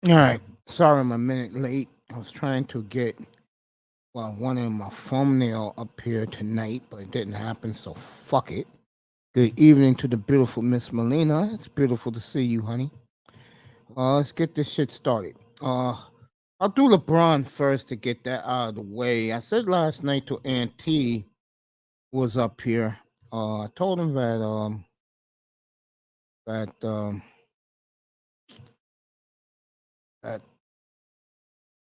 All right. Sorry, I'm a minute late. I was trying to get one of my thumbnail up here tonight, but it didn't happen. So fuck it. Good evening to the beautiful Miss Melina. It's beautiful to see you, honey. Let's get this shit started. I'll do LeBron first to get that out of the way. I said last night to Auntie, who was up here. I told him that that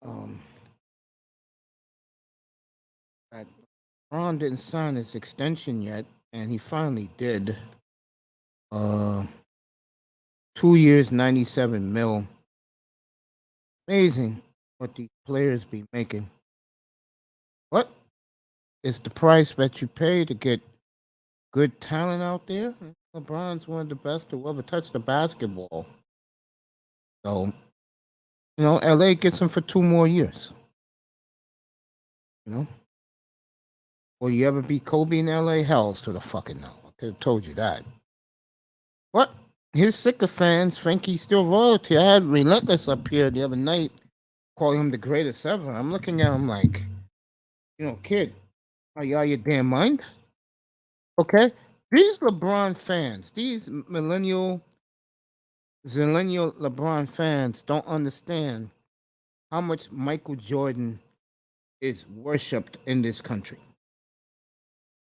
um that Ron didn't sign his extension yet, and he finally did. Uh, 2 years, 97 mil. Amazing what these players be making. What is the price that you pay to get good talent out there? LeBron's one of the best to ever touch the basketball. So, LA gets him for 2 more years. You know, will you ever be Kobe in LA? Hells to the fucking no. I could have told you that. What? His sycophants think he's still royalty. I had Relentless up here the other night calling him the greatest ever. I'm looking at him like, kid, are you out of your damn mind? Okay? These LeBron fans, these zillennial LeBron fans don't understand how much Michael Jordan is worshipped in this country.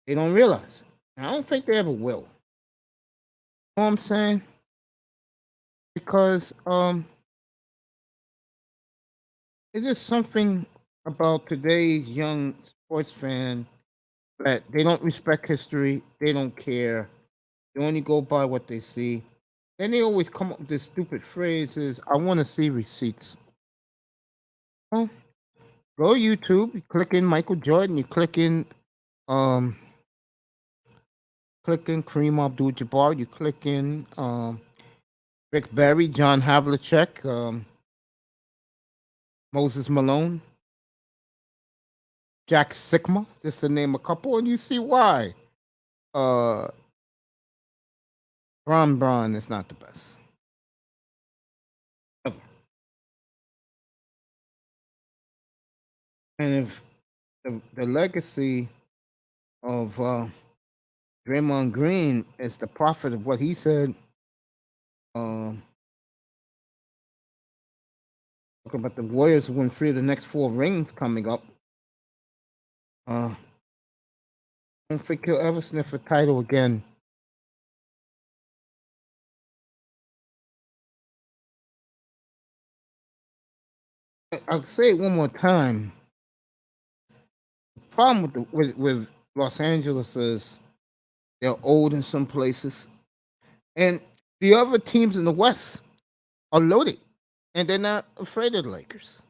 They don't realize. I don't think they ever will. You know what I'm saying? Because it's just something about today's young sports fan that they don't respect history, they don't care, they only go by what they see. Then they always come up with this stupid phrases, I want to see receipts. Well, go YouTube, you click in Michael Jordan, you um click in Kareem Abdul-Jabbar, you click in Rick Barry, John Havlicek, Moses Malone, Jack Sigma, just to name a couple, and you see why. Uh Bron is not the best. Ever. And if the legacy of Draymond Green is the prophet of what he said, talking about the Warriors who win 3 of the next 4 rings coming up. I don't think he'll ever sniff a title again. I'll say it one more time. The problem with Los Angeles is they're old in some places, and the other teams in the West are loaded, and they're not afraid of the Lakers.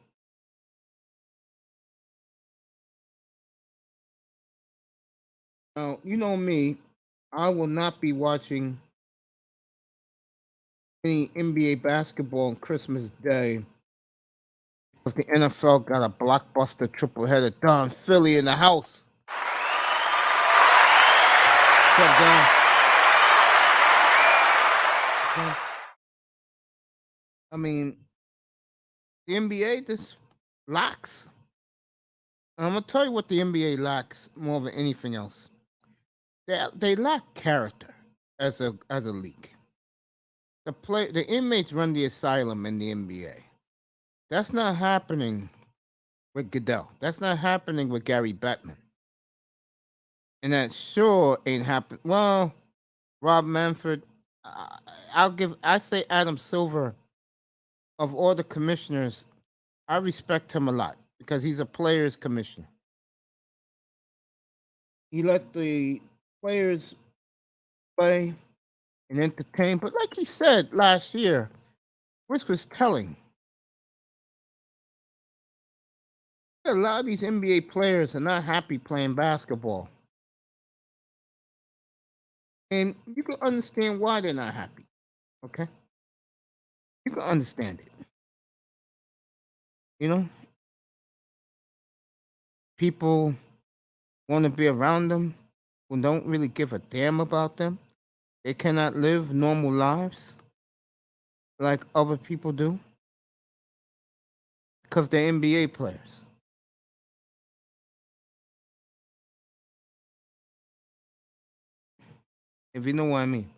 Now, you know me, I will not be watching any NBA basketball on Christmas Day because the NFL got a blockbuster triple header done. Philly in the house. What's up, Dan? Okay. I mean, the NBA just lacks. I'm gonna tell you what the NBA lacks more than anything else. They lack character as a league. The inmates run the asylum in the NBA. That's not happening with Goodell. That's not happening with Gary Bettman. And that sure ain't happening. Well, Rob Manfred, I say Adam Silver, of all the commissioners, I respect him a lot because he's a players commissioner. He let the players play and entertain. But like he said last year, which was telling, a lot of these NBA players are not happy playing basketball. And you can understand why they're not happy. Okay? You can understand it. You know, people want to be around them who don't really give a damn about them. They cannot live normal lives like other people do. because they're NBA players. If you know what I mean.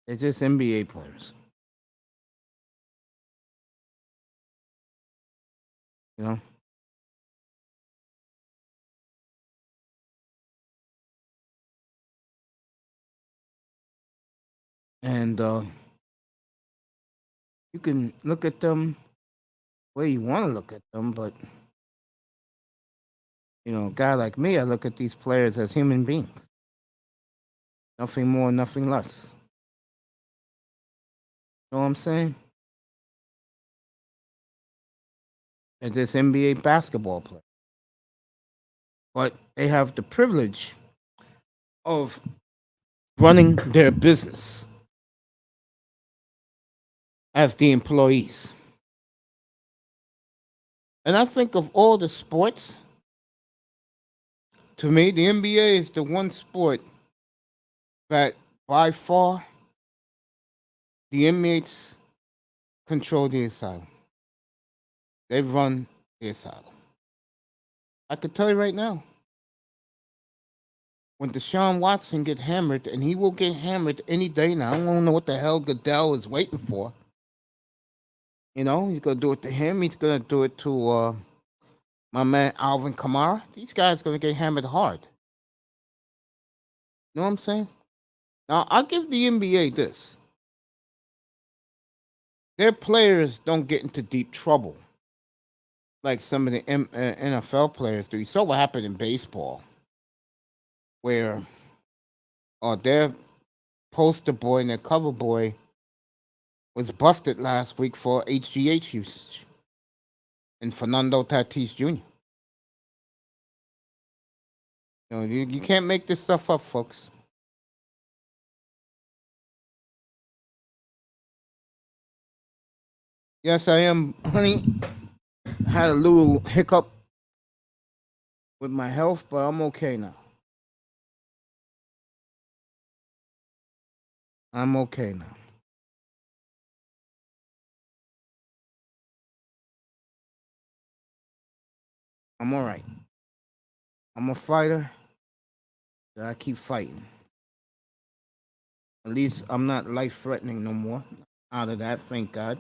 It's just NBA players. You know? And you can look at them where you want to look at them, but a guy like me, I look at these players as human beings. Nothing more, nothing less. You know what I'm saying? And this NBA basketball player. But they have the privilege of running their business as the employees. And I think of all the sports, to me, the NBA is the one sport that by far the inmates control the asylum. They run the asylum. I could tell you right now, when Deshaun Watson get hammered, and he will get hammered any day now, I don't know what the hell Goodell is waiting for. He's going to do it to him. He's going to do it to my man Alvin Kamara. These guys going to get hammered hard. You know what I'm saying? Now, I'll give the NBA this. Their players don't get into deep trouble like some of the NFL players do. You saw what happened in baseball, where their poster boy and their cover boy was busted last week for HGH usage, and Fernando Tatis Jr. You can't make this stuff up, folks. Yes, I am, honey. Had a little hiccup with my health, but I'm okay now. I'm okay now. I'm all right. I'm a fighter. So I keep fighting. At least I'm not life threatening no more. Out of that, thank God.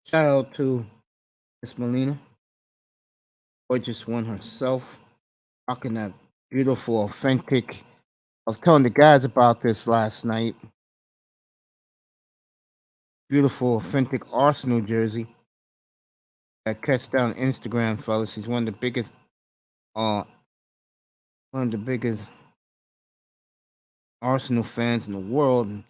Shout out to Miss Melina, gorgeous one herself, rocking that beautiful, authentic. I was telling the guys about this last night. Beautiful, authentic Arsenal jersey that catch down Instagram, fellas. He's uh, one of the biggest Arsenal fans in the world. And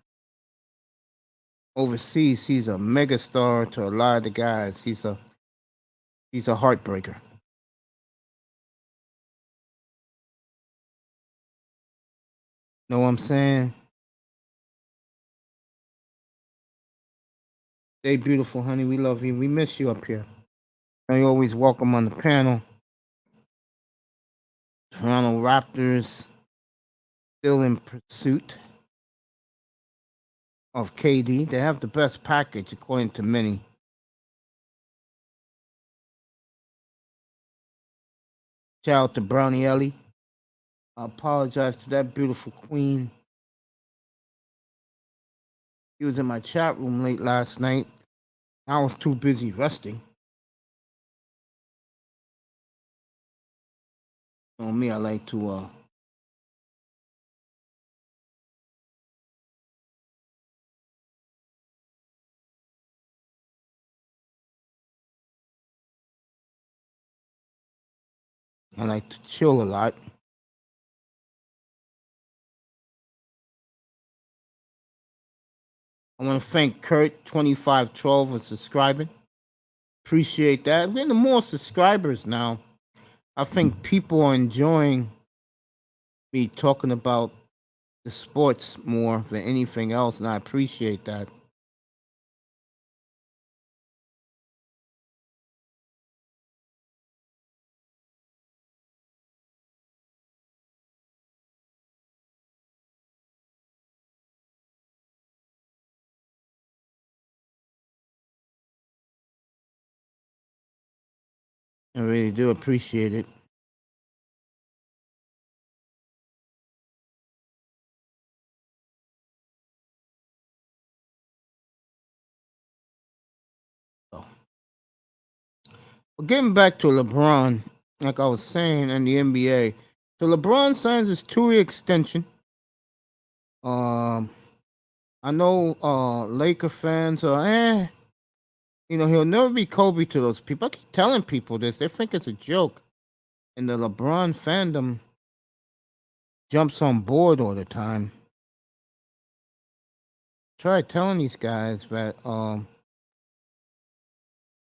overseas, he's a megastar to a lot of the guys. He's a heartbreaker. Know what I'm saying? Stay beautiful, honey. We love you. We miss you up here. And you're always welcome on the panel. Toronto Raptors still in pursuit of KD. They have the best package, according to many. Shout out to Brownie Ellie. I apologize to that beautiful queen. He was in my chat room late last night. I was too busy resting. On me, I like to chill a lot. I want to thank Kurt2512 for subscribing. Appreciate that. We're getting more subscribers now. I think people are enjoying me talking about the sports more than anything else, and I appreciate that. I really do appreciate it. So, but getting back to LeBron, like I was saying, and the NBA. So LeBron signs his 2-year extension. Um, I know Laker fans are, he'll never be Kobe to those people. I keep telling people this. They think it's a joke. And the LeBron fandom jumps on board all the time. Try telling these guys that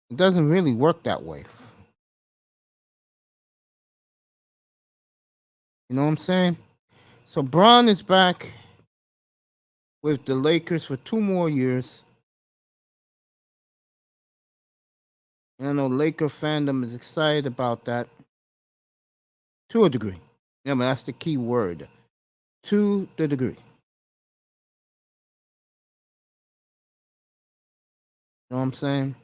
it doesn't really work that way. You know what I'm saying? So Bron is back with the Lakers for 2 more years. And I know Laker fandom is excited about that to a degree. Yeah, but that's the key word. To the degree. You know what I'm saying?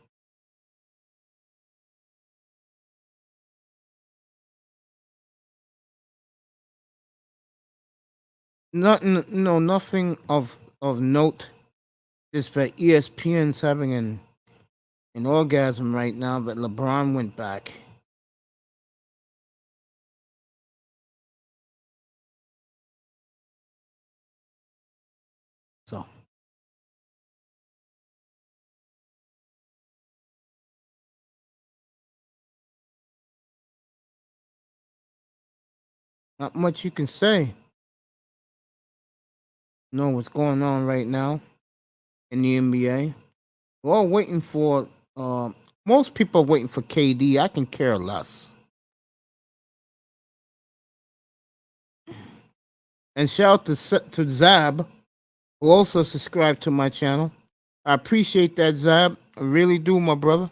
Nothing, no, nothing of note. Just that ESPN's having an orgasm right now that LeBron went back. So not much you can say. You know what's going on right now in the NBA. We're all waiting for. Most people are waiting for KD. I can care less. And shout out to Zab, who also subscribed to my channel. I appreciate that, Zab. I really do, my brother.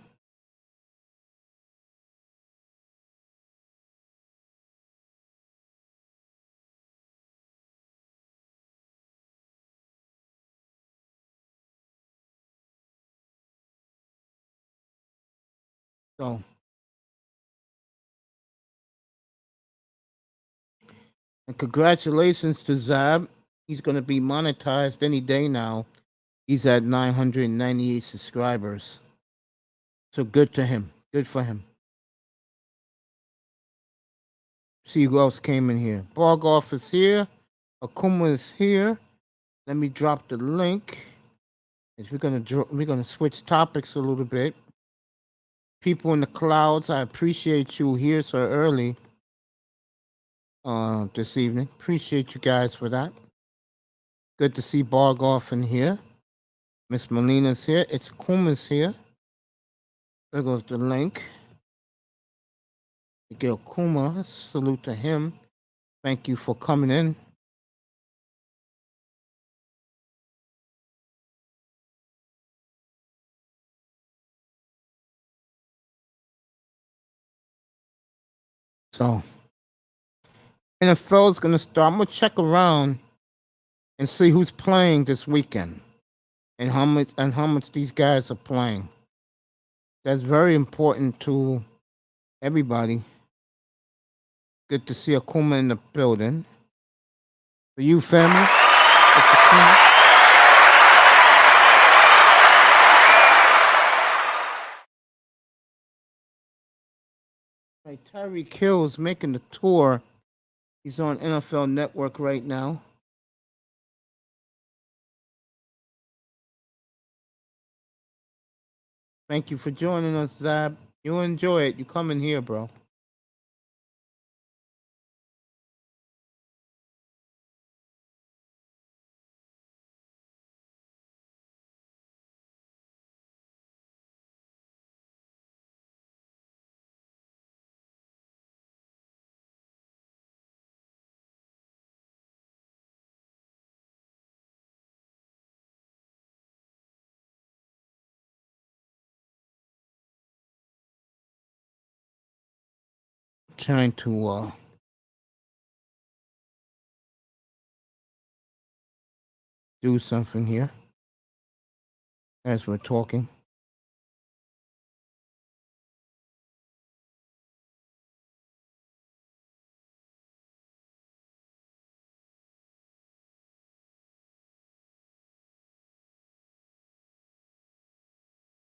So, and congratulations to Zab. He's going to be monetized any day now. He's at 998 subscribers. So good to him. Good for him. See who else came in here. Bargoff is here. Akuma is here. Let me drop the link. We're gonna switch topics a little bit. People in the clouds, I appreciate you here so early this evening. Appreciate you guys for that. Good to see Bargoff in here. Miss Molina's here. It's Kuma's here. There goes the link. Miguel Kuma, salute to him. Thank you for coming in. So, NFL is gonna start. I'm gonna check around and see who's playing this weekend and how much these guys are playing. That's very important to everybody. Good to see Akuma in the building. For you, family, it's Akuma. Hey, Tyreek Hill's making the tour. He's on NFL Network right now. Thank you for joining us, Zab. You enjoy it. You come in here, bro. Trying to do something here as we're talking.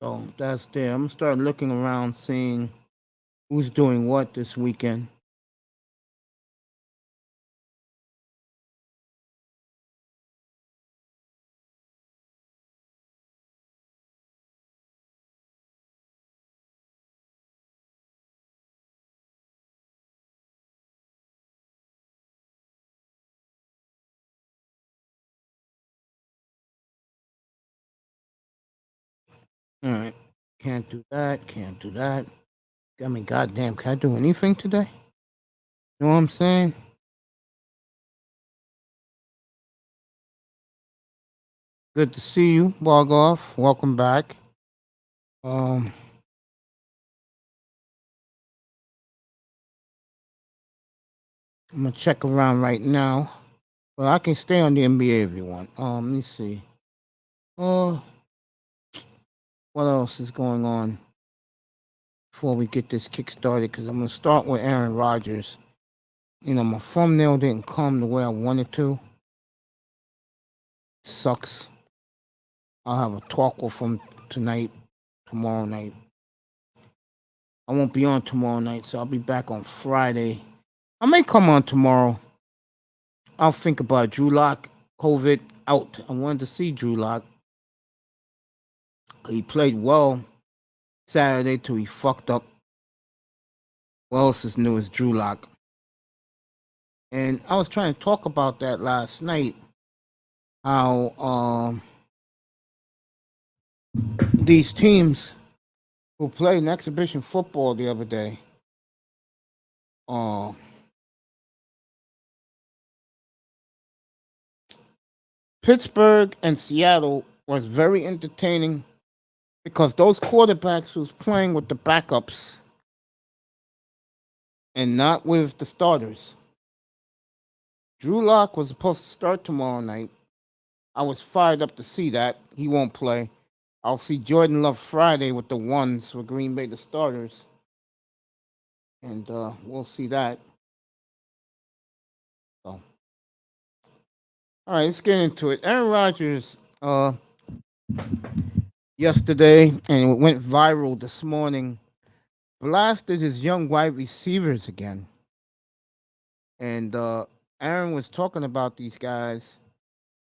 So that's there. I'm gonna start looking around, seeing who's doing what this weekend. All right. Can't do that. Can't do that. I mean, goddamn, can I do anything today? You know what I'm saying? Good to see you, Bargoff. Welcome back. Um, I'm gonna check around right now. Well, I can stay on the NBA if you want. Let me see. Oh, what else is going on before we get this kick started? Because I'm gonna start with Aaron Rodgers. You know, my thumbnail didn't come the way I wanted to. Sucks. I'll have a talk with him tonight, tomorrow night. I won't be on tomorrow night, so I'll be back on Friday. I may come on tomorrow. I'll think about it. Drew Lock, COVID out. I wanted to see Drew Lock. He played well Saturday till he fucked up. What else is new as Drew Lock? And I was trying to talk about that last night. How these teams who played in exhibition football the other day, uh, Pittsburgh and Seattle was very entertaining because those quarterbacks was playing with the backups and not with the starters. Drew Lock was supposed to start tomorrow night. I was fired up to see that. He won't play. I'll see Jordan Love Friday with the ones for Green Bay, the starters. And we'll see that. So, all right, let's get into it. Aaron Rodgers yesterday, and it went viral this morning, blasted his young wide receivers again. And Aaron was talking about these guys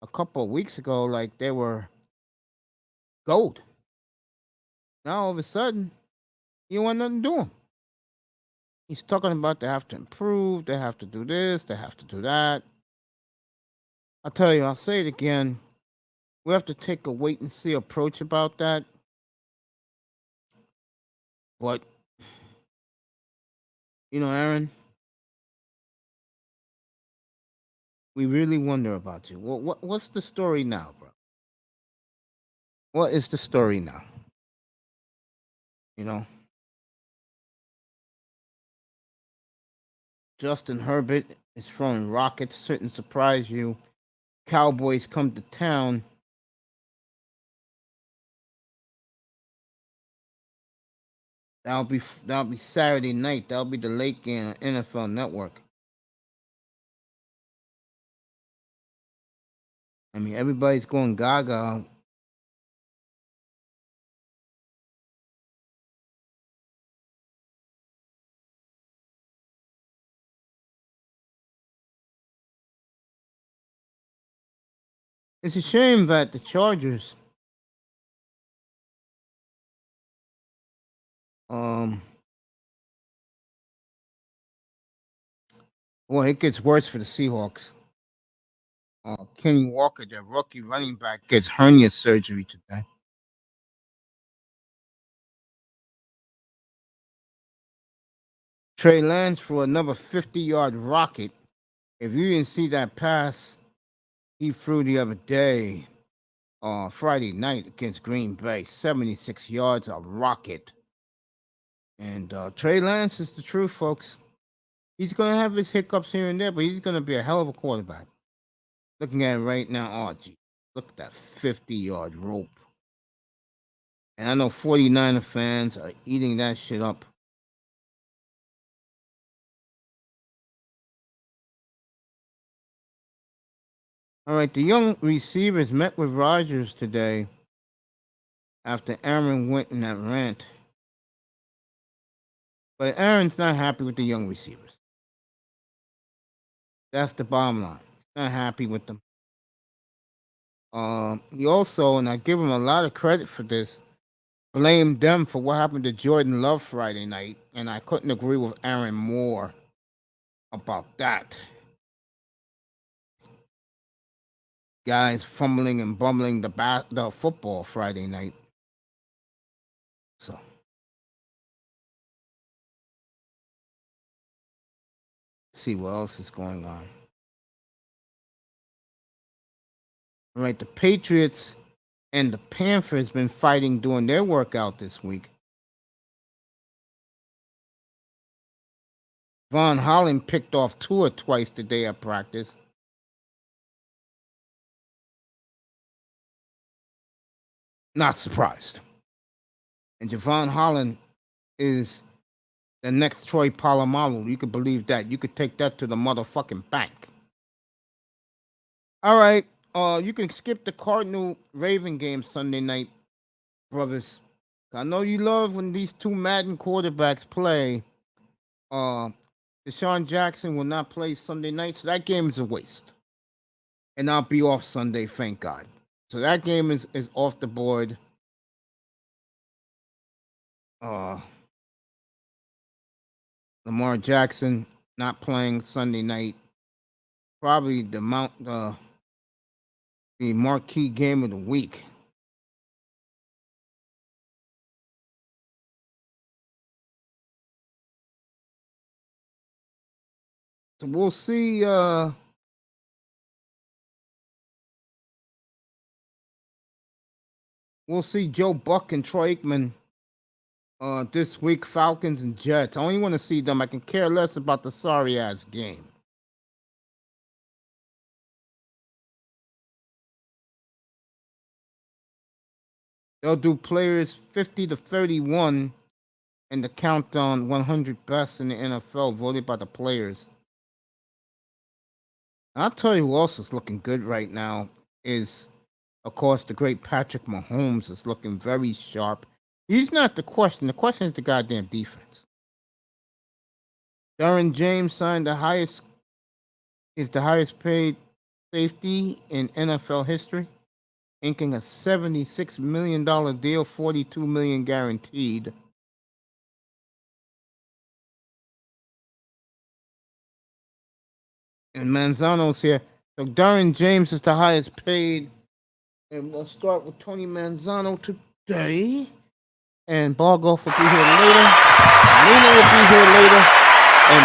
a couple of weeks ago like they were gold. Now all of a sudden, he don't want nothing to do them. He's talking about they have to improve, they have to do this, they have to do that. I'll tell you, I'll say it again. We have to take a wait and see approach about that. But you know, Aaron, we really wonder about you. What's the story now, bro? What is the story now? You know, Justin Herbert is throwing rockets. Certain surprise you. Cowboys come to town. That'll be Saturday night. That'll be the late game on NFL Network. I mean, everybody's going gaga. It's a shame that the Chargers, um, well, it gets worse for the Seahawks. Kenny Walker, their rookie running back, gets hernia surgery today. Trey Lance for another 50-yard rocket. If you didn't see that pass he threw the other day, Friday night against Green Bay, 76 yards, a rocket. And Trey Lance is the truth, folks. He's going to have his hiccups here and there, but he's going to be a hell of a quarterback. Looking at it right now, oh, gee, look at that 50-yard rope. And I know 49er fans are eating that shit up. All right, the young receivers met with Rodgers today after Aaron went in that rant. But Aaron's not happy with the young receivers. That's the bottom line. He's not happy with them. He also, and I give him a lot of credit for this, blamed them for what happened to Jordan Love Friday night, and I couldn't agree with Aaron more about that. Guys fumbling and bumbling the football Friday night. So see what else is going on. All right, the Patriots and the Panthers been fighting during their workout this week. Von Holland picked off Tua twice the day of practice. Not surprised. And Javon Holland is the next Troy Polamalu. You could believe that. You could take that to the motherfucking bank. All right. You can skip the Cardinal Raven game Sunday night, brothers. I know you love when these two Madden quarterbacks play. Deshaun Jackson will not play Sunday night, so that game is a waste. And I'll be off Sunday, thank God. So that game is off the board. Lamar Jackson not playing Sunday night. Probably the marquee game of the week. So we'll see. We'll see Joe Buck and Troy Aikman this week. Falcons and Jets. I only want to see them. I can care less about the sorry ass game. They'll do players 50 to 31 and the countdown 100 best in the NFL voted by the players. I'll tell you who else is looking good right now is, of course, the great Patrick Mahomes is looking very sharp. He's not the question. The question is the goddamn defense. Derwin James signed the highest paid safety in NFL history, inking a $76 million deal, $42 million guaranteed. And Manzano's here. So Derwin James is the highest paid. And we'll start with Tony Manzano today. And Bargoff will be here later. Lena will be here later. And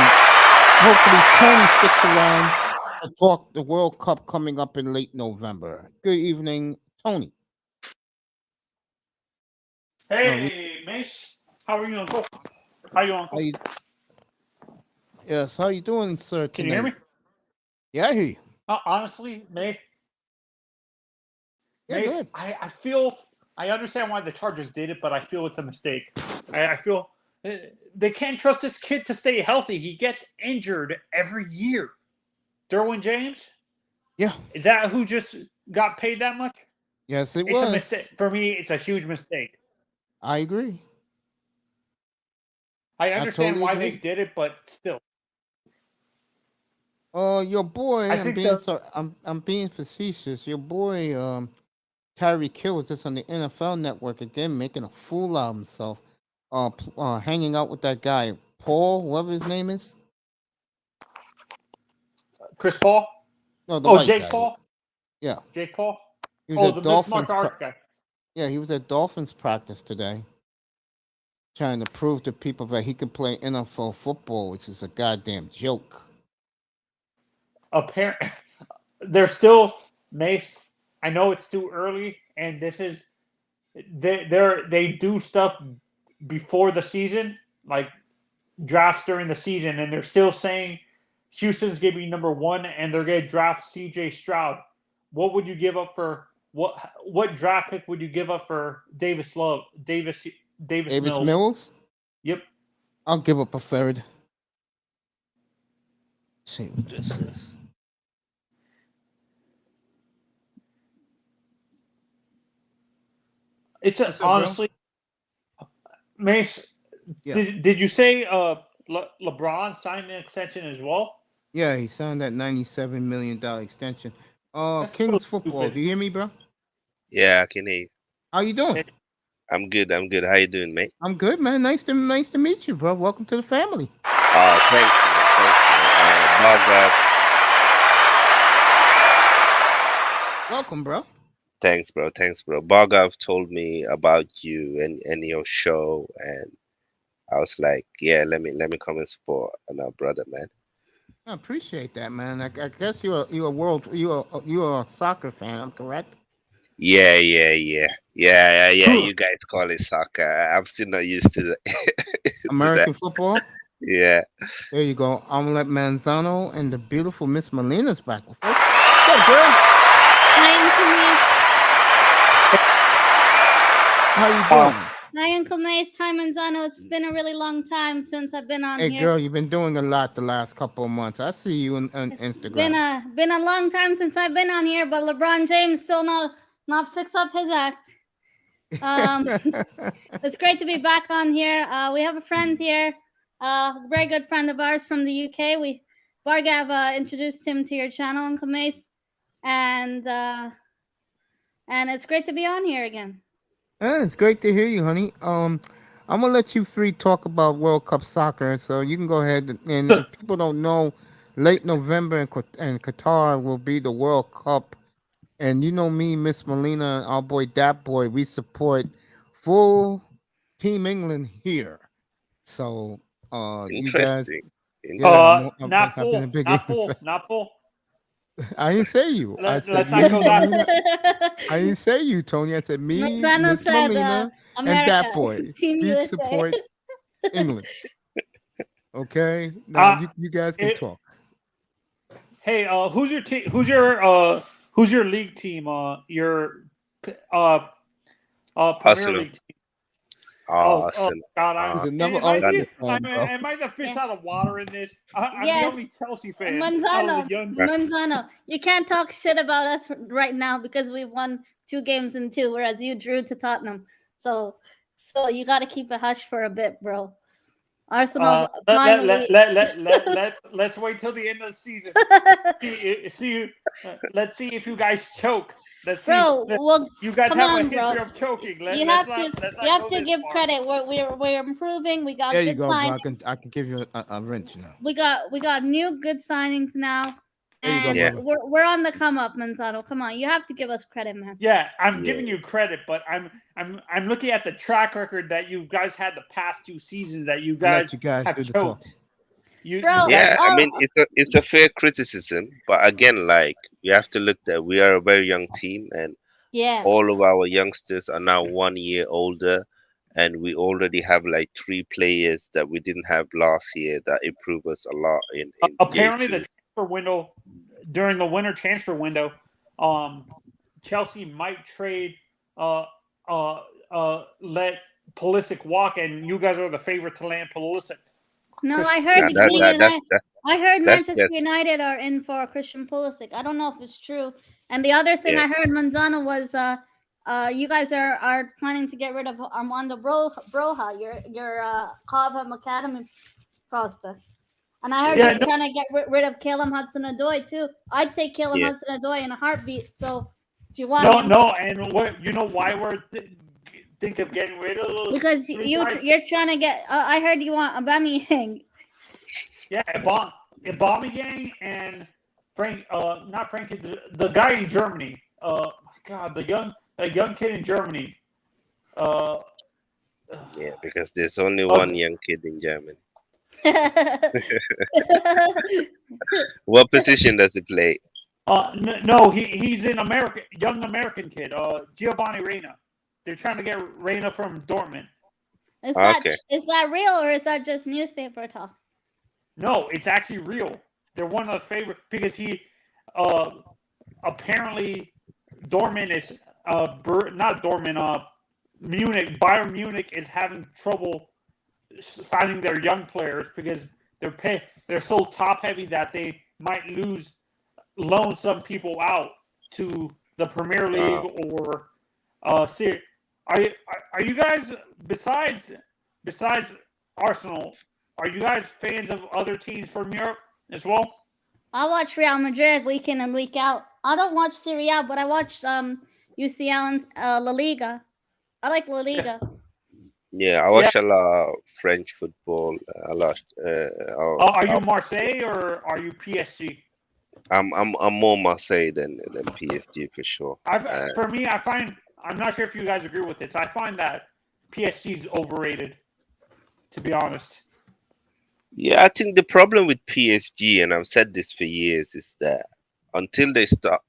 hopefully Tony sticks around to talk the World Cup coming up in late November. Good evening, Tony. Hey, Mace. How are you, Uncle? How are you, Uncle? Yes, how you doing, sir? Can you hear me? Yeah, I hear you. Honestly, Mace, Yeah, I feel I understand why the Chargers did it, but I feel it's a mistake. I feel they can't trust this kid to stay healthy. He gets injured every year. Derwin James? Yeah. Is that who just got paid that much? Yes, it It's was. a mistake. For me, it's a huge mistake. I agree. I understand why they did it, but still. Your boy, I'm being facetious. Your boy, Tyreek Hill was just on the NFL Network again, making a fool out of himself. Hanging out with that guy Paul, whatever his name is. Chris Paul? No, Jake guy. Paul? Yeah. Jake Paul? He was the Dolphins martial arts guy. Yeah, he was at Dolphins practice today, trying to prove to people that he can play NFL football, which is a goddamn joke. Apparently, they're still Mace. I know it's too early, and this is they do stuff before the season, like drafts during the season, and they're still saying Houston's going to be number one, and they're going to draft C.J. Stroud. What would you give up for what draft pick would you give up for Davis Mills? Yep. I'll give up a third. Let's see what this is. It's What's up, bro? honestly, Mace. Yeah. Did you say LeBron signed an extension as well? Yeah, he signed that $97 million extension. That's so Kings football. stupid. Do you hear me, bro? Yeah, I can hear you. How you doing? Hey, I'm good. I'm good. How you doing, mate? I'm good, man. Nice to meet you, bro. Welcome to the family. Oh, thanks, man. Thanks, man. Welcome, bro. Thanks, bro. Thanks, bro. Bogov told me about you and your show, and I was like, yeah, let me come and support our brother, man. I appreciate that, man. I guess you're a soccer fan. I'm correct. Yeah. You guys call it soccer. I'm still not used to the, to that. American football. Yeah. There you go. Omelette Manzano and the beautiful Miss Molina's back with us. What's up, girl? Hi, Uncle How you doing? Hi, Uncle Mace. Hi, Manzano. It's been a really long time since I've been on Hey, here. girl, you've been doing a lot the last couple of months. I see you on Instagram. Been a long time since I've been on here, but LeBron James still not fix up his act. It's great to be back on here. We have a friend here, a very good friend of ours from the UK. Bargav introduced him to your channel, Uncle Mace, and it's great to be on here again. It's great to hear you, honey. I'm gonna let you three talk about World Cup soccer, so you can go ahead. And if people don't know, late November in Qatar will be the World Cup, and you know me, Miss Molina, our boy Dat Boy, we support full Team England here. So, you guys, Interesting. not full. I didn't say you. Let's I said not go that far. I didn't say you, Tony. I said me, Manzano Miss said, Molina, and America, Dat Boy. Team We USA. support England. Okay, now you guys can talk. Hey, who's your team? Who's your league team? Your Premier Arsenal. League team. Awesome. God, There's another am I Arsenal fan, bro. am I the fish out of water in this? I'm Yes. the only Chelsea fan. out of the young- Manzano, you can't talk shit about us right now because we won 2 games in 2, whereas you drew to Tottenham. So you got to keep a hush for a bit, bro. Arsenal. Let's wait till the end of the season. Let's see if you guys choke. Let's see. Bro, well, you guys come have on, a history bro. of choking. You have to give credit. We're improving. We got There you good go, bro. signings. I can give you a wrench now. We got new good signings now. There you go, And brother. we're on the come up, Manzano. Come on, you have to give us credit, man. Yeah, I'm giving you credit, but I'm looking at the track record that you guys had the past 2 seasons that you I'll let guys you guys have do the choked. talking. Bro, Yeah, I mean it's a fair criticism, but again, like you have to look that we are a very young team, and yeah. all of our youngsters are now 1 year older, and we already have like 3 players that we didn't have last year that improve us a lot in Apparently, year the 2. transfer window during the winter transfer window, Chelsea might trade let Pulisic walk, and you guys are the favorite to land Pulisic. No, I heard I heard that's Manchester United are in for Christian Pulisic. I don't know if it's true. And the other thing I heard, Manzano, was you guys are planning to get rid of Armando Broja, your Cobham Academy prospect. And I heard you're trying to get rid of Calum Hudson-Odoi too. I'd take Calum Hudson-Odoi in a heartbeat. So if you want, and what you know why we're think of getting rid of those? Because you're trying to get. I heard you want Aubameyang. Yeah, Aubameyang and not Frank, the guy in Germany. My God, the young kid in Germany. Yeah, because there's only one young kid in Germany. What position does he play? No, he's an young American kid. Giovanni Reina. They're trying to get Reina from Dortmund. Is that real, or is that just newspaper talk? No, it's actually real. They're one of the favorite because he apparently Dortmund is not Dortmund. Munich, Bayern Munich is having trouble signing their young players because they're so top heavy that they might loan some people out to the Premier League or Are you guys besides Arsenal? Are you guys fans of other teams from Europe as well? I watch Real Madrid week in and week out. I don't watch Serie A, but I watch UCL and La Liga. I like La Liga. Yeah, I watch a lot of French football. A lot. Are you Marseille or are you PSG? I'm more Marseille than PSG for sure. For me, I find I'm not sure if you guys agree with this. I find that PSG is overrated, to be honest. Yeah, I think the problem with PSG, and I've said this for years, is that until they start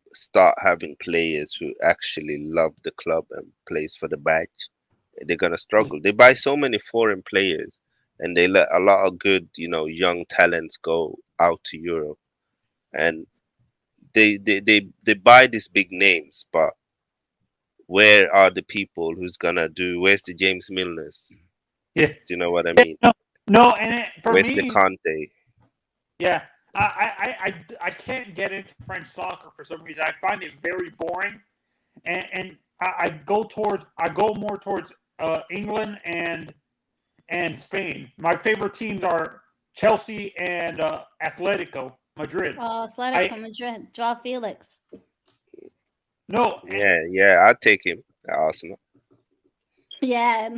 having players who actually love the club and plays for the badge, they're gonna struggle. They buy so many foreign players, and they let a lot of good, young talents go out to Europe, and they buy these big names, but where are the people who's gonna do? Where's the James Milners? Yeah, do you know what I mean? No, and for Where's me, the Conte? Yeah, I can't get into French soccer for some reason. I find it very boring, and I go more towards England and Spain. My favorite teams are Chelsea and Atletico Madrid. Atletico Madrid. Joao Felix. No. Yeah, I'll take him at Arsenal. Yeah.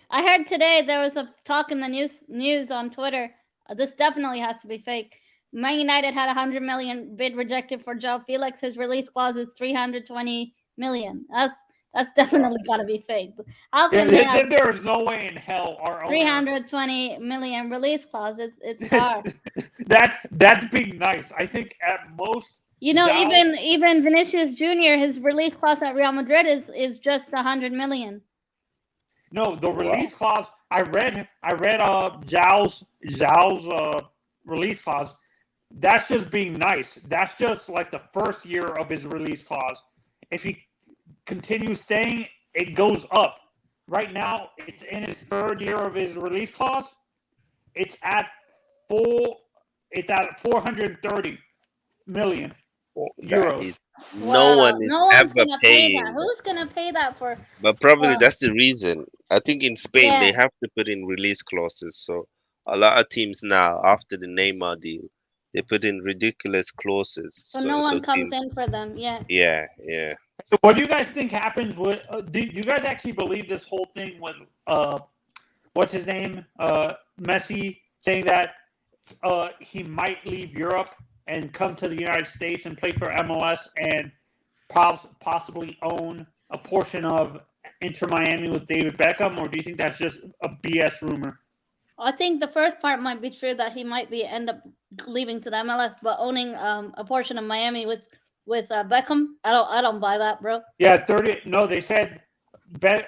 I heard today there was a talk in the news on Twitter. This definitely has to be fake. Man United had 100 million bid rejected for Joao Felix. His release clause is 320 million. That's definitely got to be fake. How can there is no way in hell our 320 million release clause? It's hard. that's being nice. I think at most. Even Vinicius Jr. his release clause at Real Madrid is just 100 million. No, the release clause. I read Zhao's release clause. That's just being nice. That's just like the first year of his release clause. If he continues staying, it goes up. Right now, it's in his third year of his release clause. It's at 430 million euros. No one is ever paying that. Who's gonna pay that for? But probably that's the reason. I think in Spain they have to put in release clauses. So a lot of teams now, after the Neymar deal, they put in ridiculous clauses. So no one comes in for them. Yeah. Yeah. So what do you guys think happens with? Do you guys actually believe this whole thing with what's his name, Messi, saying that he might leave Europe and come to the United States and play for MLS and possibly own a portion of Inter Miami with David Beckham, or do you think that's just a BS rumor? I think the first part might be true that he might end up leaving to the MLS, but owning a portion of Miami with Beckham, I don't buy that, bro. Yeah, 30. No, they said.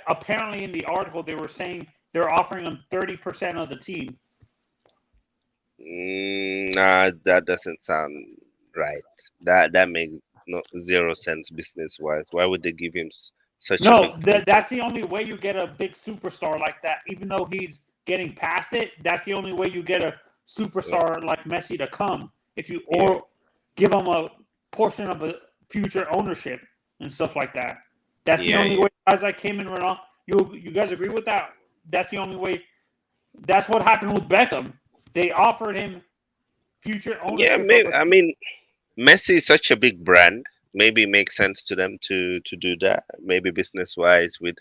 Apparently, in the article, they were saying they're offering him 30% of the team. Nah, that doesn't sound right. That makes zero sense business wise. Why would they give him such? That's the only way you get a big superstar like that. Even though he's getting past it, that's the only way you get a superstar like Messi to come. If you give him a portion of the future ownership and stuff like that. That's the only way. Guys like him and Ronaldo, you guys agree with that? That's the only way. That's what happened with Beckham. They offered him future ownership. Yeah, maybe. I mean, Messi is such a big brand. Maybe it makes sense to them to do that. Maybe business wise, with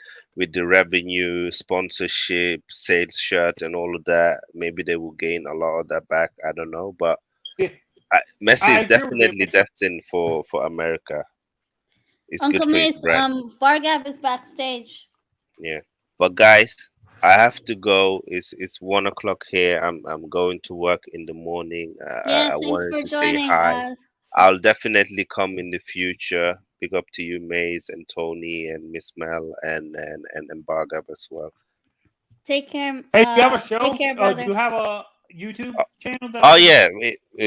the revenue, sponsorship, sales shirt, and all of that. Maybe they will gain a lot of that back. I don't know, but Messi is definitely destined for America. It's Uncle good for Mace, his brand. Bargab is backstage. Yeah, but guys, I have to go. It's 1:00 here. I'm going to work in the morning. I Thanks wanted for to joining say hi. us. I'll definitely come in the future. Big up to you, Maze and Tony and Miss Mel and Bargab as well. Take care. Hey, do you have a show? Take care, brother. Do you have a YouTube channel?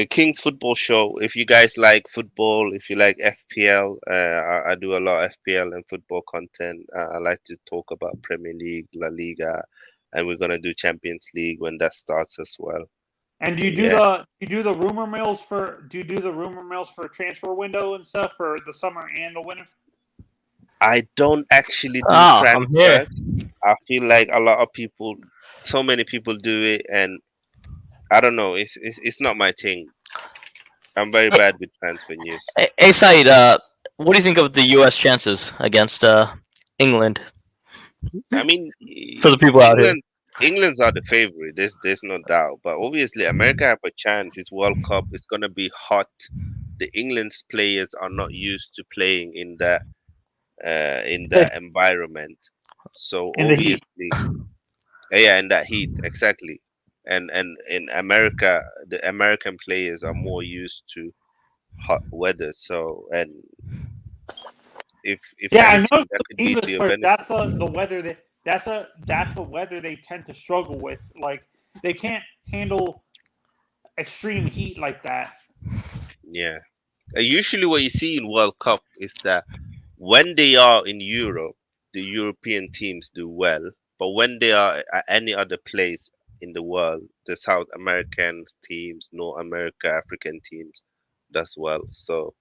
King's Football Show. If you guys like football, if you like FPL, I do a lot of FPL and football content. I like to talk about Premier League, La Liga, and we're gonna do Champions League when that starts as well. And do you do the rumor mills for transfer window and stuff for the summer and the winter? I don't actually do I'm here. transfers. I feel like a lot of people, so many people do it, and I don't know. It's not my thing. I'm very bad with transfer news. Hey, Said, what do you think of the U.S. chances against England I mean, for the people out here? England's are the favorite. There's no doubt. But obviously, America have a chance. It's World Cup. It's gonna be hot. The England's players are not used to playing in that environment. So In the heat. obviously, yeah, in that heat, exactly. And in America, the American players are more used to hot weather. So and if Yeah, I anything, know that the could be to English your first. benefit. The weather that's the weather they tend to struggle with. Like they can't handle extreme heat like that. Yeah. Usually, what you see in World Cup is that when they are in Europe, the European teams do well. But when they are at any other place in the world, the South American teams, North America, African teams does well. So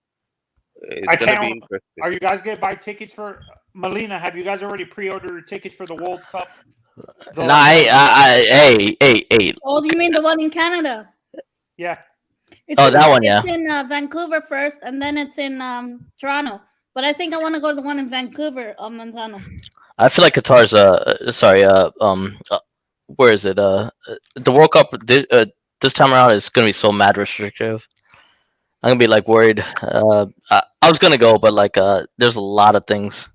it's I gonna be can't. interesting. Are you guys gonna buy tickets for Melina? Have you guys already pre-ordered tickets for the World Cup? Nah, hey. Oh, you mean the one in Canada? Yeah. It's Oh, that one, yeah. It's in Vancouver first, and then it's in Toronto. But I think I want to go to the one in Vancouver, Manzano. I feel like Qatar's where is it? The World Cup this time around is gonna be so mad restrictive. I'm gonna be like worried. I was gonna go, but like there's a lot of things.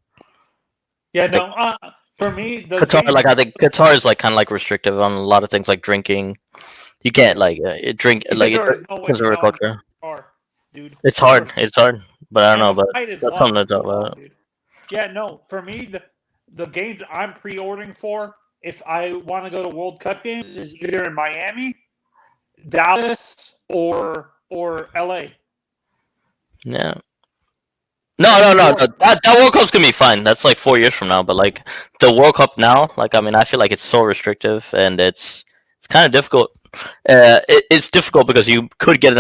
Yeah, no. For me, the Qatar, game- like I think Qatar is like kind of like restrictive on a lot of things, like drinking. You can't like drink because like there is no way because of our going culture. far, dude. It's hard. It's hard, but I don't know. And the But fight is that's long, something to talk too long, about. dude. Yeah, no. For me, the games I'm pre-ordering for, if I want to go to World Cup games, is either in Miami, Dallas, or LA. Yeah. No. That World Cup's gonna be fine. That's like 4 years from now. But like the World Cup now, like I mean, I feel like it's so restrictive and it's kind of difficult. It's difficult because you could get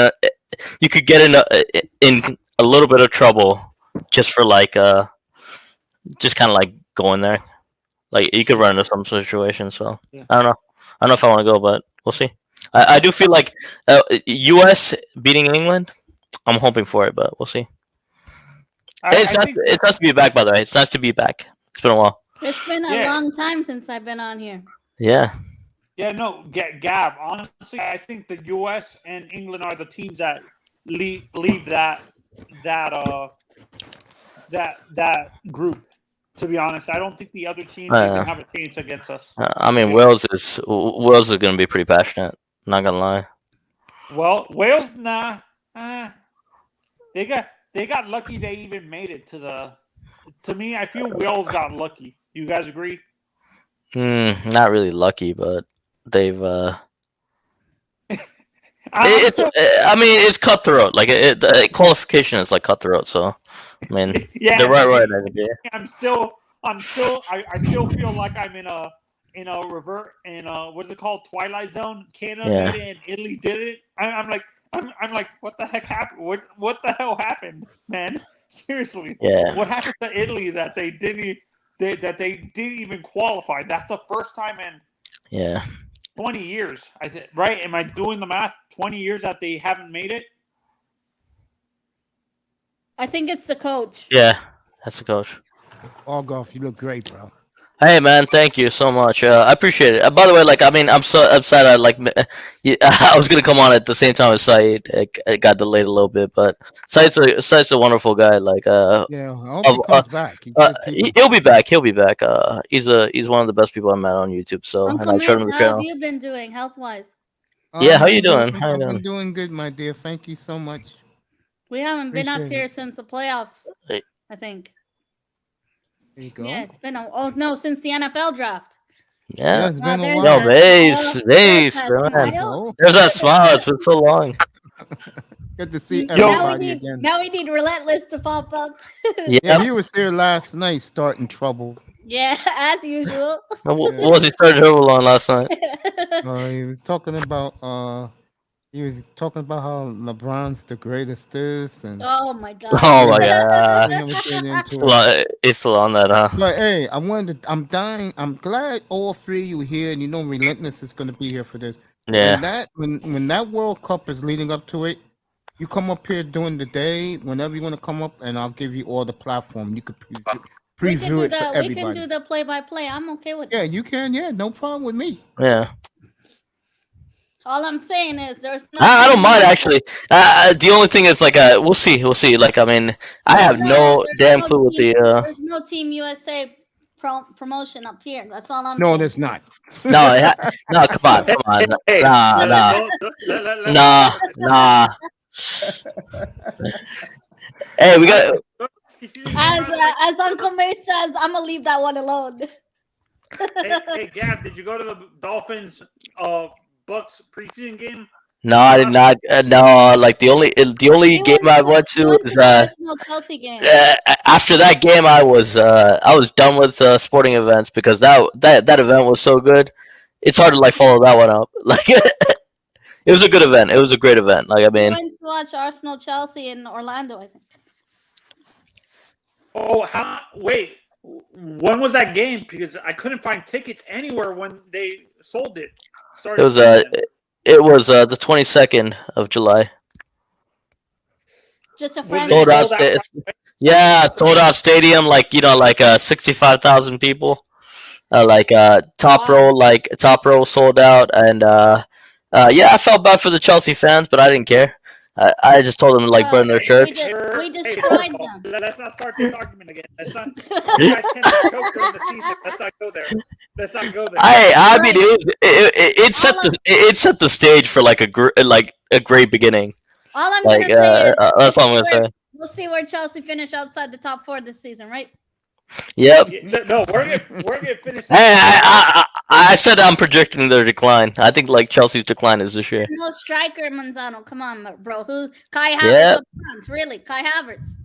in a little bit of trouble just for like just kind of like going there. Like you could run into some situation. So Yeah. I don't know if I want to go, but we'll see. I do feel like U.S. beating England. I'm hoping for it, but we'll see. It's nice to be back, by the way. It's nice to be back. It's been a while. It's been a long time since I've been on here. Yeah. Yeah, no, Gab. Honestly, I think the U.S. and England are the teams that leave that group. To be honest, I don't think the other teams even have a chance against us. I mean, Wales is going to be pretty passionate. Not gonna lie. Well, Wales, nah. They got lucky. They even made it to the. To me, I feel Wales got lucky. You guys agree? Not really lucky, but they've. I mean, it's cutthroat. Like qualification is like cutthroat. So, I mean, yeah, they're right. I still feel like I'm in a what is it called? Twilight Zone. Canada made it and Italy did it. I'm like, what the heck happened? What the hell happened, man? Seriously. Yeah. What happened to Italy that they didn't even qualify? That's the first time in 20 years. I think, right? Am I doing the math? 20 years that they haven't made it? I think it's the coach. Yeah, that's the coach. Golf, you look great, bro. Hey man, thank you so much. I appreciate it. By the way, like I mean, I'm so upset. I was gonna come on at the same time as Saeed. It got delayed a little bit, but Saeed's a wonderful guy. Like I hope he comes back. He'll be back. He'll be back. He's one of the best people I met on YouTube. So Uncle and I showed him the Mitch, how channel. have you been doing health wise? Yeah, how you doing? I've been doing good, my dear. Thank you so much. We haven't been up Appreciate here it. since the playoffs. I think. There you go. Yeah, it's been since the NFL draft. Yeah. It's been a there's while. Yo, base, man. There's that smile. It's been so long. Good to see Now everybody again. Now we need Relentless to pop up. Yeah, he was there last night starting trouble. Yeah, as usual. What was he starting trouble on last night? He was talking about He was talking about how LeBron's the greatest this and Oh my god. Oh my god. he was getting into Still it's still on that, huh? But hey, I'm dying. I'm glad all three of you here, and Relentless is going to be here for this. Yeah. When that World Cup is leading up to it, you come up here during the day, whenever you want to come up, and I'll give you all the platform. You could preview it for everybody. We can do the play-by-play. I'm okay with that. Yeah, you can. Yeah, no problem with me. Yeah. All I'm saying is there's no. I don't mind actually. The only thing is like we'll see. Like I mean, I have no damn clue what the. There's no Team USA promotion up here. That's all I'm. No, saying. there's not. No, no, come on. Hey, Nah. Hey, we got. As Uncle May says, I'm gonna leave that one alone. hey, Gab, did you go to the Dolphins Bucks preseason game? No, I did not. No, like the only game I went to was Chelsea game. after that game I was done with sporting events because that event was so good. It's hard to like follow that one up. Like it was a good event. It was a great event. Like I mean, I went to watch Arsenal Chelsea in Orlando, I think. Oh, wait. When was that game? Because I couldn't find tickets anywhere when they sold it. It was the 22nd of July. Just a friend. Sold out. Sold out stadium. Like 65,000 people. Top row sold out, and I felt bad for the Chelsea fans, but I didn't care. I just told them to burn their shirts. We destroyed them. Let's not start this argument again. Let's not. You guys tend to choke during the season. Let's not go there. I mean, it set the stage for like a great beginning. All I'm gonna say is that's all I'm gonna say. We'll see where Chelsea finish outside the top 4 this season, right? Yep. No, we're gonna finish. Hey, I said I'm predicting their decline. I think Chelsea's decline is this year. No striker, Manzano. Come on, bro. Who? Kai Havertz up front, really? Kai Havertz.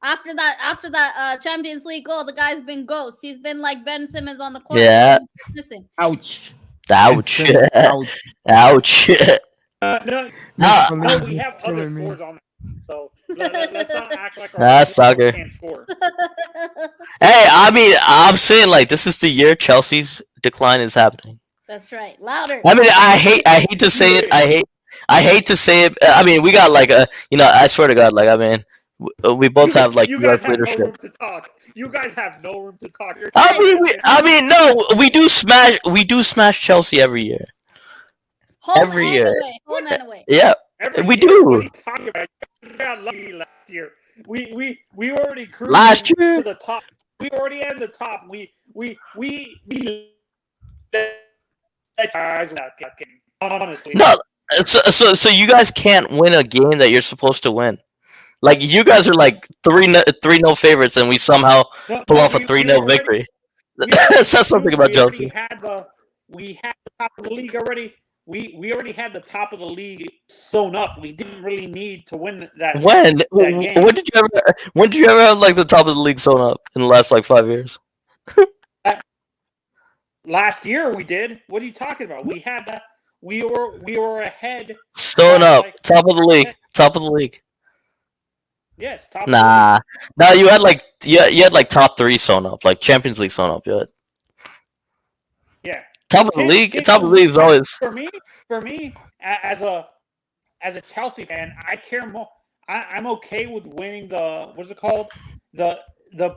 After that Champions League goal, the guy's been ghost. He's been like Ben Simmons on the court. Yeah. Ouch. Ouch. No, we have other scores on it. So let's not act like our soccer can't score. Hey, I mean, I'm saying this is the year Chelsea's decline is happening. That's right. Louder. I mean, I hate to say it. I hate to say it. I mean, we got I swear to God, I mean, we both have you guys have leadership. no room to talk. You guys have no room to talk. No, we do smash Chelsea every year. Every year. Hold that away. Yeah. We do. What are you talking about? You got lucky last year. We already cruised last year to the top. We already had the top. We honestly. No. So you guys can't win a game that you're supposed to win. You guys are 3-0 favorites, and we somehow pull off a 3-0 victory. That says something about Chelsea. We had the top of the league already. We already had the top of the league sewn up. We didn't really need to win that. When game. When did you ever have the top of the league sewn up in the last 5 years? Last year we did. What are you talking about? We had that. We were ahead. Sewn up, top of the league. Top of the league. Yes, top. Nah, no, you had top 3 sewn up, Champions League sewn up. Yeah. Yeah. Top of the league. Top of the league is always for me as a Chelsea fan. I care more. I'm okay with winning the what's it called the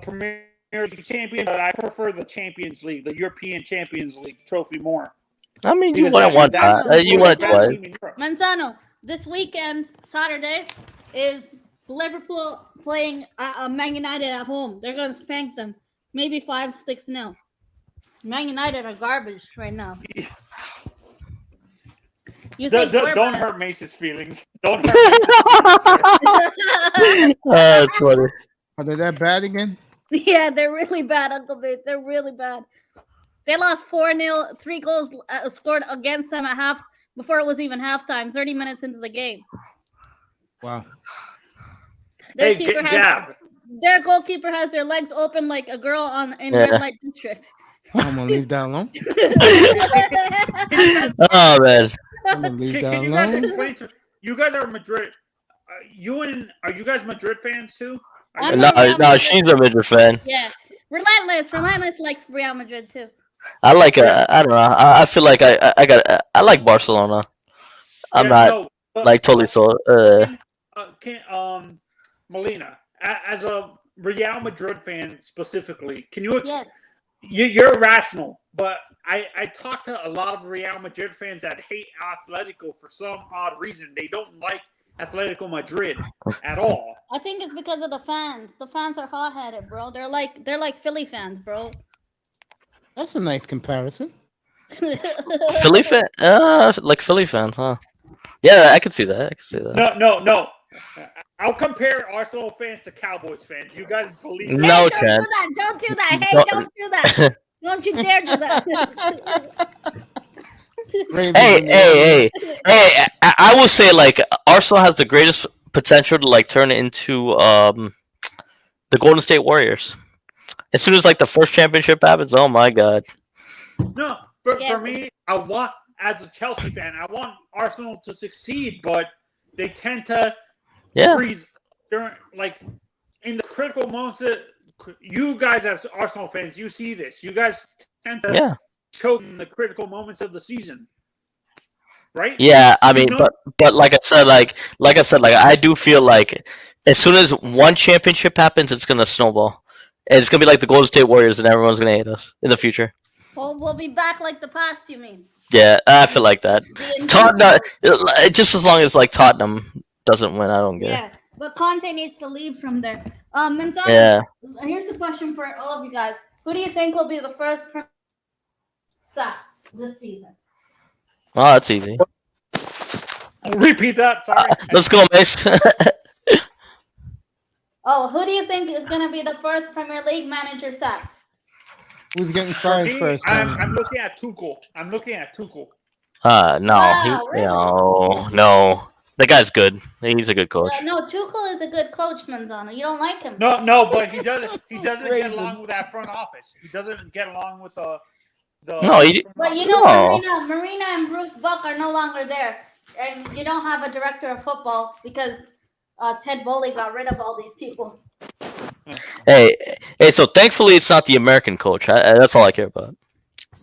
Premier League champion, but I prefer the Champions League, the European Champions League trophy more. I mean, you wouldn't want that. You want it twice. Manzano, this weekend, Saturday, is Liverpool playing Man United at home. They're going to spank them, maybe 5-6-0. Man United are garbage right now. Don't hurt Mace's feelings. Don't hurt Mace's feelings. That's funny. Are they that bad again? Yeah, they're really bad, Uncle Babe. They're really bad. They lost 4-0, 3 goals scored against them at half before it was even halftime, 30 minutes into the game. Wow. Their goalkeeper has their legs open like a girl in Red Light District. I'm gonna leave that alone. Oh man. I'm gonna leave that Can you guys alone. explain to you guys are Madrid? Are you guys Madrid fans too? Are I'm you- a Real Madrid She's a Madrid fan. Yeah. Relentless likes Real Madrid too. I like. I don't know. I feel like I like Barcelona. I'm Yeah, not no, but- like totally so. Molina, as a Real Madrid fan specifically, can you? Yes. You're rational, but I talk to a lot of Real Madrid fans that hate Atletico for some odd reason. They don't like Atletico Madrid at all. I think it's because of the fans. The fans are hot-headed, bro. They're like Philly fans, bro. That's a nice comparison. Philly fan. Like Philly fans, huh? Yeah, I can see that. I can see that. No. I'll compare Arsenal fans to Cowboys fans. You guys believe that? No Hey, chance. Don't do that. Hey, don't do that. Don't you dare do that. Hey! I will say like Arsenal has the greatest potential to like turn it into the Golden State Warriors. As soon as like the first championship happens, oh my god. No, for me, as a Chelsea fan, I want Arsenal to succeed, but they tend to freeze during like in the critical moments. You guys, as Arsenal fans, you see this. You guys tend to choke in the critical moments of the season, right? Yeah, I mean, but like I said, I do feel like as soon as one championship happens, it's gonna snowball. And it's gonna be like the Golden State Warriors, and everyone's gonna hate us in the future. Well, we'll be back like the past. You mean? Yeah, I feel like that. Tottenham, just as long as like Tottenham doesn't win, I don't care. Yeah, but Conte needs to leave from there. Manzano, Yeah. Here's a question for all of you guys. Who do you think will be the first sack this season? Oh, that's easy. Repeat that. Sorry. Let's go, Mace. Oh, who do you think is going to be the first Premier League manager sacked? Who's getting For fired me, first? I'm looking at Tuchel. No, Wow, really? no. The guy's good. He's a good coach. No, Tuchel is a good coach, Manzano. You don't like him. No, but he doesn't get along with that front office. He doesn't get along with the No, But you know, No. Marina and Bruce Buck are no longer there, and you don't have a director of football because Ted Bowley got rid of all these people. Hey, so thankfully it's not the American coach. That's all I care about.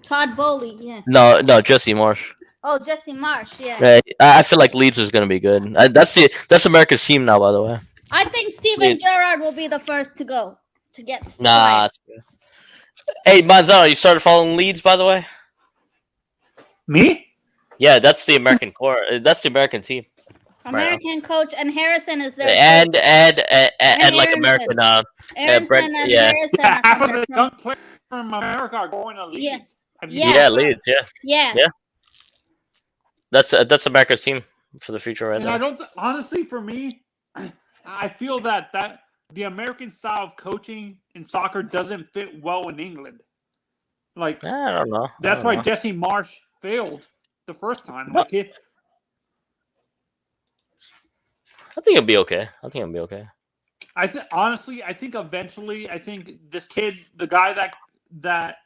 Todd Bowley, yeah. No, Jesse Marsh. Oh, Jesse Marsh, yeah. I feel like Leeds is gonna be good. That's America's team now, by the way. I think Steven Gerrard will be the first to go to get. Nah. Hey, Manzano, you started following Leeds, by the way. Me? Yeah, that's the American core. That's the American team. American coach, and Harrison is there. And like Harrison. American. Harrison Brett- and yeah. Harrison. Yeah, half are of the from- young players from America are going to Leeds. Yeah. Have you Yeah. seen Yeah, that? Leeds. Yeah, Yeah. Yeah. that's America's team for the future, right And I there. don't honestly, for me, I feel that the American style of coaching in soccer doesn't fit well in England. Like I don't know. that's why Jesse Marsh failed the first time. Like I think it'll be okay. honestly, I think eventually, this kid, the guy that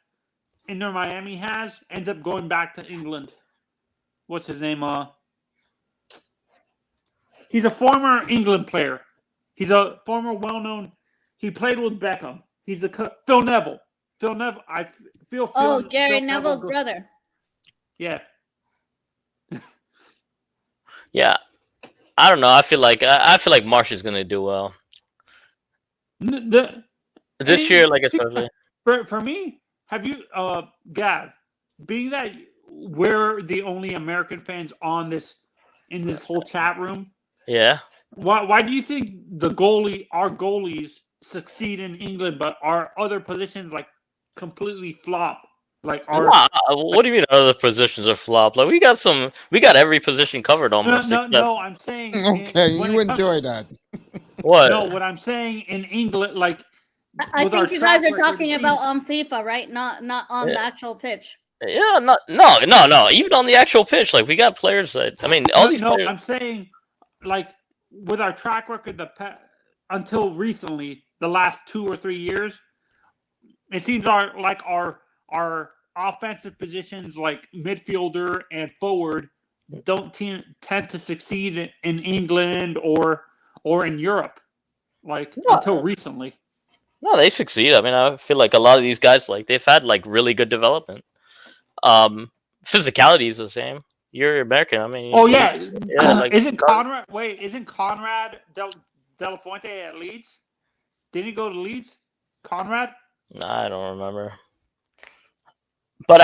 Inter Miami has, ends up going back to England. What's his name? He's a former England player. He's a former well-known. He played with Beckham. He's Phil Neville. Phil Neville. I feel. Oh, Phil Gary Neville Neville's goes- brother. Yeah. Yeah, I don't know. I feel like Marsh is gonna do well this year, like especially. For me, have you, Gav, being that we're the only American fans in this whole chat room, Yeah. why do you think our goalies succeed in England, but our other positions like completely flop? Like What do you mean other positions are flop? Like we got every position covered almost. no, I'm saying. Okay, you enjoy that. What? No, what I'm saying in England, like. I with our think you guys track are record, talking it about seems- on FIFA, right? Not on the actual pitch. Yeah, no. Even on the actual pitch, like we got players that all these players. I'm saying, like, with our track record, until recently, the last 2 or 3 years, it seems our our offensive positions like midfielder and forward don't tend to succeed in England or in Europe, like until recently. No, they succeed. I mean, I feel like a lot of these guys, like they've had like really good development. Physicality is the same. You're American. I mean, like, isn't Conrad De La Fuente at Leeds? Didn't he go to Leeds? Conrad? I don't remember. But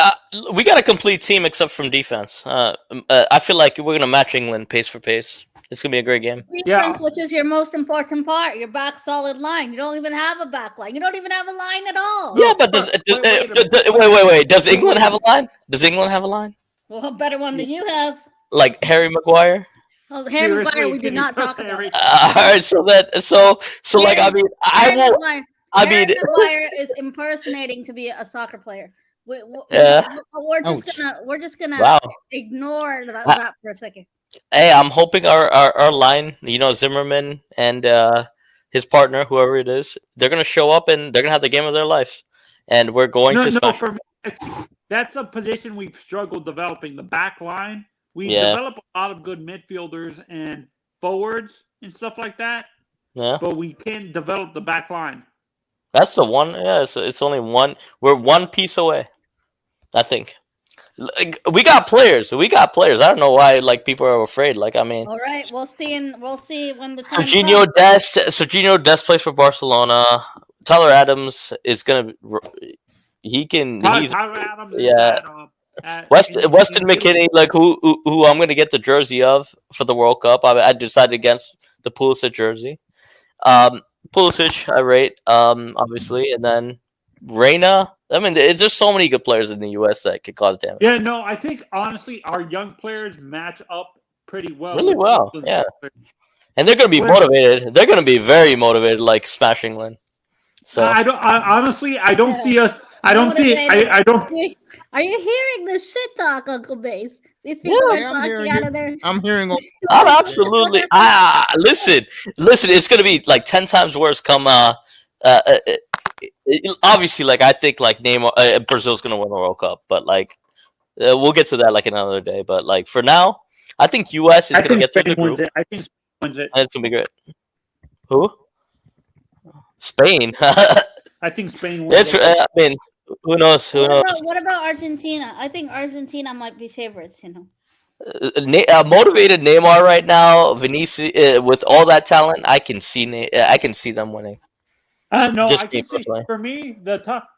we got a complete team except from defense. I feel like we're gonna match England pace for pace. It's gonna be a great game. Defense, which is your most important part, your back solid line. You don't even have a back line. You don't even have a line at all. Yeah, but wait. Does England have a line? Does England have a line? Well, a better one than you have. Like Harry Maguire? Oh, Harry Maguire, we did not talk about. All right, so like I mean, Harry Maguire is impersonating to be a soccer player. We're just gonna ignore that for a second. Hey, I'm hoping our line, Zimmerman and his partner, whoever it is, they're gonna show up and they're gonna have the game of their life, and we're going to. No, for me, that's a position we've struggled developing. The back line, we develop a lot of good midfielders and forwards and stuff like that. Yeah, but we can't develop the back line. That's the one. Yeah, it's only one. We're one piece away, I think. We got players. I don't know why people are afraid. Like, I mean, all right, we'll see when the time Serginho Dest plays for Barcelona. Tyler Adams is gonna. Tyler Adams. Weston McKennie, like who I'm gonna get the jersey of for the World Cup. I decided against the Pulisic jersey. Pulisic, I rate, obviously, and then Reina. I mean, there's so many good players in the U.S. that could cause damage. Yeah, no, I think honestly our young players match up pretty well. Really well, yeah. And they're going to be motivated. They're going to be very motivated, like Smash England. So I don't see us. I don't see. I don't. Are you hearing the shit talk, Uncle Base? These people are talking out of there. I'm hearing. Oh, absolutely. Listen. It's going to be like 10 times worse. Come obviously, like I think, like Neymar, Brazil's gonna win the World Cup, but like we'll get to that like another day. But like for now, I think U.S. is gonna get through the group. I think Spain wins it. And it's gonna be great. Who? Spain. I think Spain wins. I mean, who knows? What about Argentina? I think Argentina might be favorites. Motivated Neymar right now, Vinicius with all that talent, I can see them winning. No, I can see. For me, the top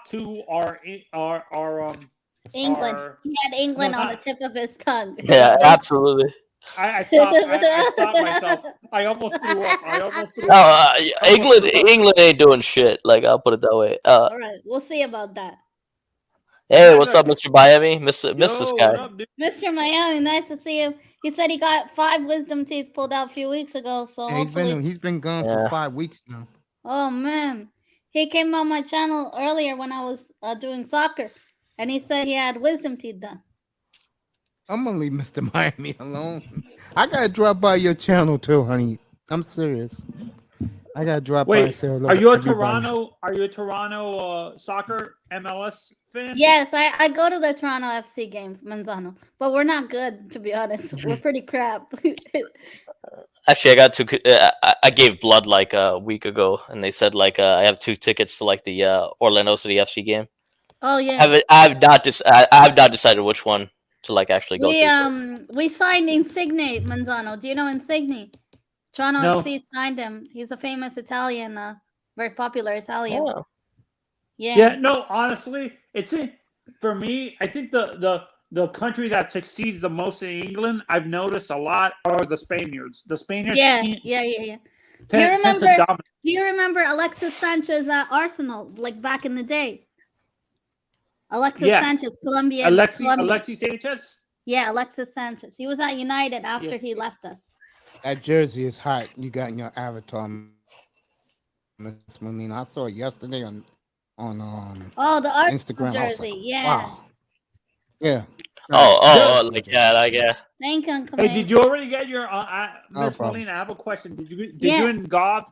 two are England. He had England on the tip of his tongue. Yeah, absolutely. I stopped myself. I almost threw up. England ain't doing shit. Like, I'll put it that way. All right, we'll see about that. Hey, what's up, Mr. Miami? Miss this guy. Mr. Miami, nice to see you. He said he got 5 wisdom teeth pulled out a few weeks ago. So he's been gone for 5 weeks now. Oh man, he came on my channel earlier when I was doing soccer, and he said he had wisdom teeth done. I'm gonna leave Mr. Miami alone. I gotta drop by your channel too, honey. I'm serious. I gotta drop by and say hello. Are you a Toronto soccer MLS fan? Yes, I go to the Toronto FC games, Manzano, but we're not good, to be honest. We're pretty crap. Actually, I gave blood like a week ago, and they said like I have 2 tickets to like the Orlando City FC game. Oh yeah. I have not decided which one to like actually go to. We signed Insigne, Manzano. Do you know Insigne? Toronto FC signed him. He's a famous Italian, very popular Italian. Oh. Yeah. No, honestly, for me. I think the country that succeeds the most in England, I've noticed a lot, are the Spaniards. The Spaniards. Yeah. Do you remember Alexis Sanchez at Arsenal, like back in the day? Alexis Sanchez, Colombian. Alexis Sanchez? Yeah, Alexis Sanchez. He was at United after he left us. That jersey is hot. You got in your avatar, Miss Melina. I saw it yesterday on the Instagram jersey. Wow. Yeah. Like that, I guess. Thank you. Hey, did you already get your Miss Melina? I have a question. Did you and Gob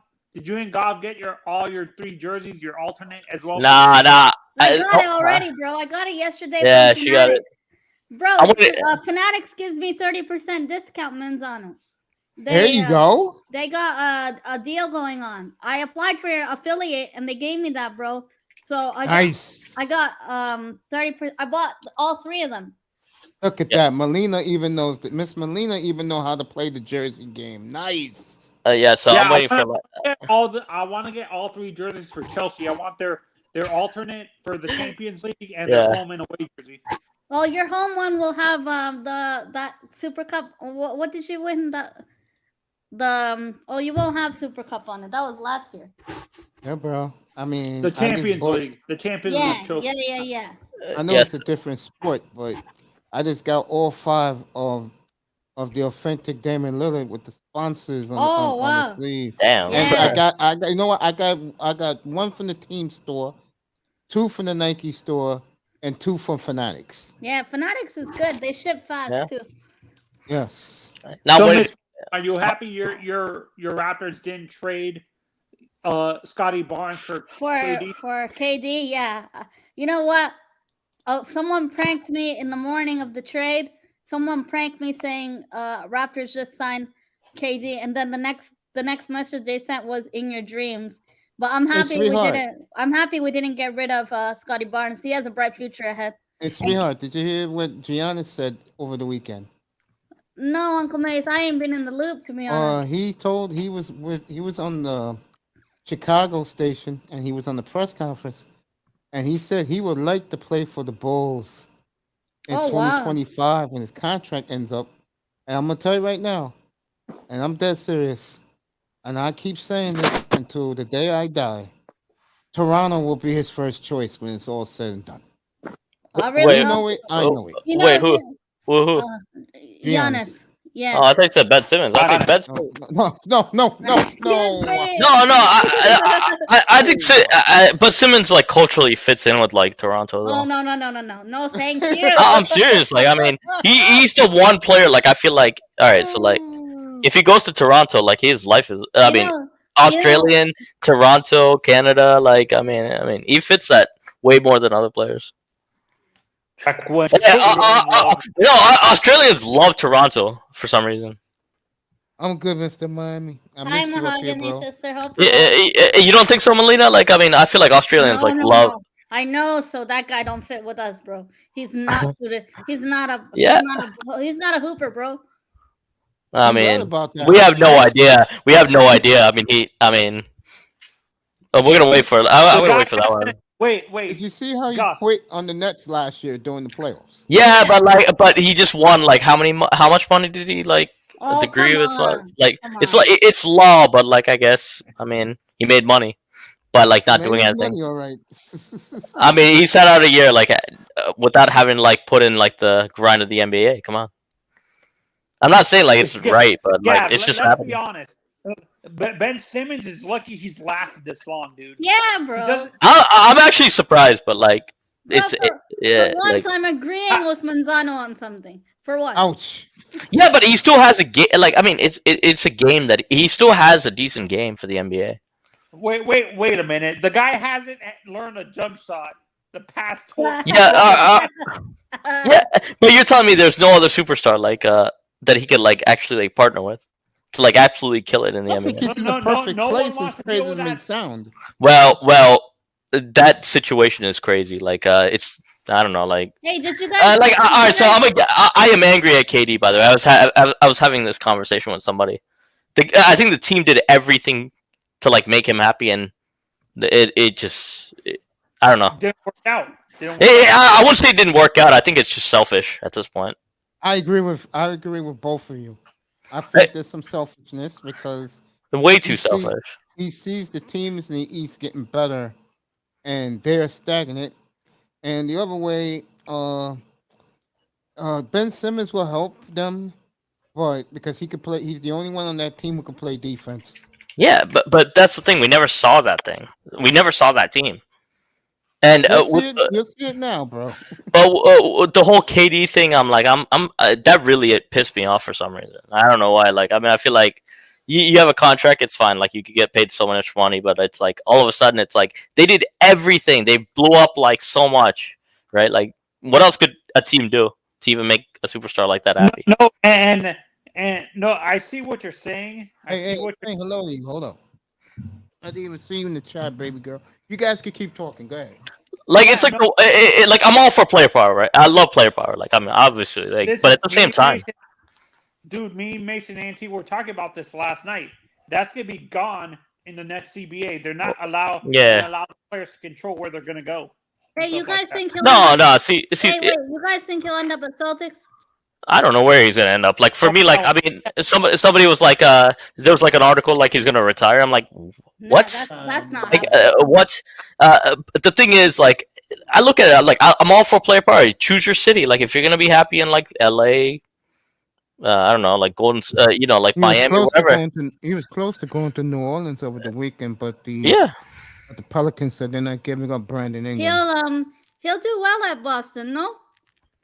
get all your 3 jerseys, your alternate as well? Nah. I got it already, bro. I got it yesterday. Yeah, from she got it. Bro, Fanatics gives me 30% discount, Manzano. There you go. They got a deal going on. I applied for your affiliate, and they gave me that, bro. So I got 30%. I bought all 3 of them. Look at that. Melina even knows that. Miss Melina even know how to play the Jersey game. Nice. So I'm waiting for I want to get all 3 jerseys for Chelsea. I want their alternate for the Champions League and their home and away jersey. Well, your home one will have that Super Cup. What did you win? You won't have Super Cup on it. That was last year. Yeah, bro. I mean, the Champions League. The Champions League. Yeah. I know it's a different sport, but I just got all 5 of the authentic Damon Lillard with the sponsors on the sleeve. Damn. And I got you know what? I got 1 from the team store, 2 from the Nike store, and 2 from Fanatics. Yeah, Fanatics is good. They ship fast too. Yes. Now, are you happy your Raptors didn't trade Scotty Barnes for KD? For KD? Yeah. You know what? Someone pranked me in the morning of the trade. Someone pranked me saying Raptors just signed KD, and then the next message they sent was "in your dreams." But I'm happy we didn't. I'm happy we didn't get rid of Scotty Barnes. He has a bright future ahead. Hey, sweetheart, did you hear what Giannis said over the weekend? No, Uncle Mace, I ain't been in the loop, to be honest. He was on the Chicago station, and he was on the press conference, and he said he would like to play for the Bulls in 2025 when his contract ends up. And I'm gonna tell you right now, and I'm dead serious, and I keep saying this until the day I die. Toronto will be his first choice when it's all said and done. I really know it. I know it. Wait, who? Giannis. Yeah. Oh, I think it's Ben Simmons. I think Ben Simmons. No. I think but Simmons like culturally fits in with like Toronto. Though. Oh no, thank you. I'm serious. Like, I mean, he's the one player. Like, I feel like, all right, so like, if he goes to Toronto, like his life is. I mean, Australian, Toronto, Canada. Like, I mean, he fits that way more than other players. Australians love Toronto for some reason. I'm good, Mr. Miami. Hi, Mahogany sister. You don't think so, Melina? Like, I mean, I feel like Australians love. No. I know, so that guy don't fit with us, bro. He's not suited. He's not a. He's not a hooper, bro. I mean, we have no idea. I mean, we're gonna wait for. I'm gonna wait for that one. Wait. Did you see how he quit on the Nets last year during the playoffs? Yeah, but he just won. Like, how much money did he like agree with? Like, it's law, but like, I guess, I mean, he made money by like not doing anything. Money, all right. I mean, he sat out a year like without having like put in like the grind of the NBA. Come on. I'm not saying like it's right, but like it's just happening. Let's be honest. Ben Simmons is lucky he's lasted this long, dude. Yeah, bro. I'm actually surprised, but like it's for once I'm agreeing with Manzano on something. For once. Ouch. Yeah, but he still has a game. Like, I mean, it's a game that he still has a decent game for the NBA. Wait a minute. The guy hasn't learned a jump shot the past 20. Yeah, but you're telling me there's no other superstar like that he could like actually like partner with to like absolutely kill it in the NBA. I think he's in the perfect place as crazy as it may sound. Well, that situation is crazy. Like, it's I don't know. Like, hey, did you guys? All right. So I am angry at KD. By the way, I was having this conversation with somebody. I think the team did everything to like make him happy, and it just I don't know. Didn't work out. I wouldn't say it didn't work out. I think it's just selfish at this point. I agree with both of you. I think there's some selfishness because way too selfish. He sees the teams in the East getting better, and they're stagnant. And the other way, Ben Simmons will help them, but because he could play, he's the only one on that team who can play defense. Yeah, but that's the thing. We never saw that thing. We never saw that team. And you'll see it now, bro. But the whole KD thing, I'm like, that really pissed me off for some reason. I don't know why. Like, I mean, I feel like you have a contract, it's fine. Like you could get paid so much money, but it's like all of a sudden it's like they did everything. They blew up like so much, right? Like what else could a team do to even make a superstar like that happy? No, and no, I see what you're saying. Hey, hello to you. Hold on. I didn't even see you in the chat, baby girl. You guys can keep talking. Go ahead. Like it's like like I'm all for player power, right? I love player power. Like I mean, obviously, like, but at the same time, dude, me, Mason, and T were talking about this last night. That's gonna be gone in the next CBA. They're not allowed. Yeah. Allow the players to control where they're gonna go. Hey, you guys think he'll? No. See. Wait, you guys think he'll end up at Celtics? I don't know where he's gonna end up. Like for me, like I mean, somebody was like, there was like an article like he's gonna retire. I'm like, what? No, that's not. Like, what? The thing is, like, I look at it like I'm all for player power. Choose your city. Like if you're gonna be happy in like LA, I don't know, like Golden, like Miami, whatever. He was close to going to New Orleans over the weekend, but the Pelicans said they're not giving up Brandon Ingram. He'll do well at Boston, no?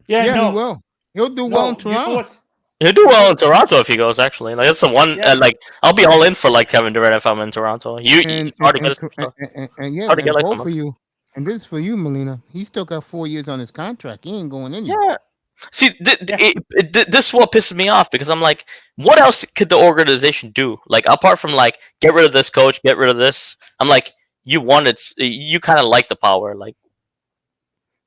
Yeah, he will. He'll do well in Toronto. He'll do well in Toronto if he goes. Actually, like that's the one. Like I'll be all in for like Kevin Durant if I'm in Toronto. Hard to get both for you. And this is for you, Melina. He still got 4 years on his contract. He ain't going anywhere. Yeah. See, this is what pisses me off because I'm like, what else could the organization do? Like apart from like get rid of this coach, get rid of this. I'm like, you kind of like the power, like.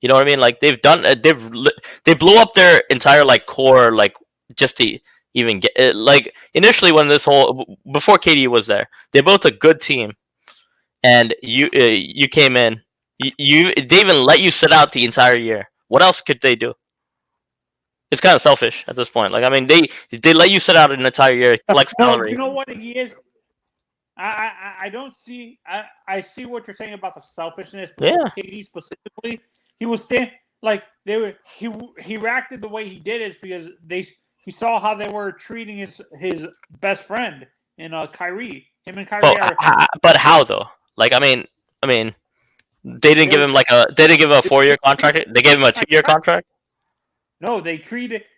You know what I mean? Like they've done, they blew up their entire like core, like just to even get it. Like initially, when before KD was there, they built a good team, and you came in, they even let you sit out the entire year. What else could they do? It's kind of selfish at this point. Like I mean, they let you sit out an entire year, collect salary. You know what he is? I don't see. I see what you're saying about the selfishness. But KD specifically. He was he reacted the way he did is because he saw how they were treating his best friend in Kyrie. Him and Kyrie. But how though? Like I mean, they didn't give him a 4-year contract. They gave him a 2-year contract. No, they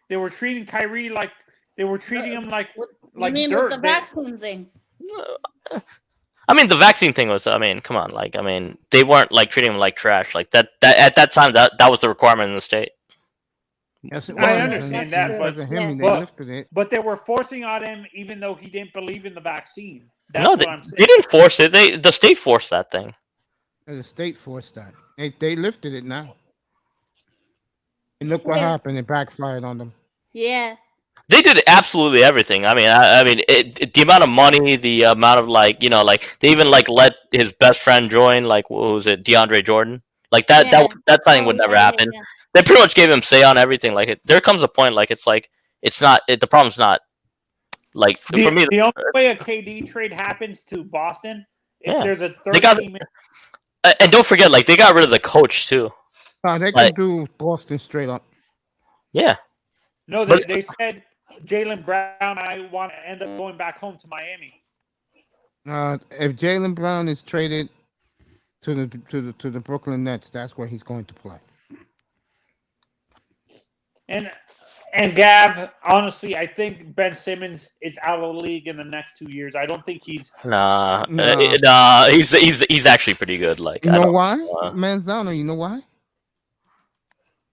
were treating Kyrie like they were treating him like you mean dirt. With the vaccine thing. I mean, the vaccine thing was. I mean, come on. Like, I mean, they weren't like treating him like trash. Like that at that time, that was the requirement in the state. Yes, I understand that, but but they were forcing on him, even though he didn't believe in the vaccine. That's no, what I'm saying. They didn't force it. The state forced that thing. The state forced that. They lifted it now. And look what happened. It backfired on them. Yeah. They did absolutely everything. I mean, the amount of money, the amount of like they even like let his best friend join. Like, what was it, DeAndre Jordan? Like that thing would never happen. Yeah. They pretty much gave him say on everything. Like, there comes a point like it's not. The problem's not like for me. The only way a KD trade happens to Boston if there's a third team. And don't forget, like they got rid of the coach too. They can do Boston straight up. Yeah. No, they said Jaylen Brown. I want to end up going back home to Miami. If Jaylen Brown is traded to the Brooklyn Nets, that's where he's going to play. And Gav, honestly, I think Ben Simmons is out of the league in the next 2 years. I don't think he's nah. He's actually pretty good. Like, you know why, Manzano? You know why?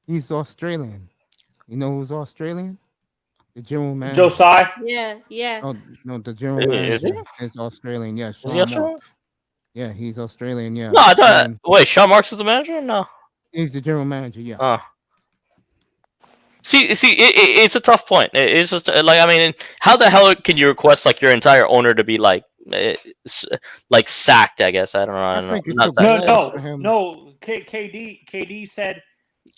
He's Australian. You know who's Australian? The general manager. Josiah? Yeah. Oh, no, the general manager is Australian. Yeah, Sean Marks. Yeah, he's Australian. Yeah. No, I thought. Wait, Sean Marks is the manager? No. He's the general manager. Yeah. Oh. See, it's a tough point. It's just like, I mean, how the hell can you request like your entire owner to be like sacked? I guess I don't know. No. KD said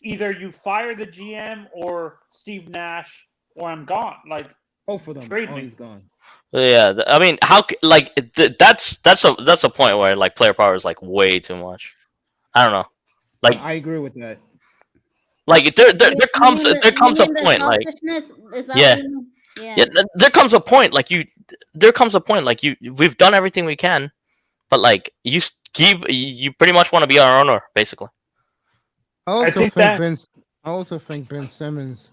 either you fire the GM or Steve Nash or I'm gone. Like both of them. Trade me. He's gone. Yeah, I mean, how like that's a point where like player power is like way too much. I don't know. Like I agree with that. Like there comes a point like there comes a point like we've done everything we can, but like you pretty much want to be our owner basically. I also think Ben Simmons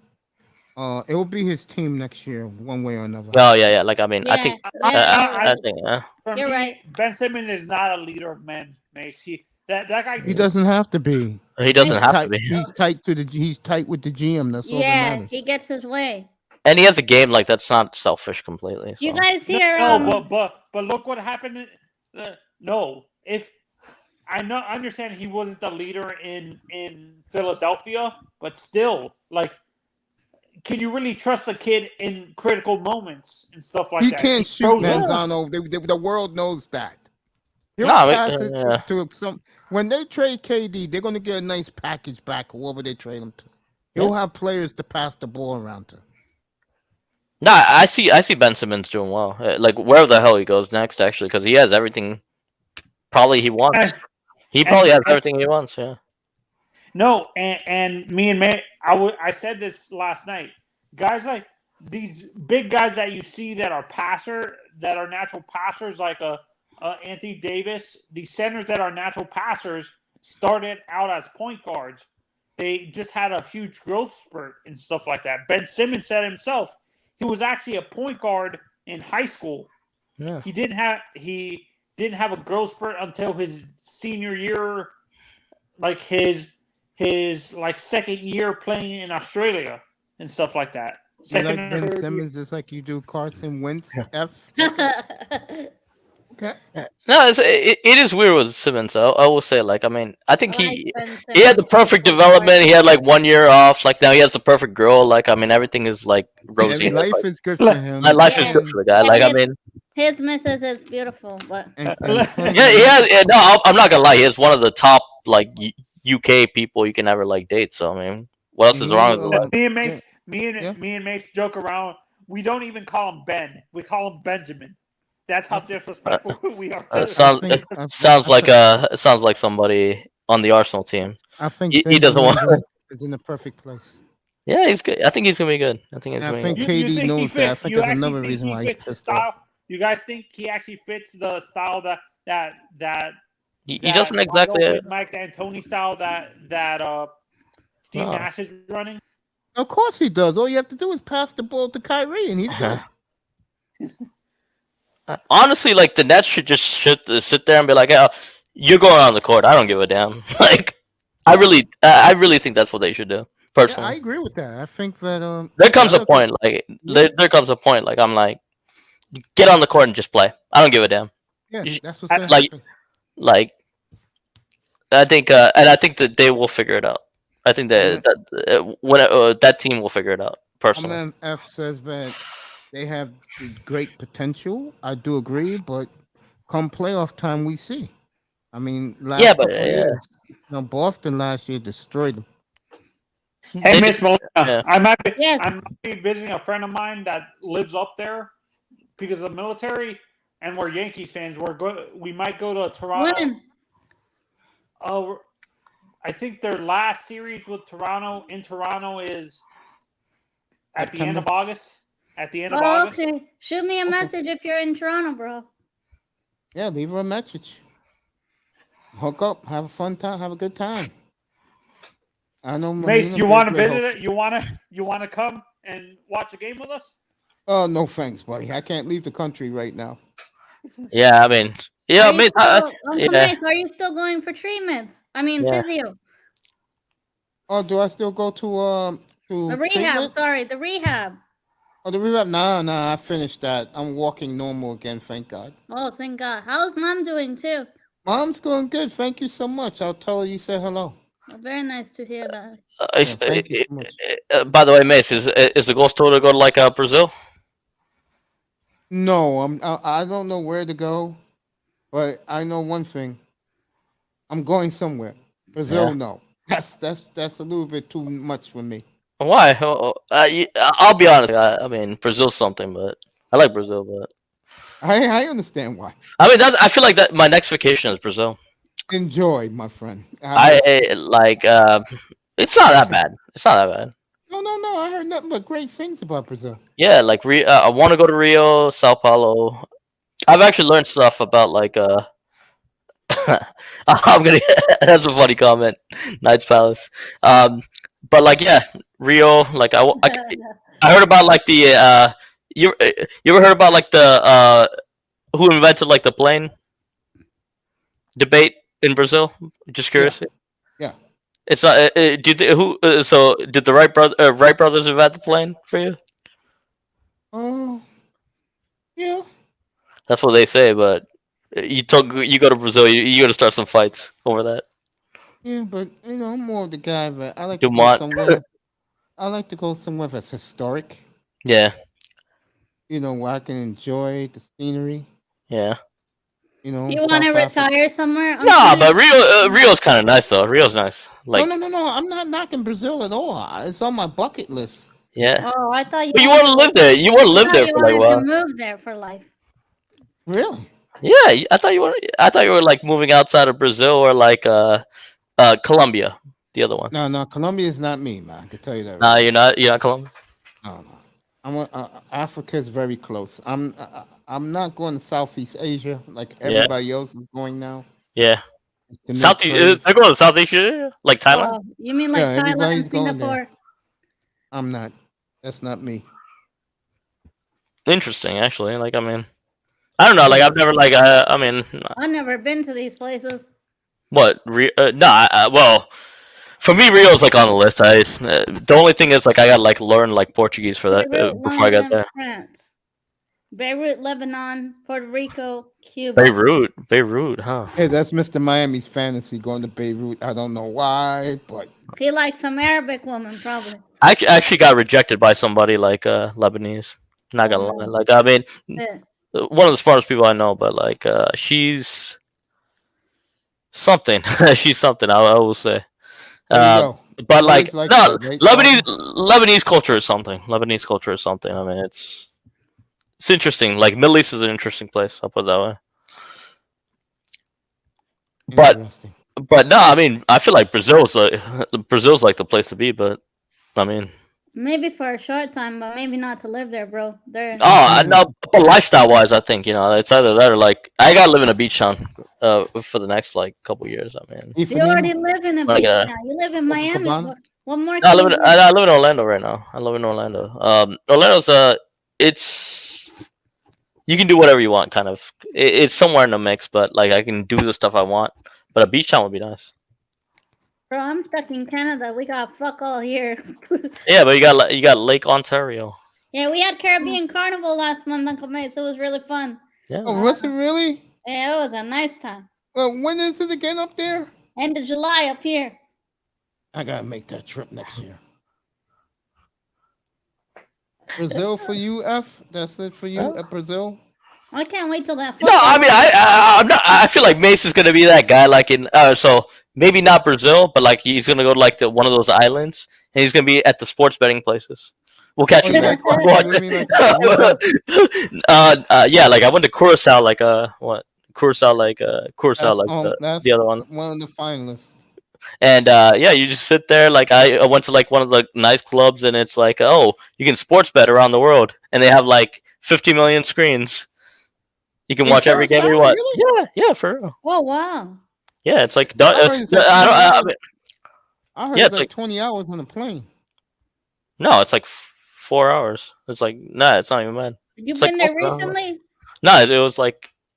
It will be his team next year, one way or another. Oh yeah. Like I mean, I think. Yeah, I think. For You're me, right. Ben Simmons is not a leader of men, Mace. That guy. He doesn't have to be. He doesn't He's have tight. to be. He's tight to the. He's tight with the GM. That's all that Yeah, matters. he gets his way. And he has a game like that's not selfish completely. So. You guys No, hear? but look what happened. No, if I understand he wasn't the leader in Philadelphia, but still, like, can you really trust a kid in critical moments and stuff like He that? can't He shoot, throws up. Manzano. The world knows that. He'll No, pass it yeah. to some. When they trade KD, they're going to get a nice package back, whoever they trade him to. He'll have players to pass the ball around to. No, I see Ben Simmons doing well. Like wherever the hell he goes next, actually, because he has everything. Probably he wants. He probably has everything he wants. Yeah. No, and me and May, I said this last night. Guys like these big guys that you see that are natural passers, like Anthony Davis. These centers that are natural passers started out as point guards. They just had a huge growth spurt and stuff like that. Ben Simmons said himself he was actually a point guard in high school. Yeah. He didn't have a growth spurt until his senior year, like his like second year playing in Australia and stuff like that. You Second like or Ben third Simmons just like you do Carson Wentz. F. Okay. No, it is weird with Simmons. I will say, like, I mean, I think I like he Ben had the Simmons. perfect development. He had like 1 year off. Like now he has the perfect girl. Like I mean, everything is like rosy. Life Like, is good for him. my life is Yeah. good for the guy. Like I mean, His missus is beautiful, but And yeah. No, I'm not gonna lie. He's one of the top like UK people you can ever like date. So I mean, what else is wrong with the life? Me and Mace joke around. We don't even call him Ben. We call him Benjamin. That's how disrespectful we are. It sounds like somebody on the Arsenal team. I think He doesn't want. is in the perfect place. Yeah, he's good. I think he's gonna be good. I think he's I gonna think be You KD think knows he that. I fits- think you that's actually another think reason he why he's fits the pissed off. style? You guys think he actually fits the style that He doesn't exactly. with Mike D'Antoni style that Steve No. Nash is running? Of course he does. All you have to do is pass the ball to Kyrie, and he's good. Honestly, like the Nets should just sit there and be like, "Oh, you're going on the court. I don't give a damn." Like, I really think that's what they should do. Yeah, Personally, I agree with that. I think that there comes a that's point. Like, there comes a point. Like, I'm like, get on the court and just play. I don't give a damn. Yeah, You should- that's what's gonna like- happen. Like, I think, and I think that they will figure it out. I think that that team will figure it out. Personally, Eminem F says that they have great potential. I do agree, but come playoff time, we see. I mean, last Yeah, but, couple of years, Boston last year destroyed them. Hey, Miss Molina, yeah. I might Yes. be visiting a friend of mine that lives up there because of the military, and we're Yankees fans. We might go to Toronto. when? I think their last series with Toronto is at the end of August. At the end of Oh, August. okay. Shoot me a message if you're in Toronto, bro. Yeah, leave her a message. Hook up, have a fun time, have a good time. I know. Mace, Melina you want to Bridget visit hosts- it? You want to come and watch a game with us? Oh, no thanks, buddy. I can't leave the country right now. yeah. I mean, yeah. I Are you mean, still- Uncle yeah. Mace, are you still going for treatments? I mean, Yeah. physio. Oh, do I still go to The rehab. treatment? Sorry, the rehab. Oh, the rehab? Nah, I finished that. I'm walking normal again, thank God. Oh, thank God. How's mom doing too? Mom's going good. Thank you so much. I'll tell her you said hello. Oh, very nice to hear that. Thank you so much. By the way, Mace, is the goal still to go to like Brazil? No, I don't know where to go, but I know one thing. I'm going somewhere. Brazil, Yeah. no. That's a little bit too much for me. Why? I'll be honest. I mean, Brazil's something, but I like Brazil. But I understand why. I mean, I feel like that my next vacation is Brazil. Enjoy, my friend. I like. It's not that bad. It's not that bad. No. I heard nothing but great things about Brazil. Yeah, like I want to go to Rio, Sao Paulo. I've actually learned stuff about like I'm gonna. That's a funny comment. Knights Palace. But like yeah, Rio. Like I heard about like the you ever heard about like the who invented like the plane debate in Brazil? Just curious. Yeah. It's not. Do you who? So did the Wright brothers invent the plane for you? Oh, yeah. That's what they say, but you go to Brazil, you got to start some fights over that. Yeah, but I'm more of the guy that I like to go Dumont. somewhere. I like to go somewhere that's historic. Yeah, Where I can enjoy the scenery. yeah. You want to South Africa. retire somewhere? No, but Rio's kind of nice though. Rio's nice. Like, No. I'm not knocking Brazil at all. It's on my bucket list. yeah. Oh, I thought you. But you want to live there. You want to live there for like a while. To move there for life. Really? Yeah, I thought you were like moving outside of Brazil or like Colombia, the other one. No. Colombia is not me, man. I can tell you that. No, you're not. You're not Colombia. No. Africa is very close. I'm not going to Southeast Asia like everybody else is going now. Yeah. They're going to Southeast Asia, like Thailand. Oh, you mean like Thailand and Singapore? I'm not. That's not me. Interesting, actually. Like, I mean, I don't know. Like, I've never like. I mean, I've never been to these places. What? Well, for me, Rio's like on the list. The only thing is like I got like learn like Portuguese for that before I got there. France. Beirut, Lebanon, Puerto Rico, Cuba. Beirut, huh? Hey, that's Mr. Miami's fantasy going to Beirut. I don't know why, but he likes some Arabic woman, probably. I actually got rejected by somebody like Lebanese. Not gonna lie, like I mean, one of the smartest people I know, but like she's something. She's something. I will say. But like no, Lebanese culture is something. Lebanese culture is something. I mean, it's interesting. Like Middle East is an interesting place. I'll put it that way. But no, I mean, I feel like Brazil's like the place to be. But I mean, maybe for a short time, but maybe not to live there, bro. I know. But lifestyle wise, I think it's either that or like I gotta live in a beach town for the next like couple years. I mean, you already live in a beach town. You live in Miami. What more? I live in Orlando right now. I live in Orlando. Orlando's it's. You can do whatever you want, kind of. It's somewhere in the mix, but like I can do the stuff I want. But a beach town would be nice. Bro, I'm stuck in Canada. We got fuck all here. Yeah, but you got Lake Ontario. Yeah, we had Caribbean Carnival last month, Uncle Mace. It was really fun. Yeah. Oh, was it really? Yeah, it was a nice time. Well, when is it again up there? End of July up here. I gotta make that trip next year. Brazil for you, F? That's it for you at Brazil? I can't wait till that. No, I mean I'm not. I feel like Mace is gonna be that guy. Like in so maybe not Brazil, but like he's gonna go to like one of those islands, and he's gonna be at the sports betting places. We'll catch him. Yeah, like I went to Curacao, like Curacao, the other one. One of the finalists. And you just sit there. Like I went to like one of the nice clubs, and it's like, oh, you can sports bet around the world, and they have like 50 million screens. You can watch every game you want. Really? Yeah, for real. Oh wow. Yeah, it's like I heard it's like 20 hours on a plane. No, it's like 4 hours. It's like it's not even bad. You've been there recently? No, it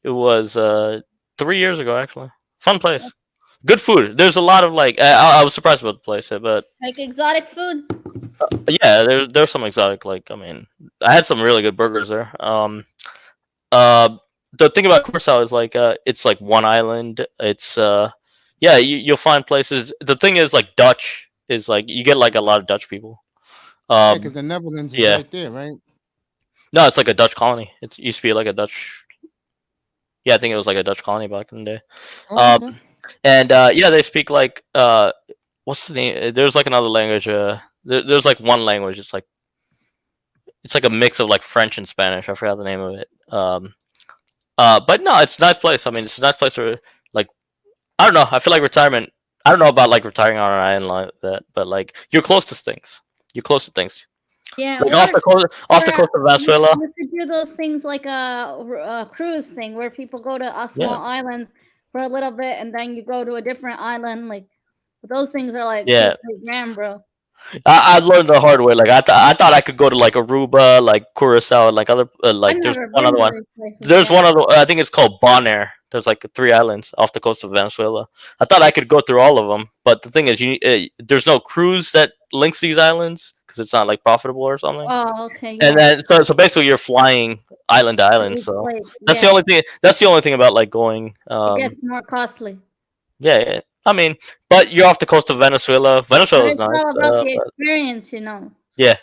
was 3 years ago actually. Fun place. Good food. There's a lot of like I was surprised about the place, but like exotic food. Yeah, there's some exotic. Like I mean, I had some really good burgers there. The thing about Curacao is like it's like one island. It's you'll find places. The thing is like Dutch is like you get like a lot of Dutch people. Because the Netherlands is right there, right? No, it's like a Dutch colony. It used to be like a Dutch. Yeah, I think it was like a Dutch colony back in the day. Okay. And they speak like what's the name? There's like another language. There's like one language. It's like a mix of like French and Spanish. I forgot the name of it. But no, it's a nice place. I mean, it's a nice place for like I don't know. I feel like retirement. I don't know about like retiring on an island like that, but like you're close to things. You're close to things. Yeah, like off the coast of Venezuela. You could do those things like a cruise thing where people go to small islands for a little bit, and then you go to a different island. Like those things are like $3 grand, bro. I learned the hard way. Like I thought I could go to like Aruba, like Curacao, and like other I've like there's never one been other to one. these places There's yet. one other. I think it's called Bonaire. There's like 3 islands off the coast of Venezuela. I thought I could go through all of them, but the thing is, there's no cruise that links these islands because it's not like profitable or something. Oh, okay. And Yeah. then so basically you're flying island to island. Each So place, that's the yeah. only thing. That's the only thing about like going. It gets more costly. Yeah. I mean, but you're off the coast of Venezuela. But Venezuela's it's nice. all about the But experience, you know. yeah.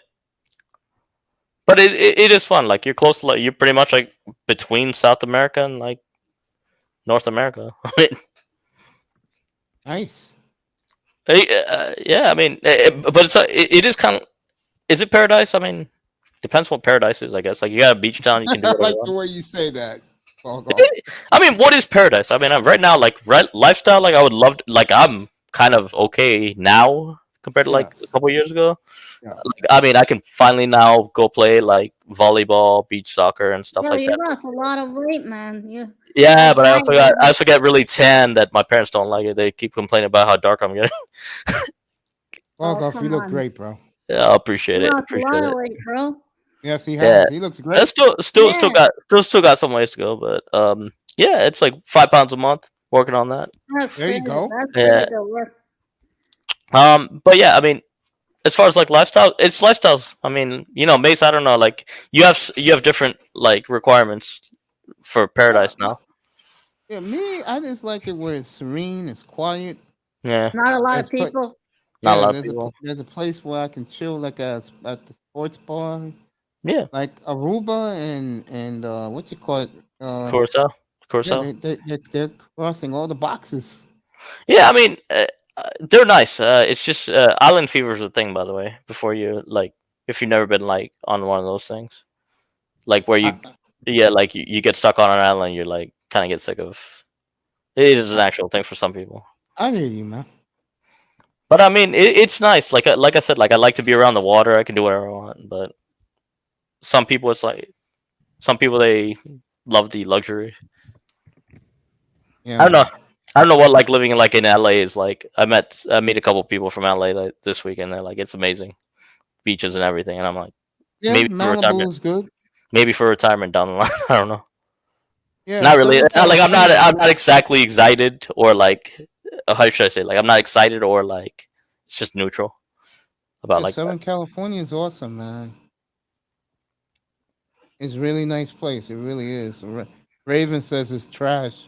But it is fun. Like you're close to like you're pretty much like between South America and like North America. Nice. Yeah, I mean, but it is kind of. Is it paradise? I mean, depends what paradise is. I guess like you got a beach town, you can do I whatever like you the want. way you say that. I mean, what is paradise? I mean, right now, like lifestyle, like I would love, like I'm kind of okay now compared to like a Yes. couple years ago. Yeah. Like, I mean, I can finally now go play like volleyball, beach soccer, and stuff Bro, like you that. lost a lot of weight, man. You Yeah, but I Right, also got right. I also get really tan that my parents don't like it. They keep complaining about how dark I'm getting. Oh, Golf, come you look on. great, bro. Yeah, I appreciate you it. lost a lot Appreciate of it. weight, bro. Yes, he Yeah. has. He looks I great. still got some ways to go, but yeah, it's like £5 a month working on that. That's There you crazy. go. That's Yeah. really good work. But yeah, I mean, as far as like lifestyle, it's lifestyles. I mean, you know, Mace, I don't know, like you have different like requirements for paradise now. Yeah, me, I just like it where it's serene, it's quiet. Yeah, Not a lot It's of people. Not a Yeah, lot of there's people. there's a place where I can chill like at the sports bar, yeah, like Aruba and what you call it? Curacao, Yeah, Curacao. they're crossing all the boxes. Yeah, I mean, they're nice. It's just island fever is a thing, by the way. Before you like, if you've never been like on one of those things, like where you, I, yeah, like you get stuck on an island, you're like kind of get sick of. It is an actual thing for some people. I hear you, man. But I mean, it's nice. Like I said, like I like to be around the water. I can do whatever I want. But some people, it's like some people they love the luxury. Yeah, I don't know. I don't know what like living like in LA is like. I meet a couple people from LA like this week, and they're like, it's amazing, beaches and everything. And I'm like, Yeah, maybe for Malibu retirement, is good. maybe for retirement down the line. I don't know. Yeah, Not really. Southern Like California- I'm not exactly excited or like how should I say? Like I'm not excited or like it's just neutral about Yeah, like that. Southern California is awesome, man. It's a really nice place. It really is. Raven says it's trash.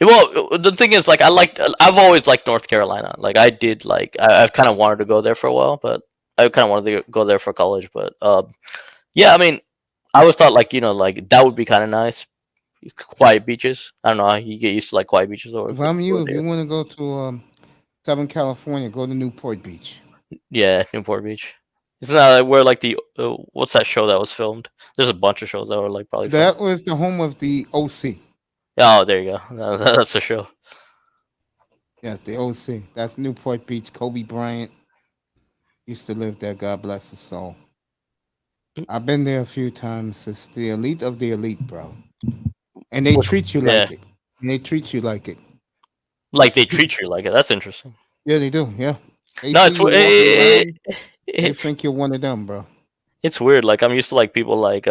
Well, the thing is, like, I've always liked North Carolina. Like, I did, like, I've kind of wanted to go there for a while, but I kind of wanted to go there for college. But, yeah, I mean, I always thought, like, you know, like, that would be kind of nice. Quiet beaches. I don't know. You get used to, like, quiet beaches. Or If I'm you, if you want to go to Southern California, go to Newport Beach. Yeah, Newport Beach. Isn't that like, where, like, the, what's that show that was filmed? There's a bunch of shows that were, like, probably filmed. That was the home of the OC. Oh, there you go. That's a show. Yes, the OC. That's Newport Beach. Kobe Bryant used to live there. God bless his soul. I've been there a few times. It's the elite of the elite, bro. And they treat you like it. And they treat you like it. Like, they treat you like it. That's interesting. Yeah, they do. Yeah. They No, see you walking around, they it's think you're one of them, bro. it's weird. Like I'm used to like people like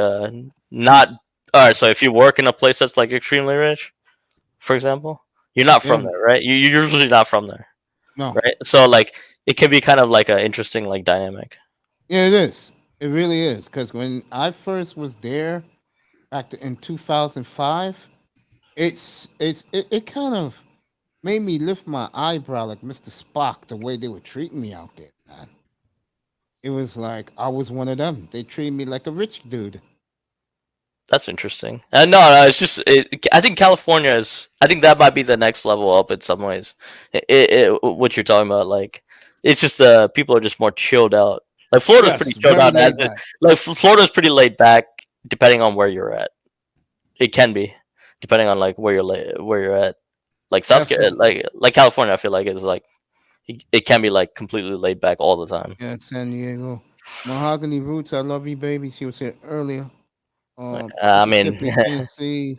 not all right. So if you work in a place that's like extremely rich, for example, you're not from Yeah. there, right? You're usually not from there, No. right? So like it can be kind of like an interesting like dynamic. Yeah, it is. It really is. Because when I first was there back in 2005, it kind of made me lift my eyebrow like Mr. Spock the way they were treating me out there, man. It was like I was one of them. They treated me like a rich dude. That's interesting. No, it's just I think California is. I think that might be the next level up in some ways. What you're talking about, like, it's just people are just more chilled out. Like Florida's Yes, pretty chilled very out. laid back. Like Florida's pretty laid back, depending on where you're at. It can be, depending on like where you're at. Like South Yeah, Carolina, like California, I feel like it's like it can be like completely laid back all the time. Yeah, San Diego. Mahogany Roots, I love you, baby. She was here earlier. I mean, Mississippi, Tennessee,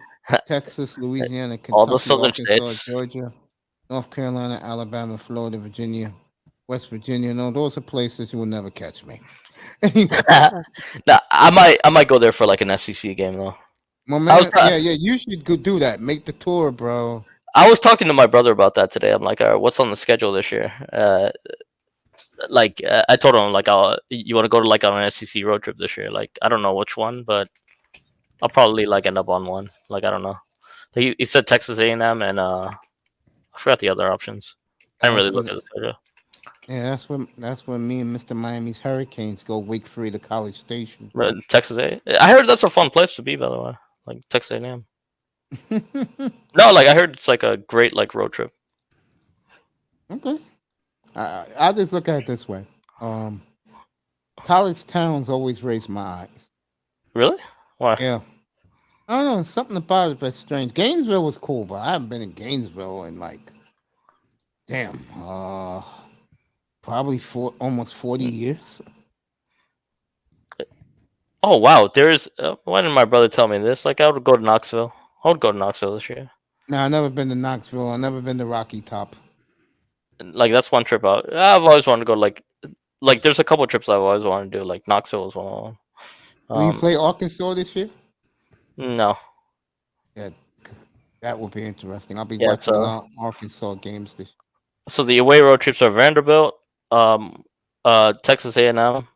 Texas, Louisiana, all the Kentucky, southern Arkansas, states. Georgia, North Carolina, Alabama, Florida, Virginia, West Virginia. No, those are places you will never catch me. Nah, I might go there for like an SEC game though. My I was man, yeah, you should go do that. Make the tour, bro. I was talking to my brother about that today. I'm like, all right, what's on the schedule this year? I told him like, you want to go to like on an SEC road trip this year? Like, I don't know which one, but I'll probably like end up on one. Like, I don't know. He said Texas A&M and I forgot the other options. I didn't really look at the schedule. Yeah, that's when me and Mr. Miami's Hurricanes go week 3 to College Station. But Texas A. I heard that's a fun place to be, by the way. Like Texas A&M. No, like I heard it's like a great like road trip. Okay. I just look at it this way. College towns always raise my eyes. Really? Why? Yeah. I don't know. Something about it that's strange. Gainesville was cool, but I haven't been in Gainesville in like, probably almost 40 years. Oh wow, there's. Why didn't my brother tell me this? Like I would go to Knoxville. I would go to Knoxville this year. No, I've never been to Knoxville. I've never been to Rocky Top. Like that's one trip out. I've always wanted to go. Like there's a couple trips I've always wanted to do. Like Knoxville was one of them. Will you play Arkansas this year? No. Yeah, that would be interesting. I'll be Yeah, watching a lot of Arkansas games this year. So the away road trips are Vanderbilt, Texas A&M,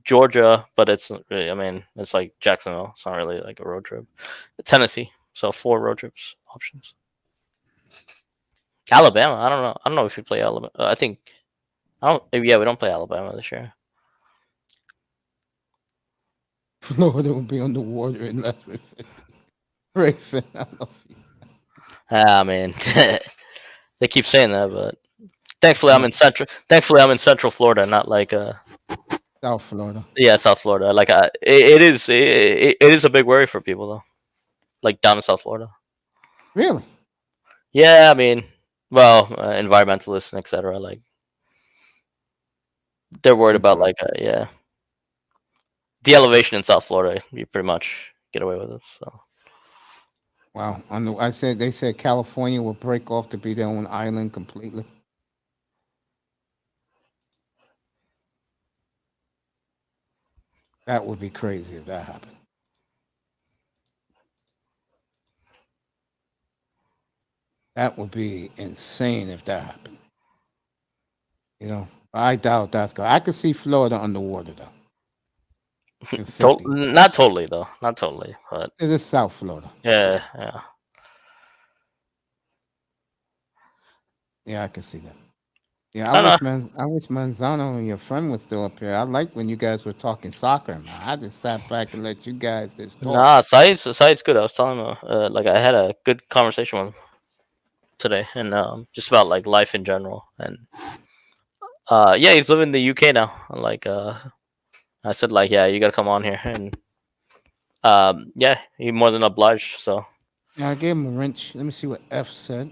Georgia, but it's not really. I mean, it's like Jacksonville. It's not really like a road trip. Tennessee. So 4 road trips options. Alabama. I don't know. I don't know if we play Alabama. I think. I don't. Yeah, we don't play Alabama this year. Florida will be underwater unless we're 50. Raven, I love you. Ah, man. They keep saying that, but thankfully I'm in central. Thankfully I'm in Central Florida, not like South Florida. Yeah, South Florida. Like it is a big worry for people though. Like down in South Florida. Really? Yeah, I mean, well, environmentalists and etc. Like they're worried about like yeah, the elevation in South Florida. You pretty much get away with it. So. Wow. They said California will break off to be their own island completely. That would be crazy if that happened. That would be insane if that happened. You know, I doubt that's good. I could see Florida underwater though. Not totally though. Not totally, but it is South Florida. Yeah, yeah. Yeah, I can see that. Yeah, I wish Manzano and your friend was still up here. I like when you guys were talking soccer, man. I just sat back and let you guys just talk. Nah, Said's good. I was telling him, like I had a good conversation with him today, and just about like life in general. And yeah, he's living in the UK now. Like I said, like yeah, you gotta come on here, and yeah, he more than obliged. So yeah, I gave him a wrench. Let me see what F said.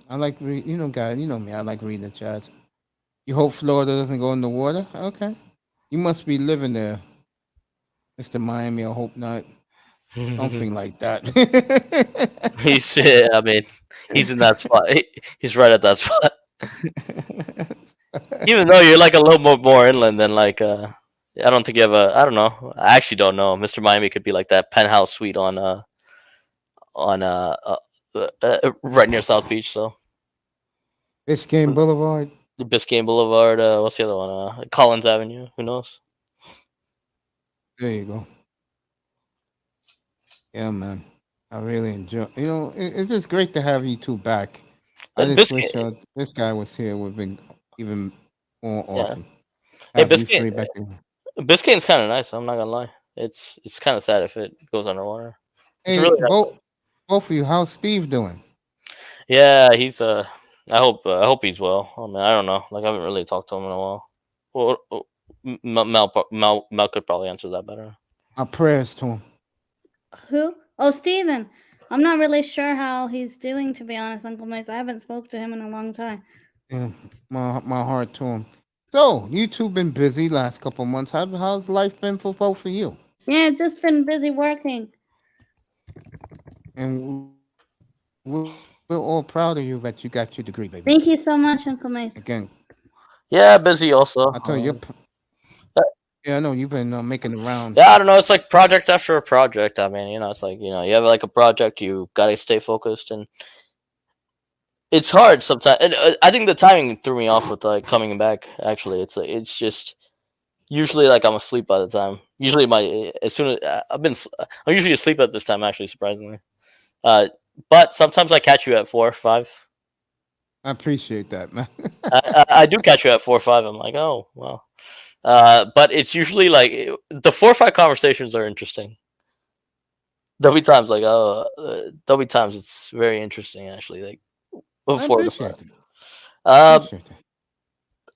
I like read. You know, guys. You know me. I like reading the chats. You hope Florida doesn't go in the water. Okay, you must be living there, Mr. Miami. I hope not. Something like that. he's. I mean, he's in that spot. He's right at that spot. Even though you're like a little more inland than like. I don't think you have a. I don't know. I actually don't know. Mr. Miami could be like that penthouse suite on right near South Beach, so Biscayne Boulevard. The Biscayne Boulevard. What's the other one? Collins Avenue. Who knows? There you go. Yeah, man. I really enjoy. You know, it's just great to have you two back. I just wish this guy was here. Would have been even more awesome. Yeah. Hey, Biscayne's kind of nice. I'm not gonna lie. It's kind of sad if it goes underwater. Hey, really both of you, how's Steve doing? Yeah, he's I hope he's well. I mean, I don't know. Like I haven't really talked to him in a while. Well, Mel could probably answer that better. Our prayers to him. Who? Oh, Steven. I'm not really sure how he's doing, to be honest, Uncle Mace. I haven't spoke to him in a long time. Yeah, my heart to him. So, you two been busy last couple months. How's life been for both of you? Yeah, just been busy working. And what we're all proud of you that you got your degree, baby. Thank you so much, Uncle Mace. Again, Yeah, busy also. I tell you, yeah, I know you've been making the rounds. Yeah, I don't know. It's like project after a project. I mean, it's like you have like a project, you gotta stay focused, and it's hard sometimes. And I think the timing threw me off with like coming back. Actually, it's just usually like I'm asleep by the time. Usually as soon as I'm usually asleep at this time. Actually, surprisingly, but sometimes I catch you at 4 or 5. I appreciate that, man. I do catch you at 4 or 5. I'm like, oh well. But it's usually like the 4 or 5 conversations are interesting. There'll be times it's very interesting actually. Like I before appreciate it.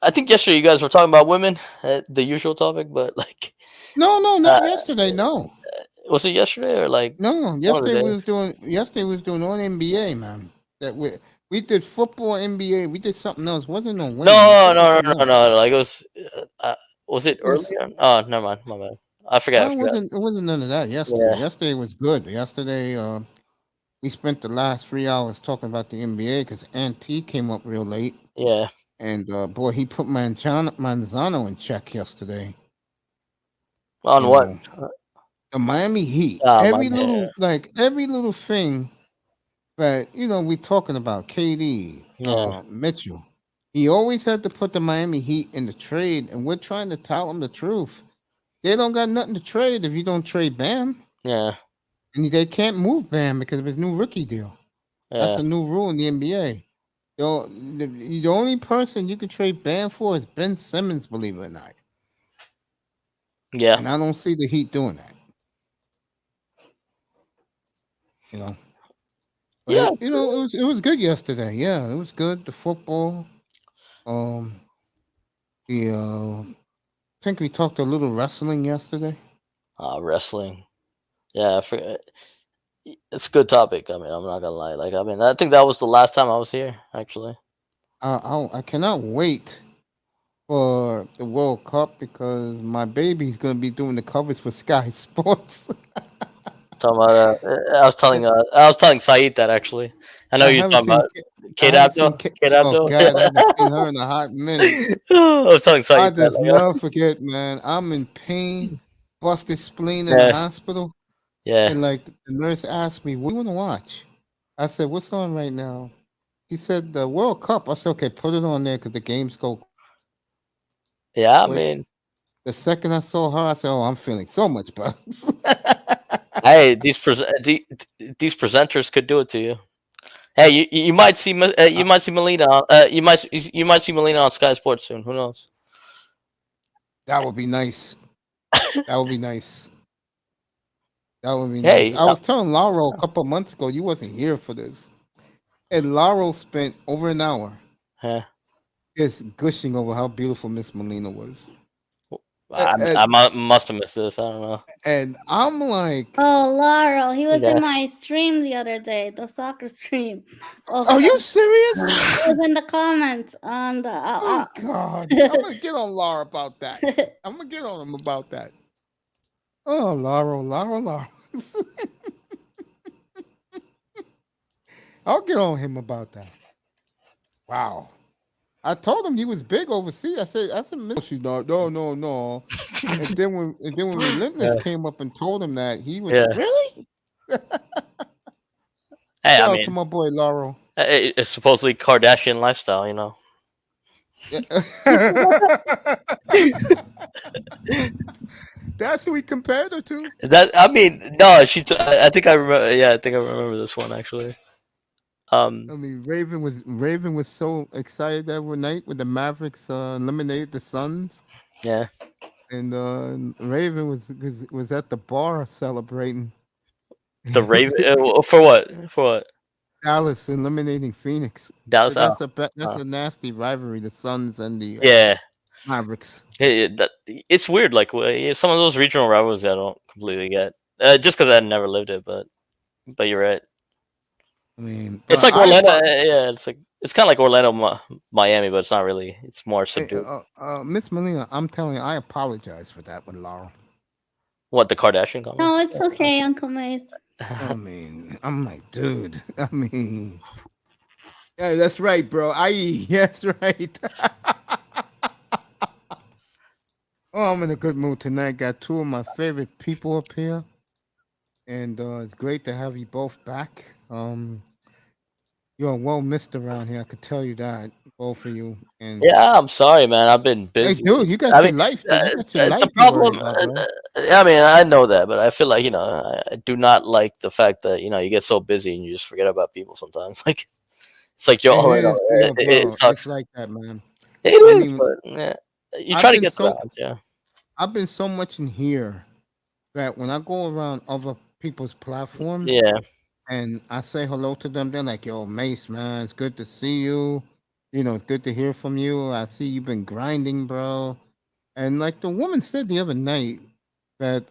I think yesterday you guys were talking about women, the usual topic, but like No, not yesterday. No, was it yesterday or like no. Yesterday we was doing all NBA, man. That we did football, NBA. We did something else. Wasn't no women. no. Like it was it earlier? Oh, never mind. My bad. I forgot. No, it wasn't none of that yesterday. Yeah. Yesterday was good. Yesterday, we spent the last 3 hours talking about the NBA because Auntie came up real late. Yeah. And boy, he put Manzano in check yesterday. On what? The Miami Heat. Oh, every little thing that we talking about. KD, Mitchell. He always had to put the Miami Heat in the trade, and we're trying to tell him the truth. They don't got nothing to trade if you don't trade Bam. Yeah. And they can't move Bam because of his new rookie deal. Yeah. That's a new rule in the NBA. The only person you can trade Bam for is Ben Simmons, believe it or not. Yeah. And I don't see the Heat doing that. But, yeah. It was good yesterday. Yeah, it was good. The football. I think we talked a little wrestling yesterday. Wrestling. Yeah, it's a good topic. I mean, I'm not gonna lie. Like, I mean, I think that was the last time I was here, actually. I cannot wait for the World Cup because my baby's gonna be doing the covers for Sky Sports. Talking about, I was telling Saeed that actually. I know you're talking about Kate Abdo. Oh God, I haven't seen her in a hot minute. I was telling Saeed. I just never forget, man. I'm in pain, busted spleen in the hospital. Yeah. And like the nurse asked me, "What do you want to watch?" I said, "What's on right now?" He said, "The World Cup." I said, "Okay, put it on there because the games go." Yeah, I mean, the second I saw her, I said, "Oh, I'm feeling so much better." Hey, these presenters could do it to you. Hey, you might see Melina. You might see Melina on Sky Sports soon. Who knows? That would be nice. That would be nice. That would be Hey, nice. I was telling Lauro a couple months ago you wasn't here for this, and Lauro spent over an hour just gushing over how beautiful Miss Melina was. I must have missed this. I don't know. And I'm like, oh, Lauro, he was in my stream the other day, the soccer stream. Are you serious? He was in the comments on the. Oh God, I'm gonna get on Laura about that. I'm gonna get on him about that. Oh, Lauro. I'll get on him about that. Wow. I told him he was big overseas. I said, she's not. No. and then when Relentless came up and told him that, he was really. Hey, shout out to my boy Lauro. It's supposedly Kardashian lifestyle, you know. That's who he compared her to. I mean, no, I think I remember. Yeah, I think I remember this one actually. I mean, Raven was so excited that night when the Mavericks eliminated the Suns. Yeah. And Raven was at the bar celebrating. The Raven for what? For what? Dallas eliminating Phoenix. Dallas. That's a nasty rivalry. The Suns and the Mavericks. It's weird. Like some of those regional rivalries, I don't completely get. Just because I never lived it, but you're right. I mean, it's like Orlando. Yeah, it's kind of like Orlando, Miami, but it's not really. It's more subdued. Miss Melina, I'm telling you, I apologize for that one, Laura. What, the Kardashian comment? No, it's okay, Uncle Mace. I mean, I'm like, dude. I mean, Yeah, that's right, bro. That's right. Oh, I'm in a good mood tonight. Got two of my favorite people up here, and it's great to have you both back. You're well missed around here. I could tell you that, both of you. And Yeah, I'm sorry, man. I've been hey, busy. dude, you got I your mean, life. You got your the life to worry problem. about, bro. I mean, I know that, but I feel like I do not like the fact that you get so busy and you just forget about people sometimes. Like it's like It yo, is, yo, it bro. It's sucks. like that, man. It I is, mean, but yeah, you I've try to been get the so balance. Yeah, I've been so much in here that when I go around other people's platforms yeah, and I say hello to them, they're like, "Yo, Mace, man, it's good to see you. It's good to hear from you. I see you've been grinding, bro." And like the woman said the other night that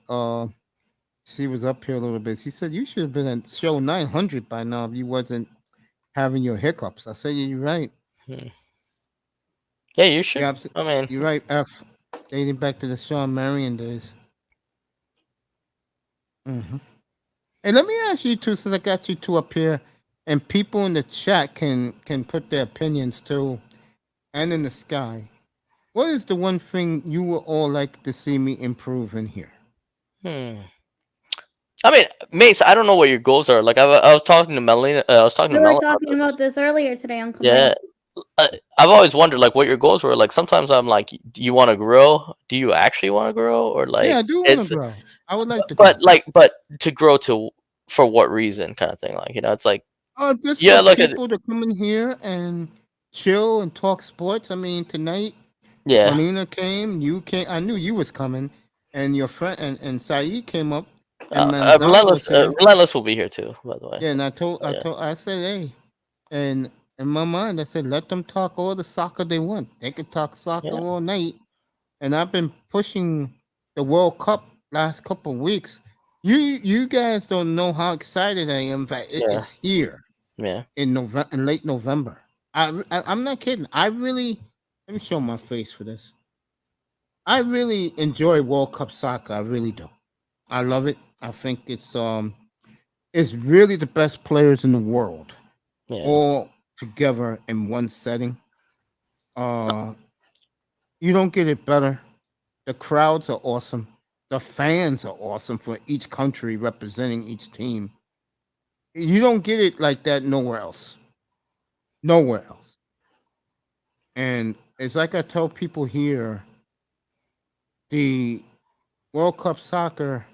she was up here a little bit. She said you should have been at show 900 by now if you wasn't having your hiccups. I said, "Yeah, you're right. Hmm. Yeah. You should. Yeah, I mean, you're right." F dating back to the Sean Marion days. Hmm. And let me ask you too, since I got you two up here, and people in the chat can put their opinions too, and in the sky. What is the one thing you would all like to see me improve in here? hmm. I mean, Mace, I don't know what your goals are. Like, I was talking to Melanie. I was talking We to were Mel about talking this. about this earlier today, Uncle Yeah, I've always wondered like what your goals were. Like sometimes I'm like, do you want to grow? Do you actually want to grow? Or Yeah, like I do want to it's grow. I would like to grow. but to grow to for what reason kind of thing. Like it's like Just for yeah, look at people to come in here and chill and talk sports. I mean, tonight yeah. Juanina came, you came. I knew you was coming, and your friend and Saeed came up, and Manzano was here. Relentless will be here too. By the way, Yeah, and yeah, I said, hey, and in my mind, I said, let them talk all the soccer they want. They could talk soccer yeah, all night. And I've been pushing the World Cup last couple of weeks. You guys don't know how excited I am that it yeah, is here yeah. in late November. I'm not kidding. Let me show my face for this. I really enjoy World Cup soccer. I really do. I love it. I think it's really the best players in the world Yeah. all together in one setting. You don't get it better. The crowds are awesome. The fans are awesome for each country representing each team. You don't get it like that nowhere else. Nowhere else. And it's like I tell people here, the World Cup soccer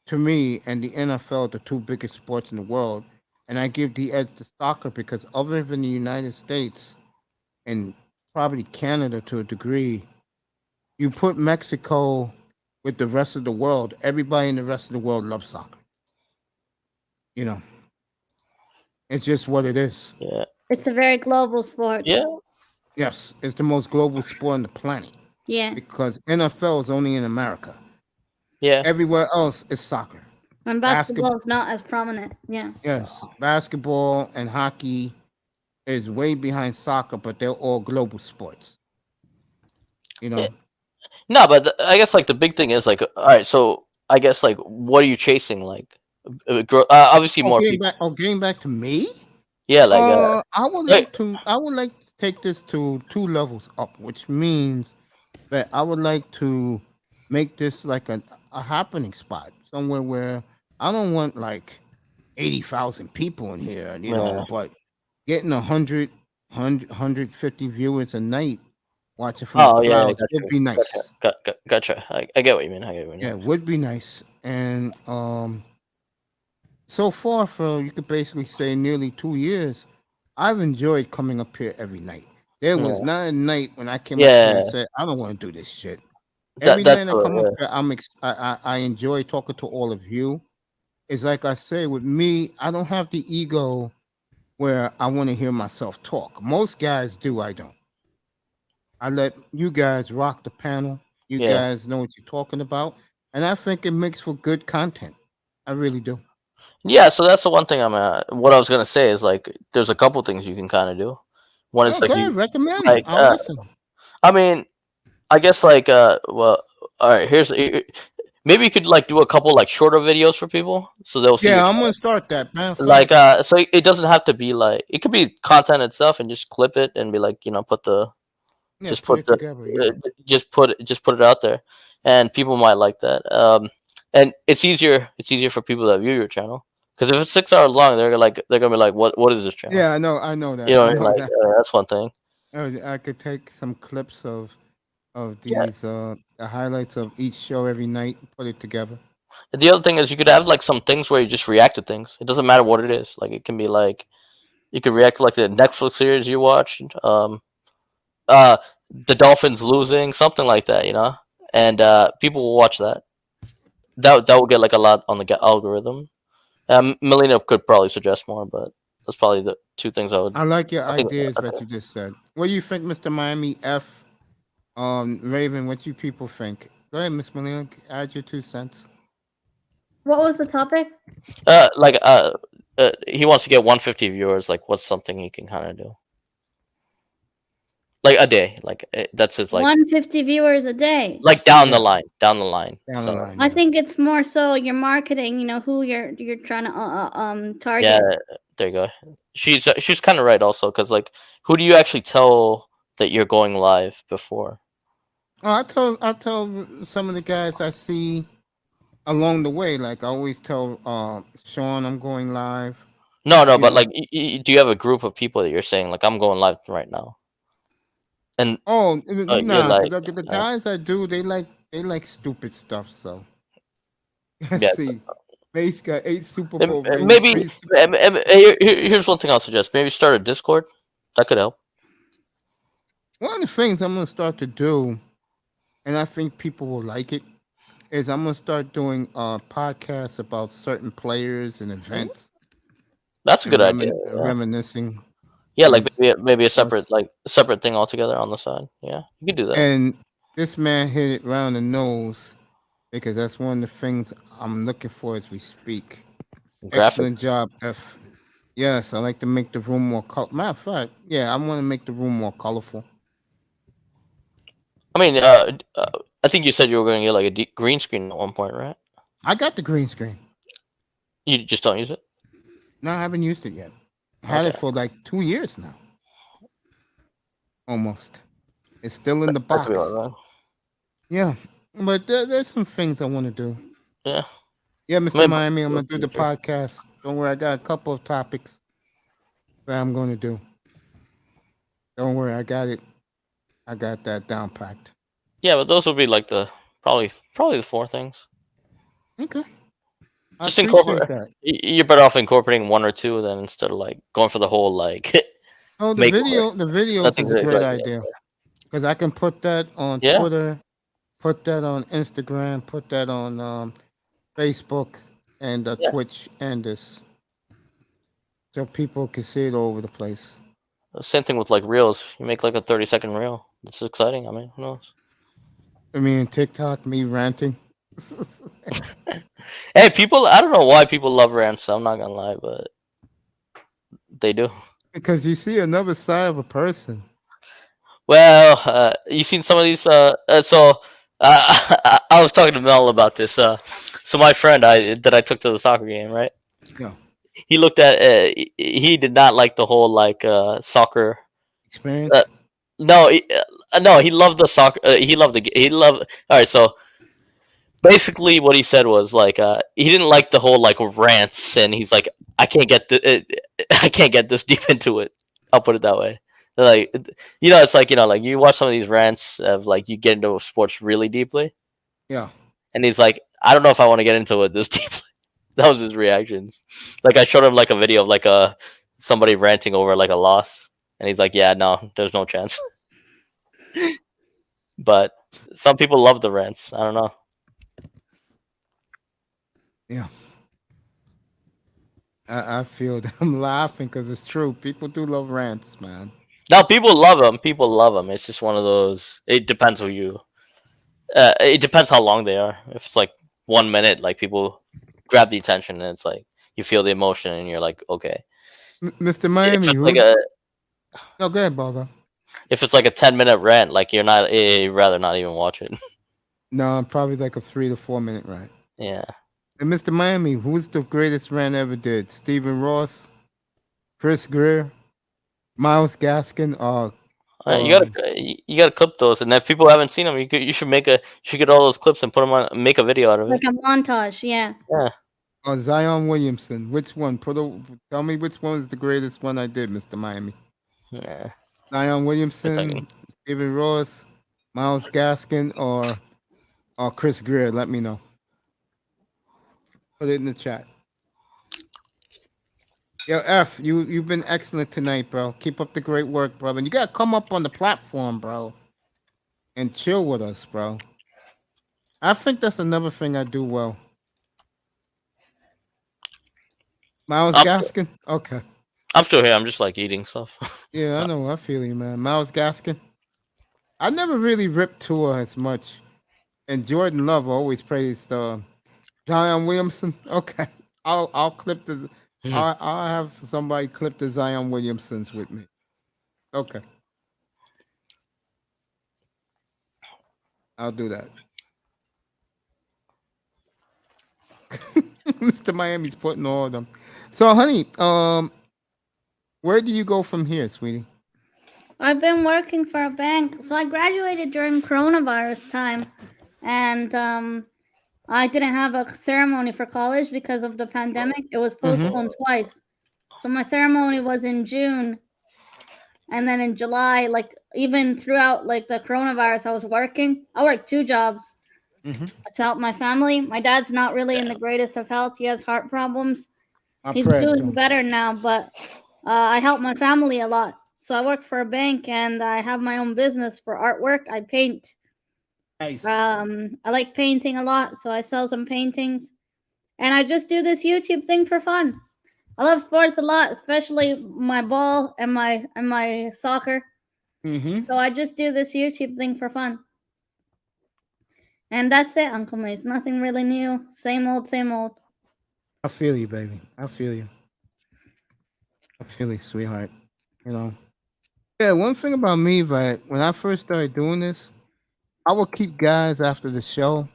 to me and the NFL, the two biggest sports in the world, and I give the edge to soccer because other than the United States and probably Canada to a degree, you put Mexico with the rest of the world, everybody in the rest of the world loves soccer. It's just what it is. Yeah. It's a very global sport. Yeah. Yes, it's the most global sport on the planet Yeah. because NFL is only in America. Yeah. Everywhere else is soccer. And basketball is not as prominent. Yeah. Yes, basketball and hockey is way behind soccer, but they're all global sports. Yeah. No, but I guess like the big thing is like, all right, so I guess like, what are you chasing? Like, obviously more people. Getting back to me. Yeah, like I would like to take this to 2 levels up, which means that I would like to make this like a happening spot somewhere where I don't want like 80,000 people in here, but getting 150 viewers a night watching from the crowds would be nice. Gotcha. I get what you mean. Yeah, it would be nice. And so far, for you could basically say nearly 2 years, I've enjoyed coming up here every night. There was not a night when I came up here and said, I don't want to do this shit. Every night I come up here, I enjoy talking to all of you. It's like I say, with me, I don't have the ego where I want to hear myself talk. Most guys do, I don't. I let you guys rock the panel. You guys know what you're talking about. And I think it makes for good content. I really do. Yeah, so that's the one thing what I was gonna say is like there's a couple things you can kind of do. One is like recommend like I'll listen. I mean, I guess like well, all right. maybe you could like do a couple like shorter videos for people so they'll see. Yeah, I'm gonna start that, man. Like so it doesn't have to be like, it could be content itself and just clip it and be like, put the Yeah, just put put it the together. Yeah. just put it out there, and people might like that. And it's easier for people that view your channel, because if it's 6 hours long, they're gonna be like, what is this channel? Yeah, I know that. You know, I know like that. that's one thing. I could take some clips of Yeah. these the highlights of each show every night, and put it together. The other thing is you could have like some things where you just react to things. It doesn't matter what it is. Like it can be like you could react to like the Netflix series you watched, the Dolphins losing, something like that, and people will watch that. That will get like a lot on the algorithm. Melina could probably suggest more, but that's probably the two things I would. I like your I think- ideas that you just said. What do you think, Mr. Miami F? Raven, what you people think? Go ahead, Miss Melina, add your 2 cents. What was the topic? He wants to get 150 viewers. Like, what's something he can kind of do? Like a day, like that's his like 150 viewers a day. like down the Yeah. line. Down the So, line. I yeah. think it's more so your marketing. You know who you're trying to target. yeah, there you go. She's kind of right also, because like, who do you actually tell that you're going live before? Oh, I tell some of the guys I see along the way. Like I always tell Sean I'm going live. No, You but know. like, do you have a group of people that you're saying like, I'm going live right now? And Oh, you're nah, like, the guys I do, they like stupid stuff. So let's Yeah. see. Mace got 8 Super Bowl rings. maybe 3 Super- here's one thing I'll suggest. Maybe start a Discord. That could help. One of the things I'm gonna start to do, and I think people will like it, is I'm gonna start doing podcasts about certain players and events. That's a good and idea. Reminiscing. Yeah, like and maybe a such. separate thing altogether on the side. Yeah, you could do that. And this man hit it round the nose, because that's one of the things I'm looking for as we speak. Excellent Graphics. job, F. Yes, I like to make the room more colorful. Matter of fact, yeah, I want to make the room more colorful. I mean, I think you said you were going to get like a green screen at one point, right? I got the green screen. You just don't use it. No, I haven't used it yet. I had it Okay. for like 2 years now. Almost. It's still in the That box. could be all right. Yeah, but there's some things I want to do. Yeah. Yeah, Mr. Maybe- Miami, I'm going to do the podcast. Don't worry, I got a couple of topics that I'm going to do. Don't worry, I got it. I got that down packed. Yeah, but those would be like the probably the 4 things. Okay. I Just appreciate incorporate. that. You're better off incorporating 1 or 2 then, instead of like going for the whole like. Oh, the Make videos That's is a a good great idea. idea. Because I can put that on Yeah. Twitter, put that on Instagram, put that on Facebook and Yeah. Twitch and this. So people can see it all over the place. Same thing with like reels. You make like a 30-second reel. It's exciting. I mean, who knows? I mean, TikTok, me ranting. Hey, people! I don't know why people love rants. I'm not gonna lie, but they do. Because you see another side of a person. Well, you seen some of these? I was talking to Mel about this. So my friend that I took to the soccer game, right? Yeah. He looked at. He did not like the whole like soccer. Experience. No, he loved the soccer. He loved he loved. All right, so basically, what he said was like he didn't like the whole like rants, and he's like, I can't get this deep into it. I'll put it that way. Like, it's like like you watch some of these rants of like you get into sports really deeply, Yeah. and he's like, I don't know if I want to get into it this deeply. That was his reactions. Like I showed him like a video of like somebody ranting over like a loss, and he's like, yeah, no, there's no chance. But some people love the rants. I don't know. Yeah. I feel that. I'm laughing because it's true. People do love rants, man. No, people love them. People love them. It's just one of those. It depends who you. It depends how long they are. If it's like 1 minute, like people grab the attention, and it's like you feel the emotion, and you're like, okay. Mr. Miami, If it's like a, no, go ahead, Baba. if it's like a 10-minute rant, like you'd rather not even watch it. No, probably like a 3 to 4 minute rant. Yeah. And Mr. Miami, who's the greatest rant ever did? Stephen Ross, Chris Greer, Miles Gaskin, or You gotta clip those, and if people haven't seen them, you should get all those clips and put them on, make a video out of it. Like a montage, yeah. Yeah. or Zion Williamson? Which one? Tell me which one is the greatest one I did, Mr. Miami. Yeah. Zion Williamson, talking. Stephen Ross, Miles Gaskin, or Chris Greer. Let me know. Put it in the chat. Yo, F, you've been excellent tonight, bro. Keep up the great work, brother. And you gotta come up on the platform, bro, and chill with us, bro. I think that's another thing I do well. Miles Gaskin? Okay. I'm still here. I'm just like eating stuff. Yeah, I know. I feel you, man. Miles Gaskin. I never really ripped Tua as much. And Jordan Love always praised Zion Williamson. Okay. I'll clip the I'll have somebody clip the Zion Williamsons with me. Okay. I'll do that. Mr. Miami's putting all of them. So, honey, where do you go from here, sweetie? I've been working for a bank. So I graduated during coronavirus time, and I didn't have a ceremony for college because of the pandemic. It was postponed twice. So my ceremony was in June, and then in July, like even throughout like the coronavirus, I was working. I worked 2 jobs to help my family. My dad's not really in the greatest of health. He has heart problems. He's doing better now, but I help my family a lot. So I work for a bank, and I have my own business for artwork. I paint. Nice. I like painting a lot, so I sell some paintings. And I just do this YouTube thing for fun. I love sports a lot, especially my ball and my soccer. So I just do this YouTube thing for fun. And that's it, Uncle Mace. Nothing really new. Same old, same old. I feel you, baby. I feel you. I feel you, sweetheart. You know. Yeah, one thing about me, right, when I first started doing this, I would keep guys after the show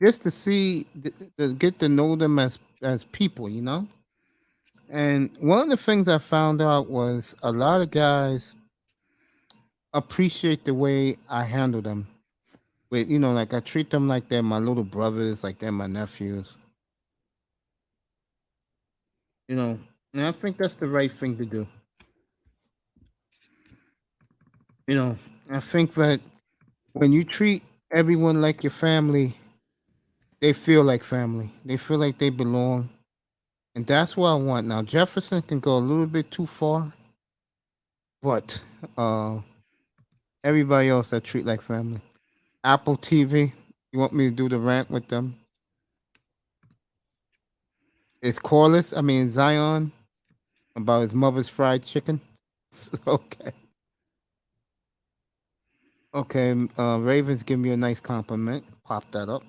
just to see, to get to know them as people, you know? And one of the things I found out was a lot of guys appreciate the way I handle them. With, you know, like I treat them like they're my little brothers, like they're my nephews. You know, and I think that's the right thing to do. You know, I think that when you treat everyone like your family, they feel like family. They feel like they belong. And that's what I want. Now, Jefferson can go a little bit too far, but everybody else I treat like family. Apple TV, you want me to do the rant with them? It's Corliss, Zion, about his mother's fried chicken. Okay. Okay, Ravens give me a nice compliment. Pop that up.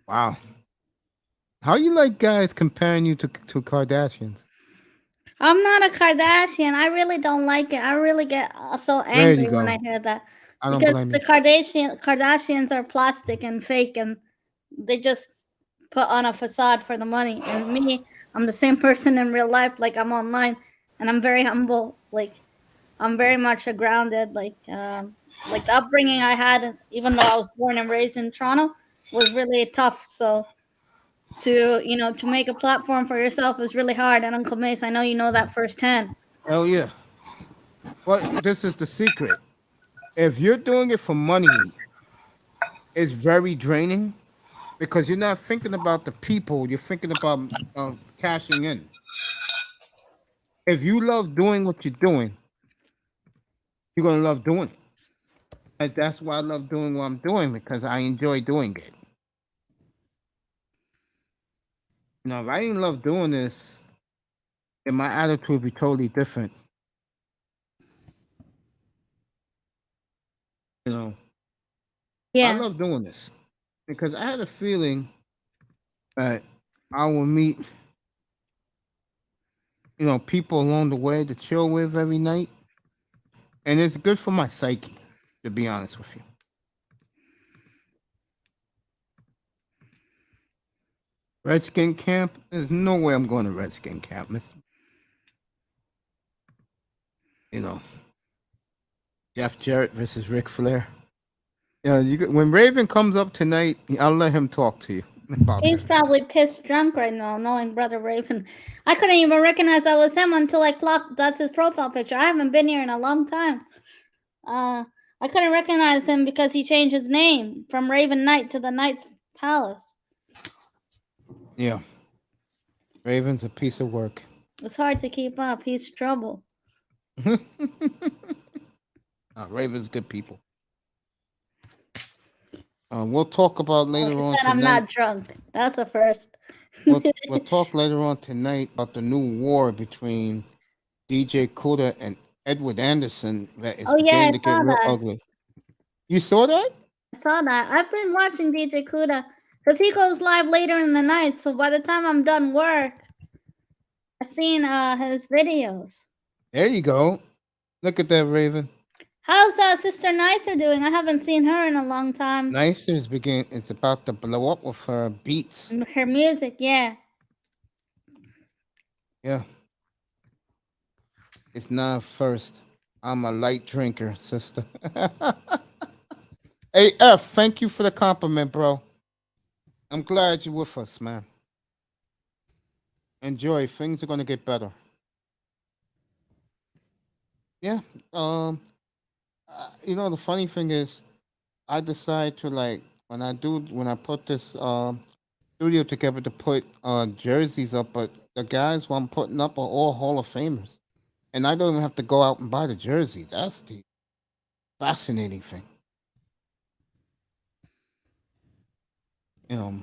Wow. How you like guys comparing you to Kardashians? I'm not a Kardashian. I really don't like it. I really get so angry when I hear that. I don't because blame the Kardashians are plastic and fake, and they just put on a facade for the money. And me, I'm the same person in real life. Like, I'm online, and I'm very humble. Like, I'm very much a grounded. Like the upbringing I had, even though I was born and raised in Toronto, was really tough. So to make a platform for yourself is really hard. And Uncle Mace, I know you know that firsthand. Hell yeah. But this is the secret. If you're doing it for money, it's very draining because you're not thinking about the people. You're thinking about cashing in. If you love doing what you're doing, you're going to love doing it. And that's why I love doing what I'm doing, because I enjoy doing it. Now, if I didn't love doing this, then my attitude would be totally different. You know, Yeah. I love doing this because I had a feeling that I will meet, people along the way to chill with every night. and it's good for my psyche, to be honest with you. Redskin camp? There's no way I'm going to Redskin camp. You know, Jeff Jarrett versus Ric Flair. Yeah, when Raven comes up tonight, I'll let him talk to you about He's that. probably pissed drunk right now, knowing Brother Raven. I couldn't even recognize that was him until I clocked that's his profile picture. I haven't been here in a long time. I couldn't recognize him because he changed his name from Raven Knight to the Knight's Palace. Yeah. Raven's a piece of work. It's hard to keep up. He's trouble. Raven's good people. We'll talk about later on tonight. I'm not drunk. That's a first. We'll talk later on tonight about the new war between DJ Kuda and Edward Anderson that is beginning to get real ugly. You saw that? I saw that. I've been watching DJ Kuda because he goes live later in the night. So by the time I'm done work, I've seen his videos. There you go. Look at that, Raven. How's Sister Nicer doing? I haven't seen her in a long time. Nicer is about to blow up with her beats. Her music, yeah. Yeah. It's not first. I'm a light drinker, sister. Hey, F, thank you for the compliment, bro. I'm glad you're with us, man. Enjoy. Things are going to get better. Yeah. You know, the funny thing is, I decide to when I put this studio together to put jerseys up, but the guys who I'm putting up are all Hall of Famers, and I don't even have to go out and buy the jersey. That's the fascinating thing. You know,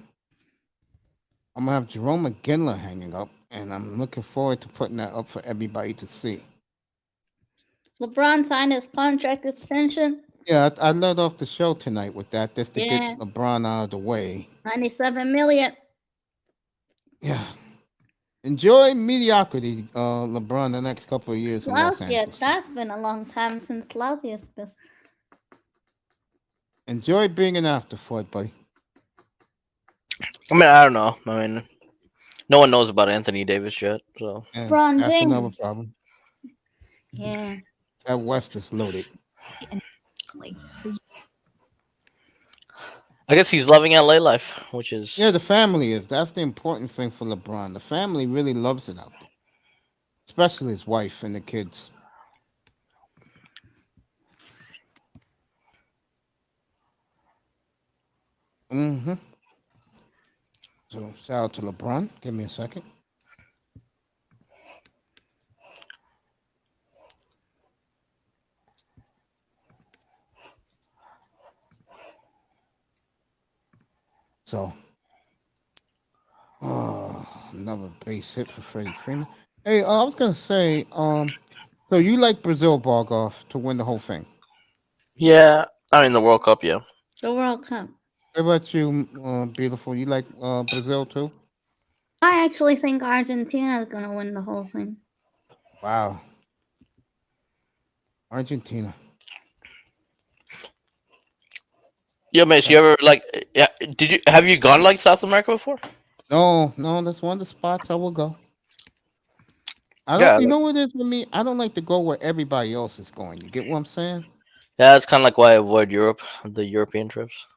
I'm gonna have Jerome McGinley hanging up, and I'm looking forward to putting that up for everybody to see. LeBron signed his contract extension. Yeah, I led off the show tonight with that, just to get LeBron out of the way. $97 million. Yeah. Enjoy mediocrity, LeBron, the next couple of years in Los Angeles. That's been a long time since Lousy has been. Enjoy being an afterthought, buddy. I mean, I don't know. I mean, no one knows about Anthony Davis yet, so. Yeah, LeBron that's James. another problem. Yeah. That West is loaded. I guess he's loving LA life, which is... Yeah, the family is. That's the important thing for LeBron. The family really loves it out there. Especially his wife and the kids. Mm-hmm. So, shout out to LeBron. Give me a second. So, another base hit for Freddie Freeman. Hey, I was gonna say, so you like Brazil ball golf to win the whole thing? Yeah, I mean the World Cup, yeah. The World Cup. What about you, beautiful? You like Brazil too? I actually think Argentina is gonna win the whole thing. Wow, Argentina. Yo, Mace, you ever have you gone like South America before? No, that's one of the spots I will go. I don't. You know what it is with me? I don't like to go where everybody else is going. You get what I'm saying? Yeah, that's kind of like why I avoid Europe, the European trips.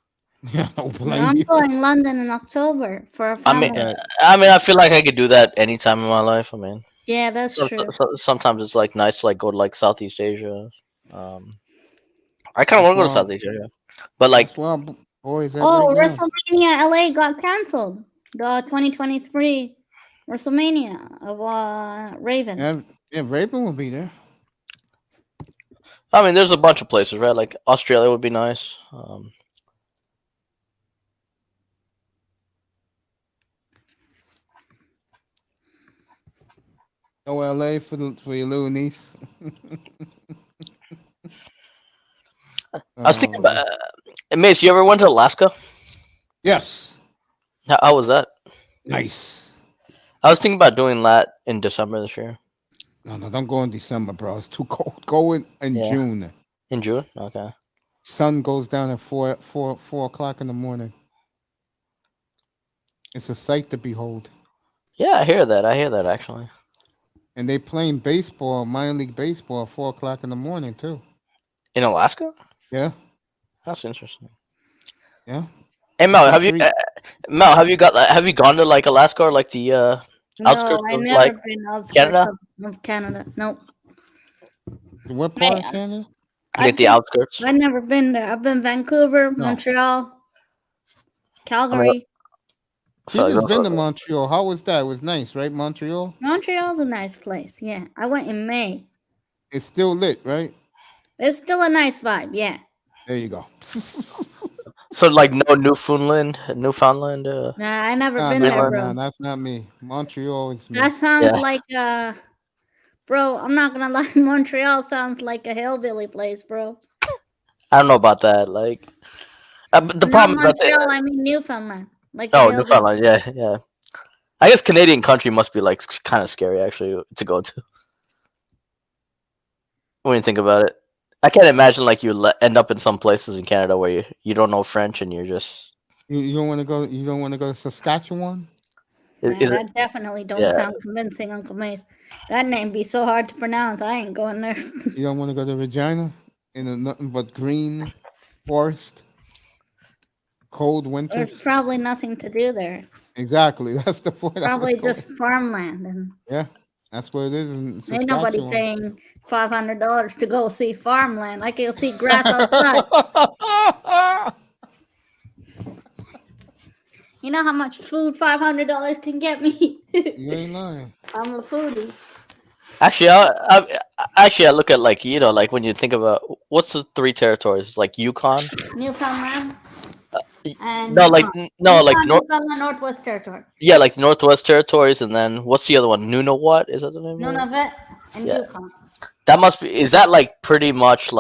Yeah, I'm going London in October for a family. I feel like I could do that any time in my life. I mean, yeah, that's true. Sometimes it's like nice to like go to like Southeast Asia. I kind of want to go to Southeast Asia, but like, boys. WrestleMania LA got canceled. The 2023 WrestleMania of Raven. Yeah, Raven will be there. I mean, there's a bunch of places, right? Like Australia would be nice. Go LA for your little niece. I was thinking about Mace, you ever went to Alaska? Yes. How was that? Nice. I was thinking about doing that in December this year. No, don't go in December, bro. It's too cold. Go in Yeah. June. In June? Okay. Sun goes down at 4 o'clock in the morning. It's a sight to behold. Yeah, I hear that. Actually. And they playing baseball, minor league baseball, at 4 o'clock in the morning too. In Alaska? Yeah, That's interesting. yeah. Hey Mel, It's a have you treat. have you gone to like Alaska or like the outskirts No, I of never like been outskirts Canada? of Canada. Nope. What part of I, Canada? Like the outskirts? I've never been there. I've been Vancouver, No. Montreal, Calgary. I feel like She's those been are- to Montreal. How was that? It was nice, right? Montreal. Montreal's a nice place. Yeah, I went in May. It's still lit, right? It's still a nice vibe. Yeah. There you go. So like no Newfoundland. Nah, I never Nah, been nah, there, nah, bro. that's not me. Montreal is me. That sounds Yeah. like bro. I'm not gonna lie. Montreal sounds like a hillbilly place, bro. I don't know about that. Like, but the Not problem is that Montreal. I mean Newfoundland. Like a oh, hillbilly. Newfoundland. Yeah. I guess Canadian country must be like kind of scary actually to go to. When you think about it, I can't imagine like you end up in some places in Canada where you don't know French and you're just. You don't want to go. You don't want to go to Saskatchewan. Man, Is it, that definitely don't yeah. sound convincing, Uncle Mace. That name be so hard to pronounce. I ain't going there. You don't want to go to Regina in a nothing but green forest, cold There's winters. probably nothing to do there. Exactly. That's the point. Probably just farmland, and Yeah, that's what it is in ain't nobody Saskatchewan. paying $500 to go see farmland. Like you'll see grass outside. You know how much food $500 can get me? You ain't lying. I'm a foodie. Actually, I look at like like when you think about what's the 3 territories like Yukon. Newfoundland. And No, like Newfoundland, Northwest Territory. yeah, like the Northwest Territories, and then what's the other one? Nunavut, is that the name? of it? Nunavut and Yeah. Yukon. That must be. Is that like pretty much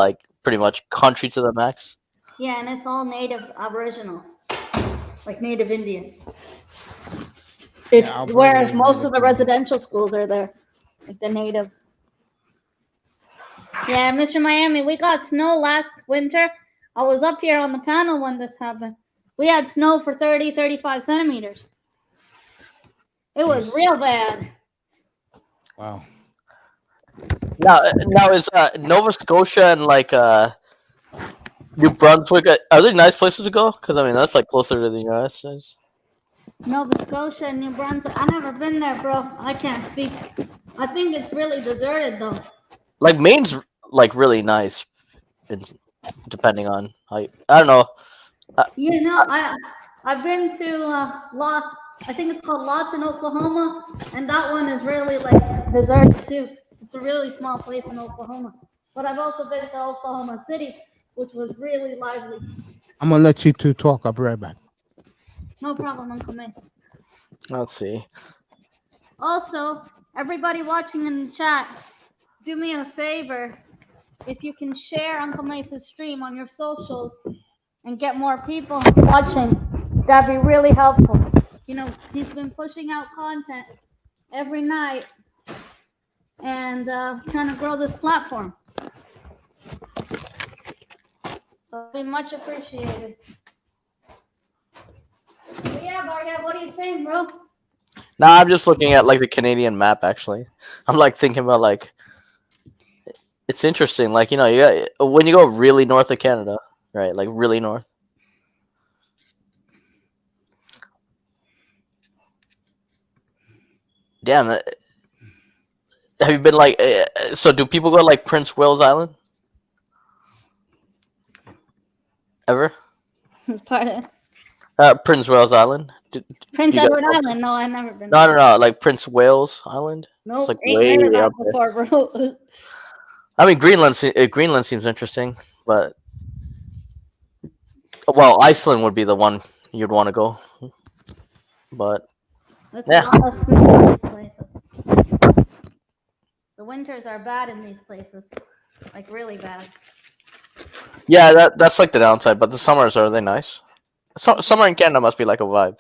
country to the max? Yeah, and it's all native aboriginals, like native Indians. It's Alberta where is most native of the Indian. residential schools are there, like the native. Yeah, Mr. Miami, we got snow last winter. I was up here on the panel when this happened. We had snow for 35 centimeters. It was real bad. Wow. Now is Nova Scotia and like New Brunswick are they nice places to go? Because I mean that's like closer to the United States. Nova Scotia and New Brunswick. I never been there, bro. I can't speak. I think it's really deserted though. Like Maine's like really nice, depending on how I don't know. You know, I've been to Lot. I think it's called Lots in Oklahoma, and that one is really like deserted too. It's a really small place in Oklahoma. But I've also been to Oklahoma City, which was really lively. I'm gonna let you two talk. I'll be right back. No problem, Uncle May. Let's see. Also, everybody watching in the chat, do me a favor. If you can share Uncle Mace's stream on your socials and get more people watching, that'd be really helpful. You know, he's been pushing out content every night and trying to grow this platform. So it'd be much appreciated. But yeah, Barga, what do you think, bro? Now I'm just looking at like the Canadian map. Actually, I'm like thinking about like it's interesting. Like when you go really north of Canada, right? Like really north. Damn. Have you been like? So do people go to, like Prince Wales Island? Ever? Pardon? Prince Wales Island. Prince you got- Edward Island? No, I've never been. No. Like Prince Wales Island. Nope, like ain't way heard of that up there. before, bro. I mean, Greenland seems interesting, but well, Iceland would be the one you'd want to go. But Let's Yeah. a lot of snow in these places. The winters are bad in these places, like really bad. yeah, that's like the downside. But the summers are they nice? Summer in Canada must be like a vibe.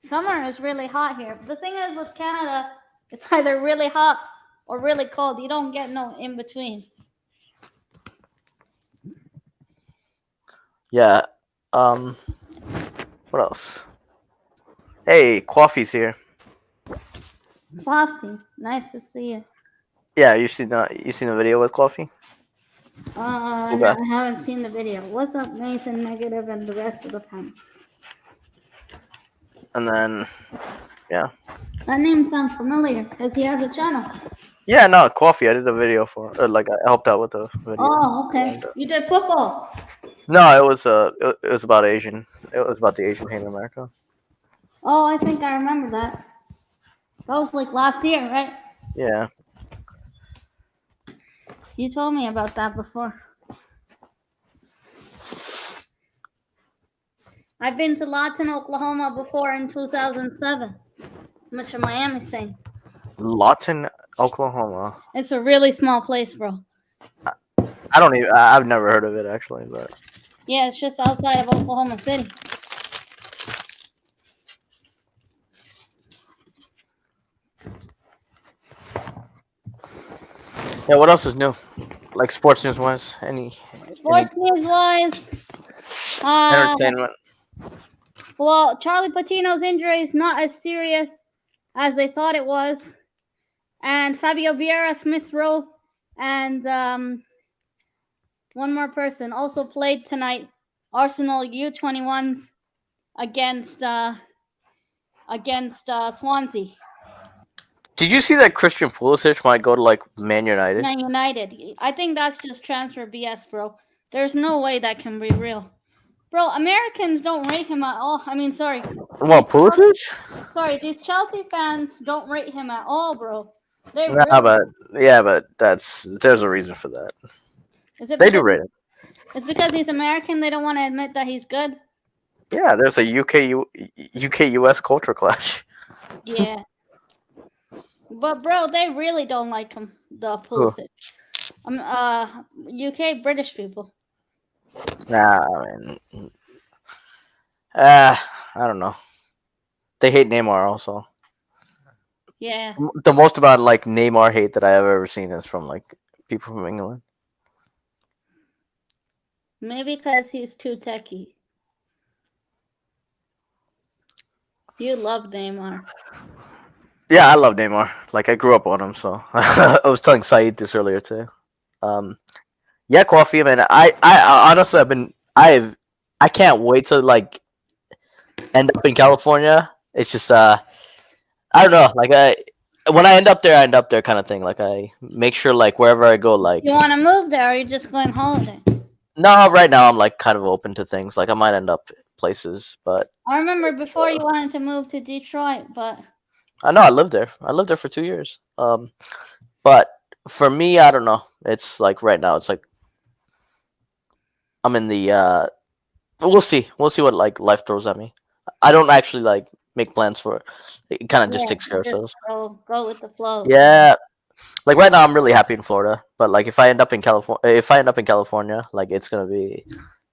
Summer is really hot here. The thing is with Canada, it's either really hot or really cold. You don't get no in between. Yeah. What else? Hey, Coffee's here. Coffee, nice to see you. Yeah, you seen the video with Coffee? No, Okay. I haven't seen the video. What's up, Nathan Negative and the rest of the panel? And then, yeah. That name sounds familiar because he has a channel. Yeah, no, Coffee. I did a video for. Like, I helped out with the video. Oh, okay. You did football. No, it was about Asian. It was about the Asian hate in America. Oh, I think I remember that. That was like last year, right? Yeah. You told me about that before. I've been to Lawton, Oklahoma before in 2007. Mr. Miami saying. Lawton, Oklahoma. It's a really small place, bro. I've never heard of it actually, but Yeah, it's just outside of Oklahoma City. yeah. What else is new? Like sports news wise, any Sports news wise, entertainment? well, Charlie Patino's injury is not as serious as they thought it was. And Fabio Vieira, Smith Rowe, and one more person also played tonight. Arsenal U21s against Swansea. Did you see that Christian Pulisic might go to like Man United? Man United. I think that's just transfer BS, bro. There's no way that can be real. Bro, Americans don't rate him at all. I mean, sorry. Well, Pulisic? Sorry, these Chelsea fans don't rate him at all, bro. They Nah, but there's a reason for that. Is it They do because- rate him. It's because he's American. They don't want to admit that he's good. Yeah, there's a UK US culture clash. Yeah. But bro, they really don't like him. The Pulisic. UK British people. Nah, I mean, I don't know. They hate Neymar also. Yeah. The most about like Neymar hate that I have ever seen is from like people from England. Maybe because he's too techie. You love Neymar. Yeah, I love Neymar. Like I grew up on him, so I was telling Saeed this earlier too. Yeah, Coffee, man. I honestly I can't wait to like end up in California. It's just I don't know, like when I end up there kind of thing. Like I make sure like wherever I go, like You want to move there, or are you just going holiday? no, right now I'm like kind of open to things. Like I might end up places, but I remember before you wanted to move to Detroit, but I know I lived there. I lived there for 2 years. But for me, I don't know. It's like right now, it's like I'm in the. We'll see. We'll see what like life throws at me. I don't actually like make plans for it. It kind of just yeah, takes care of just itself. go with the flow. Yeah, like right now I'm really happy in Florida, but like if I end up in California, like it's gonna be.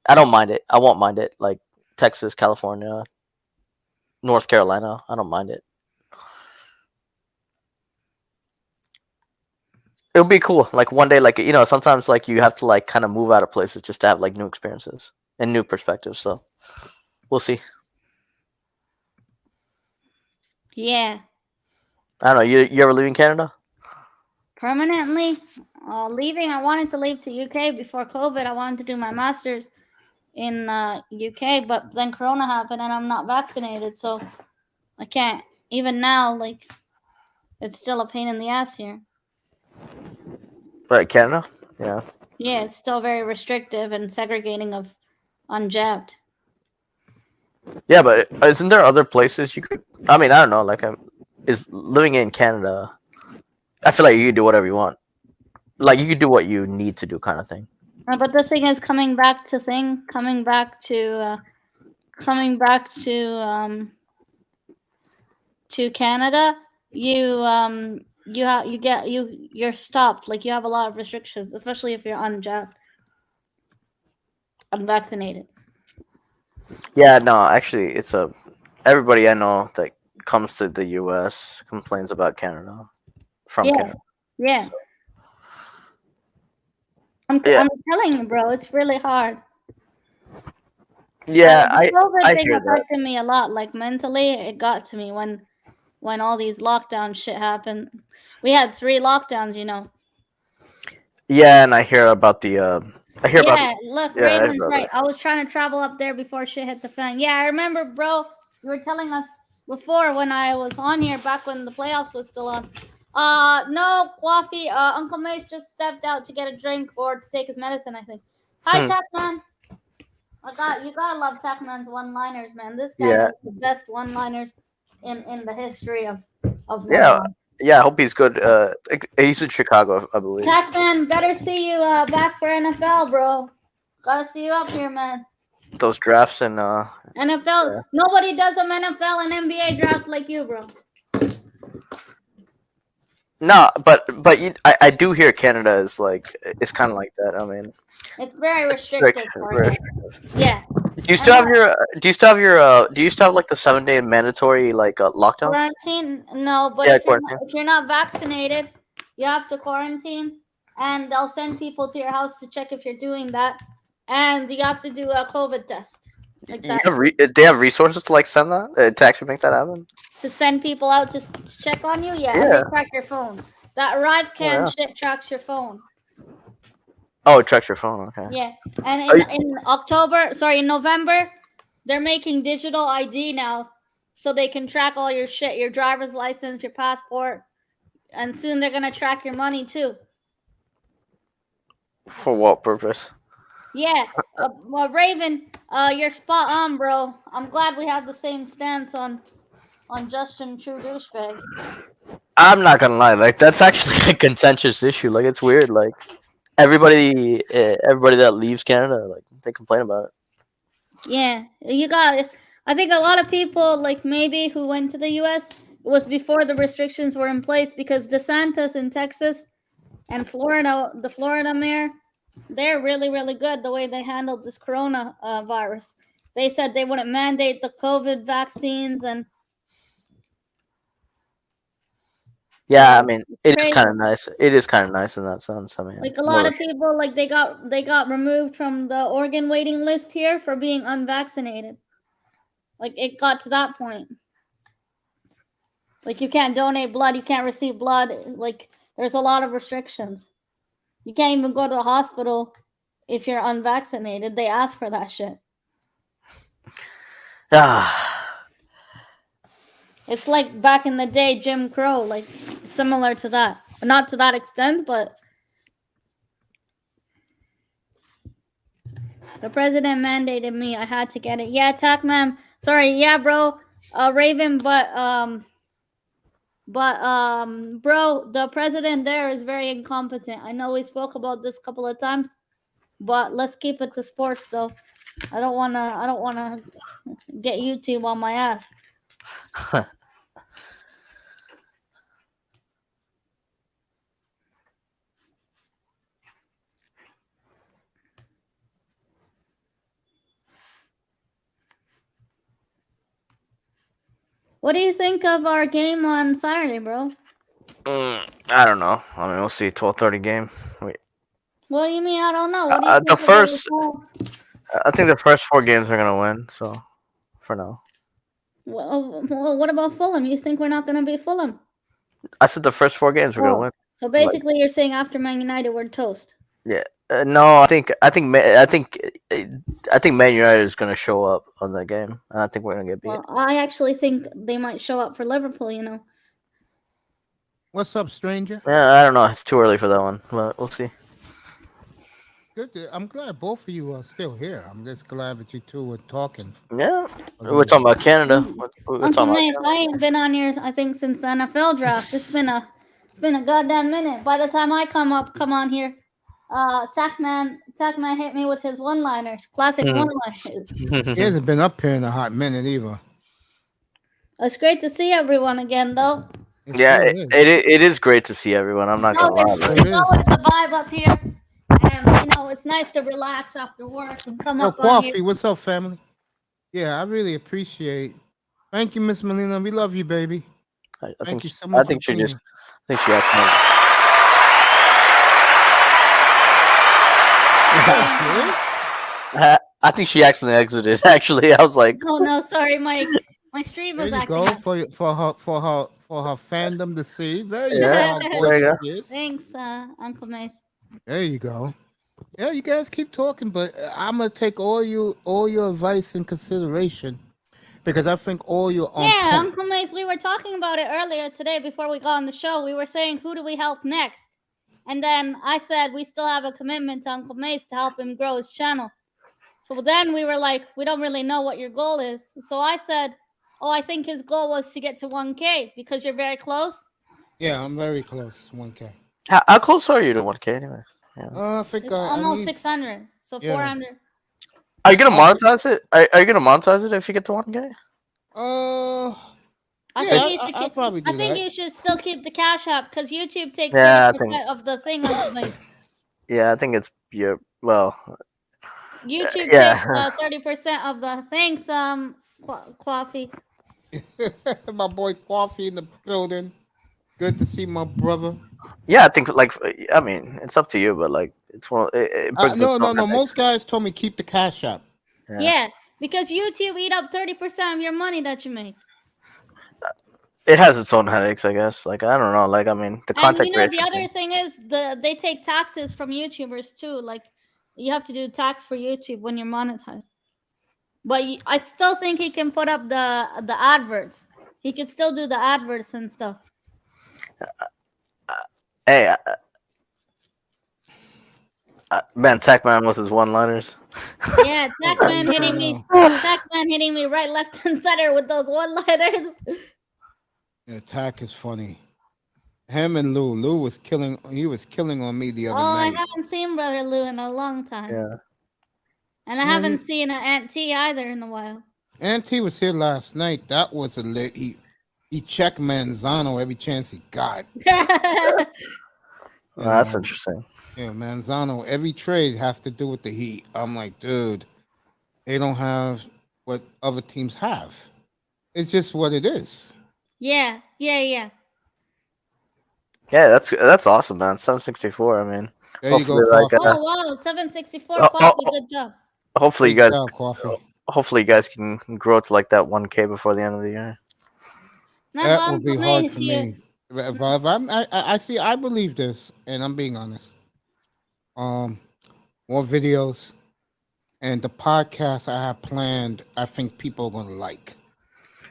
I don't mind it. I won't mind it. Like Texas, California, North Carolina, I don't mind it. It'll be cool. Like one day, like sometimes like you have to like kind of move out of places just to have like new experiences and new perspectives. So we'll see. Yeah. I don't know. You ever leaving Canada? Permanently leaving. I wanted to leave to UK before COVID. I wanted to do my master's in UK, but then Corona happened and I'm not vaccinated, so I can't. Even now, like it's still a pain in the ass here. Right, Canada. Yeah. Yeah, it's still very restrictive and segregating of unjabbed. Yeah, but isn't there other places you could? I mean, I don't know. Like, is living in Canada? I feel like you can do whatever you want. Like, you could do what you need to do, kind of thing. But the thing is, coming back to Canada, you're stopped. Like you have a lot of restrictions, especially if you're unvaccinated. Yeah, no, actually, everybody I know that comes to the U.S. complains about Canada from Yeah. Canada. Yeah. I'm telling you, bro, it's really hard. Yeah, the COVID I thing hear that. affected me a lot. Like mentally, it got to me when all these lockdown shit happened. We had 3 lockdowns, you know. Yeah, and I hear about the. I hear about. Look, Yeah, I heard Raven's about right. I was trying to travel up there before shit hit the fan. Yeah, I remember, bro. You were telling us before when I was on here, back when the playoffs was still on. No, coffee. Uncle Mace just stepped out to get a drink or to take his medicine, I think. Hi, Tachman. You gotta love Tachman's one-liners, man. This guy has the best one-liners in the history of Yeah, one-liners. yeah. I hope he's good. He's in Chicago, I believe. Tachman, better see you back for NFL, bro. Gotta see you up here, man. Those drafts and NFL. Nobody does them NFL and NBA drafts like you, bro. No, but I do hear Canada is like it's kind of like that. I mean, it's very restrictive. Yeah. Do you still have your? Do you still have your? Do you still have like the 7-day mandatory like lockdown? Quarantine? No, but if you're not vaccinated, you have to quarantine, and they'll send people to your house to check if you're doing that, and you have to do a COVID test. Like that. They have resources to like send that to actually make that happen. To send people out to check on you, yeah. And they track your phone. That ArriveCan shit tracks your phone. Oh, it tracks your phone. Okay. Yeah, and in November, they're making digital ID now, so they can track all your shit, your driver's license, your passport, and soon they're gonna track your money too. For what purpose? Yeah, well, Raven, you're spot on, bro. I'm glad we have the same stance on Justin True douchebag. I'm not gonna lie, like that's actually a contentious issue. Like it's weird, like. Everybody that leaves Canada, like they complain about it. Yeah, I think a lot of people, like maybe who went to the U.S. it was before the restrictions were in place because DeSantis in Texas and Florida, the Florida mayor, they're really, really good the way they handled this corona virus. They said they wouldn't mandate the COVID vaccines and. Yeah, I mean, it is kind of nice. It is kind of nice in that sense. I mean, like a lot of people, like they got removed from the organ waiting list here for being unvaccinated. Like it got to that point. Like you can't donate blood, you can't receive blood. Like there's a lot of restrictions. You can't even go to the hospital if you're unvaccinated. They ask for that shit. It's like back in the day, Jim Crow, like similar to that. Not to that extent, but the president mandated me. I had to get it. Yeah, Tachman. Sorry, yeah, bro. Raven, but bro, the president there is very incompetent. I know we spoke about this a couple of times, but let's keep it to sports though. I don't wanna get YouTube on my ass. What do you think of our game on Saturday, bro? I don't know. I mean, we'll see. 12:30 game. Wait. What do you mean? I don't know. What do you think the first. I think the first 4 games are gonna win. So, for now. Well, what about Fulham? You think we're not gonna beat Fulham? I said the first 4 games we're gonna win. So basically, you're saying after Man United, we're toast. Yeah. No, I think Man United is gonna show up on that game, and I think we're gonna get beat. Well, I actually think they might show up for Liverpool. You know. What's up, stranger? Yeah, I don't know. It's too early for that one, but we'll see. Good. I'm glad both of you are still here. I'm just glad that you two were talking. Yeah, we're talking about Canada. I ain't been on here, I think, since the NFL draft. It's been a goddamn minute. By the time I come on here, Tachman hit me with his one-liners, classic one-liners. He hasn't been up here in a hot minute either. It's great to see everyone again, though. It is great to see everyone. I'm not gonna lie. It's a vibe up here. And it's nice to relax after work and come up on here. Coffee, what's up, family? Yeah, I really appreciate. Thank you, Miss Melina. We love you, baby. Thank you so much. I think she has I think she actually exited. Actually, I was like, Oh no, sorry, my stream There was you acting go up. for her fandom to see. There you Yeah, go, how there you gorgeous go. she is. Thanks, Uncle Mace. There you go. Yeah, you guys keep talking, but I'm gonna take all your advice in consideration because I think all you're on Yeah, point. Uncle Mace, we were talking about it earlier today before we got on the show. We were saying, who do we help next? And then I said we still have a commitment to Uncle Mace to help him grow his channel. So then we were like, we don't really know what your goal is. So I said, oh, I think his goal was to get to 1K because you're very close. Yeah, I'm very close. 1K. How close are you to 1K anyway? Yeah. I think It's I almost need. 600. So Yeah. 400. Are you gonna monetize it? Are you gonna monetize it if you get to 1K? I Yeah, think you should I'll probably do I think that. you should still keep the cash up because YouTube takes Yeah, I 30% think- of the thing. Uncle Mace. Yeah, I think it's well. YouTube Yeah. takes 30% of the thanks, coffee. My boy Coffee in the building. Good to see my brother. Yeah, I think I mean, it's up to you, but like it's one. It brings No. its own headache. Most guys told me keep the cash up. Yeah, because YouTube eat up 30% of your money that you make. It has its own headaches, I guess. Like I don't know. Like I mean, the And content you know the creation other thing. thing is they take taxes from YouTubers too. Like you have to do tax for YouTube when you're monetized. But I still think he can put up the adverts. He could still do the adverts and stuff. Hey, man, Tech-Man with his one-liners. Yeah, Tech-Man hitting me. No. Tech-Man hitting me right, left, and center with those one-liners. The attack is funny. Him and Lou. Lou was killing. He was killing on me the other I night. haven't seen Brother Lou in a long time. Yeah. And I Man, haven't seen Aunt T either in a while. Auntie was here last night. That was a lit. He checked Manzano every chance he got. Well, that's know. interesting. Yeah, Manzano. Every trade has to do with the Heat. I'm like, dude, they don't have what other teams have. It's just what it is. yeah. Yeah, that's awesome, man. 764. I mean, There you hopefully, go, like, Coffee. Oh wow, 764 Oh, coffee. oh, Good job. hopefully you Good guys, job, Coffee. hopefully you guys can grow to like that 1K before the end of the year. That would be Uncle hard Mace, for me. If I see. I believe this, and I'm being honest. More videos, and the podcast I have planned. I think people are gonna like.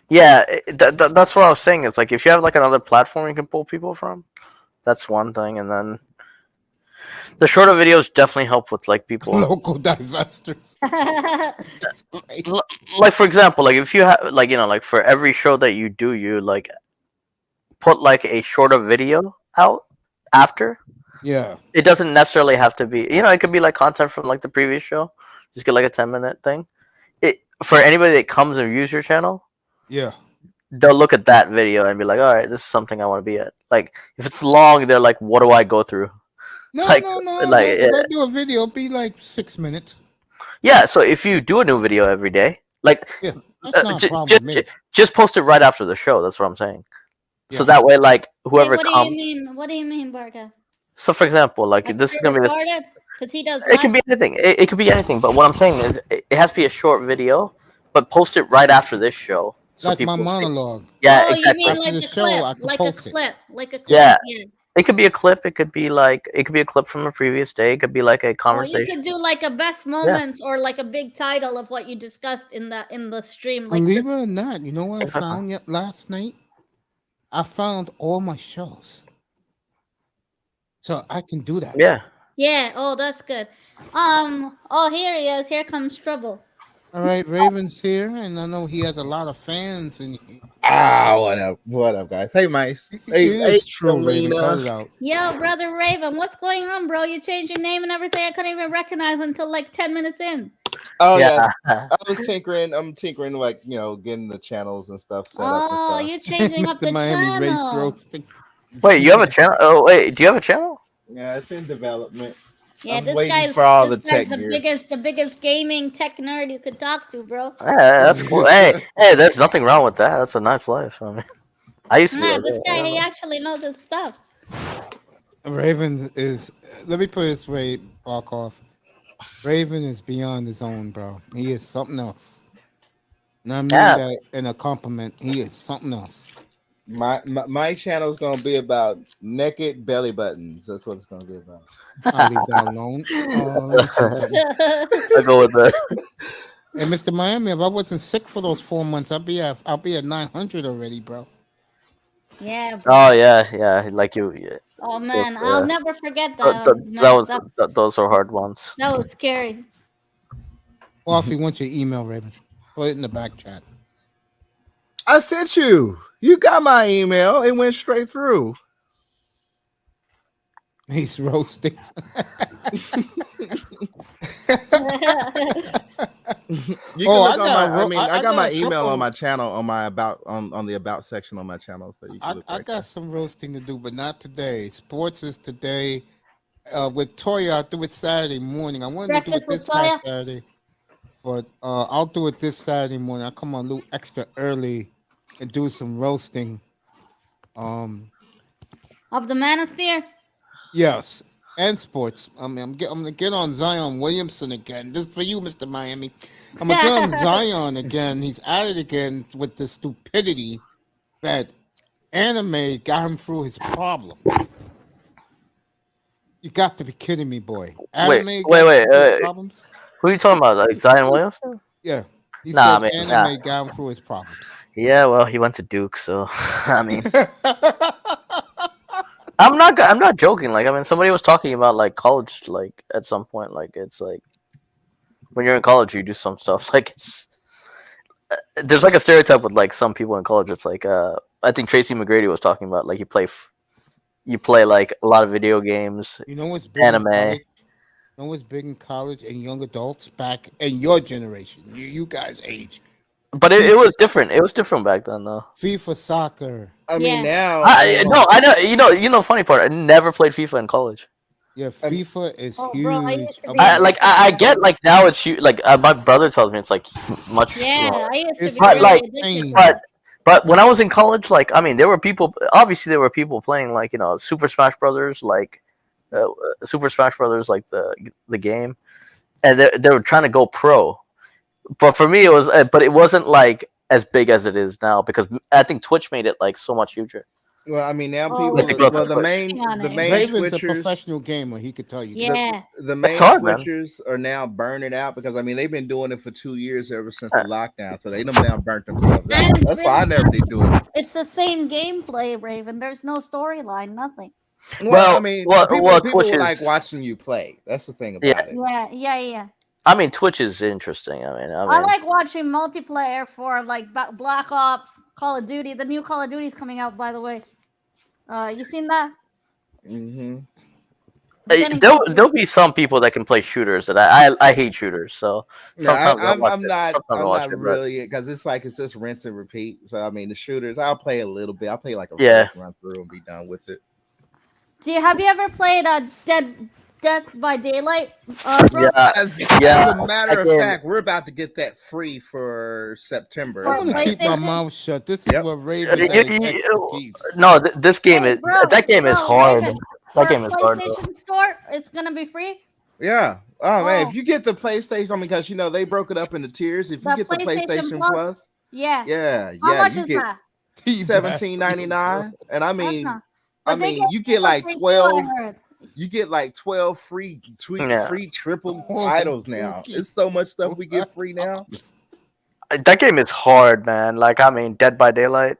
Yeah, that's what I was saying. It's like if you have like another platform you can pull people from, that's one thing, and then the shorter videos definitely help with like people. Local divestors. Like for example, like if you have like like for every show that you do, you like put like a shorter video out after. Yeah. It doesn't necessarily have to be. It could be like content from like the previous show. Just get like a 10-minute thing. It for anybody that comes and views your channel. Yeah. They'll look at that video and be like, all right, this is something I want to be at. Like, if it's long, they're like, what do I go through? No. Like, If I do a video, it'll be like 6 minutes. Yeah, so if you do a new video every day, like, Yeah, that's not a problem with me. just post it right after the show. That's what I'm saying. So Yeah. that way, like, whoever Wait, what comes. do you mean? What do you mean, Barca? So, for example, like, this is gonna be this. Because he does. It can be anything. It could be anything. But what I'm saying is, it has to be a short video, but post it right after this show. So Like my people see- monologue. Yeah, Oh, exactly. you mean After like the a show, I clip, can like a post it. clip, like a clip. Yeah. It could be a clip. It could be a clip from a previous day. It could be like a Or you conversation. could do like a best moments or like a big title of what you discussed in the stream. Like Believe this. it or not, you know what I found last night? I found all my shows. So I can do that. Yeah. Yeah. Oh, that's good. Oh, here he is. Here comes trouble. All right, Raven's here, and I know he has a lot of fans. And What up, guys? Hey, Mice. Hey, it is true, Raven. Lena. Cut it out. Yo, brother Raven, what's going on, bro? You changed your name and everything. I couldn't even recognize until like 10 minutes in. Oh yeah. Yeah. I was tinkering. I'm tinkering, like getting the channels and stuff set up and Oh, stuff. you're changing up Mr. the Miami Race channel. Roasting. Wait, you have a channel? Oh, wait, do you have a channel? Yeah, it's in development. Yeah, I'm this waiting guy's for all this the guy's tech the gear. biggest gaming tech nerd you could talk to, bro. Yeah, that's cool. Hey, there's nothing wrong with that. That's a nice life. I mean, I used to be Nah, like this that. guy he actually knows his stuff. Raven is, let me put it this way, Barkov. Raven is beyond his own, bro. He is something else. And I mean Yeah. that in a compliment. He is something else. My channel is gonna be about naked belly buttons. That's what it's gonna be about. I'll leave that alone. Let me see something. I go with that. Hey, Mr. Miami, if I wasn't sick for those 4 months, I'll be at 900 already, bro. Yeah. Bro. Oh yeah, like you. Yeah. Oh man, Those, I'll never forget That, that. Man, those are hard ones. that was scary. Well, if you want your email, Raven, put it in the back chat. I sent you. You got my email. It went straight through. He's roasting. You can Oh, look I on got my. a I mean, ro- I got my a email couple- on my channel on my about on the about section on my channel, so you can look I right got some roasting to do, but not today. Sports is today. With Toya, I'll do it Saturday morning. I wanted to do it Breakfast with this past Toya? Saturday, but I'll do it this Saturday morning. I'll come on a little extra early and do some roasting. Of the Manosphere? Yes, and sports. I mean, I'm gonna get on Zion Williamson again. This is for you, Mr. Miami. I'm gonna get on Zion again. He's at it again with the stupidity that anime got him through his problems. You got to be kidding me, boy. Anime got wait, him through his problems? Who are you talking about? Like Zion Williamson? Yeah. He Nah, said man, anime nah. got him through his problems. Yeah, well, he went to Duke, so I mean, I'm not joking. Like, I mean, somebody was talking about like college, like at some point, like it's like when you're in college, you do some stuff. Like it's there's like a stereotype with like some people in college. It's like I think Tracy McGrady was talking about like you play like a lot of video games, You know what's big anime. in college? You know what's big in college and young adults back in your generation, you guys' age? But it was different. It was different back then, though. FIFA soccer. I mean, Yeah. now I know. You know. Funny part. I never played FIFA in college. Yeah, FIFA is Oh, huge. bro, I used to be I get like now it's huge. Like my brother tells me it's like much. Yeah, I used to It's be really like- addicted. But when I was in college, like I mean, there were people. Obviously, there were people playing like Super Smash Brothers, like Super Smash Brothers, like the game, and they were trying to go pro. But for me, it was, but it wasn't like as big as it is now because I think Twitch made it like so much huger. Well, I mean, now Oh, people. Like the growth Well, of the Twitch. main Raven's a Twitchers. professional gamer. He could tell you. Yeah. The main hard, man. Twitchers are now burning out because I mean they've been doing it for 2 years ever since the lockdown, so they them now burnt themselves out. And That's why I never did do it. It's the same gameplay, Raven. There's no storyline, nothing. Well, I mean, people Twitch like is- watching you play. That's the thing about Yeah. it. Yeah. I mean, Twitch is interesting. I I like watching multiplayer for like Black Ops, Call of Duty. The new Call of Duty is coming out, by the way. You seen that? Mm-hmm. There'll be some people that can play shooters that I hate shooters. So sometimes I'm watch not. it, I'm I'll watch not it, but- really because it's just rinse and repeat. So I mean, the shooters, I'll play a little bit. I'll play like a Yeah. run through and be done with it. Have you ever played Death by Daylight? Bro? Yeah. As Yeah, a matter of I did. fact, we're about to get that free for September. Oh, I'm gonna keep my PlayStation? mouth shut. This is Yep. where Raven's You- at you- his you- expertise. No, this game Hey, is bro, that game is bro, hard. Raven, That for game is hard. Bro. PlayStation Store, it's gonna be free. Yeah. Oh man, Oh. if you get the PlayStation, I mean, because they broke it up into tiers. If you The get the PlayStation PlayStation Plus? Plus, Yeah. yeah, How yeah, much you is get that? $17.99, and I mean, Uh-huh. I But they mean, you get like free too, 12. I heard. You get like 12 free Yeah. triple Oh, titles now. okay. It's so much stuff we get free now. That game is hard, man. Like I mean, Dead by Daylight.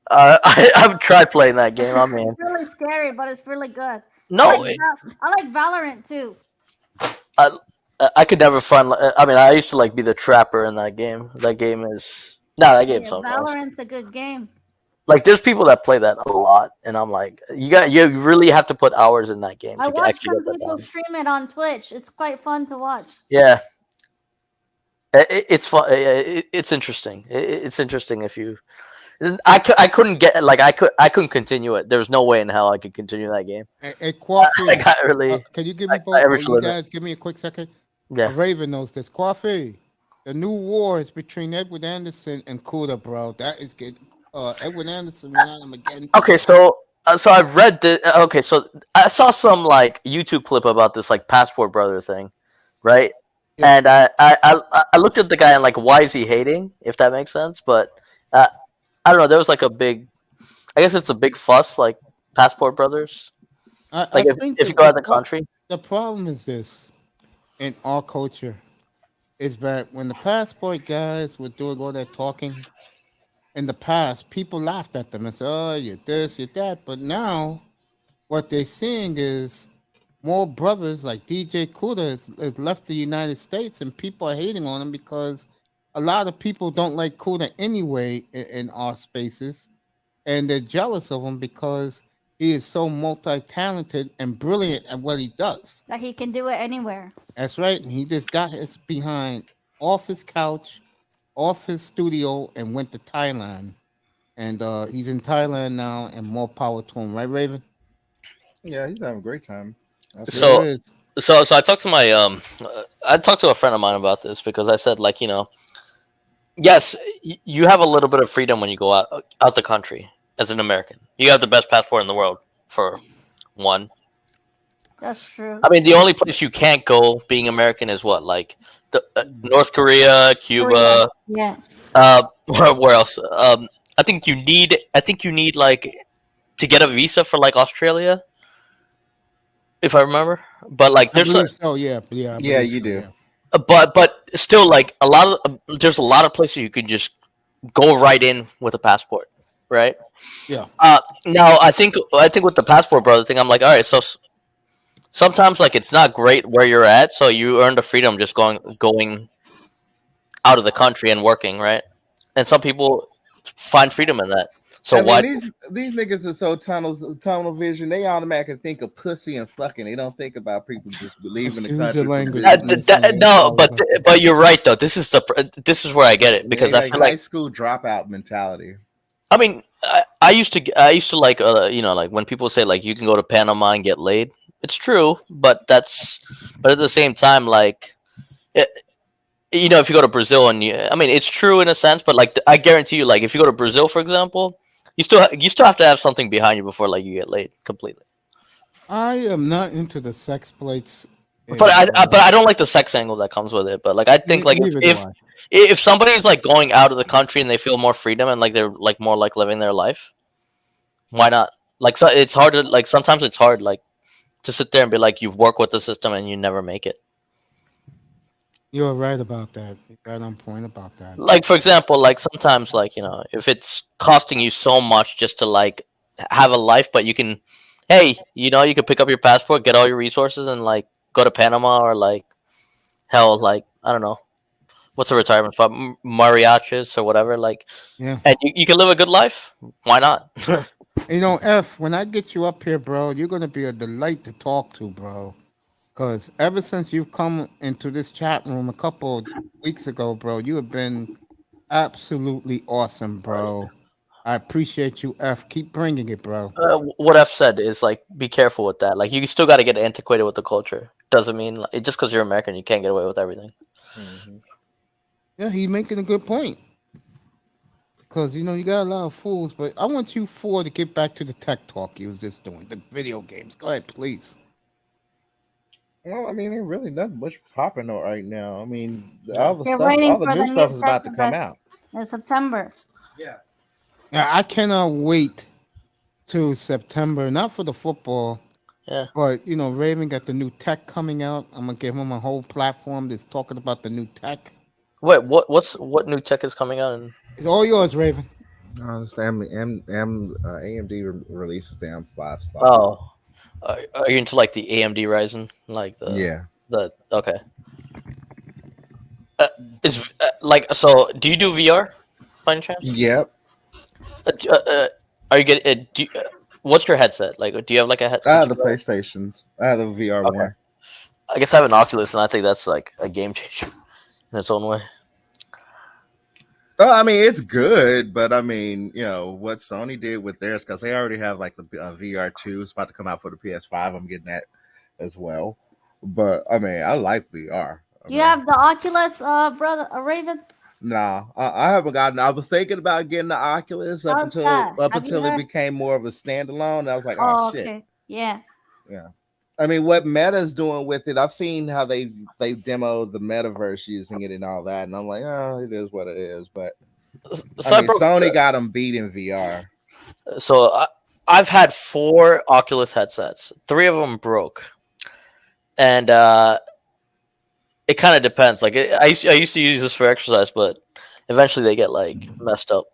I've tried playing that game. I mean, It's really scary, but it's really good. no, I like Valorant too. I could never find. I mean, I used to like be the trapper in that game. That game is that game's Yeah, something else. Valorant's a good game. Like, there's people that play that a lot, and I'm like, you really have to put hours in that game I to watch actually some get that people down. stream it on Twitch. It's quite fun to watch. Yeah, it's fun. It's interesting. It's interesting if you. I couldn't get like I couldn't continue it. There's no way in hell I could continue that game. Hey, Coffee, I got really. can you give me I both? reached You limit. guys, give me a quick second. Yeah. Raven knows this. Coffee. The new war is between Edward Anderson and Kuda, bro. That is getting Edward Anderson, man. I'm again. Okay, so I've read the. Okay, so I saw some like YouTube clip about this like Passport Brother thing, right? Yeah. And I looked at the guy and like, why is he hating? If that makes sense, but uh, I don't know. There was like a big, I guess it's a big fuss, like Passport Brothers. I Like think if you go out of the country, the problem is this in our culture is that when the passport guys were doing all that talking in the past, people laughed at them and said, "Oh, you're this, you're that." But now, what they're seeing is more brothers like DJ Kuda has left the United States, and people are hating on him because a lot of people don't like Kuda anyway in our spaces, and they're jealous of him because he is so multi-talented and brilliant at what he does. That he can do it anywhere. That's right. And he just got his behind off his couch, off his studio, and went to Thailand. And he's in Thailand now, and more power to him, right, Raven? Yeah, he's having a great time. That's Sure So- is. so I talked to my I talked to a friend of mine about this because I said like yes, you have a little bit of freedom when you go out the country as an American. You have the best passport in the world for one. That's true. I mean, the only place you can't go being American is what, like North Korea, Cuba. Yeah. Where else? I think you need like to get a visa for like Australia, if I remember. But like, I there's believe so, yeah. I Yeah, believe you so, do. yeah. but still, like there's a lot of places you can just go right in with a passport, right? Yeah. Now I think with the passport brother thing, I'm like, all right, so sometimes like it's not great where you're at, so you earn the freedom just going out of the country and working, right? And some people find freedom in that. So I mean, why? these niggas are so tunnel vision. They automatically think of pussy and fucking. They don't think about people just leaving the Excuse country. your language. No, but you're right though. This is where I get it because I feel high like school dropout mentality. I mean I used to like like when people say like you can go to Panama and get laid. It's true, but at the same time like. If you go to Brazil and I mean, it's true in a sense, but like I guarantee you, like if you go to Brazil, for example, you still have to have something behind you before like you get laid completely. I am not into the sex plates. But I don't like the sex angle that comes with it. But like I think like neither do I. if somebody's like going out of the country and they feel more freedom and like they're like more like living their life, why not? Like so it's hard to like sometimes it's hard like to sit there and be like you've worked with the system and you never make it. You're right about that. You're right on point about that. Like for example, like sometimes like if it's costing you so much just to like have a life, but you can, hey, you can pick up your passport, get all your resources, and like go to Panama or like hell, like I don't know, what's a retirement spot, mariachis or whatever, like Yeah. and you can live a good life. Why not? F, when I get you up here, bro, you're gonna be a delight to talk to, bro. Cause ever since you've come into this chat room a couple of weeks ago, bro, you have been absolutely awesome, bro. I appreciate you, F. Keep bringing it, bro. What I've said is like be careful with that. Like you still got to get antiquated with the culture. Doesn't mean like, just because you're American you can't get away with everything. Mm-hmm. Yeah, he's making a good point. Because, you got a lot of fools, but I want you four to get back to the tech talk you was just doing, the video games. Go ahead, please. Well, I mean, ain't really nothing much popping right now. I mean, all the They're stuff, waiting all the for new the stuff new is about to tech come event. out. In September. Yeah, I cannot wait till September, not for the football, Yeah. but, Raven got the new tech coming out. I'm going to give him a whole platform that's talking about the new tech. Wait, what new tech is coming out? It's all yours, Raven. AMD releases the M5 slot. Oh, are you into like the AMD Ryzen, like the okay? Is like so? Do you do VR by any chance? Yep. Are you getting? What's your headset like? Do you have like a headset? I have the PlayStations. I have the VR one. I guess I have an Oculus, and I think that's like a game changer in its own way. Well, I mean, it's good, but I mean, what Sony did with theirs, because they already have like the VR2. It's about to come out for the PS5. I'm getting that as well. But I mean, I like VR. You have the Oculus, brother, Raven? Nah, I haven't gotten. I was thinking about getting the Oculus up until it became more of a standalone. I was like, oh shit. Okay. Yeah. Yeah. I mean, what Meta's doing with it, I've seen how they demoed the metaverse using it and all that, and I'm like, oh, it is what it is. But So I mean, Sony got them beat in VR. So I've had 4 Oculus headsets. 3 of them broke, and it kind of depends. Like I used to use this for exercise, but eventually they get like messed up.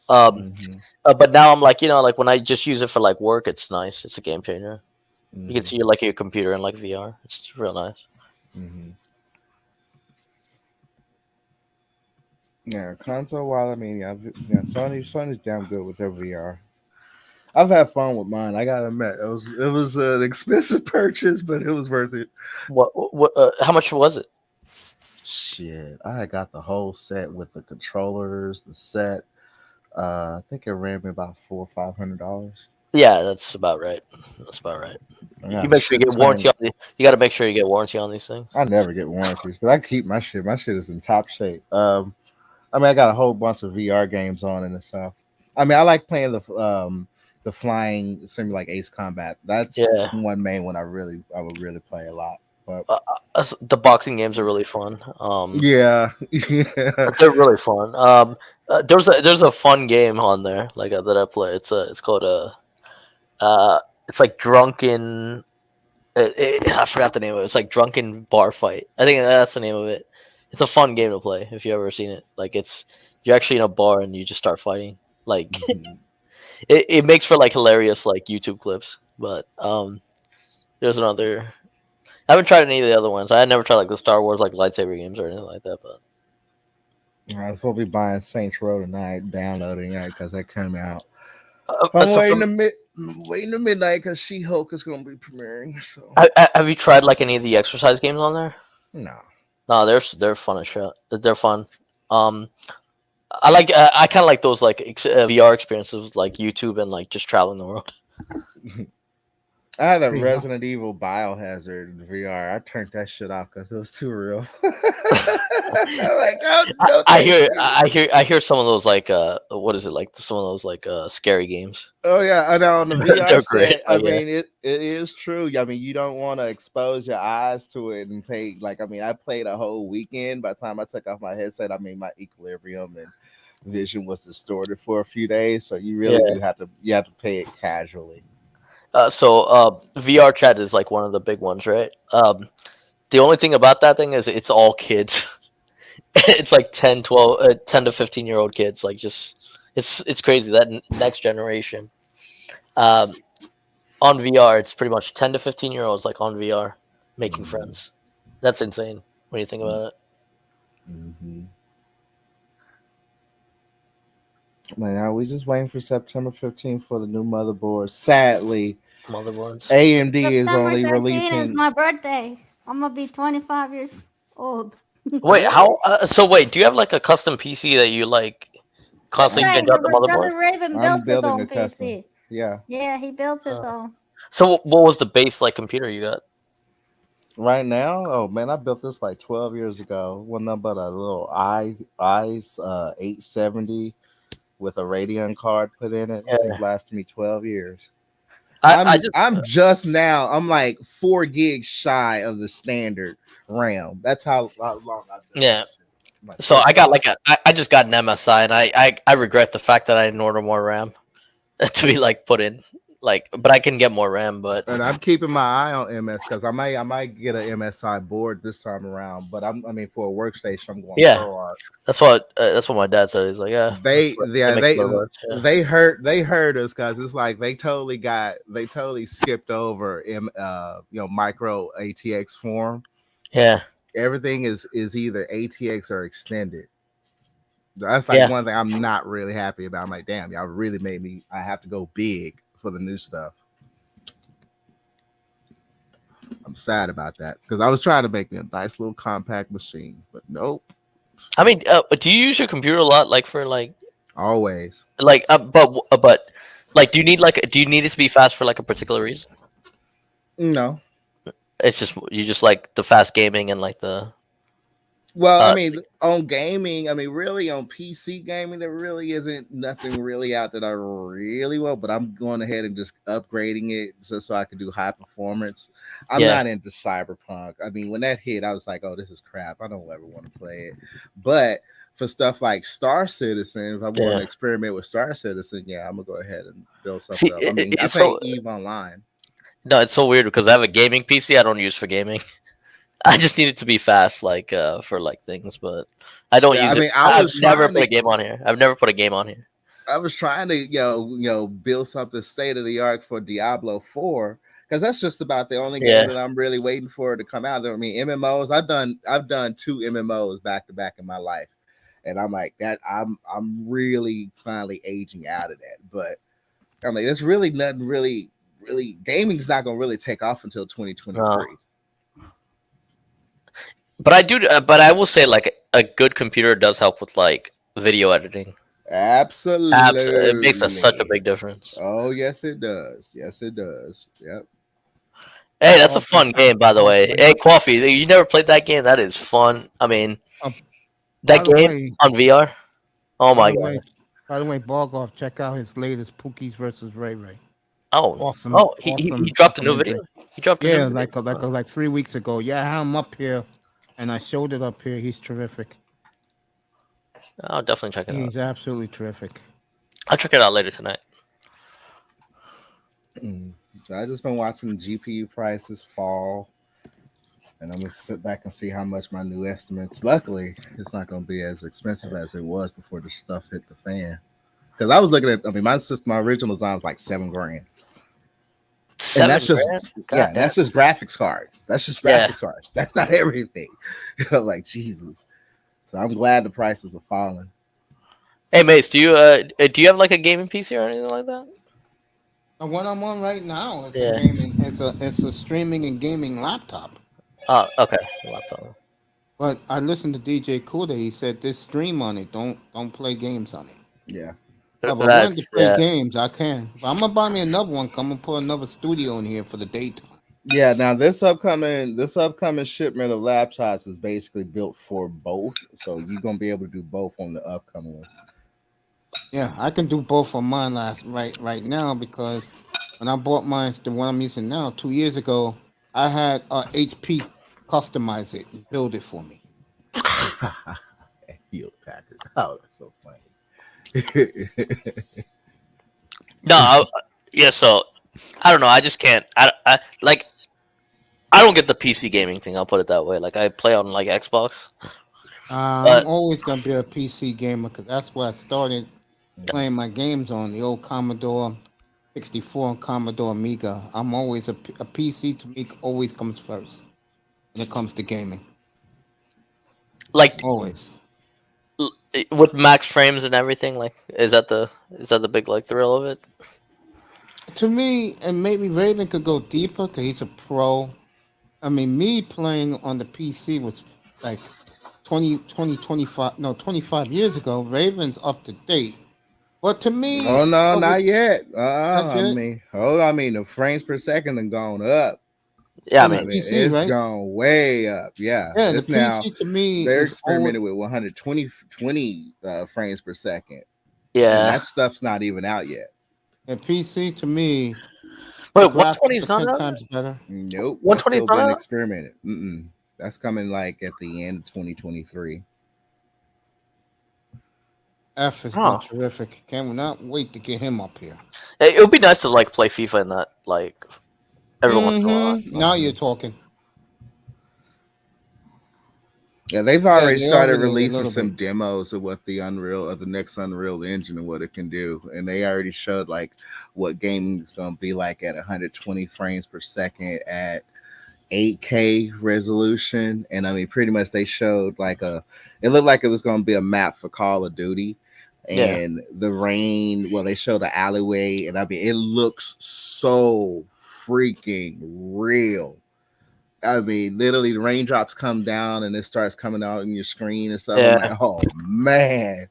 But now I'm like, like when I just use it for like work, it's nice. It's a game changer. You can see your computer in like VR. It's real nice. Yeah, console. While I mean, yeah, Sony's damn good with their VR. I've had fun with mine. I gotta admit, it was an expensive purchase, but it was worth it. What? How much was it? Shit, I got the whole set with the controllers, the set. I think it ran me about $400-500. Yeah, that's about right. You make sure you get warranty on the, You got to make sure you get warranty on these things. I never get warranties because I keep my shit. My shit is in top shape. I mean, I got a whole bunch of VR games on it and stuff. I mean, I like playing the flying sim like Ace Combat. That's one main one I would really play a lot. But the boxing games are really fun. Yeah, they're really fun. There's a fun game on there that I play. It's called it's like drunken. I forgot the name of it. It's like drunken bar fight. I think that's the name of it. It's a fun game to play if you ever seen it. Like you're actually in a bar and you just start fighting. Like it makes for like hilarious like YouTube clips. But there's another. I haven't tried any of the other ones. I had never tried like the Star Wars like lightsaber games or anything like that. But I was supposed to be buying Saints Row tonight, downloading it because that came out. I'm waiting to midnight because She-Hulk is going to be premiering. So have you tried like any of the exercise games on there? No, they're fun as shit. They're fun. I kind of like those like VR experiences like YouTube and like just traveling the world. I had that Resident Evil Biohazard VR. I turned that shit off because it was too real. I hear some of those like what is it like some of those like scary games. Oh yeah, I know on the VR They're set. great. I mean, it is true. I mean, you don't want to expose your eyes to it and pay. Like, I mean, I played a whole weekend. By the time I took off my headset, I mean, my equilibrium and vision was distorted for a few days. So you really do have to pay it casually. So VR chat is like one of the big ones, right? The only thing about that thing is it's all kids. It's like 10 to 15-year-old kids. Like just it's crazy that next generation. On VR, it's pretty much 10 to 15-year-olds like on VR making friends. That's insane when you think about it. Man, we just waiting for September 15th for the new motherboard. Sadly, motherboards. AMD is September only 13th releasing. is my birthday. I'm gonna be 25 years old. Wait, how? Do you have like a custom PC that you like constantly change out the motherboard? Raven I'm built his building own a custom. PC. Yeah, he built his own. So what was the base like computer you got? Right now, oh man, I built this like 12 years ago. One nothing but a little ICE 870 with a Radeon card put in it. It lasted me 12 years. I'm just now. I'm like 4 gigs shy of the standard RAM. That's how long I've been. Yeah. So I got I just got an MSI, and I regret the fact that I didn't order more RAM to be like put in. But I can get more RAM. And I'm keeping my eye on MS because I might get an MSI board this time around. But I mean for a workstation, I'm going Pro Art. That's what my dad said. He's like, they hurt us because it's like they totally skipped over micro ATX form. Yeah, everything is either ATX or extended. That's like one thing I'm not really happy about. I'm like, damn, y'all really made me. I have to go big for the new stuff. I'm sad about that because I was trying to make me a nice little compact machine, but nope. I mean, do you use your computer a lot, like for like? Always. Like, but like, do you need it to be fast for like a particular reason? No. It's just you just like the fast gaming and like the. Well, I mean, on gaming, I mean, really on PC gaming, there really isn't nothing really out that I really want. But I'm going ahead and just upgrading it just so I can do high performance. I'm not into Cyberpunk. I mean, when that hit, I was like, "Oh, this is crap. I don't ever want to play it." But for stuff like Star Citizen, if I want to experiment with Star Citizen, yeah, I'm gonna go ahead and build something up. I mean, I play EVE Online. No, it's so weird because I have a gaming PC I don't use for gaming. I just need it to be fast, like for like things, but I don't use it. I've never put a game on here. I've never put a game on here. I was trying to, build something state of the art for Diablo 4 because that's just about the only game that I'm really waiting for to come out. I mean, MMOs. I've done 2 MMOs back to back in my life, and I'm like that. I'm really finally aging out of that. But I mean, it's really nothing. Really, gaming's not gonna really take off until 2023. But I will say, like, a good computer does help with like video editing. Absolutely. It makes such a big difference. Oh, yes, it does. Yes, it does. Yep. Hey, that's a fun game, by the way. Hey, Coffee, you never played that game? That is fun. I mean, that game on VR. Oh my god! By the way, Borgoff, check out his latest Pookies versus Ray Ray. Oh, awesome! Oh, he dropped a new video. He dropped like 3 weeks ago. Yeah, I had him up here, and I showed it up here. He's terrific. I'll definitely check it out. He's absolutely terrific. I'll check it out later tonight. So I just been watching GPU prices fall, and I'm gonna sit back and see how much my new estimates. Luckily, it's not gonna be as expensive as it was before the stuff hit the fan. Because I was looking at, my system, my original design was like $7,000. And that's just that's just graphics card. That's just graphics cards. That's not everything. Like Jesus. So I'm glad the prices are falling. Hey Mace, do you have like a gaming PC or anything like that? The one I'm on right now is a gaming. It's a streaming and gaming laptop. Oh, okay, laptop. But I listened to DJ Kuda. He said this stream on it. Don't play games on it. Yeah. If I wanted to play games, I can. But I'm gonna buy me another one. I'm gonna put another studio in here for the daytime. Yeah, now this upcoming shipment of laptops is basically built for both, so you're gonna be able to do both on the upcoming ones. Yeah, I can do both on mine right now because when I bought mine, the one I'm using now, 2 years ago, I had HP customize it and build it for me. Hewlett Packard. Oh, that's so funny. So I don't know. I just can't. I don't get the PC gaming thing. I'll put it that way. Like I play on like Xbox. I'm always gonna be a PC gamer because that's where I started playing my games on the old Commodore 64 and Commodore Amiga. I'm always a PC to me always comes first when it comes to gaming. Like always. With max frames and everything, like is that the big like thrill of it? To me, and maybe Raven could go deeper because he's a pro. I mean, me playing on the PC was like 25 years ago. Raven's up to date. But to me... Oh, no, not yet. I mean, the frames per second have gone up. Yeah, PC, it's gone way up. Yeah, the PC now, to me, they're experimenting with 120 frames per second. Yeah, and that stuff's not even out yet. The PC to me, wait, 120 is not 10 times better. Nope, 120 is not experimented. That's coming like at the end of 2023. F has been terrific. Cannot wait to get him up here. It would be nice to like play FIFA in that like. Everyone. Now you're talking. Yeah, they've already started releasing some demos of what the next Unreal Engine and what it can do, and they already showed like what gaming is going to be like at 120 frames per second at 8K resolution. And I mean, pretty much they showed like it looked like it was going to be a map for Call of Duty. And the rain. Well, they showed the alleyway, and I mean, it looks so freaking real. I mean, literally the raindrops come down and it starts coming out in your screen and stuff. I'm like, oh man.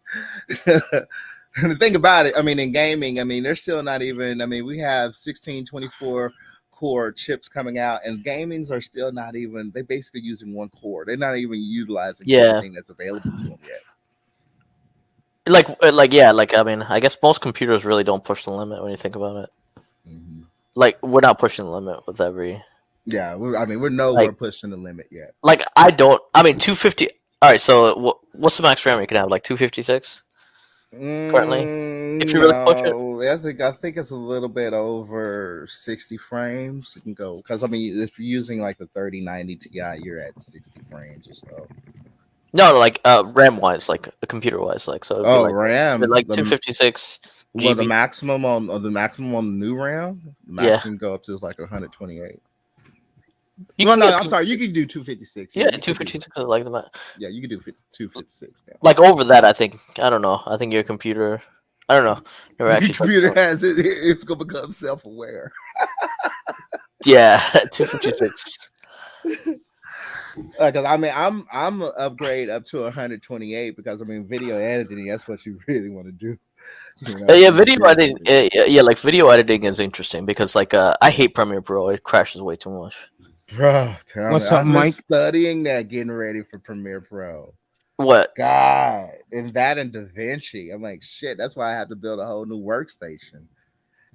And the thing about it, I mean, in gaming, I mean, they're still not even, I mean, we have 1624 core chips coming out, and gamings are still not even. They're basically using one core. They're not even utilizing everything that's available to them yet. I mean, I guess most computers really don't push the limit when you think about it. Mm-hmm. Like, we're not pushing the limit with every. Yeah, we're nowhere pushing the limit yet. Like, I don't. I mean, 250. All right, so what's the max RAM you can have? Like 256 currently. If you really push it, I think it's a little bit over 60 frames. You can go because I mean, if you're using like the 3090 Ti, you're at 60 frames or so. no, like RAM wise, like computer wise, like so. Oh, like, RAM, like 256. Well, GB. the maximum on the new RAM, the max can go up to like 128. I'm sorry. You can do 256. Yeah, 256 is like the max. Yeah, you can do 256 now. Like over that, I think. I don't know. I think your computer. I don't know. Your computer has it. It's gonna become self-aware. Yeah, 256. Because I mean, I'm an upgrade up to 128 because I mean, video editing. That's what you really want to do. You know, Yeah, video editing. Yeah, like video editing is interesting because like I hate Premiere Pro. It crashes way too much. Bro, What's up, Mike? Studying that, getting ready for Premiere Pro. What? God, and DaVinci. I'm like, shit. That's why I have to build a whole new workstation.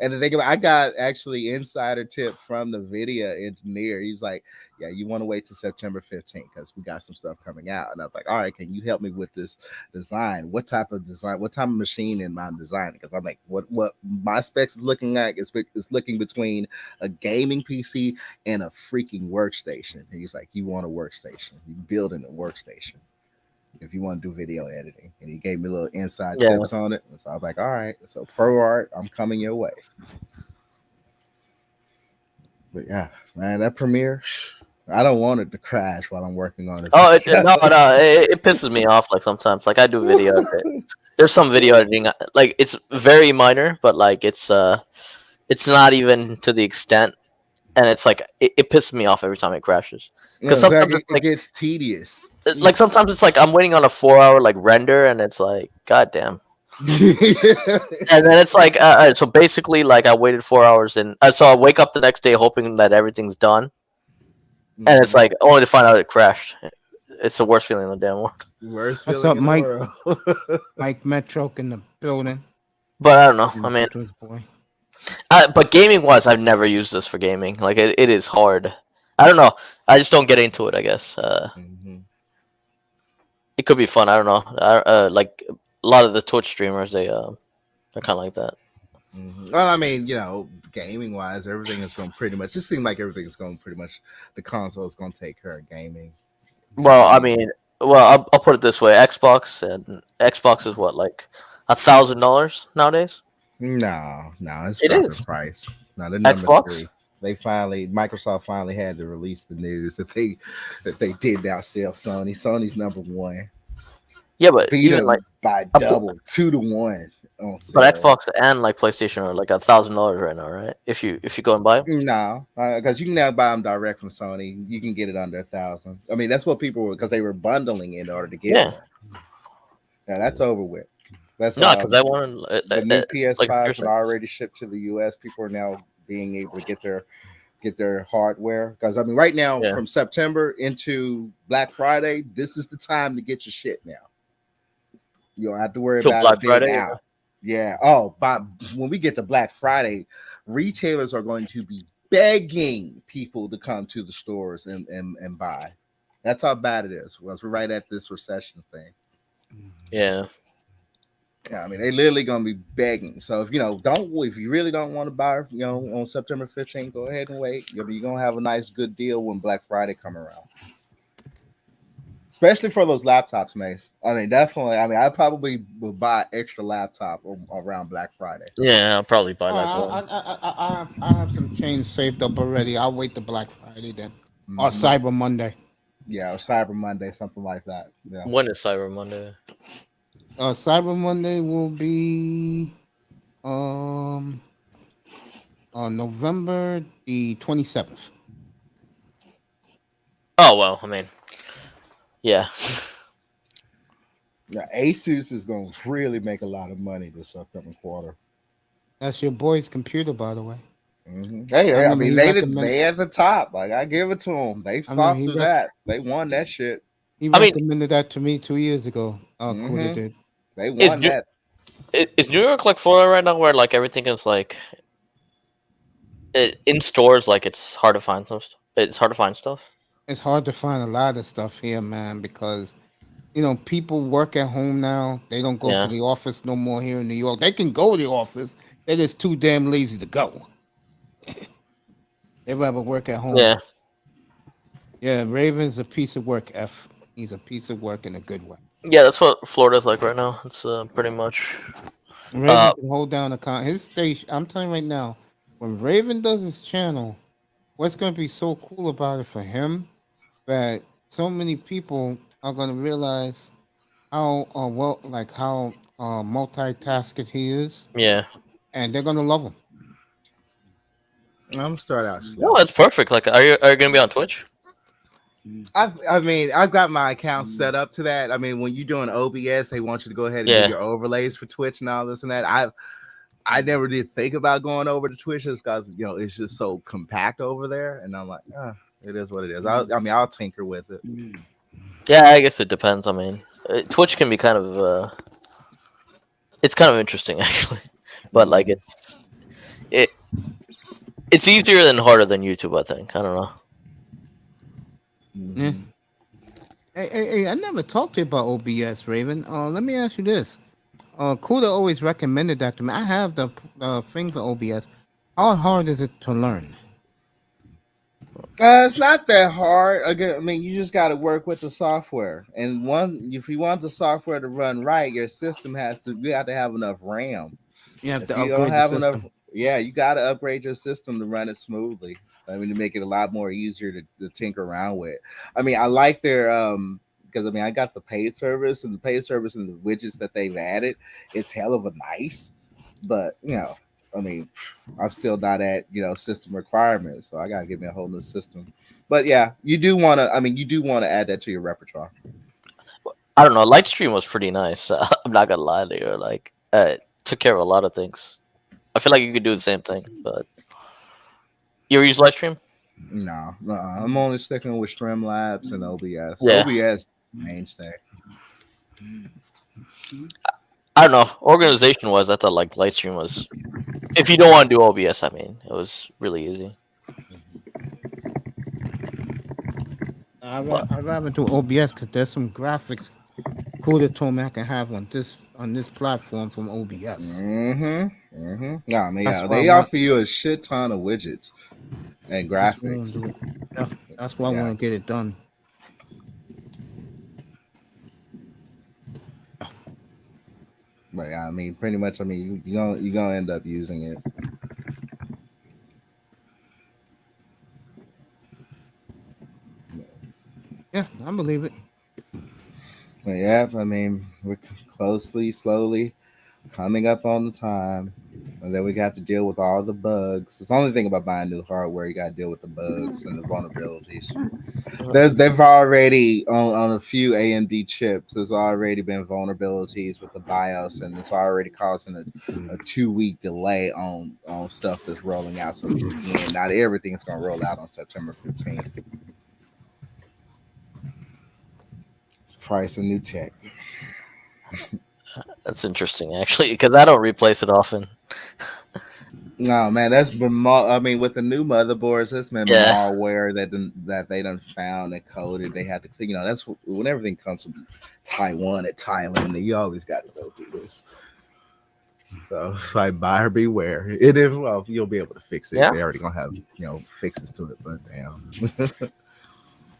And the thing about, I got actually insider tip from the video engineer. He's like, yeah, you want to wait till September 15th because we got some stuff coming out. And I was like, all right, can you help me with this design? What type of design? What type of machine am I designing? Because I'm like, what my specs is looking like is looking between a gaming PC and a freaking workstation. And he's like, you want a workstation? You building a workstation if you want to do video editing. And he gave me a little inside tips on it. And so I was like, all right, so ProArt, I'm coming your way. But yeah, man, that Premiere, I don't want it to crash while I'm working on it. Oh, it pisses me off. Like sometimes, like I do video editing. There's some video editing, like it's very minor, but like it's not even to the extent, and it's like it pisses me off every time it crashes because sometimes it gets tedious. Like sometimes it's like I'm waiting on a 4-hour like render, and it's like, goddamn. And then it's like, all right, so basically, like I waited 4 hours, and so I wake up the next day hoping that everything's done, and it's like only to find out it crashed. It's the worst feeling in the damn world. Worst What's feeling up, Mike? in the world. Mike Metro in the building. But I don't know. I mean, boy. But gaming wise, I've never used this for gaming. Like it is hard. I don't know. I just don't get into it. I guess. It could be fun. I don't know. Like a lot of the Twitch streamers, they're kind of like that. Well, I mean, you know, gaming wise, everything is going pretty much. Just seems like everything is going pretty much. The console is going to take care of gaming. Well, I mean, I'll put it this way: Xbox is what, like $1,000 nowadays. No, it's it dropping is price. No, they're number Xbox. 3. Microsoft finally had to release the news that they did now sell Sony. Sony's number 1. Yeah, but beat even them like by double, 2-1. But Xbox and like PlayStation are like $1,000 right now, right? If you go and buy them. No, because you can now buy them direct from Sony. You can get it under $1,000. I mean, that's what people were, because they were bundling in order to get them. Yeah, that's over with. That's no, because I wanted the new PS5 had already shipped to the US. People are now being able to get their hardware, because I mean, right now from September into Black Friday, this is the time to get your shit now. You don't have to worry about Black it being Friday, out. Yeah. Oh, but when we get to Black Friday, retailers are going to be begging people to come to the stores and buy. That's how bad it is. We're right at this recession thing. Yeah. Yeah, I mean, they literally gonna be begging. So if you really don't want to buy, on September 15th, go ahead and wait. You're gonna have a nice, good deal when Black Friday come around. Especially for those laptops, Mace. I mean, definitely. I mean, I probably will buy extra laptop around Black Friday. Yeah, I'll probably buy that. I have some change saved up already. I'll wait till Black Friday then, or Cyber Monday. Yeah, or Cyber Monday, something like that. Yeah. When is Cyber Monday? Cyber Monday will be on November the 27th. Oh well, I mean, yeah. Yeah, Asus is going to really make a lot of money this upcoming quarter. That's your boy's computer, by the way. Hey, I mean, he recommended. they at the top. Like I give it to them. They fought through that. They won that shit. He I mean, recommended that to me 2 years ago. Kuda did. They is won New, that. is New York like Florida right now, where like everything is like in stores, like it's hard to find some stuff. It's hard to find stuff. It's hard to find a lot of stuff here, man, because people work at home now. They don't go to Yeah. the office no more here in New York. They can go to the office. They're just too damn lazy to go. They rather work at home. Yeah. Yeah, Raven's a piece of work, F. He's a piece of work in a good way. Yeah, that's what Florida's like right now. It's pretty much. Raven can hold down his station. I'm telling you right now, when Raven does his channel, what's going to be so cool about it for him that so many people are going to realize how how multitasking he is, Yeah. and they're going to love him. I'm gonna start out slow. No, it's perfect. Like, are you gonna be on Twitch? I mean, I've got my account set up to that. I mean, when you're doing OBS, they want you to go ahead and do your overlays for Twitch and all this and that. I never did think about going over to Twitch just because it's just so compact over there, and I'm like, it is what it is. I'll tinker with it. Yeah, I guess it depends. I mean, Twitch can be kind of it's kind of interesting actually, but like it's easier and harder than YouTube. I think. I don't know. Yeah. Hey, I never talked to you about OBS, Raven. Let me ask you this. Kuda always recommended that to me. I have the thing for OBS. How hard is it to learn? It's not that hard. Again, I mean, you just got to work with the software. And if you want the software to run right, your system you have to have enough RAM. You have If to you upgrade don't have the system. enough, you got to upgrade your system to run it smoothly. I mean, to make it a lot more easier to tinker around with. I mean, I like their because I mean, I got the paid service and the widgets that they've added. It's hell of a nice, but I mean, I'm still not at system requirements, so I gotta give me a whole new system. But yeah, you do want to add that to your repertoire. I don't know. Lightstream was pretty nice. I'm not gonna lie to you. Like, took care of a lot of things. I feel like you could do the same thing, but you ever use Lightstream? No, I'm only sticking with Streamlabs and OBS. Yeah. OBS mainstay. I don't know. Organization wise, I thought like Lightstream was. If you don't want to do OBS, I mean, it was really easy. I'd rather do OBS because there's some graphics Kuda told me I can have on this platform from OBS. No, I mean, they offer you a shit ton of widgets and graphics. That's why I want to get it done. But I mean, pretty much. I mean, you're gonna end up using it. Yeah, I believe it. But yeah, I mean, we're slowly coming up on the time, and then we got to deal with all the bugs. It's the only thing about buying new hardware, you got to deal with the bugs and the vulnerabilities. They've already on a few AMD chips. There's already been vulnerabilities with the BIOS, and it's already causing a 2-week delay on stuff that's rolling out. So again, not everything's gonna roll out on September 15th. Price of new tech. That's interesting, actually, because I don't replace it often. No, man, that's been. I mean, with the new motherboards, that's been malware that they done found and coded. They had to, that's when everything comes from Taiwan and Thailand. You always got to go through this. So it's like buyer beware. It is. Well, you'll be able to fix it. Yeah. They already gonna have fixes to it, but damn.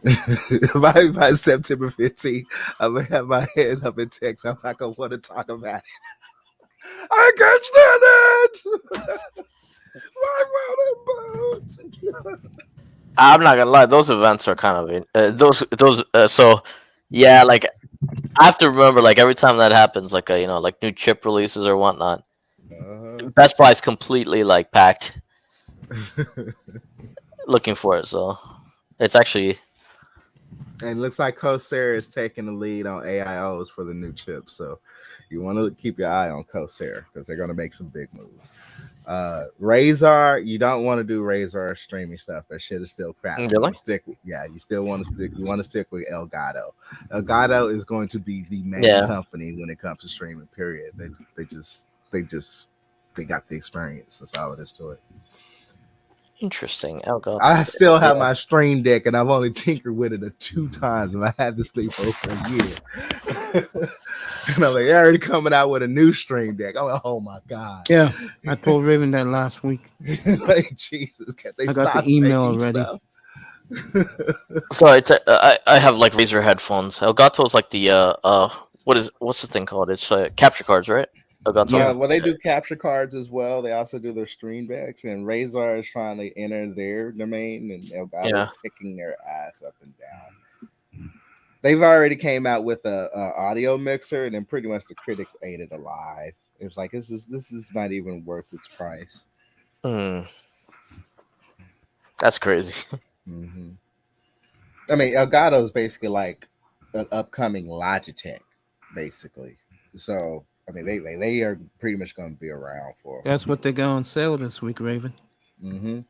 by September 15th, I'm gonna have my head up in text. I'm not gonna want to talk about it. I can't stand it. I'm not gonna lie; those events are kind of those. So, yeah, like I have to remember, like every time that happens, like like new chip releases or whatnot, Best Buy is completely like packed, looking for it. So, it's actually. And it looks like Corsair is taking the lead on AIOs for the new chips. So, You want to keep your eye on Corsair because they're going to make some big moves. Razor, you don't want to do Razor streaming stuff. That shit is still crap. Really? You still want to stick. You want to stick with Elgato. Elgato is going to be the main company when it comes to streaming. Period. They got the experience. That's all it is to it. Interesting. Elgato. I still have my Stream Deck, and I've only tinkered with it 2 times, and I had this thing for over a year. And I'm like, they're already coming out with a new Stream Deck. I'm like, oh my god. Yeah, I told Raven that last week. Like Jesus, I got the email already. So I have like Razer headphones. Elgato is like the what's the thing called? It's capture cards, right? Elgato. Yeah, well, they do capture cards as well. They also do their Stream Decks, and Razor is trying to enter their domain, and Elgato is picking their ass up and down. They've already came out with a audio mixer, and then pretty much the critics ate it alive. It was like this is not even worth its price. That's crazy. Mm-hmm. I mean, Elgato is basically like an upcoming Logitech, basically. So, I mean, they are pretty much going to be around for. That's what they got on sale this week, Raven. Mm-hmm.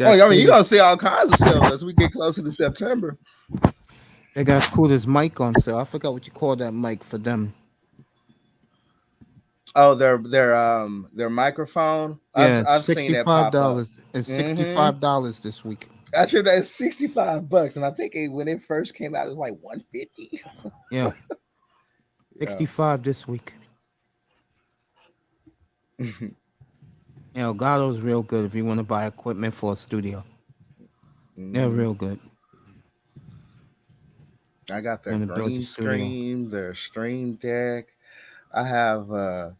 I mean, you're going to see all kinds of sales as we get closer to September. They got Coolest mic on sale. I forgot what you call that mic for them. Oh, their microphone. Yeah, I've seen that pop up. It's $65 this week. Actually, that's $65, and I think when it first came out, it was like $150. Yeah, 65 this week. Elgato's real good if you want to buy equipment for a studio. They're real good. I got their green screen, their Stream Deck. I have I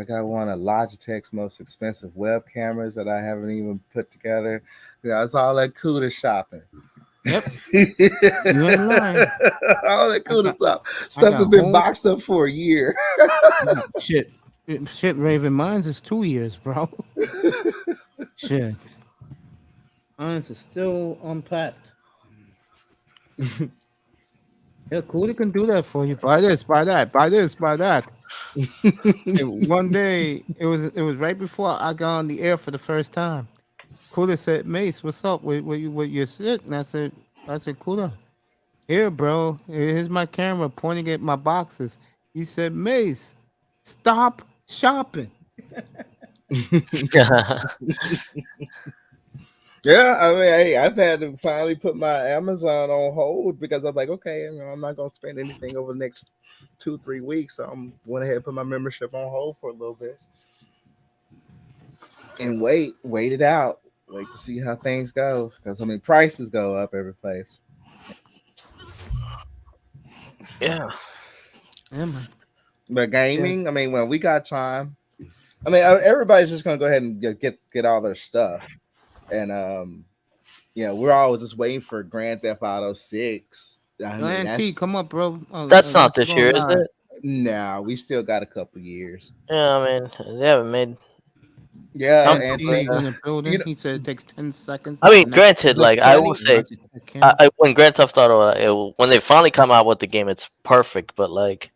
got one of Logitech's most expensive web cameras that I haven't even put together. Yeah, it's all that CUDA shopping. Yep. You ain't lying. All that CUDA stuff that's been boxed up for a year. Shit, Raven. Mine's is 2 years, bro. Shit. Mine's is still unpacked. Yeah, CUDA can do that for you. Buy this, buy that, buy this, buy that. One day, it was right before I got on the air for the first time. CUDA said, "Mace, what's up? Where you sitting?" I said, "CUDA, here, bro. Here's my camera pointing at my boxes." He said, "Mace, stop shopping." Yeah, I mean, hey, I've had to finally put my Amazon on hold because I'm like, okay, I'm not gonna spend anything over the next 2-3 weeks, so I'm went ahead and put my membership on hold for a little bit and wait it out, wait to see how things go. Because I mean, prices go up every place. Yeah, man. But gaming, I mean, when we got time, I mean, everybody's just gonna go ahead and get all their stuff. And we're always just waiting for Grand Theft Auto 6. NT, come up, bro. That's not this year, is it? No, we still got a couple years. Yeah, I mean, they haven't made. Yeah, and in the building, he said it takes 10 seconds. I mean, granted, like I will say, when Grand Theft Auto, when they finally come out with the game, it's perfect. But like,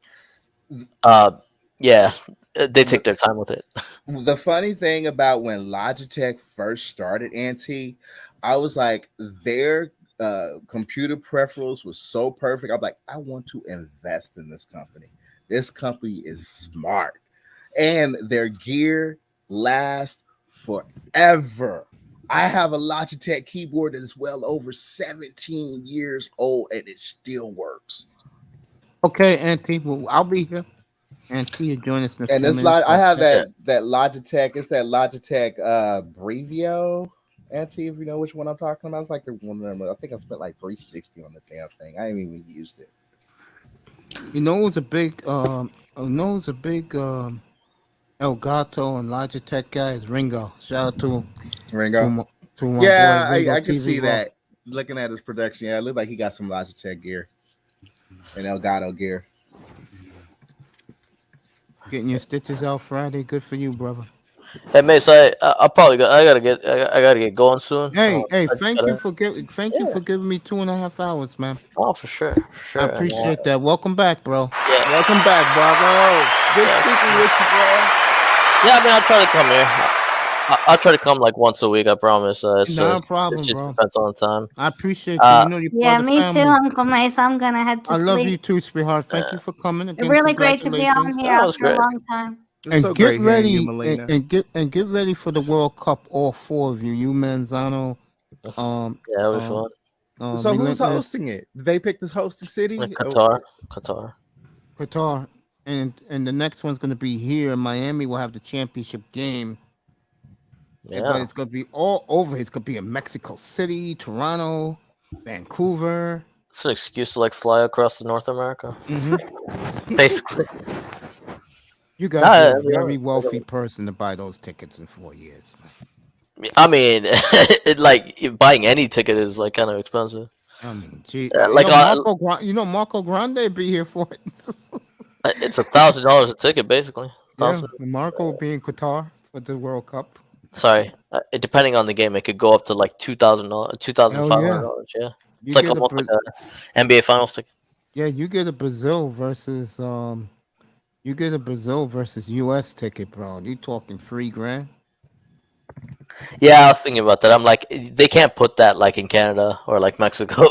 yeah, they take their time with it. The funny thing about when Logitech first started, Auntie, I was like, their computer peripherals was so perfect. I'm like, I want to invest in this company. This company is smart, and their gear lasts forever. I have a Logitech keyboard that is well over 17 years old, and it still works. Okay, Auntie, well, I'll be here. And can you join us? And it's I have that Logitech. It's that Logitech Brevio. Auntie, if you know which one I'm talking about, it's like the one of them. I think I spent like $360 on the damn thing. I haven't even used it. You know, it was a big Elgato and Logitech guy is Ringo. Shout out to Ringo. To my yeah, boy, Ringo I can TV see bro. that. Looking at his production, yeah, it looked like he got some Logitech gear and Elgato gear. Getting your stitches out Friday. Good for you, brother. Hey, Mace, I'll probably go. I gotta get going soon. Hey, I just thank gotta- you for giving me 2.5 hours, man. Oh, for sure. I appreciate that. Welcome back, bro. Yeah, Welcome back, Bravo. Good Yeah. speaking with you, bro. yeah. I mean, I'll try to come here. I'll try to come like once a week. I promise. No problem, it just bro. depends on the time. I appreciate you. You know you're Yeah, part of the me family. too, Uncle Mace. I'm gonna head to I love sleep. you too, sweetheart. Thank you for coming again. Really great to be on Congratulations. here Oh, it was after a great. long time. It's And so get great hearing you, ready Melina. and get ready for the World Cup. All four of you, Manzano, Yeah, it'll be fun. So who's Relentless, hosting it? Did they pick this hosting city? Like Or- Qatar. Qatar, and the next one's going to be here in Miami. We'll have the championship game. But Yeah, it's going to be all over. It's going to be in Mexico City, Toronto, Vancouver. it's an excuse to like fly across to North America, basically. You got Nah, to be a yeah, very wealthy person to buy those tickets in 4 years, man. I mean, buying any ticket is like kind of expensive. I mean, gee, Like, Marco Grande be here for it. It's $1,000 a ticket, basically. Yeah, Marco will be in Qatar for the World Cup. Sorry, depending on the game, it could go up to like $2,000, $2,500. Yeah, it's like almost like a NBA Finals ticket. Yeah, you get a Brazil versus US ticket, bro. You talking $3,000? Yeah, I was thinking about that. I'm like, they can't put that like in Canada or like Mexico.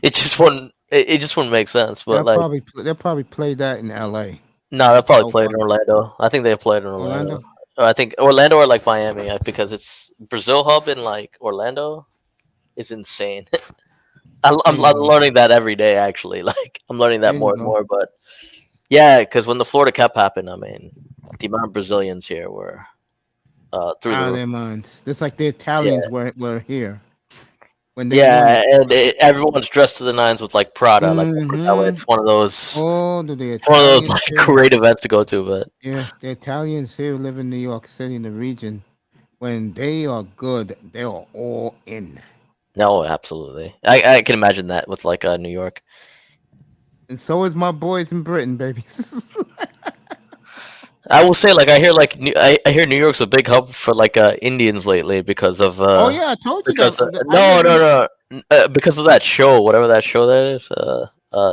It just wouldn't. It just wouldn't make sense. But They'll probably play that in LA. no, they'll probably so play it in fun. Orlando. I think they played in Orlando? Orlando. Or I think Orlando or like Miami because it's Brazil hub in like Orlando is insane. I'm learning that every day. Actually, like I'm learning that There you more and go. more. But yeah, because when the Florida Cup happened, I mean, the amount of Brazilians here were through the Out of roof. their minds. Just like the Italians were here. When they Yeah, won. and everyone's dressed to the nines with like Prada. Like that way, it's one of those. Oh, do the It's one of those Italians like here? great events to go to. But Yeah, the Italians here live in New York City in the region. When they are good, they are all in. no, absolutely, I can imagine that with like New York. And so is my boys in Britain, baby. I will say, like, I hear New York's a big hub for like Indians lately because of. Oh yeah, I told you Because that. no, because of that show, whatever that show that is.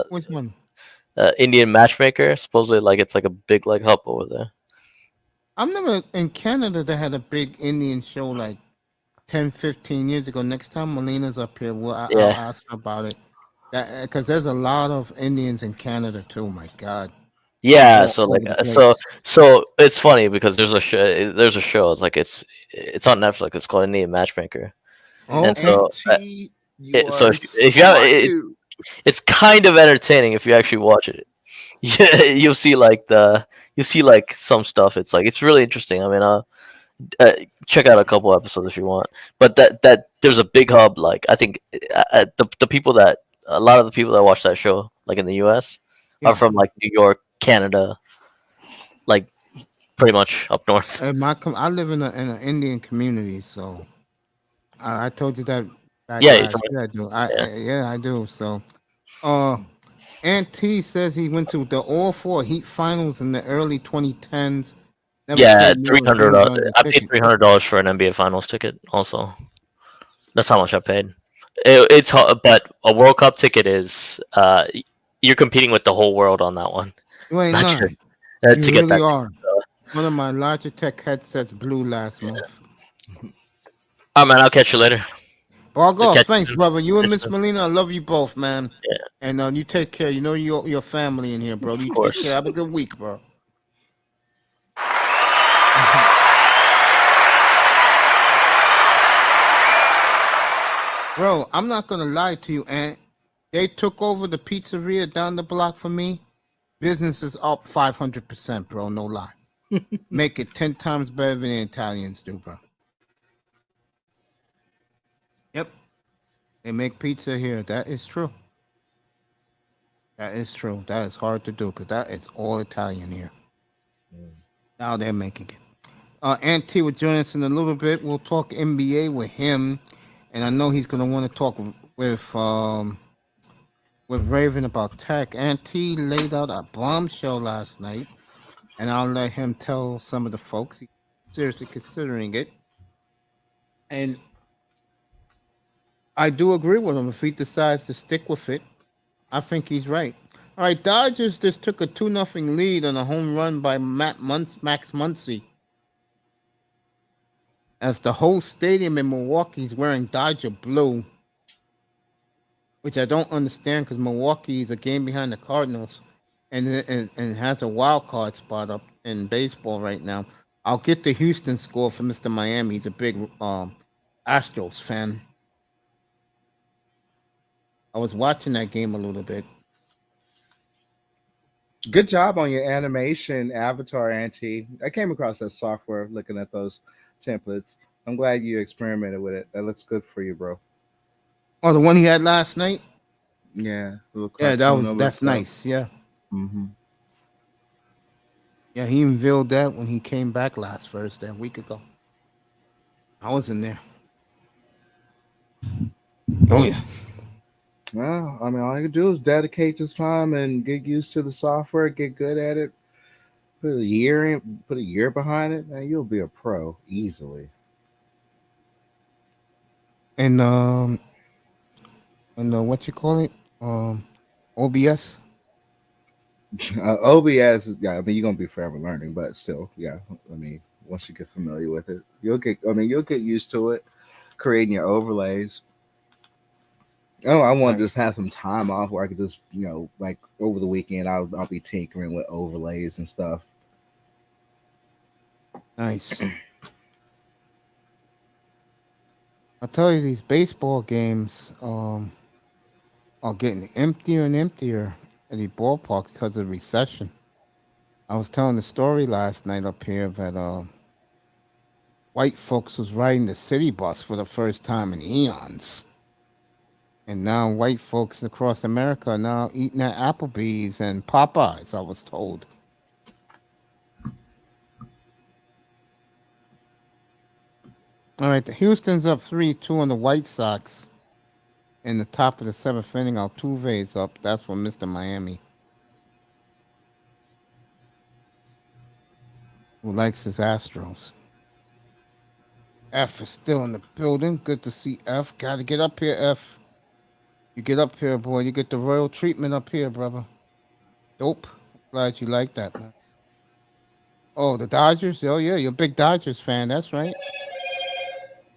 Which one? Indian Matchmaker. Supposedly, like it's like a big like hub over there. I've never in Canada. They had a big Indian show like 10, 15 years ago. Next time Melina's up here, I'll ask her about it. Because there's a lot of Indians in Canada too. My God. Yeah, All so over like the so it's funny because there's a show. There's a show. It's like it's on Netflix. It's called Indian Matchmaker. Oh, And so, NT, so if you have it's kind of entertaining if you actually watch it. Yeah, you'll see like some stuff. It's like it's really interesting. I mean, check out a couple episodes if you want. But that there's a big hub. Like I think the people that a lot of the people that watch that show, like in the U.S., Yeah. are from like New York, Canada, like pretty much up north. I live in an Indian community, so I told you that. Back Yeah, you last told me. year I do. I do. So, Aunt T says he went to the all four Heat finals in the early 2010s. Never Yeah, paid more than $300. $300 I paid ticket. $300 for an NBA Finals ticket. Also, that's how much I paid. It's but a World Cup ticket is you're competing with the whole world on that one. You ain't Not lying. sure. You To get really that. are. One of my Logitech headsets blew last month. Oh man, I'll catch you later. Well, I'll go. Catch Thanks, you. brother. You and Miss Melina, I love you both, man. Yeah. And you take care. You know your family in here, bro. You take course. care. Have a good week, bro. Bro, I'm not gonna lie to you, Aunt. They took over the pizzeria down the block for me. Business is up 500%, bro. No lie. Make it 10 times better than the Italians do, bro. Yep. They make pizza here. That is true. That is true. That is hard to do because that is all Italian here. Now they're making it. Aunt T will join us in a little bit. We'll talk NBA with him. And I know he's going to want to talk with Raven about tech. Aunt T laid out a bombshell last night. And I'll let him tell some of the folks. He seriously considering it. And I do agree with him. If he decides to stick with it, I think he's right. All right, Dodgers just took a 2-0 lead on a home run by Max Muncy as the whole stadium in Milwaukee is wearing Dodger blue, which I don't understand because Milwaukee is a game behind the Cardinals and has a wild card spot up in baseball right now. I'll get the Houston score for Mr. Miami. He's a big Astros fan. I was watching that game a little bit. Good job on your animation avatar, Auntie. I came across that software looking at those templates. I'm glad you experimented with it. That looks good for you, bro. Oh, the one he had last night? Yeah. Yeah, that's nice. Yeah. Mm-hmm. Yeah, he unveiled that when he came back last Thursday, a week ago. I was in there. Oh yeah. Well, I mean, all you can do is dedicate this time and get used to the software, get good at it. Put a year behind it, and you'll be a pro easily. And what you call it? OBS. OBS, yeah. I mean, you're gonna be forever learning, but still, yeah. I mean, once you get familiar with it, you'll get used to it. Creating your overlays. Oh, I want to just have some time off where I could just, like over the weekend, I'll be tinkering with overlays and stuff. Nice. I tell you, these baseball games are getting emptier and emptier at the ballpark because of recession. I was telling the story last night up here that white folks was riding the city bus for the first time in eons. And now white folks across America are now eating at Applebee's and Popeyes, I was told. All right, the Houston's up 3-2 on the White Sox. In the top of the seventh inning, Altuve's up. That's for Mr. Miami, who likes his Astros. F is still in the building. Good to see F. Got to get up here, F. You get up here, boy. You get the royal treatment up here, brother. Dope. Glad you like that, man. Oh, the Dodgers? Oh, yeah, you're a big Dodgers fan. That's right.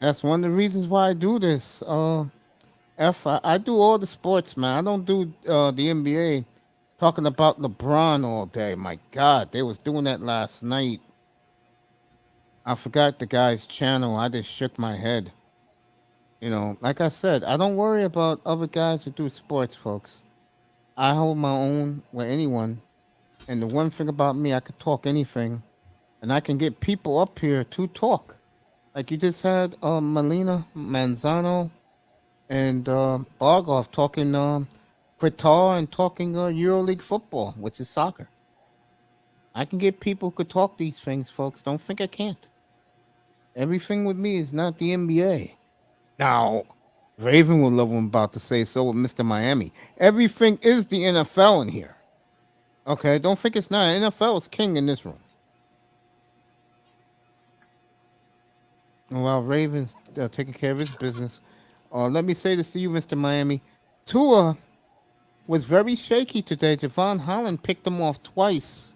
That's one of the reasons why I do this. I do all the sports, man. I don't do the NBA. Talking about LeBron all day. My God, they was doing that last night. I forgot the guy's channel. I just shook my head. Like I said, I don't worry about other guys who do sports, folks. I hold my own with anyone. And the one thing about me, I could talk anything. And I can get people up here to talk. Like you just had Melina Manzano and Bargov talking Qatar and talking EuroLeague football, which is soccer. I can get people who could talk these things, folks. Don't think I can't. Everything with me is not the NBA. Now, Raven will love what I'm about to say, so with Mr. Miami. Everything is the NFL in here. Okay, don't think it's not. NFL is king in this room. While Raven's taking care of his business, let me say this to you, Mr. Miami. Tua was very shaky today. Javon Holland picked him off twice.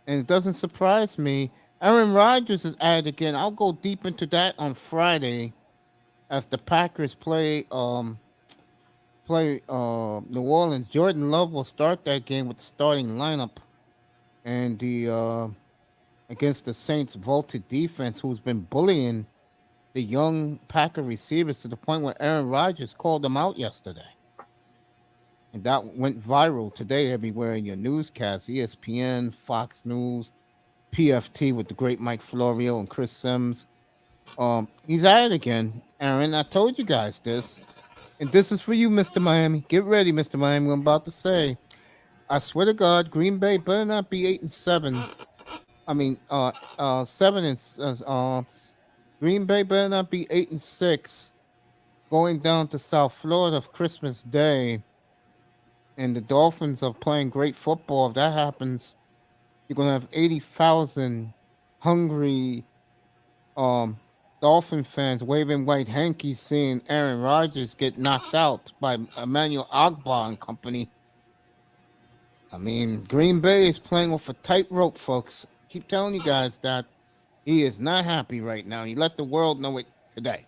And it doesn't surprise me. Aaron Rodgers is at it again. I'll go deep into that on Friday as the Packers play New Orleans. Jordan Love will start that game with the starting lineup. And the against the Saints' vaulted defense, who's been bullying the young Packer receivers to the point where Aaron Rodgers called them out yesterday. And that went viral today everywhere in your newscasts, ESPN, Fox News, PFT with the great Mike Florio and Chris Sims. He's at it again. Aaron, I told you guys this. And this is for you, Mr. Miami. Get ready, Mr. Miami. What I'm about to say. I swear to God, Green Bay better not be 8-7. I mean, 7 and Green Bay better not be 8-6. Going down to South Florida for Christmas Day, and the Dolphins are playing great football. If that happens, you're gonna have 80,000 hungry um Dolphin fans waving white hankies seeing Aaron Rodgers get knocked out by Emmanuel Agba and company. I mean, Green Bay is playing with a tightrope, folks. Keep telling you guys that he is not happy right now. He let the world know it today.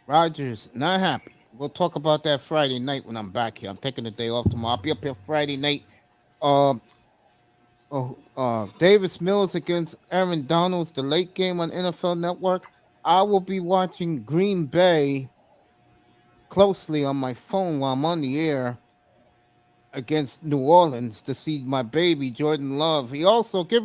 Rodgers not happy. We'll talk about that Friday night when I'm back here. I'm taking the day off tomorrow. I'll be up here Friday night. Um, Davis Mills against Aaron Donald's the late game on NFL Network. I will be watching Green Bay closely on my phone while I'm on the air against New Orleans to see my baby Jordan Love. He also give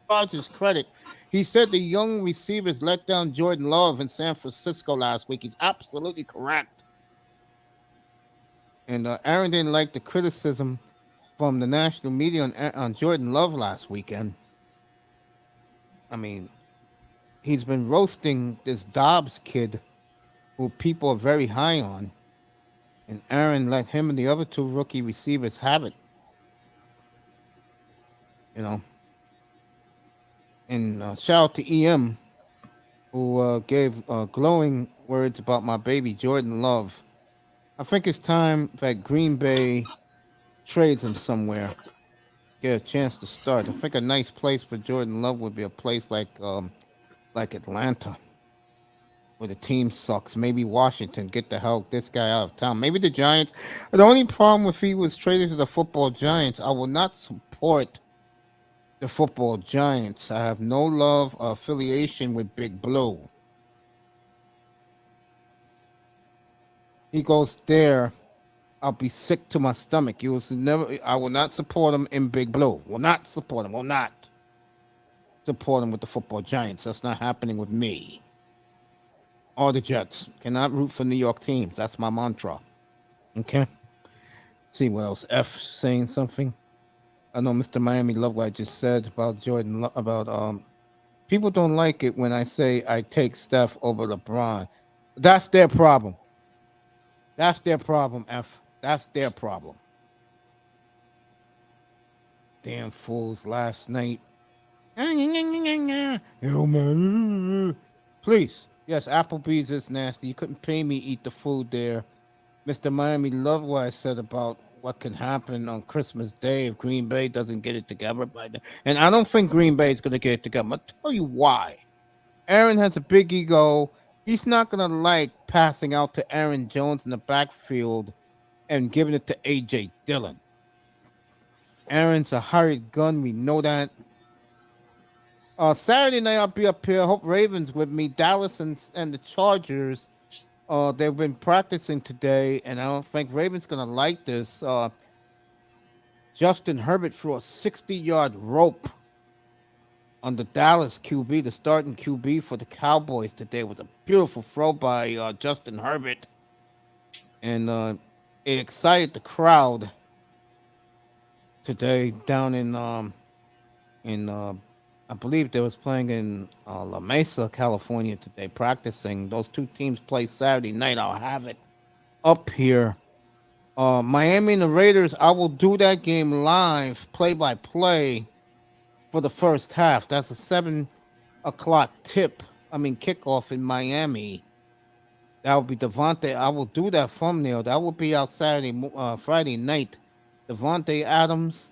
Rodgers credit. He said the young receivers let down Jordan Love in San Francisco last week. He's absolutely correct. And Aaron didn't like the criticism from the national media on Jordan Love last weekend. I mean, he's been roasting this Dobbs kid who people are very high on. And Aaron let him and the other two rookie receivers have it. You know, and shout out to EM who gave glowing words about my baby Jordan Love. I think it's time that Green Bay trades him somewhere. Get a chance to start. I think a nice place for Jordan Love would be a place like Atlanta, where the team sucks. Maybe Washington. Get the hell this guy out of town. Maybe the Giants. The only problem if he was traded to the football Giants, I will not support the football Giants. I have no love or affiliation with Big Blue. He goes there, I'll be sick to my stomach. You will never. I will not support him in Big Blue. Will not support him. Will not support him with the football Giants. That's not happening with me. Or the Jets. Cannot root for New York teams. That's my mantra. Okay. See what else. F saying something. I know Mr. Miami loved what I just said about Jordan. About people don't like it when I say I take Steph over LeBron. That's their problem. That's their problem, F. That's their problem. Damn fools last night. Yo, man. Please. Yes, Applebee's is nasty. You couldn't pay me eat the food there. Mr. Miami loved what I said about what can happen on Christmas Day if Green Bay doesn't get it together by then. And I don't think Green Bay is going to get it together. I'll tell you why. Aaron has a big ego. He's not going to like passing out to Aaron Jones in the backfield and giving it to A.J. Dillon. Aaron's a hired gun. We know that. Saturday night, I'll be up here. Hope Ravens with me. Dallas and the Chargers. They've been practicing today, and I don't think Ravens going to like this. Justin Herbert threw a 60-yard rope on the Dallas QB, the starting QB for the Cowboys today. It was a beautiful throw by Justin Herbert. And it excited the crowd today down in I believe they was playing in La Mesa, California today, practicing. Those two teams play Saturday night. I'll have it up here. Miami and the Raiders, I will do that game live, play-by-play for the first half. That's a 7 o'clock kickoff in Miami. That will be Devontae. I will do that thumbnail. That will be out Friday night. Devontae Adams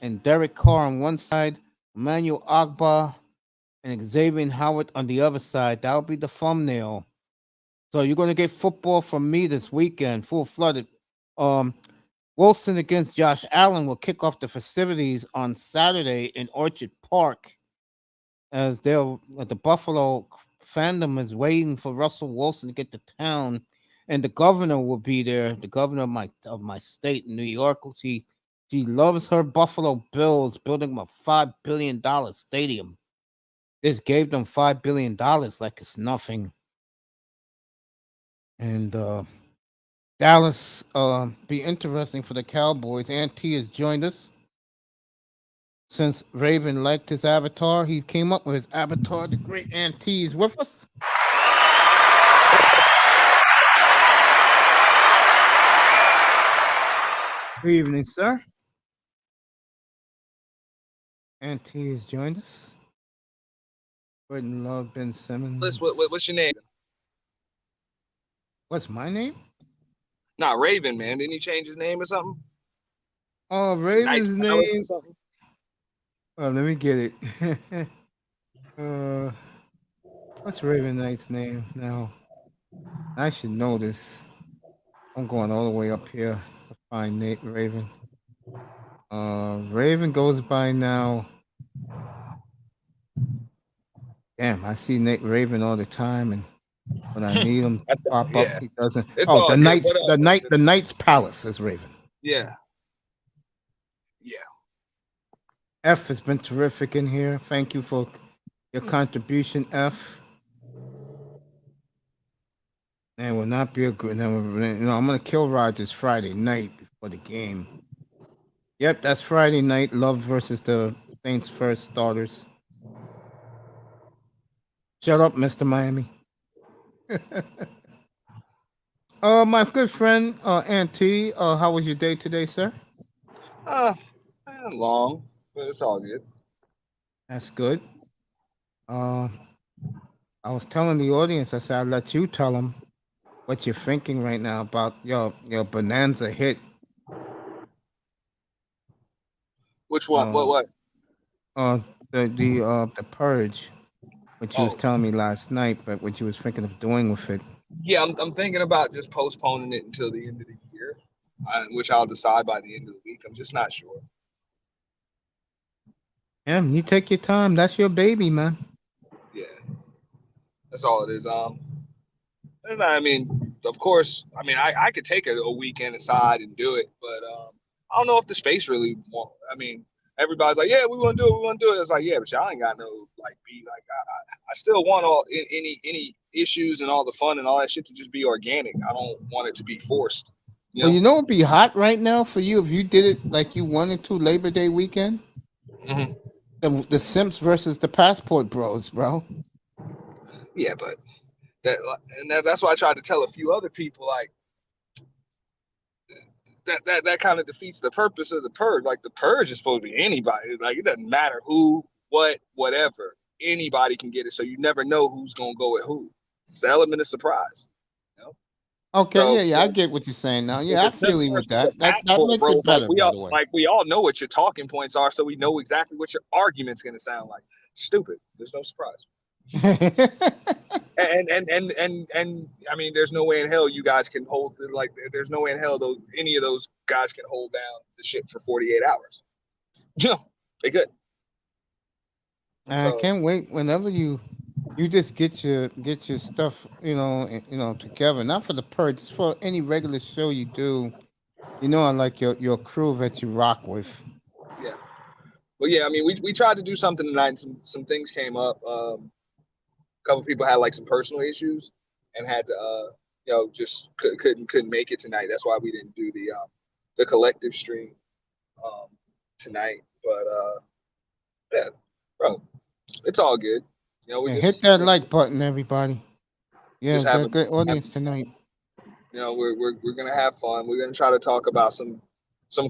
and Derek Carr on one side, Emmanuel Agba and Xavier Howard on the other side. That will be the thumbnail. So you're going to get football from me this weekend, full-flooded. Wilson against Josh Allen will kick off the festivities on Saturday in Orchard Park, as the Buffalo fandom is waiting for Russell Wilson to get to town, and the governor will be there. The governor of my state, New York. She loves her Buffalo Bills, building them a $5 billion stadium. This gave them $5 billion like it's nothing. And Dallas be interesting for the Cowboys. Auntie has joined us. Since Raven liked his avatar, he came up with his avatar. The great Auntie is with us. Good evening, sir. Auntie has joined us. Jordan Love, Ben Simmons. What's your name? What's my name? Nah, Raven, man. Didn't he change his name or something? Oh, Raven's Knight Palace or name. something? Oh, let me get it. What's Raven Knight's name now? I should know this. I'm going all the way up here to find Nate Raven. Raven goes by now. Damn, I see Nate Raven all the time, and when I need him to pop Yeah. up, he doesn't. It's Oh, all the good. Knights, What up? the Knights Palace is Raven. Yeah. F has been terrific in here. Thank you for your contribution, F. And will not be a good. I'm gonna kill Rodgers Friday night before the game. Yep, that's Friday night. Love versus the Saints' first starters. Shut up, Mr. Miami. My good friend, Auntie. How was your day today, sir? Long, but it's all good. That's good. I was telling the audience. I said I'll let you tell them what you're thinking right now about your Bonanza hit. Which one? What? The Purge, which you was Oh. telling me last night, but what you was thinking of doing with it. Yeah, I'm thinking about just postponing it until the end of the year, which I'll decide by the end of the week. I'm just not sure. Yeah, you take your time. That's your baby, man. Yeah, that's all it is. And I mean, of course, I mean, I could take a weekend aside and do it, but I don't know if the space really want. I mean, everybody's like, yeah, we want to do it, we want to do it. It's like, yeah, but y'all ain't got no I still want all any issues and all the fun and all that shit to just be organic. I don't want it to be forced. Well, you know what'd be hot right now for you if you did it like you wanted to Labor Day weekend? Mm-hmm. The Simps versus the Passport Bros, bro. Yeah, but that's why I tried to tell a few other people, like, that kind of defeats the purpose of the purge. Like, the purge is supposed to be anybody. Like, it doesn't matter who, what, whatever. Anybody can get it, so you never know who's gonna go at who. It's the element of surprise. You know? Okay, So, yeah, I get what you're saying now. Yeah, I feel you with that. That makes it better, by the way. Like, we all know what your talking points are, so we know exactly what your argument's gonna sound like. Stupid. There's no surprise. And I mean, there's no way in hell you guys can hold, like, there's no way in hell any of those guys can hold down the shit for 48 hours. They could. I can't wait whenever you just get your stuff, together. Not for the purge, just for any regular show you do. I like your crew that you rock with. Yeah. Well, yeah, I mean, we tried to do something tonight, and some things came up. A couple people had like some personal issues and had to just couldn't make it tonight. That's why we didn't do the collective stream tonight. But yeah, bro, it's all good. Hit that like button, everybody. Yeah, got a good audience tonight. We're gonna have fun. We're gonna try to talk about some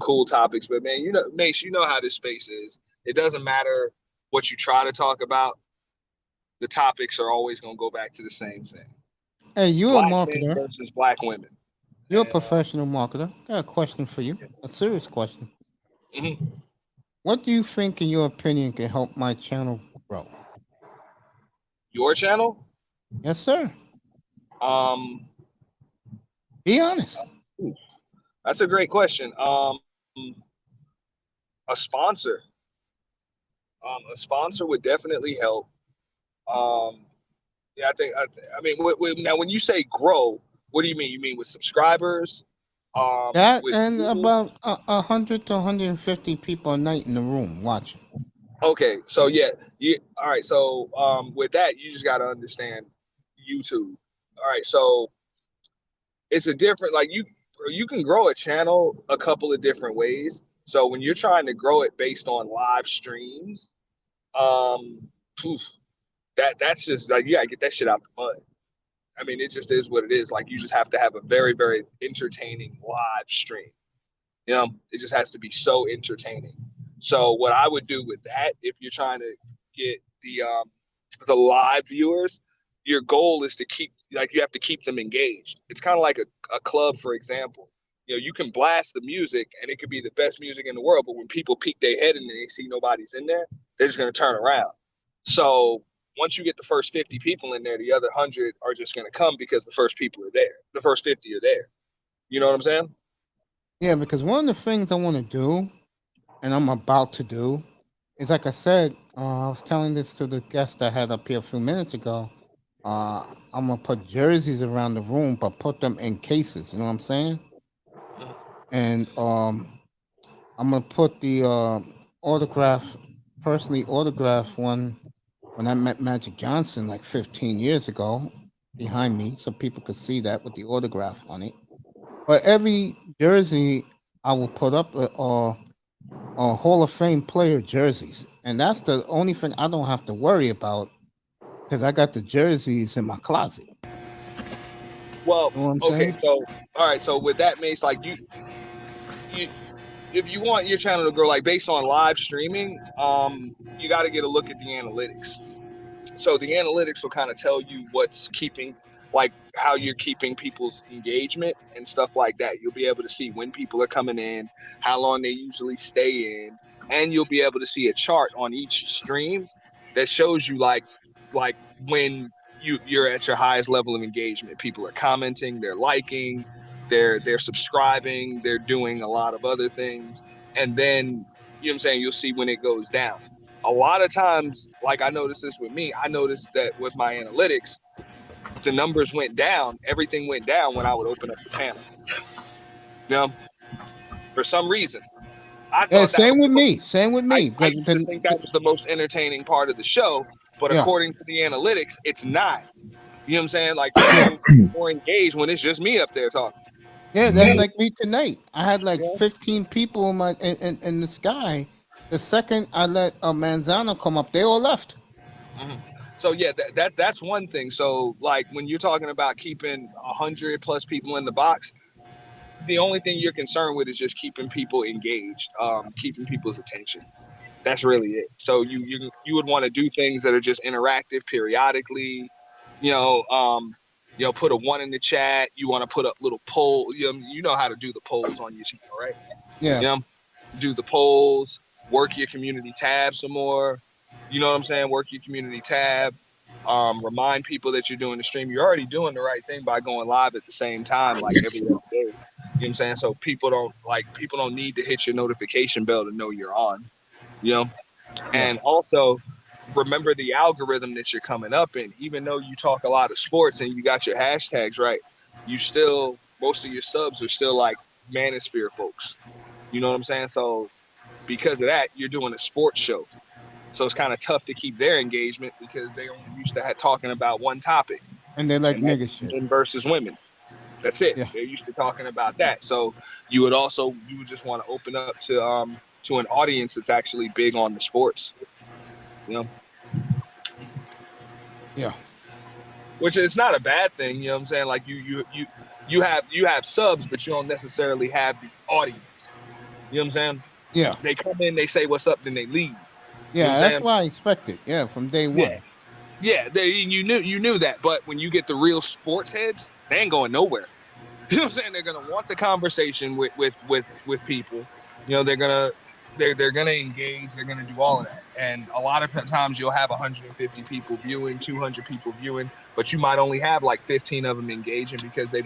cool topics. But man, Mace, you know how this space is. It doesn't matter what you try to talk about. The topics are always gonna go back to the same thing. Hey, you're black a marketer men versus black women. You're a professional marketer. Got a question for you. A serious question. Mm-hmm. What do you think, in your opinion, can help my channel grow? Your channel? Yes, sir. Be honest. That's a great question. A sponsor. A sponsor would definitely help. Yeah, I mean, now when you say grow, what do you mean? You mean with subscribers? That and about 100 to 150 people a night in the room watching. Okay, so yeah, all right. So with that, you just got to understand YouTube. All right, so it's a different, like, you can grow a channel a couple of different ways. So when you're trying to grow it based on live streams, that's just like, you gotta get that shit out the mud. I mean, it just is what it is. Like, you just have to have a very, very entertaining live stream. It just has to be so entertaining. So what I would do with that, if you're trying to get the live viewers, your goal is to keep, like, you have to keep them engaged. It's kind of like a club, for example. You know, you can blast the music and it could be the best music in the world, but when people peek their head and they see nobody's in there, they're just going to turn around. So once you get the first 50 people in there, the other 100 are just going to come because the first people are there. The first 50 are there. You know what I'm saying? Yeah, because one of the things I want to do, and I'm about to do, is like I said, I was telling this to the guest I had up here a few minutes ago. I'm gonna put jerseys around the room, but put them in cases. You know what I'm saying? And I'm gonna put the personally autographed one when I met Magic Johnson like 15 years ago behind me, so people could see that with the autograph on it. But every jersey I will put up Hall of Fame player jerseys, and that's the only thing I don't have to worry about because I got the jerseys in my closet. Well, You know what I'm okay, saying? so all right, so with that, Mace, like you if you want your channel to grow, like based on live streaming, you got to get a look at the analytics. So the analytics will kind of tell you what's keeping, like how you're keeping people's engagement and stuff like that. You'll be able to see when people are coming in, how long they usually stay in, and you'll be able to see a chart on each stream that shows you like when you're at your highest level of engagement. People are commenting, they're liking, they're subscribing, they're doing a lot of other things, and then, you know what I'm saying, you'll see when it goes down. A lot of times, like I noticed this with me, I noticed that with my analytics, the numbers went down, everything went down when I would open up the panel. You know, for some reason. I thought Same with me. I used to think that was the most entertaining part of the show, but according to the analytics, it's not. You know what I'm saying? Like, people more engaged when it's just me up there talking. Yeah, that's like me tonight. I had like 15 people in the sky. The second I let Manzano come up, they all left. Mm-hmm. So yeah, that's one thing. So like when you're talking about keeping 100 plus people in the box, the only thing you're concerned with is just keeping people engaged, keeping people's attention. That's really it. So you would want to do things that are just interactive periodically. You know, put a 1 in the chat. You want to put up little polls. You know how to do the polls on your channel, right? Yeah. You know, do the polls. Work your community tab some more. You know what I'm saying? Work your community tab. Remind people that you're doing the stream. You're already doing the right thing by going live at the same time, like every other day. You know what I'm saying? So people don't need to hit your notification bell to know you're on. You know, and also remember the algorithm that you're coming up in. Even though you talk a lot of sports and you got your hashtags right, most of your subs are still like manosphere folks. You know what I'm saying? So because of that, you're doing a sports show. So it's kind of tough to keep their engagement because they only used to talking about one topic. And they like nigga shit. Men versus women. That's it. Yeah. They're used to talking about that. So you would just want to open up to an audience that's actually big on the sports. You know? Yeah. Which is not a bad thing, you know what I'm saying? Like you have subs, but you don't necessarily have the audience. You know what I'm saying? Yeah. They come in, they say what's up, then they leave. Yeah, you know that's what I expected. Yeah, from day one. Yeah, you knew that. But when you get the real sports heads, they ain't going nowhere. You know what I'm saying? They're gonna want the conversation with people. You know, they're gonna engage. They're gonna do all of that. And a lot of times you'll have 150 people viewing, 200 people viewing, but you might only have like 15 of them engaging because they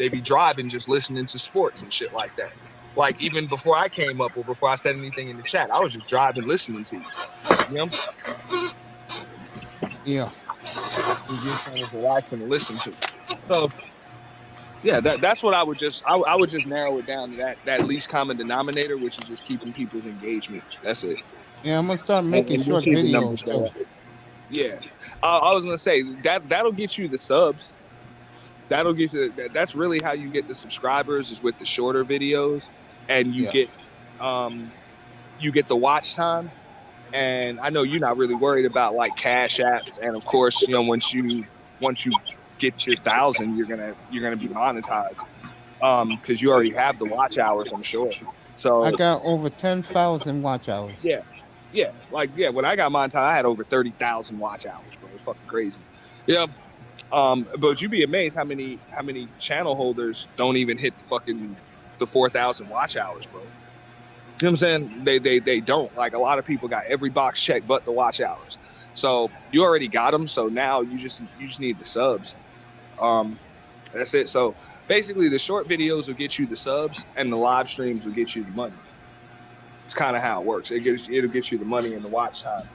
be driving, just listening to sports and shit like that. Like even before I came up or before I said anything in the chat, I was just driving, listening to you. You know? Yeah. You just kind of relax and listen to. So yeah, that's what I would just narrow it down to that least common denominator, which is just keeping people's engagement. That's it. Yeah, I'm gonna start making short videos too. Yeah, I was gonna say that'll get you the subs. That'll get you. That's really how you get the subscribers, is with the shorter videos, and you get the watch time. And I know you're not really worried about like cash apps, and of course, you know, once you get your 1,000, you're gonna be monetized, because you already have the watch hours, I'm sure. So I got over 10,000 watch hours. yeah, when I got mine, I had over 30,000 watch hours, bro. It's fucking crazy. Yeah. But you'd be amazed how many channel holders don't even hit the 4,000 watch hours, bro. You know what I'm saying? They don't. Like, a lot of people got every box checked but the watch hours. So you already got them. So now you just need the subs. That's it. So basically, the short videos will get you the subs, and the live streams will get you the money. It's kind of how it works. It'll get you the money and the watch time.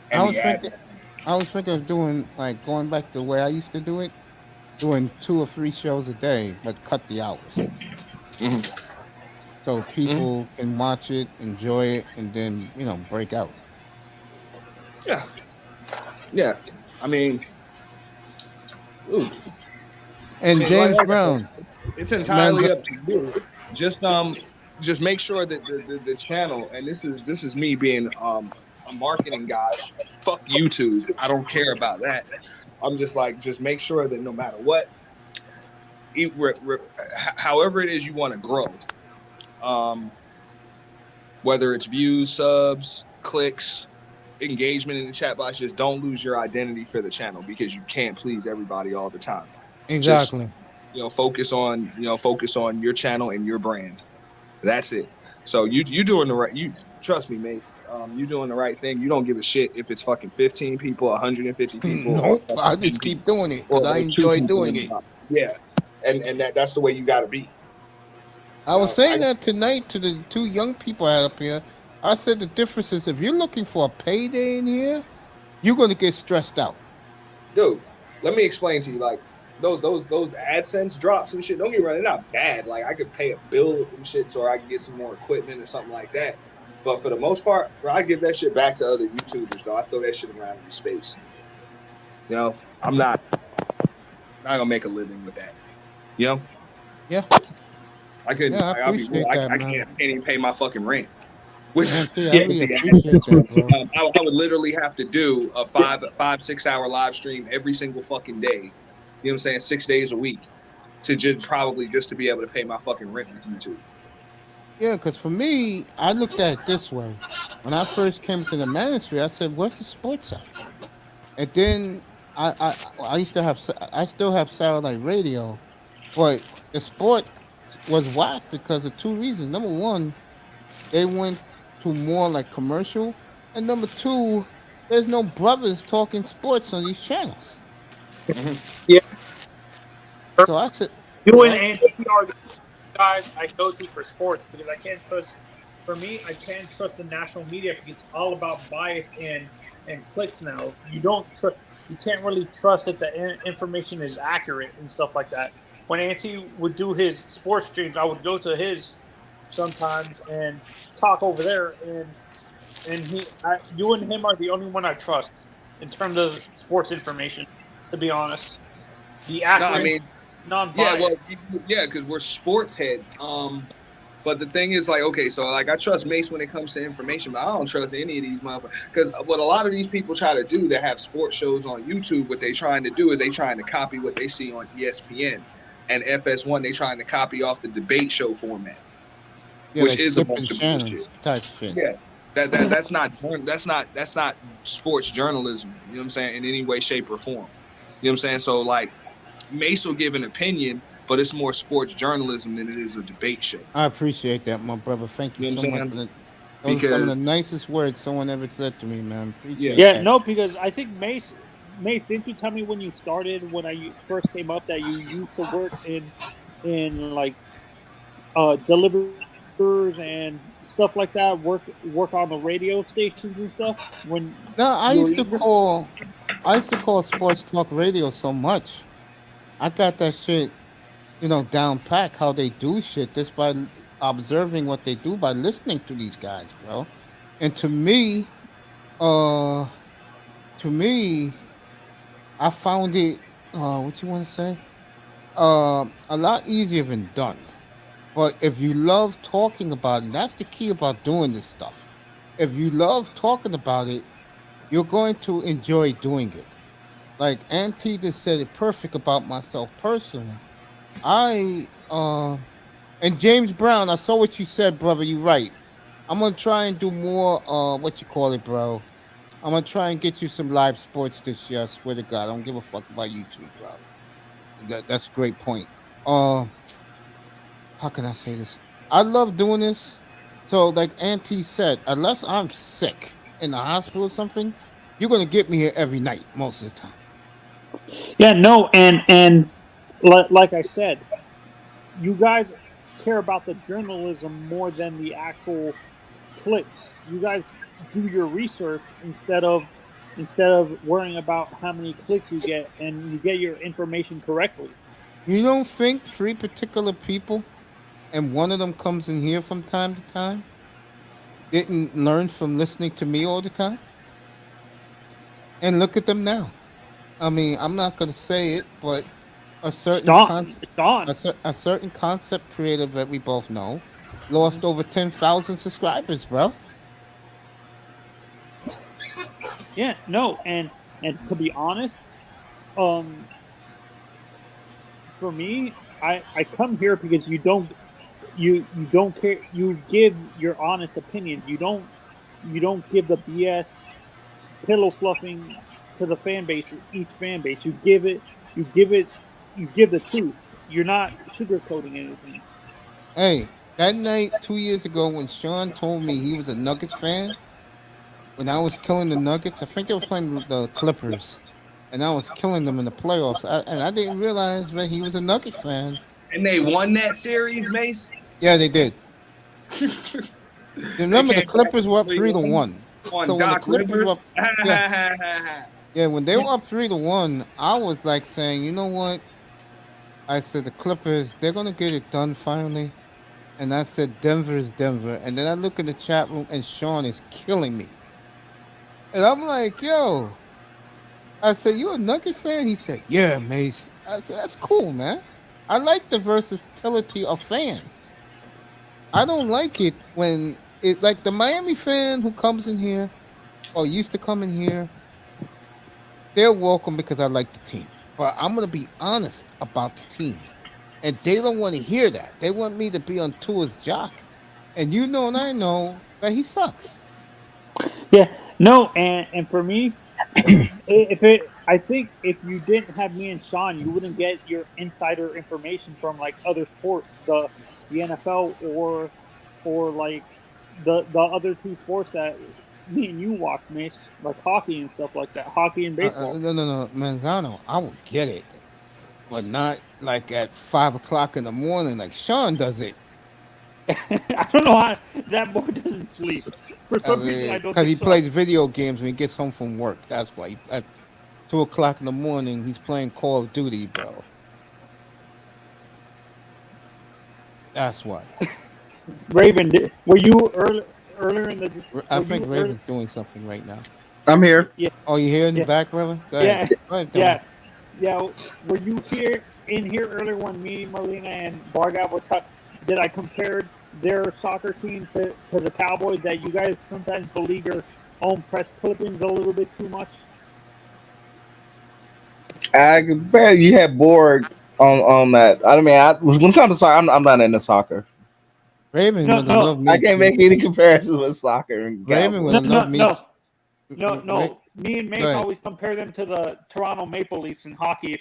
And I was thinking of doing, like, going back to the way I used to do it, doing 2 or 3 shows a day, but cut the hours. Mm-hmm. So people can watch it, enjoy it, and then, break out. Yeah. I mean, ooh. And James Brown. It's entirely up to you. Just make sure that the channel, and this is me being a marketing guy. Fuck YouTube. I don't care about that. I'm just make sure that no matter what, however it is you want to grow, whether it's views, subs, clicks, engagement in the chat box, just don't lose your identity for the channel, because you can't please everybody all the time. Exactly. Just, focus on your channel and your brand. That's it. So you doing the right. You trust me, mate. You doing the right thing. You don't give a shit if it's fucking 15 people, 150 people. Nope. I just keep doing it because I enjoy doing it. Yeah, and that's the way you got to be. I was saying that tonight to the 2 young people I had up here. I said the difference is if you're looking for a payday in here, you're going to get stressed out. Dude, let me explain to you. Like, those AdSense drops and shit, don't get me wrong, they're not bad. Like, I could pay a bill and shit, so I can get some more equipment or something like that. But for the most part, bro, I give that shit back to other YouTubers, so I throw that shit around in space. I'm not gonna make a living with that. Yeah. I couldn't. Yeah, I appreciate that, I man. can't even pay my fucking rent. Which I really appreciate that, bro. I would literally have to do a 5-6 hour live stream every single fucking day. You know what I'm saying? 6 days a week to just to be able to pay my fucking rent with YouTube. Yeah, because for me, I looked at it this way. When I first came to the ministry, I said, "Where's the sports at?" And then I still have satellite radio, but the sport was whack because of 2 reasons. Number one, they went to more like commercial, and number 2, there's no brothers talking sports on these channels. Yeah. So I said, You and Andy are the guys I go to for sports, because I can't trust. For me, I can't trust the national media because it's all about bias and clicks now. You can't really trust that the information is accurate and stuff like that. When Auntie would do his sports streams, I would go to his sometimes and talk over there, and you and him are the only one I trust in terms of sports information, to be honest. The accurate, non-biased. Because we're sports heads. But the thing is, like, okay, so like I trust Mace when it comes to information, but I don't trust any of these motherfuckers. Because what a lot of these people try to do that have sports shows on YouTube, what they trying to do is they trying to copy what they see on ESPN and FS1. They trying to copy off the debate show format, which like is a bunch of bullshit. Type shit. Yeah, that's not sports journalism. You know what I'm saying? In any way, shape, or form. You know what I'm saying? So like, Mace will give an opinion, but it's more sports journalism than it is a debate show. I appreciate that, my brother. Thank you, You know so what I'm much. saying? Those are some of the nicest words someone ever said to me, man. Appreciate Yeah, that. no, because I think Mace, didn't you tell me when you started, when I first came up, that you used to work in like deliverers and stuff like that, work on the radio stations and stuff? I used to call sports talk radio so much. I got that shit, down pat how they do shit just by observing what they do, by listening to these guys, bro. And to me, I found it, what you want to say? A lot easier than done. But if you love talking about it, that's the key about doing this stuff. If you love talking about it, you're going to enjoy doing it. Like Auntie just said it perfect about myself personally. I am And James Brown, I saw what you said, brother. You right. I'm gonna try and do more. What you call it, bro? I'm gonna try and get you some live sports this year. I swear to God, I don't give a fuck about YouTube, bro. That's a great point. Uh, how can I say this? I love doing this. So, like Auntie said, unless I'm sick in the hospital or something, you're gonna get me here every night most of the time. Yeah, no, and like I said, you guys care about the journalism more than the actual clicks. You guys do your research instead of worrying about how many clicks you get, and you get your information correctly. You don't think 3 particular people, and one of them comes in here from time to time, didn't learn from listening to me all the time? And look at them now. I mean, I'm not gonna say it, but a certain a certain concept creator that we both know lost over 10,000 subscribers, bro. Yeah, no, and to be honest, for me, I come here because you don't care. You give your honest opinions. You don't give the BS pillow fluffing to the fan base, each fan base. You give the truth. You're not sugarcoating anything. Hey, that night 2 years ago when Sean told me he was a Nuggets fan, when I was killing the Nuggets, I think they were playing the Clippers, and I was killing them in the playoffs, and I didn't realize that he was a Nuggets fan. And they won that series, Mace? Yeah, they did. Remember, the Clippers were up 3-1. On Doc Rivers? Yeah, when they were up 3-1, I was like saying, you know what? I said the Clippers, they're gonna get it done finally. And I said Denver is Denver. And then I look in the chat room and Sean is killing me. And I'm like, yo. I said, you a Nugget fan? He said, yeah, Mace. I said, that's cool, man. I like the versatility of fans. I don't like it when it like the Miami fan who comes in here or used to come in here. They're welcome because I like the team. But I'm gonna be honest about the team. And they don't want to hear that. They want me to be on Tua's jock. And you know and I know that he sucks. Yeah, no, and for me, I think if you didn't have me and Sean, you wouldn't get your insider information from like other sports, the NFL or like the other 2 sports that me and you watch, Mitch, like hockey and stuff like that, hockey and baseball. No, Manzano, I will get it, but not like at 5 o'clock in the morning like Sean does it. I don't know how that boy doesn't sleep. For some reason, I don't. Because he plays video games when he gets home from work. That's why. At 2 o'clock in the morning, he's playing Call of Duty, bro. That's why. Raven, were you earlier in the? I think Raven's doing something right now. I'm here. Yeah. Oh, you here in the back, Raven? Go ahead. Yeah. Go ahead, Yeah. Were you in here earlier when me, Molina, and Bargat were talking? Did I compare their soccer team to the Cowboys? That you guys sometimes believe your own press clippings a little bit too much? I bet you had Borg on that. I mean, when it comes to soccer, I'm not into soccer. Raven would love me. I can't make any comparisons with soccer. And Raven would love me. No. Me and Mace always compare them to the Toronto Maple Leafs in hockey.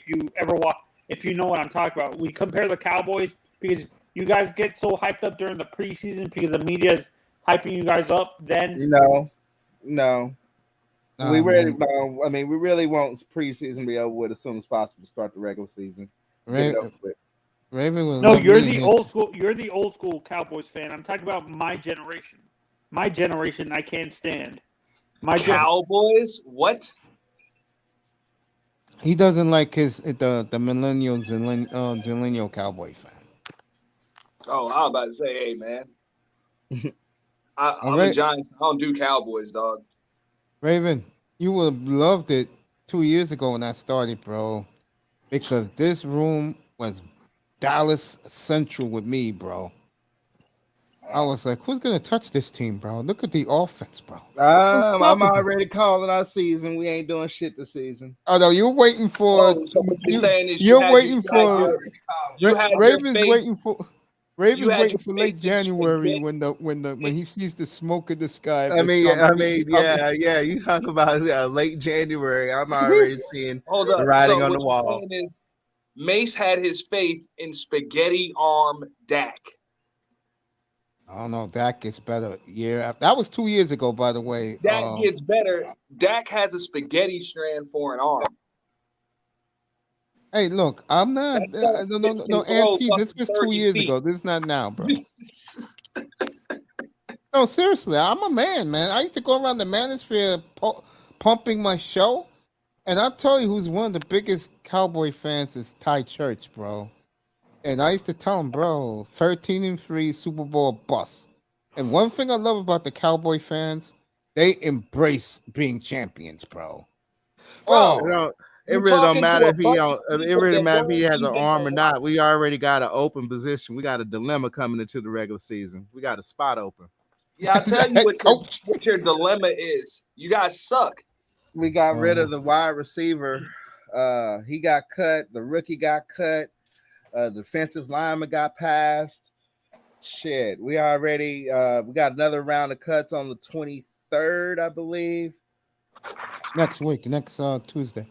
If you know what I'm talking about, we compare the Cowboys because you guys get so hyped up during the preseason because the media is hyping you guys up. Then no. We really no. I mean, we really want preseason be over with as soon as possible to start the regular season. Raven will no, love you're me. the old school. You're the old school Cowboys fan. I'm talking about my generation. My generation, I can't stand. My Cowboys? What? He doesn't like the millennial Zillennial Cowboy fan. Oh, I was about to say, hey man, I'm a Giants. I don't do Cowboys, dog. Raven, you would have loved it 2 years ago when I started, bro, because this room was Dallas Central with me, bro. I was like, who's gonna touch this team, bro? Look at the offense, bro. I'm already calling our season. We ain't doing shit this season. Oh no, you're waiting for. So what you're saying is Raven's waiting for. Ravens had waiting your for late faith in January spaghetti. when he sees the smoke in the sky. I mean, yeah. You talk about late January. I'm already seeing Hold the up. writing So on the what wall. you're saying is Mace had his faith in spaghetti arm Dak. I don't know. Dak gets better year after. That was 2 years ago, by the way. Dak gets better. Dak has a spaghetti strand for an arm. Hey, look, I'm not. That son No, can throw Auntie, this fucking was 2 30 years feet. ago. This is not now, bro. No, seriously, I'm a man. I used to go around the manosphere pumping my show, and I'll tell you who's one of the biggest Cowboy fans is Ty Church, bro. And I used to tell him, bro, 13-3 Super Bowl bust. And one thing I love about the Cowboy fans, they embrace being champions, bro. Bro, It you're really don't talking to matter a if he bunch don't. of It people really that matter if he don't has an even arm or know. not. We already got an open position. We got a dilemma coming into the regular season. We got a spot open. Yeah, I'll tell you Head what coach. your dilemma is. You guys suck. We got rid of the wide receiver. He got cut. The rookie got cut. Defensive lineman got passed. Shit, we already we got another round of cuts on the 23rd, I believe. Next week, next Tuesday.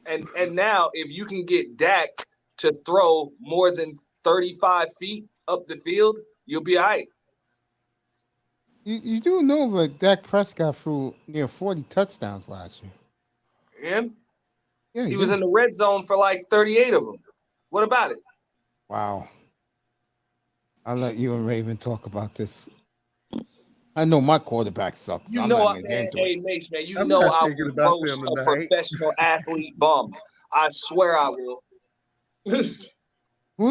And now if you can get Dak to throw more than 35 feet up the field, you'll be all right. You do know that Dak Prescott threw near 40 touchdowns last year. Him? Yeah, He was in the red zone for like 38 of them. What about it? Wow. I'll let you and Raven talk about this. I know my quarterback sucks. You I'm know, not gonna get into hey, it. Mace, man, you I'm know not I thinking will about roast them a tonight. professional athlete bum. I swear I will. Who's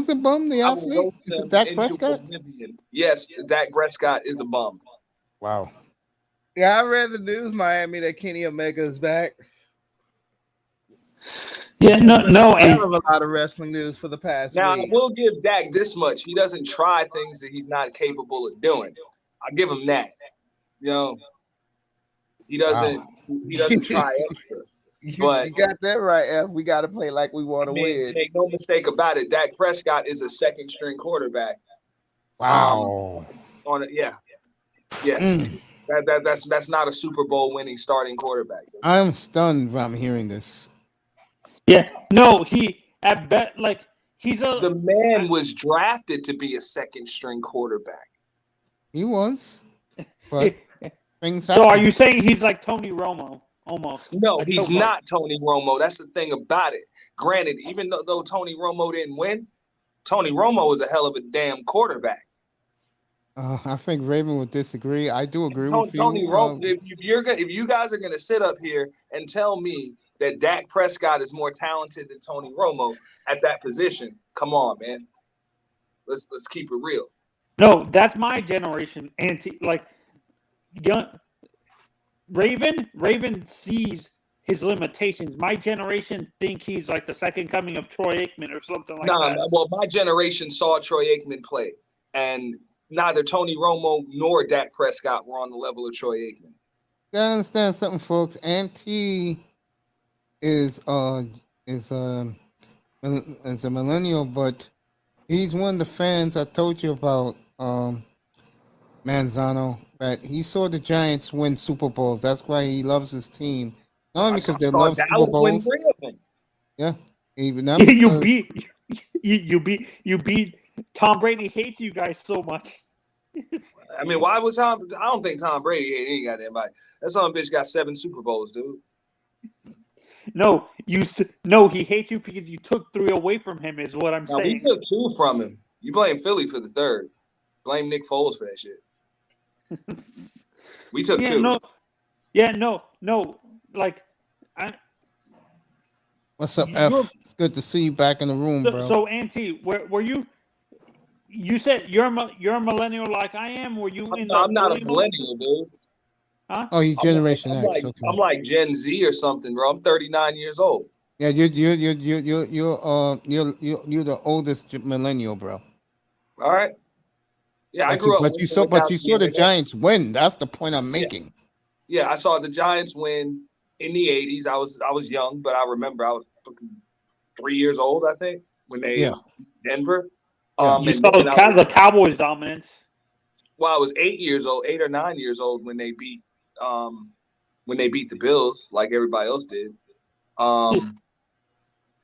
the bum? The I will athlete? roast Is it them Dak into Prescott? oblivion. Yes, Dak Prescott is a bum. Wow. Yeah, I read the news, Miami, that Kenny Omega is back. Yeah, no, I and have a lot of wrestling news for the past Now, week. I will give Dak this much. He doesn't try things that he's not capable of doing. I give him that. You know, he doesn't try extra. But you got that right, F. We got to play like we want to win. make no mistake about it, Dak Prescott is a second string quarterback. Wow. On it, yeah. That's not a Super Bowl winning starting quarterback. I'm stunned when I'm hearing this. yeah, no, he at bet like he's a The man was drafted to be a second string quarterback. He was. But things So happen. are you saying he's like Tony Romo almost? No, A he's chokehold. not Tony Romo. That's the thing about it. Granted, even though Tony Romo didn't win, Tony Romo is a hell of a damn quarterback. I think Raven would disagree. I do agree with you. Tony Romo. If you guys are gonna sit up here and tell me that Dak Prescott is more talented than Tony Romo at that position, come on, man. Let's keep it real. No, that's my generation. Young Raven sees his limitations. My generation think he's like the second coming of Troy Aikman or something like that. Well, my generation saw Troy Aikman play, and neither Tony Romo nor Dak Prescott were on the level of Troy Aikman. You gotta understand something, folks. Auntie is a millennial, but he's one of the fans I told you about, Manzano, that he saw the Giants win Super Bowls. That's why he loves his team. Not only because they love Super Bowls. Yeah, even that. You beat Tom Brady hates you guys so much. I mean, why would Tom? I don't think Tom Brady ain't got anybody. That son of a bitch got 7 Super Bowls, dude. No, he hates you because you took 3 away from him. Is what I'm saying. We took 2 from him. You blame Philly for the 3rd. Blame Nick Foles for that shit. We took 2. No. Like, What's up, F? It's good to see you back in the room, bro. So, Auntie, were you? You said you're a millennial like I am. Were you in the? I'm not a millennial, dude. Huh? Oh, he's Generation X. Okay. I'm like Gen Z or something, bro. I'm 39 years old. Yeah, you're the oldest millennial, bro. All right. Yeah, I grew up. But you saw the Giants win. That's the point I'm making. Yeah, I saw the Giants win in the 80s. I was young, but I remember I was 3 years old, I think, when they Denver. You saw the Cowboys' dominance. Well, I was 8 or 9 years old when they beat the Bills, like everybody else did. So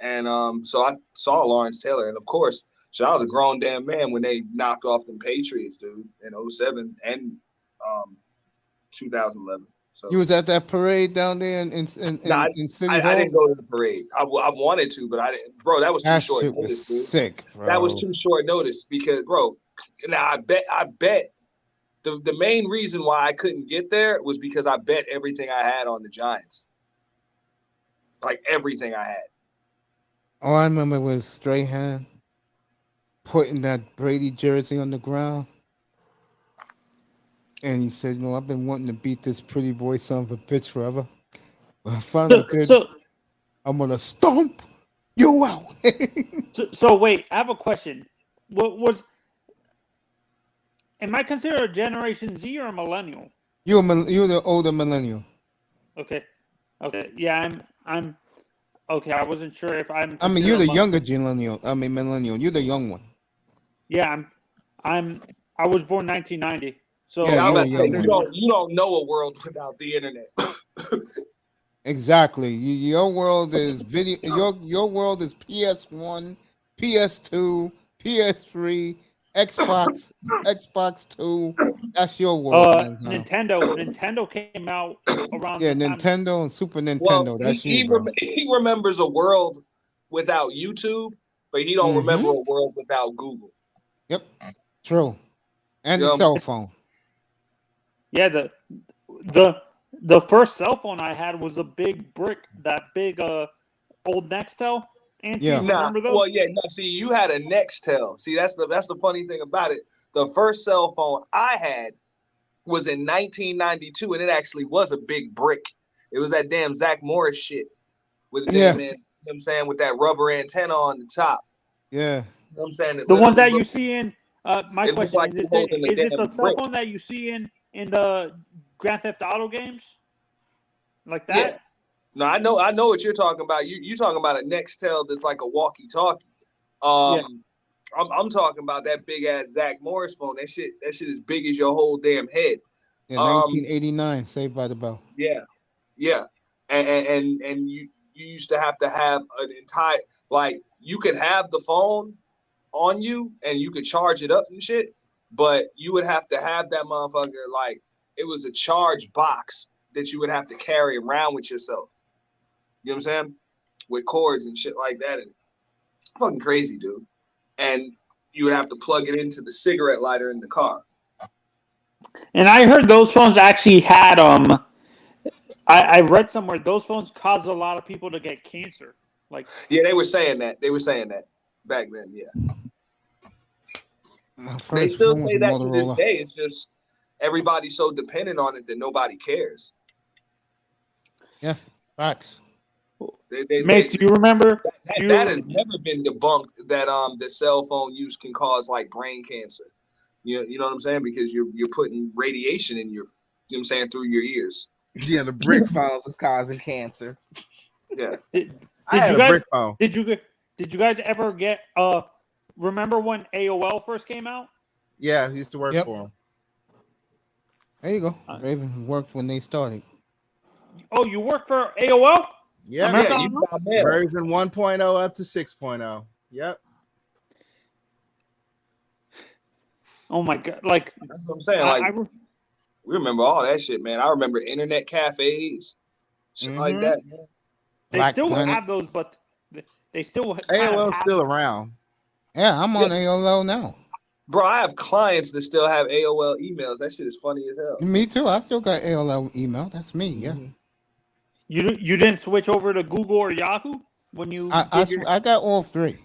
I saw Lawrence Taylor, and of course, so I was a grown damn man when they knocked off them Patriots, dude, in 07 and 2011. So You was at that parade down there in City Hall? I didn't go to the parade. I wanted to, but I didn't. Bro, that was too short Shit notice, was dude. sick, bro. That was too short notice because, bro, now I bet the main reason why I couldn't get there was because I bet everything I had on the Giants. Like everything I had. All I remember was Strahan putting that Brady jersey on the ground. And he said, I've been wanting to beat this pretty boy son of a bitch forever. But I finally did. I'm going to stomp you out. so wait, I have a question. Am I considered a Generation Z or a millennial? You're the older millennial. Okay. Yeah, I'm. Okay, I wasn't sure if I'm. I mean, you're the younger millennial. Millennial. You're the young one. Yeah, I was born 1990. So yeah, you don't know a world without the internet. Exactly. Your world is video. Your world is PS1, PS2, PS3, Xbox 2. That's your world. Nintendo came out around. Yeah, Nintendo and Super Nintendo. That's he remembers a world without YouTube, but he don't remember a world without Google. Yep, true. And the cell phone. Yeah, the first cell phone I had was a big brick, that big old Nextel. Remember those? Well, yeah, no. See, you had a Nextel. See, that's the funny thing about it. The first cell phone I had was in 1992, and it actually was a big brick. It was that damn Zach Morris shit with you know what I'm saying, with that rubber antenna on the top. Yeah. You know what I'm saying? The one that you see in my question is it the cell phone that you see in the Grand Theft Auto games? Like that? Yeah. No, I know what you're talking about. You're talking about a Nextel that's like a walkie-talkie. I'm talking about that big ass Zach Morris phone. That shit is big as your whole damn head. Yeah, 1989, Saved by the Bell. Yeah, and you used to have an entire, like, you could have the phone on you and you could charge it up and shit, but you would have to have that motherfucker, like, it was a charge box that you would have to carry around with yourself. You know what I'm saying? With cords and shit like that. And fucking crazy, dude. And you would have to plug it into the cigarette lighter in the car. And I heard those phones actually had I read somewhere those phones caused a lot of people to get cancer. Like, yeah, they were saying that. Back then, yeah. They still say that to this day. It's just everybody's so dependent on it that nobody cares. Yeah, facts. Mace, do you remember? That has never been debunked that the cell phone use can cause like brain cancer. You know what I'm saying? Because you're putting radiation in your, you know what I'm saying, through your ears. Yeah, the brick phones is causing cancer. Yeah. I had a brick phone. Did you guys ever get remember when AOL first came out? Yeah, I used to work for them. There you go. Raven worked when they started. Oh, you worked for AOL? Yeah, version 1.0 up to 6.0. Yep. Oh my god! Like, that's what I'm saying. Like, we remember all that shit, man. I remember internet cafes, shit like that. Man. They still have those, but they still AOL's still around. Yeah, I'm on AOL now. Bro, I have clients that still have AOL emails. That shit is funny as hell. Me too. I still got AOL email. That's me. Yeah. You didn't switch over to Google or Yahoo when you? I got all three.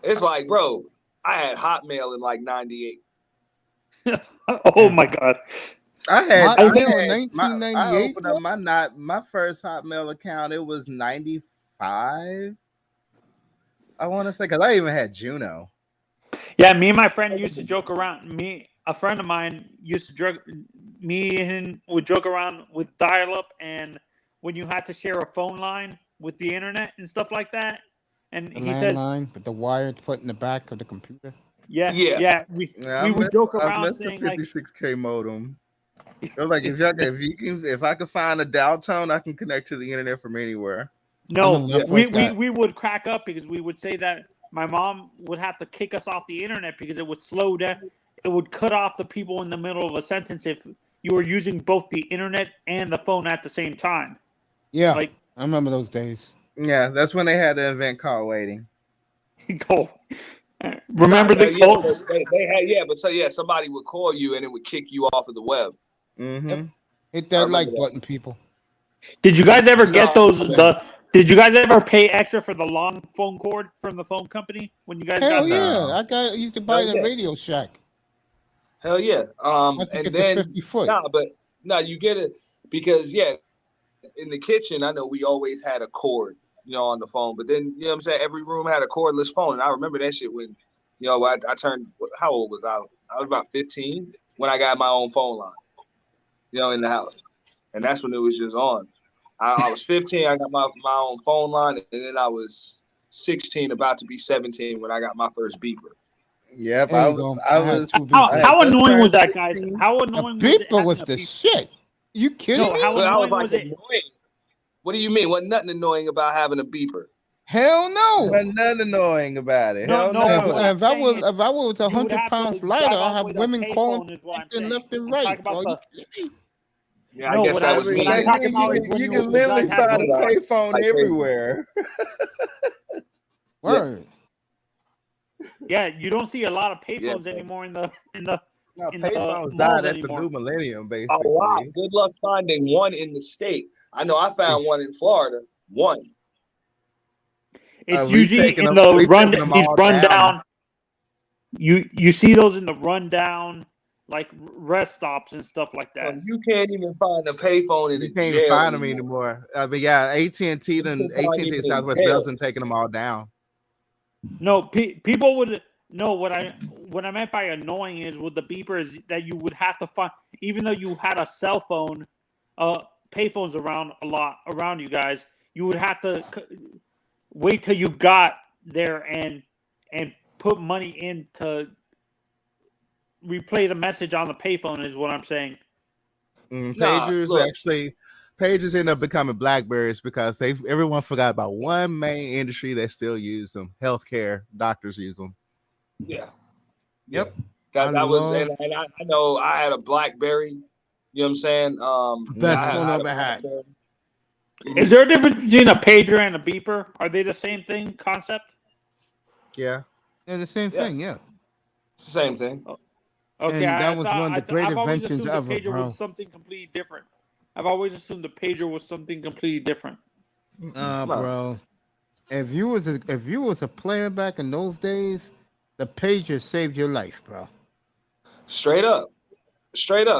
It's like, bro, I had Hotmail in like '98. Oh my god! I had Hotmail in 1998. I opened up my first Hotmail account. It was 95. I want to say, because I even had Juno. Yeah, me and my friend used to joke around. A friend of mine used to joke. Me and him would joke around with dial-up, and when you had to share a phone line with the internet and stuff like that. And he said, landline with the wire put in the back of the computer. Yeah. We would joke I around missed the saying like, 56K modem. It was like if I could find a dial tone, I can connect to the internet from anywhere. no, Yeah. we would crack up because we would say that my mom would have to kick us off the internet because it would slow down. It would cut off the people in the middle of a sentence if you were using both the internet and the phone at the same time. Yeah, Like, I remember those days. Yeah, that's when they had the event call waiting. go. Remember the code? They had but somebody would call you and it would kick you off of the web. Mm-hmm. Yep. Hit I that remember like that. button, people. Did you guys ever get No. those? Did you guys ever pay extra for the long phone cord from the phone company when you guys Hell got yeah! that? I used to buy Hell the yeah. Radio Shack. Hell yeah. I used to And get then the 50 foot. you get it because in the kitchen, I know we always had a cord, on the phone. But then, you know what I'm saying, every room had a cordless phone. And I remember that shit when, I turned, how old was I? I was about 15 when I got my own phone line, in the house. And that's when it was just on. I was 15, I got my own phone line, and then I was 16, about to be 17 when I got my first beeper. Yep, There I you was. go. I had was. two How beepers. how just annoying was turned that, guys? 16. How A annoying was it? beeper was having the a shit. You kidding No, me? how But I was annoying like was it? annoying. What do you mean? Wasn't nothing annoying about having a beeper? Hell no. Wasn't nothing annoying about it. No, Hell no, If, no. what I'm if I saying was is if I was you would 100 have pounds to lighter, drive I off have with a women calling payphone is what I'm and saying. left and I'm right. talking about Are the you kidding me? Yeah, No, I guess what that I was what me. I'm Then. talking about is you when can you literally guys had find a the payphone like crazy. everywhere. Word. you don't see a lot of Yeah. payphones anymore in the No, in the payphones malls died at the anymore. new millennium, Oh basically. wow! Good luck finding one in the state. I know I found one in Florida. One. It's We've usually taken in them. the We've taken them all down. rundown. You see those in the rundown like rest stops and stuff like that. You can't even find a payphone in You a can't even jail find them anymore. anymore. But yeah, AT&T You and can't find AT&T even and in Southwest jail. Bell's and taking them all down. No, people would know what I meant by annoying is with the beeper is that you would have to find, even though you had a cell phone, payphones around you guys, you would have to wait till you got there and put money in to replay the message on the payphone is what I'm saying. Pagers look. Pagers end up becoming Blackberries because everyone forgot about one main industry that still used them. Healthcare, doctors use them. Yeah. Yep. That was, and I know I had a BlackBerry. You know what I'm saying? Best I phone had I a ever had. BlackBerry. Is there a difference between a pager and a beeper? Are they the same thing concept? Yeah. They're the same thing, yeah. It's the same thing. Okay, And that was one of the great I've always inventions assumed ever, the pager bro. was something completely different. I've always assumed the pager was something completely different. Bro. If you was a player back in those days, the pager saved your life, bro. Straight up,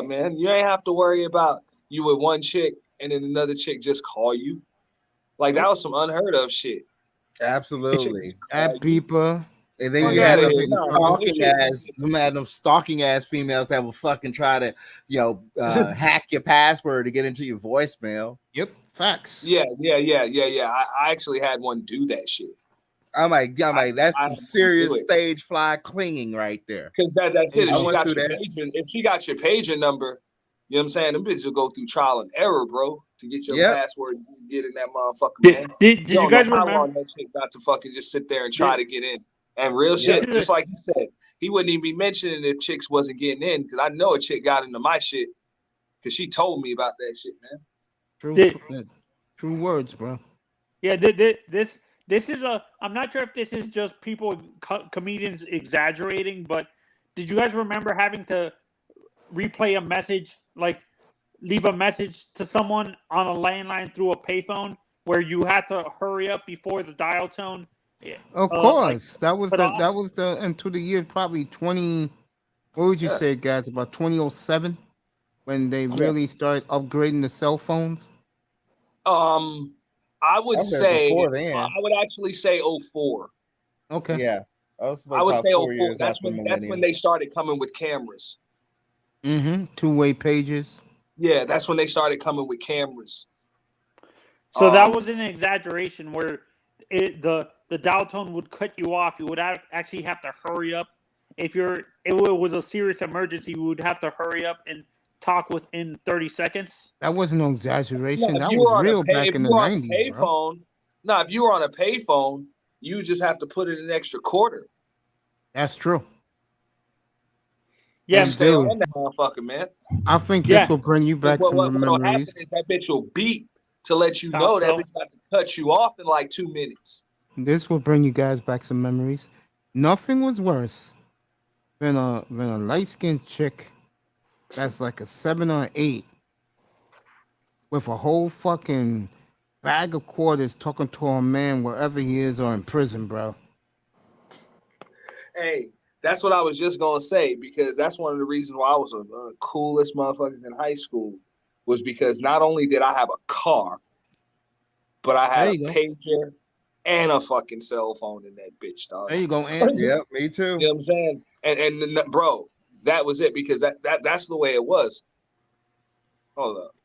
man. You ain't have to worry about you with one chick and then another chick just call you. Like that was some unheard of shit. Absolutely. That beeper. And then Fuck you had outta them here. No, stalking ass females that will fucking try to, hack your password to get into your voicemail. Yep, facts. Yeah. I actually had one do that shit. I'm like, that's some serious do it. stage fly clinging right there. Because that's it. I went through that. If she got your pager number, you know what I'm saying? Them bitches will go through trial and error, bro, to get your password and get in that motherfucker, man. Did you guys remember how long that shit got to fucking just sit there and try to get in? And real shit, just like you said, he wouldn't even be mentioning if chicks wasn't getting in, because I know a chick got into my shit because she told me about that shit, man. True words, bro. Yeah, this is I'm not sure if this is just people, comedians exaggerating, but did you guys remember having to replay a message, like leave a message to someone on a landline through a payphone where you had to hurry up before the dial tone? Of course. That was into the year probably 20, what would you say, guys, about 2007 when they really started upgrading the cell phones? I would say before then. I would actually say 04. Okay. Yeah. I would say 04. That's when they started coming with cameras. Mm-hmm. Two-way pages. Yeah, that's when they started coming with cameras. So that was an exaggeration where the dial tone would cut you off. You would actually have to hurry up if it was a serious emergency, you would have to hurry up and talk within 30 seconds. That wasn't no exaggeration. If That you was were on a real back if in you the were on a 90s, bro. payphone, if you were on a payphone, you just have to put in an extra quarter. That's true. Yeah, And Stay dude, on that motherfucker, man. I think Yeah. this will bring you back some What'll happen memories. is that bitch will beep to let you South know that Bell. bitch got to cut you off in like 2 minutes. This will bring you guys back some memories. Nothing was worse than a light-skinned chick that's like a 7 or 8 with a whole fucking bag of quarters talking to a man wherever he is or in prison, bro. Hey, that's what I was just gonna say, because that's one of the reasons why I was one of the coolest motherfuckers in high school, was because not only did I have a car, but I had There a you go. pager and a fucking cell phone in that bitch, dog. There you go, Ant. Yep, me too. You know what I'm saying? And bro, that was it, because that's the way it was. Hold up.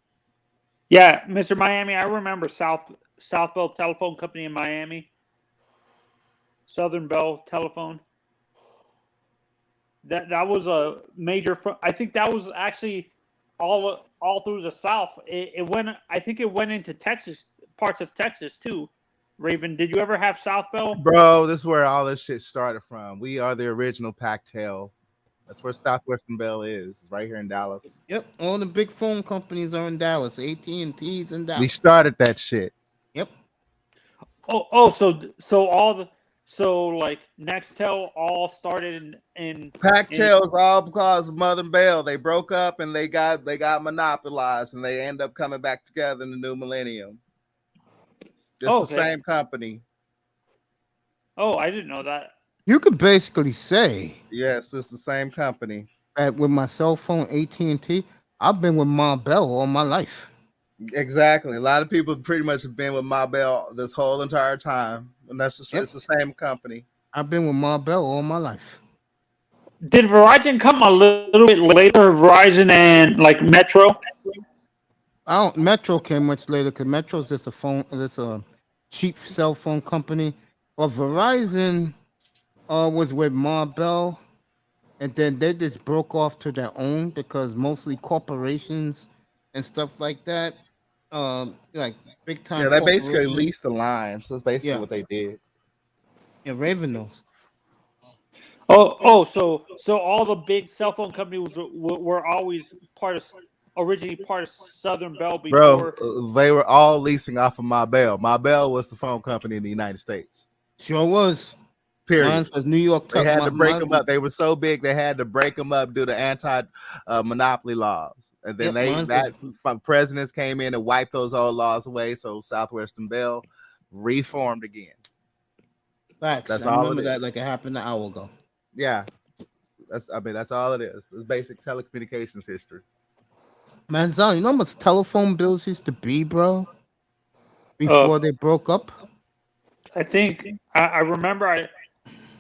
Yeah, Mr. Miami, I remember South Bell Telephone Company in Miami. Southern Bell Telephone. That was a major. I think that was actually all through the South. It went. I think it went into Texas, parts of Texas too. Raven, did you ever have South Bell? Bro, this is where all this shit started from. We are the original Pac-Tail. That's where Southwestern Bell is. It's right here in Dallas. Yep, all the big phone companies are in Dallas. AT&T's in Dallas. We started that shit. Yep. So like Nextel all started in Pac-Tail's all because of Mother Bell. They broke up and they got monopolized, and they end up coming back together in the new millennium. It's the same company. Oh, I didn't know that. You could basically say, yes, it's the same company. That with my cell phone AT&T, I've been with Ma Bell all my life. Exactly. A lot of people pretty much have been with Ma Bell this whole entire time, and it's the same company. I've been with Ma Bell all my life. Did Verizon come a little bit later? Verizon and like Metro. Metro came much later because Metro's just a cheap cell phone company. Well, Verizon was with Ma Bell, and then they just broke off to their own because mostly corporations and stuff like that, like big time. Yeah, they basically leased the line, so that's basically what they did. Yeah, Raven knows. So all the big cell phone companies were always originally part of Southern Bell before. Bro, they were all leasing off of Ma Bell. Ma Bell was the phone company in the United States. Sure was. Period. Mine was New York. They had to break them up. They were so big they had to break them up due to anti-monopoly laws. And then presidents came in and wiped those old laws away. So Southwestern Bell reformed again. Facts. I remember that like it happened an hour ago. Yeah, that's all it is. It's basic telecommunications history. Man, Zon, you know how much telephone bills used to be, bro? Before they broke up? I think I remember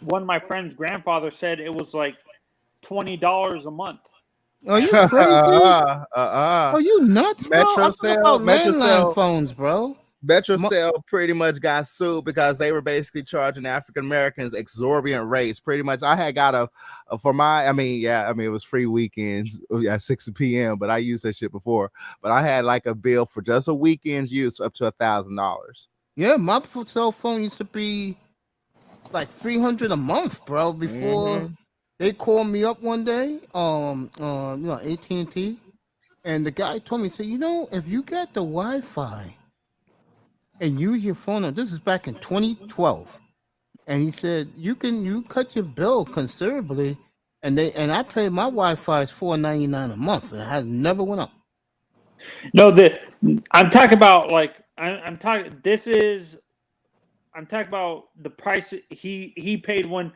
one of my friend's grandfather said it was like $20 a month. Are you crazy? Are you nuts, bro? Landline phones, bro. Metrocell pretty much got sued because they were basically charging African Americans exorbitant rates. Pretty much, I had got it was free weekends at 6 p.m. But I used that shit before. But I had like a bill for just a weekend's use up to $1,000. Yeah, my cell phone used to be like $300 a month, bro. Before they called me up one day, AT&T, and the guy told me, said, if you get the Wi-Fi and use your phone, this is back in 2012, and he said you cut your bill considerably, and I paid my Wi-Fi is $4.99 a month, and it has never went up. No, I'm talking about like I'm talking about the price he paid when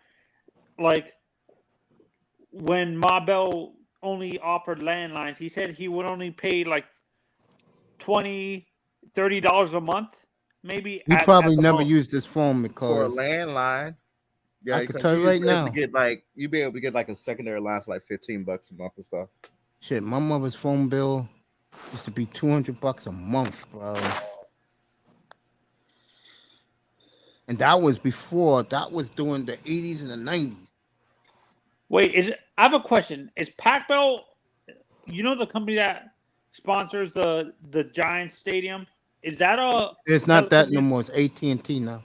Ma Bell only offered landlines. He said he would only pay like $20-$30 a month. Maybe you probably never used this phone because for a landline. Yeah, I could tell you right now. You'd be able to get like a secondary line for like $15 a month and stuff. Shit, my mother's phone bill used to be $200 a month, bro. And that was during the 80s and the 90s. Wait, I have a question. Is Pac Bell, you know, the company that sponsors the Giants stadium? Is that a? It's not that no more. It's AT&T now.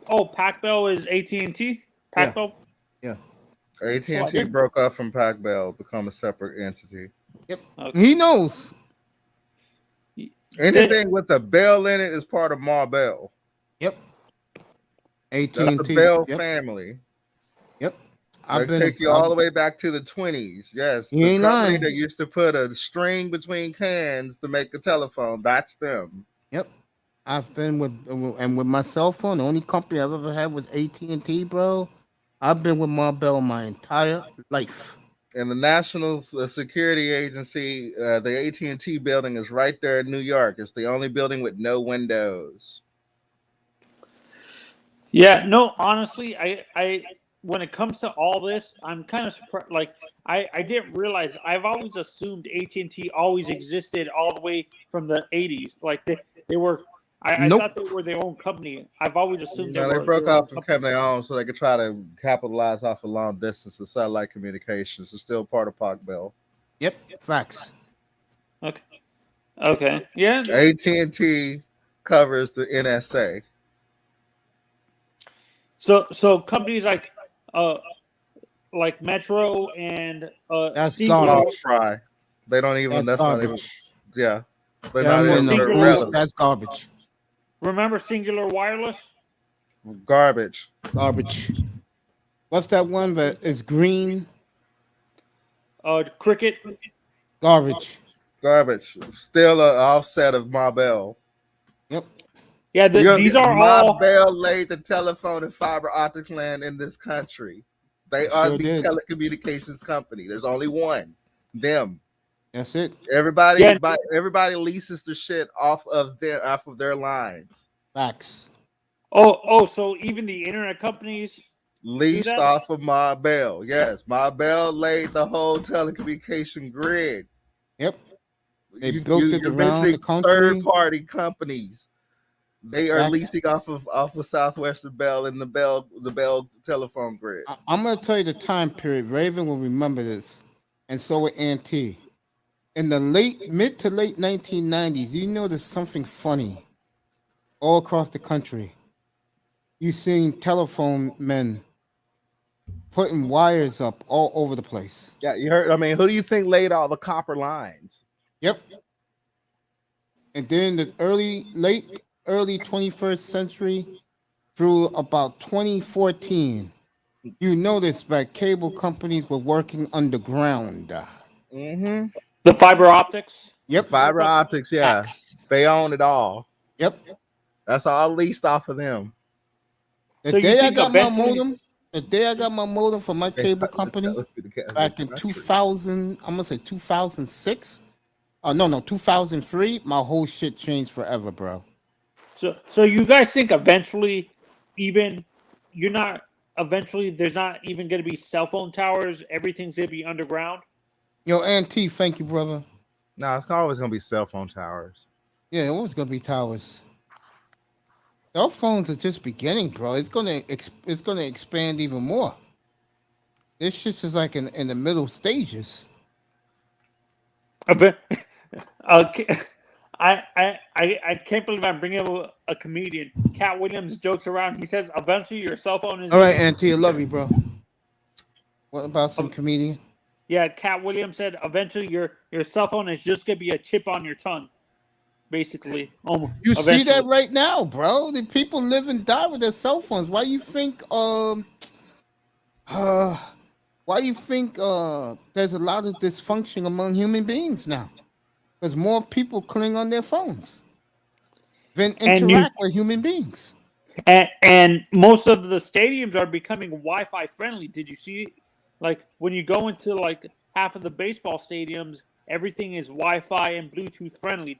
Oh, Pac Bell is AT&T. Pac Bell. Yeah. AT&T broke up from Pac Bell, become a separate entity. Yep. Okay. He knows. Anything with a Bell in it is part of Ma Bell. Yep. That's AT&T. the Bell family. Yep. They take you all the way back to the 20s. Yes. You The ain't company lying. that used to put a string between cans to make the telephone, that's them. Yep. I've been with my cell phone. The only company I've ever had was AT&T, bro. I've been with Ma Bell my entire life. And the National Security Agency, the AT&T building is right there in New York. It's the only building with no windows. Yeah, no, honestly, I when it comes to all this, I'm kind of surprised. Like, I didn't realize. I've always assumed AT&T always existed all the way from the 80s. Like they were. I Nope. thought they were their own company. I've always assumed They broke off and kept their own so they could try to capitalize off of long distance and satellite communications. It's still part of Pac Bell. Yep. Facts. Okay. Yeah. AT&T covers the NSA. So companies like Metro and That's Singular, garbage. Fry. They don't even. That's not even. Yeah. They're Yeah, not even relevant. that's garbage. remember Singular Wireless? Garbage. Garbage. What's that one that is green? Cricket. Garbage. Garbage. Still an offset of Ma Bell. Yep. Yeah, these are all. Ma Bell laid the telephone and fiber optics land in this country. They are the telecommunications company. There's only one. Them. That's it. Everybody leases the shit off of their lines. Facts. Oh, so even the internet companies leased off of Ma Bell. Yes, Ma Bell laid the whole telecommunication grid. Yep. They built it around the country. Third-party companies. They are leasing off of Southwestern Bell and the Bell telephone grid. I'm going to tell you the time period. Raven will remember this, and so will Auntie. In the mid to late 1990s, you notice something funny all across the country. You seen telephone men putting wires up all over the place. Yeah, you heard. I mean, who do you think laid all the copper lines? Yep. And then the early 21st century through about 2014, you notice that cable companies were working underground. Mm-hmm. The fiber optics? Yep. Fiber optics, yeah. They own it all. Yep. That's all leased off of them. The day I got my modem from my cable company back in 2000, I'm gonna say 2006. No, 2003. My whole shit changed forever, bro. So you guys think eventually, there's not even going to be cell phone towers. Everything's going to be underground. Yo, Auntie, thank you, brother. No, it's always gonna be cell phone towers. Yeah, it's always gonna be towers. Cell phones are just beginning, bro. It's gonna expand even more. This shit is like in the middle stages. I can't believe I'm bringing up a comedian. Cat Williams jokes around. He says eventually your cell phone is. All right, Auntie, I love you, bro. What about some comedian? Yeah, Cat Williams said eventually your cell phone is just gonna be a chip on your tongue, basically. You see that right now, bro? The people live and die with their cell phones. Why you think there's a lot of dysfunction among human beings now? Because more people cling on their phones than interact with human beings. And most of the stadiums are becoming Wi-Fi friendly. Did you see? Like when you go into like half of the baseball stadiums, everything is Wi-Fi and Bluetooth friendly.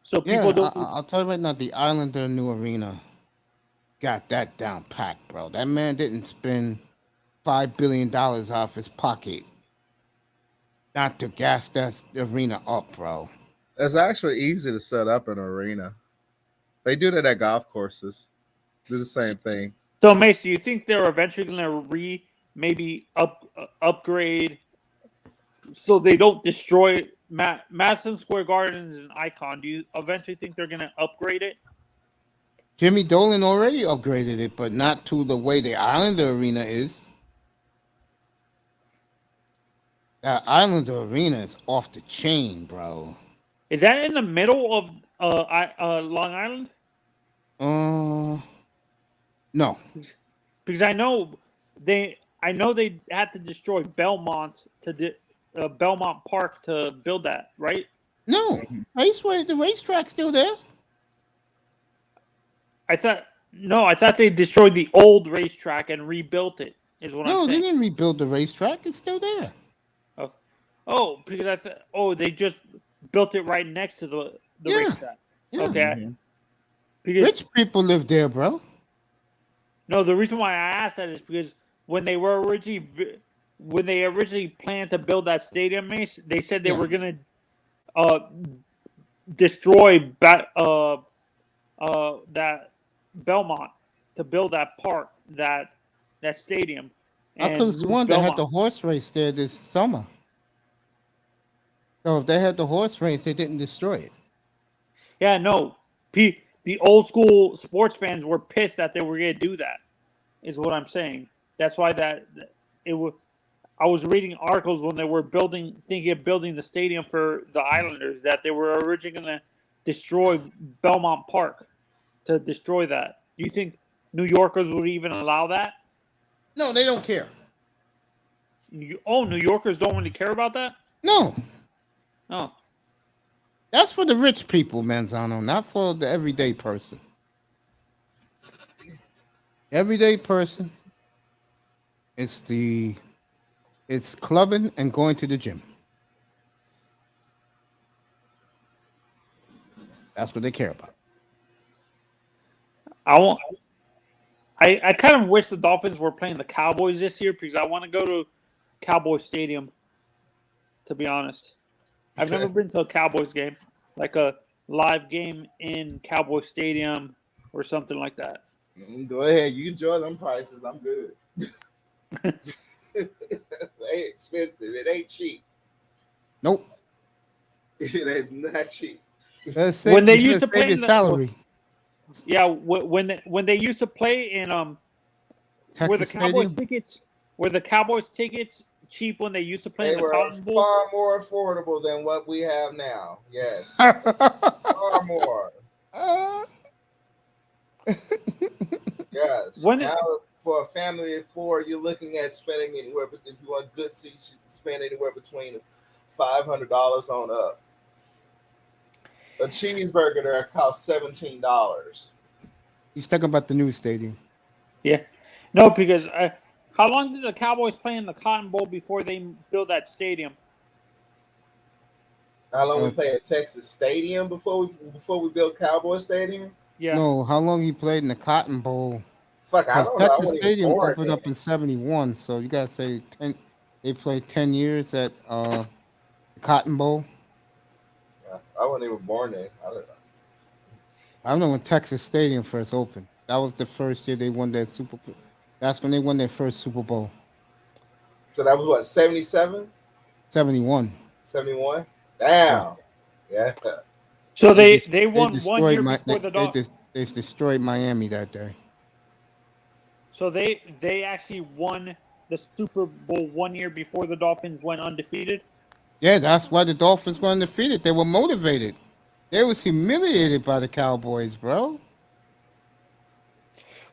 So people don't. I'll tell you right now, the Islander new arena got that down packed, bro. That man didn't spend $5 billion off his pocket not to gas that arena up, bro. It's actually easy to set up an arena. They do that at golf courses. Do the same thing. So, Mace, do you think they're eventually going to maybe upgrade so they don't destroy Madison Square Garden is an icon. Do you eventually think they're going to upgrade it? Jimmy Dolan already upgraded it, but not to the way the Islander Arena is. That Islander Arena is off the chain, bro. Is that in the middle of Long Island? No. Because I know they had to destroy Belmont Belmont Park to build that, right? No. The racetrack's still there. I thought they destroyed the old racetrack and rebuilt it. Is what I'm No, saying. they didn't rebuild the racetrack. It's still there. Oh, because they just built it right next to the racetrack. Yeah. Okay. Because Rich people live there, bro. no, the reason why I asked that is because when they originally planned to build that stadium, Mace, they said they were gonna destroy that Belmont to build that park, that stadium. I could have sworn they had the horse race there this summer. So if they had the horse race, they didn't destroy it. Yeah, no. The old school sports fans were pissed that they were going to do that. Is what I'm saying. That's why I was reading articles when they were thinking of building the stadium for the Islanders that they were originally going to destroy Belmont Park to destroy that. Do you think New Yorkers would even allow that? No, they don't care. New Yorkers don't really care about that? No. Oh. That's for the rich people, Manzano, not for the everyday person. Everyday person, it's clubbing and going to the gym. That's what they care about. I kind of wish the Dolphins were playing the Cowboys this year because I want to go to Cowboy Stadium, to be honest. I've never been to a Cowboys game, like a live game in Cowboy Stadium or something like that. Go ahead. You enjoy them prices. I'm good. They expensive. It ain't cheap. Nope. It is not cheap. When they used to play in salary. Yeah, when they used to play in were the Cowboys tickets cheap when they used to play in the Cotton Bowl? Far more affordable than what we have now. Yes, far more. Yes. Now for a family of four, you're looking at spending anywhere. But if you want good seats, you spend anywhere between $500 on up. A cheeseburger there costs $17. He's talking about the new stadium. Yeah, no, because how long did the Cowboys play in the Cotton Bowl before they built that stadium? How long we play at Texas Stadium before we built Cowboy Stadium? Yeah. No, how long he played in the Cotton Bowl? Fuck, I don't know. Texas Stadium opened up in '71, so you gotta say they played 10 years at the Cotton Bowl. Yeah, I wasn't even born there. I don't know when Texas Stadium first opened. That was the first year they won their Super Bowl. That's when they won their first Super Bowl. So that was what, 77? 71. 71? Damn. Yeah. So they won 1 year before the Dolphins. They destroyed Miami that day. So they actually won the Super Bowl 1 year before the Dolphins went undefeated? Yeah, that's why the Dolphins were undefeated. They were motivated. They was humiliated by the Cowboys, bro.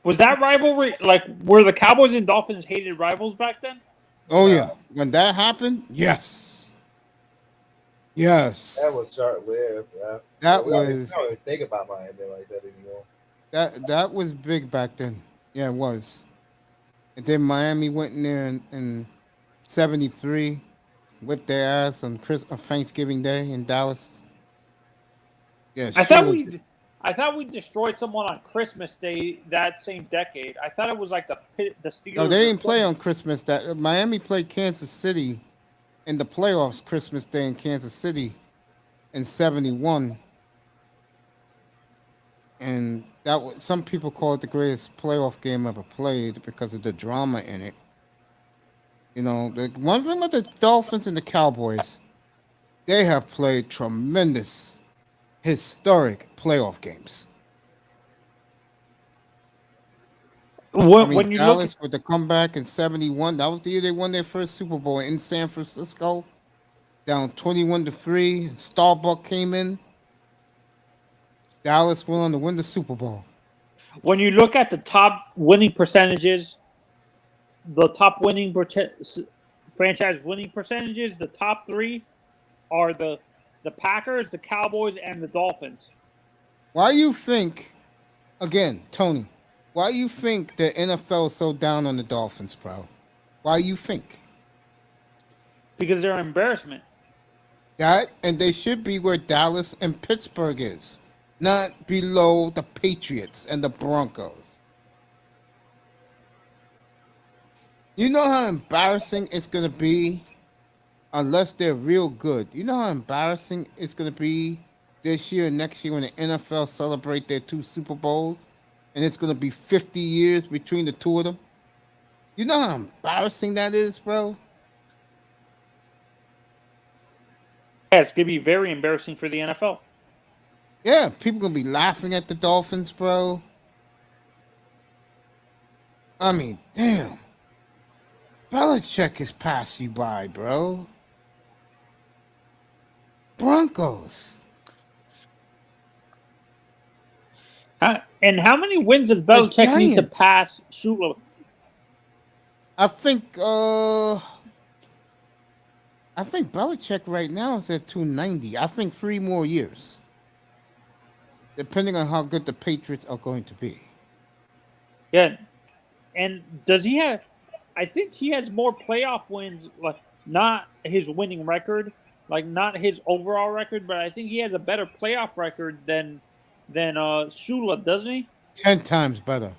Was that rivalry, like, were the Cowboys and Dolphins hated rivals back then? Oh, yeah. When that happened, yes. Yes. That was short-lived. Yeah. That I was... don't even think about Miami like that anymore. That was big back then. Yeah, it was. And then Miami went in there in 73, whipped their ass on Thanksgiving Day in Dallas. Yeah, I thought we destroyed someone on Christmas Day that same decade. I thought it was like the Steelers. No, they didn't play on Christmas. That Miami played Kansas City in the playoffs Christmas Day in Kansas City in '71, and that was, some people call it the greatest playoff game ever played because of the drama in it. You know, the one thing with the Dolphins and the Cowboys, they have played tremendous, historic playoff games. I mean, When you look Dallas with the comeback in '71, that was the year they won their first Super Bowl in San Francisco, down 21-3. Starbuck came in. Dallas went on to win the Super Bowl. when you look at the top winning percentages, the top franchise winning percentages, the top three are the Packers, the Cowboys, and the Dolphins. Why you think, again, Tony? Why you think the NFL is so down on the Dolphins, bro? Why you think Because they're an embarrassment. that? And they should be where Dallas and Pittsburgh is, not below the Patriots and the Broncos. You know how embarrassing it's gonna be unless they're real good. You know how embarrassing it's gonna be this year and next year when the NFL celebrate their 2 Super Bowls, and it's gonna be 50 years between the two of them. You know how embarrassing that is, bro? Yeah, it's going to be very embarrassing for the NFL. Yeah, people gonna be laughing at the Dolphins, bro. I mean, damn. Belichick has passed you by, bro. Broncos. And how many wins does Belichick need to Giants. pass Shula? I think Belichick right now is at 290. I think 3 more years. Depending on how good the Patriots are going to be. Yeah. And does he have... I think he has more playoff wins, like not his winning record, like not his overall record, but I think he has a better playoff record than Shula, doesn't he? 10 times better.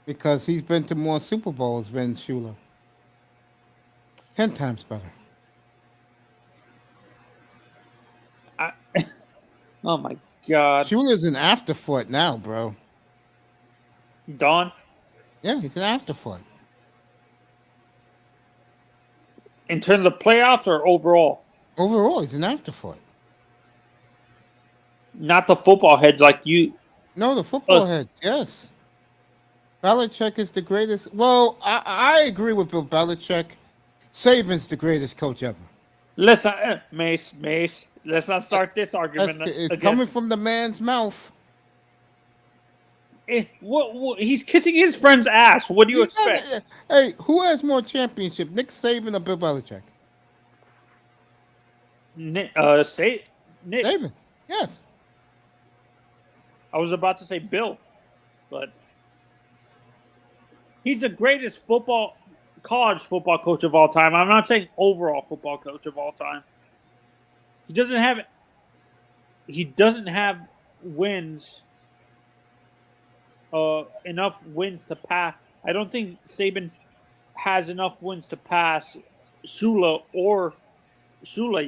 Because he's been to more Super Bowls than Shula. 10 times better. Oh my God. Shula's an afterthought now, bro. Don? Yeah, he's an afterthought. In terms of playoffs or overall? Overall, he's an afterthought. Not the football heads like you. No, the football heads, yes. Belichick is the greatest. Well, I agree with Bill Belichick. Saban's the greatest coach ever. Listen, Mace, let's not start this argument It's again. coming from the man's mouth. He's kissing his friend's ass. What do you expect? Hey, who has more championship, Nick Saban or Bill Belichick? Nick. Saban, yes. I was about to say Bill, but he's the greatest college football coach of all time. I'm not saying overall football coach of all time. He doesn't have wins. Enough wins to pass. I don't think Saban has enough wins to pass Shula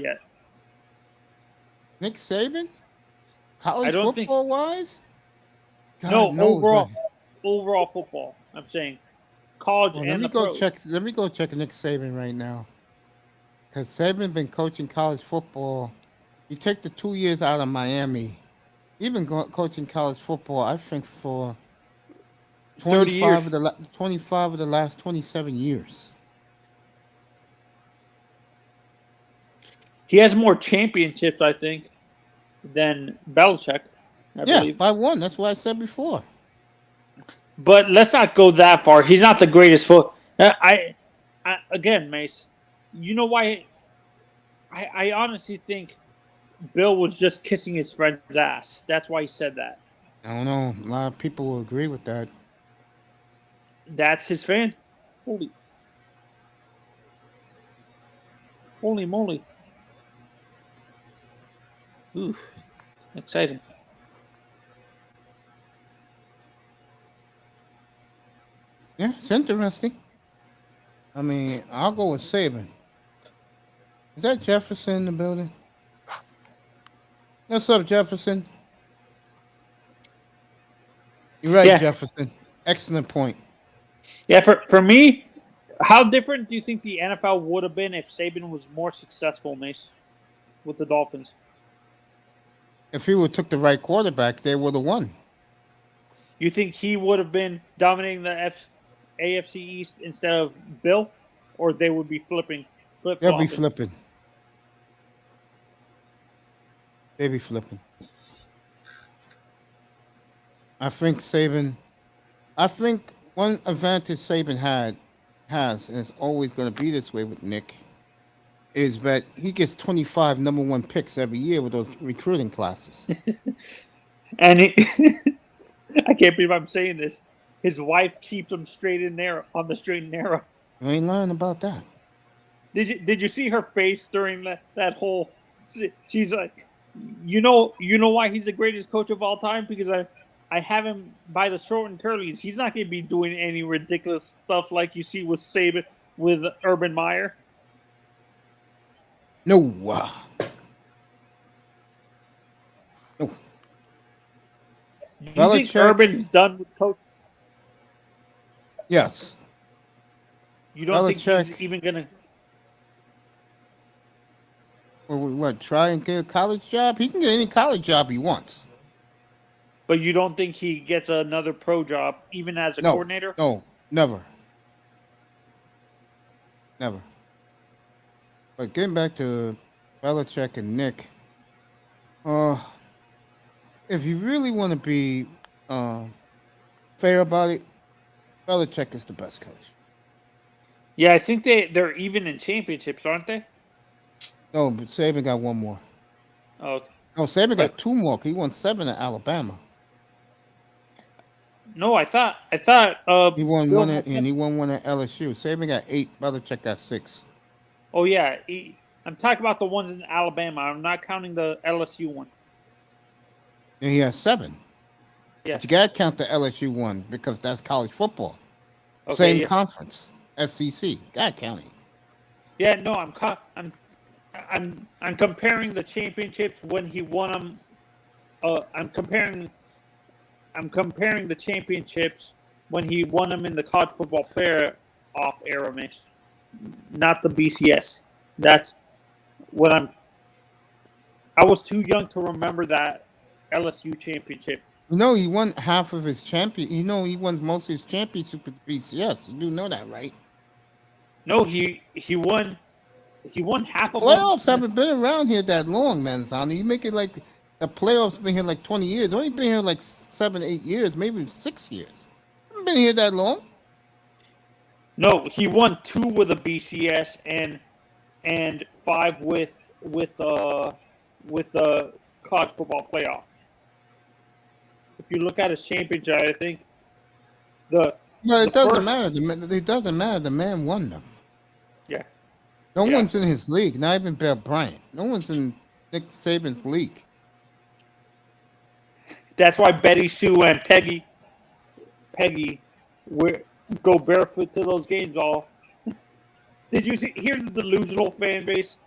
yet. Nick Saban? College football wise? No, overall football. I'm saying college and the pros. Let me go check Nick Saban right now. Because Saban been coaching college football. You take the 2 years out of Miami. He's been coaching college football, I think, for 25 of the last 27 years. He has more championships, I think, than Belichick. I believe. By 1. That's what I said before. But let's not go that far. He's not the greatest again, Mace. You know why? I honestly think Bill was just kissing his friend's ass. That's why he said that. I don't know. A lot of people will agree with that. That's his fan. Holy moly. Ooh, exciting. Yeah, it's interesting. I mean, I'll go with Saban. Is that Jefferson in the building? What's up, Jefferson? You're right, Yeah. Jefferson. Excellent point. Yeah, for me, How different do you think the NFL would have been if Saban was more successful, Mace, with the Dolphins? If he would have took the right quarterback, they would have won. You think he would have been dominating the AFC East instead of Bill, or they would be flip-flopping? They'll be flipping. They'll be flipping. I think one advantage Saban has, and it's always going to be this way with Nick, is that he gets 25 number one picks every year with those recruiting classes. And I can't believe I'm saying this. His wife keeps him straight and narrow on the straight and narrow. You ain't lying about that. Did you see her face during that whole? She's like, you know why he's the greatest coach of all time? Because I have him by the short and curlies. He's not going to be doing any ridiculous stuff like you see with Saban with Urban Meyer. No. No. You think Belichick- Urban's done with coach? Yes. You don't think Belichick- he's even going to? Or what? Try and get a college job? He can get any college job he wants. But you don't think he gets another pro job even as a coordinator? No, never. Never. But getting back to Belichick and Nick, if you really want to be fair about it, Belichick is the best coach. Yeah, I think they're even in championships, aren't they? No, but Saban got one more. Oh, okay. No, Saban got two more. He won 7 at Alabama. No, I thought He won Bill one had and he won one at LSU. Saban got 8. Belichick got 6. Oh yeah, I'm talking about the ones in Alabama. I'm not counting the LSU one. And he has 7. Yeah. But you gotta count the LSU one because that's college football. Okay, Same yeah. conference, SEC. Gotta count it. Yeah, no, I'm comparing the championships when he won them. I'm comparing the championships when he won them in the college football playoff era, Mitch. Not the BCS. That's what I was too young to remember that LSU championship. You know, he won half of his champion. You know, he won most of his championships with BCS. You do know that, right? No, he won half of Playoffs them. haven't been around here that long, Manzano. You make it like the playoffs been here like 20 years. Only been here like 7, 8 years, maybe 6 years. Haven't been here that long. No, he won 2 with a BCS and 5 with the college football playoff. If you look at his championship, I think But The it doesn't first- matter. It doesn't matter. The man won them. yeah. No Yeah. one's in his league. Not even Bill Bryant. No one's in Nick Saban's league. That's why Betty Sue and Peggy go barefoot to those games all. Did you see? Here's the delusional fan base.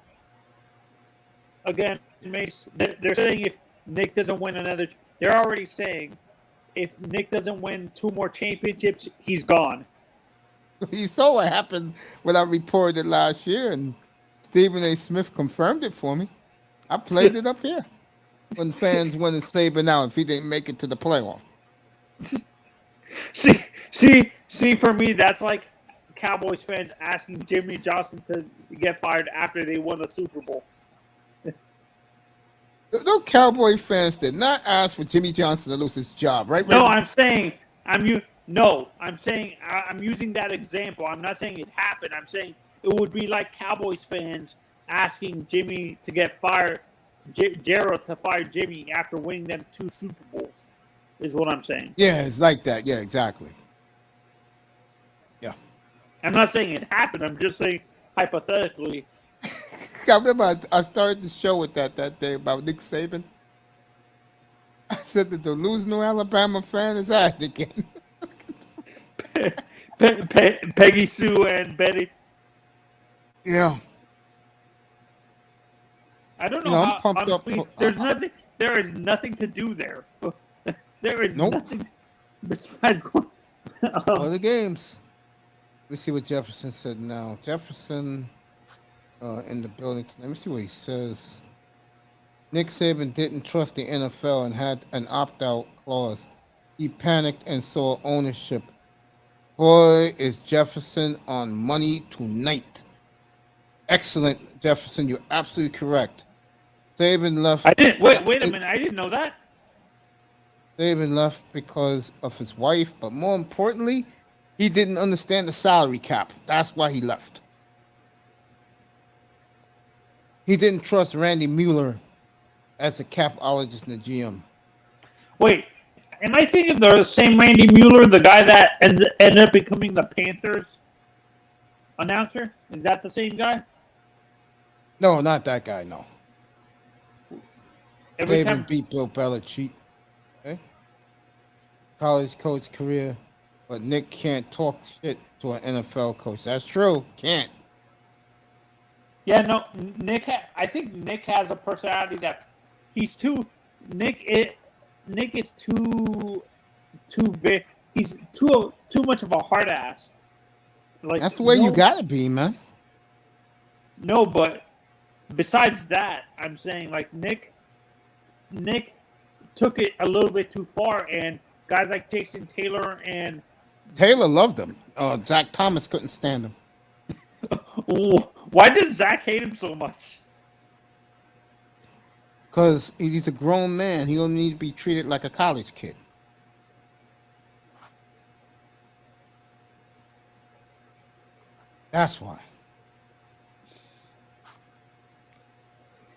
Again, Mace, they're saying if Nick doesn't win another, they're already saying if Nick doesn't win 2 more championships, he's gone. You saw what happened when I reported last year, and Stephen A. Smith confirmed it for me. I played it up here when fans wanted Saban out if he didn't make it to the playoff. See, for me, that's like Cowboys fans asking Jimmy Johnson to get fired after they won the Super Bowl. No Cowboy fans did not ask for Jimmy Johnson to lose his job, right? No, Randy? I'm saying I'm using that example. I'm not saying it happened. I'm saying it would be like Cowboys fans asking Jimmy to get fired, Gerald to fire Jimmy after winning them 2 Super Bowls, is what I'm saying. Yeah, it's like that. Yeah, exactly. Yeah. I'm not saying it happened. I'm just saying hypothetically. I remember I started the show with that day about Nick Saban. I said that the delusional Alabama fan is at it again. Peggy Sue and Betty. Yeah. I don't know No, I'm how, pumped up honestly, for- there is nothing to do there. There is Nope. nothing besides going. All the games. Let me see what Jefferson said now. Jefferson in the building. Let me see what he says. Nick Saban didn't trust the NFL and had an opt-out clause. He panicked and saw ownership. Boy, is Jefferson on money tonight. Excellent, Jefferson. You're absolutely correct. Saban left. I didn't wait a minute. I didn't know that. Saban left because of his wife, but more importantly, he didn't understand the salary cap. That's why he left. He didn't trust Randy Mueller as a capologist and the GM. Wait, am I thinking the same Randy Mueller, the guy that ended up becoming the Panthers announcer? Is that the same guy? No, not that guy. No. Every Saban time beat Bill Belichick. Okay. College coach career, but Nick can't talk shit to an NFL coach. That's true. Can't. Yeah, no, I think Nick has a personality that he's too. Nick is too big. He's too much of a hard ass. Like That's the way you gotta be, man. No, but besides that, I'm saying like Nick took it a little bit too far, and guys like Jason Taylor and Taylor loved him. Zach Thomas couldn't stand him. Why did Zach hate him so much? Because he's a grown man. He don't need to be treated like a college kid. That's why.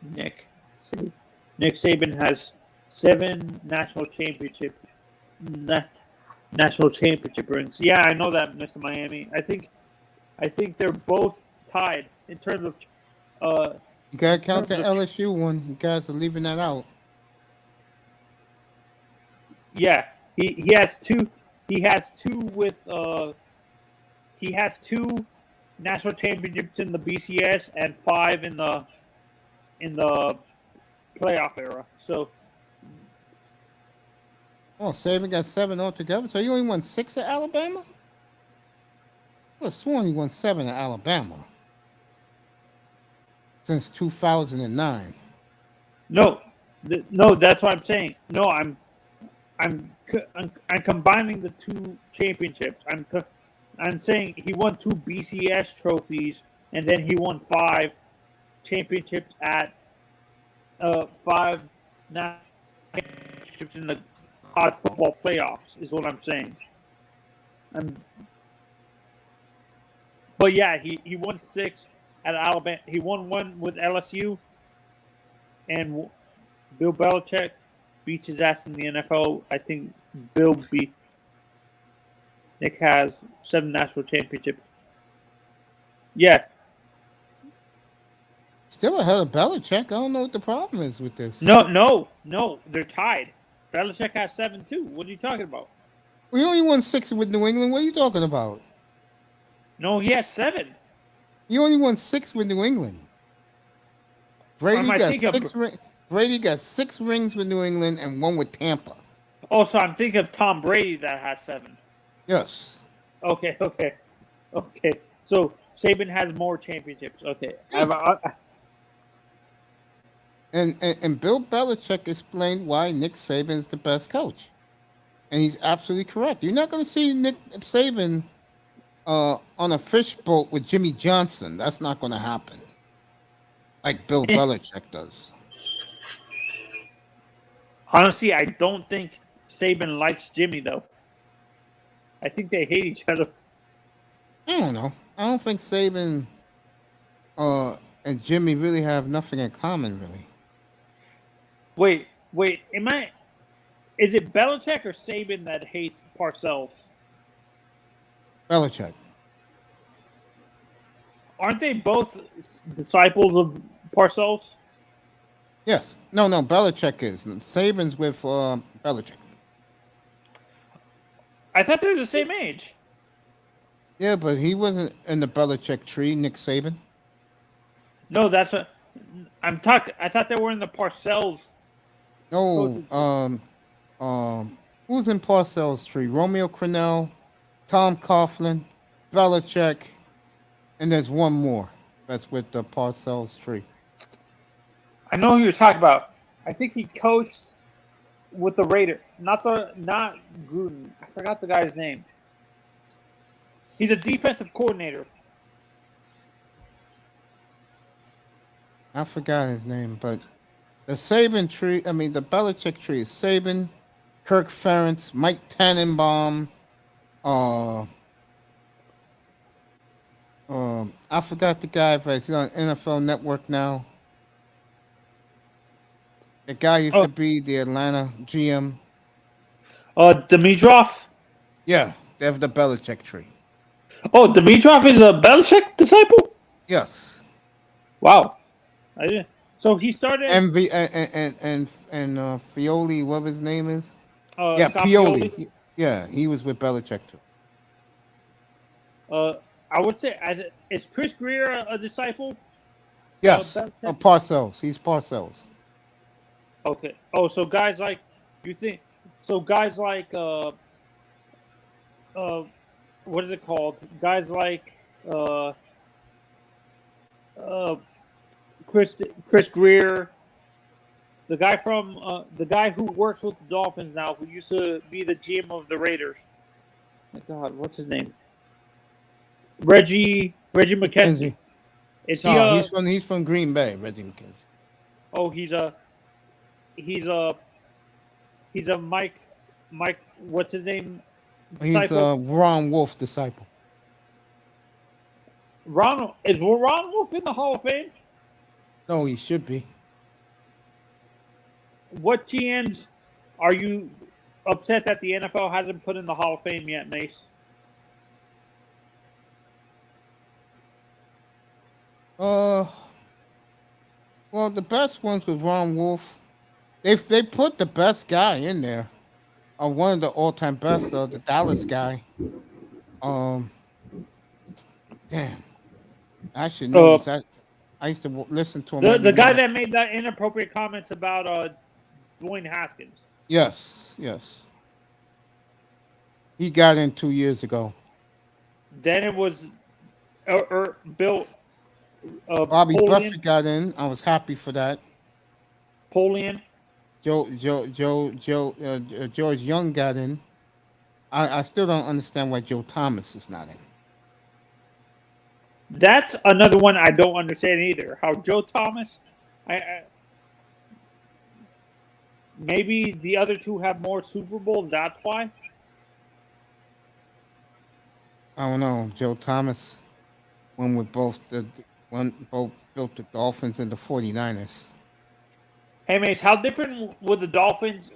Nick Saban has 7 national championships. National championship rings. Yeah, I know that, Mr. Miami. I think they're both tied in terms of. You gotta count the LSU one. You guys are leaving that out. Yeah, he has 2. He has 2 with. He has 2 national championships in the BCS and 5 in the playoff era. So. Oh, Saban got 7 altogether. So you only won 6 at Alabama? I was sworn he won 7 at Alabama since 2009. No, that's what I'm saying. No, I'm combining the 2 championships. I'm saying he won 2 BCS trophies, and then he won 5 championships at 5 national championships in the college football playoffs. Is what I'm saying. But yeah, he won 6 at Alabama. He won 1 with LSU, and Bill Belichick beats his ass in the NFL. I think Nick has 7 national championships. Yeah. Still ahead of Belichick. I don't know what the problem is with this. No. They're tied. Belichick has 7 too. What are you talking about? We only won 6 with New England. What are you talking about? No, he has 7. You only won 6 with New England. Brady got 6 rings with New England and 1 with Tampa. Oh, so I'm thinking of Tom Brady that has 7. Yes. Okay. So Saban has more championships. Okay. And Bill Belichick explained why Nick Saban is the best coach. And he's absolutely correct. You're not going to see Nick Saban on a fishboat with Jimmy Johnson. That's not going to happen. Like Bill Belichick does. Honestly, I don't think Saban likes Jimmy, though. I think they hate each other. I don't know. I don't think Saban and Jimmy really have nothing in common, really. Wait. Is it Belichick or Saban that hates Parcells? Belichick. Aren't they both disciples of Parcells? Yes. No. Belichick is. Saban's with Belichick. I thought they were the same age. Yeah, but he wasn't in the Belichick tree, Nick Saban. No, that's what I'm talking. I thought they were in the Parcells. No. Who's in Parcells' tree? Romeo Crennel, Tom Coughlin, Belichick, and there's one more. That's with the Parcells tree. I know who you're talking about. I think he coached with the Raider. Not Gruden. I forgot the guy's name. He's a defensive coordinator. I forgot his name, but the Saban tree. I mean, the Belichick tree is Saban, Kirk Ferentz, Mike Tannenbaum. I forgot the guy, but he's on NFL Network now. The guy used to be the Atlanta GM. Dimitrov? Yeah, they have the Belichick tree. Oh, Dimitrov is a Belichick disciple? Yes. Wow. I didn't. So he started. MV and Fioli, whatever his name is. Scott Pioli. He was with Belichick too. I would say, is Chris Greer a disciple? Yes. Parcells. He's Parcells. Okay. Oh, so guys like you think? So guys like what is it called? Guys like Chris Greer, the guy who works with the Dolphins now, who used to be the GM of the Raiders. My God, what's his name? Reggie McKenzie. Is he? He's from Green Bay. Reggie McKenzie. Oh, he's a Mike. What's his name? Disciple? He's a Ron Wolf disciple. Is Ron Wolf in the Hall of Fame? No, he should be. What GMs are you upset that the NFL hasn't put in the Hall of Fame yet, Mace? Well, the best ones was Ron Wolf. They put the best guy in there. One of the all-time best, the Dallas guy. Damn, I should know this. I used to listen to him. The guy that made that inappropriate comments about Dwayne Haskins. Yes. He got in 2 years ago. Then it was Bill. Bobby Buffett got in. I was happy for that. Polian. George Young got in. I still don't understand why Joe Thomas is not in. That's another one I don't understand either. How Joe Thomas, maybe the other two have more Super Bowls. That's why. I don't know. Joe Thomas went with both built the Dolphins and the 49ers. Hey, Mace, how different would the Dolphins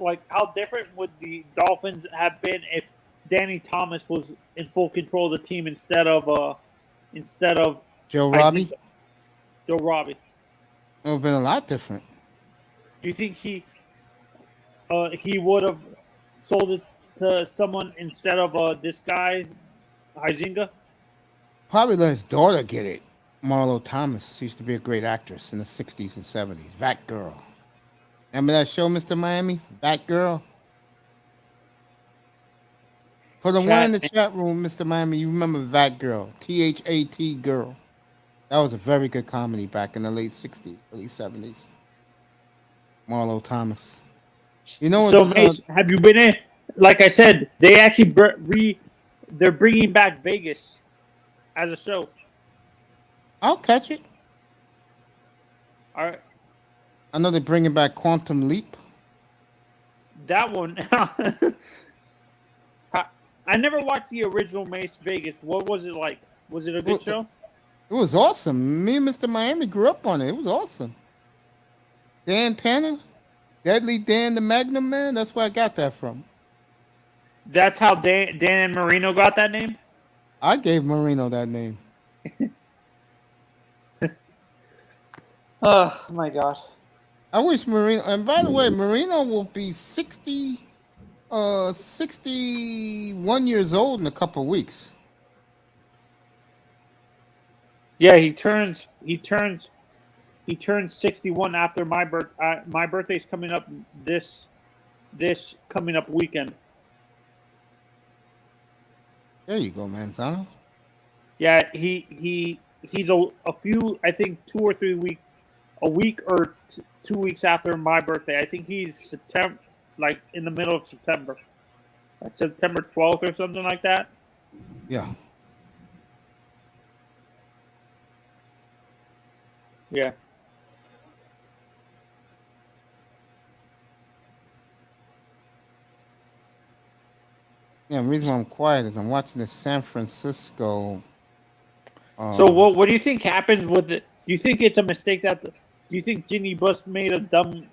have been if Danny Thomas was in full control of the team instead of Joe Robbie? Joe Robbie. It would have been a lot different. Do you think he would have sold it to someone instead of this guy, Huizinga? Probably let his daughter get it. Marlo Thomas. She used to be a great actress in the 60s and 70s. That girl. Remember that show, Mr. Miami? That girl? For the one in the chat room, Mr. Miami, you remember That Girl. THAT Girl. That was a very good comedy back in the late 60s, early 70s. Marlo Thomas. You know what? So, Mace, have you been in? Like I said, they actually they're bringing back Vegas as a show. I'll catch it. All right. I know they're bringing back Quantum Leap. That one. I never watched the original Mace Vegas. What was it like? Was it a good show? It was awesome. Me and Mr. Miami grew up on it. It was awesome. Dan Tanner, Deadly Dan the Magnum Man. That's where I got that from. That's how Dan and Marino got that name? I gave Marino that name. Oh, my God. I wish Marino... And by the way, Marino will be 61 years old in a couple of weeks. Yeah, he turns 61 after my my birthday's coming up this coming up weekend. There you go, Manzano. Yeah, he's a few. I think 2 or 3 weeks, a week or 2 weeks after my birthday. I think he's September, like in the middle of September, like September 12th or something like that. Yeah. Yeah. Yeah, the reason why I'm quiet is I'm watching the San Francisco. So what do you think happens with it? Do you think it's a mistake do you think Ginny Buss made a dumb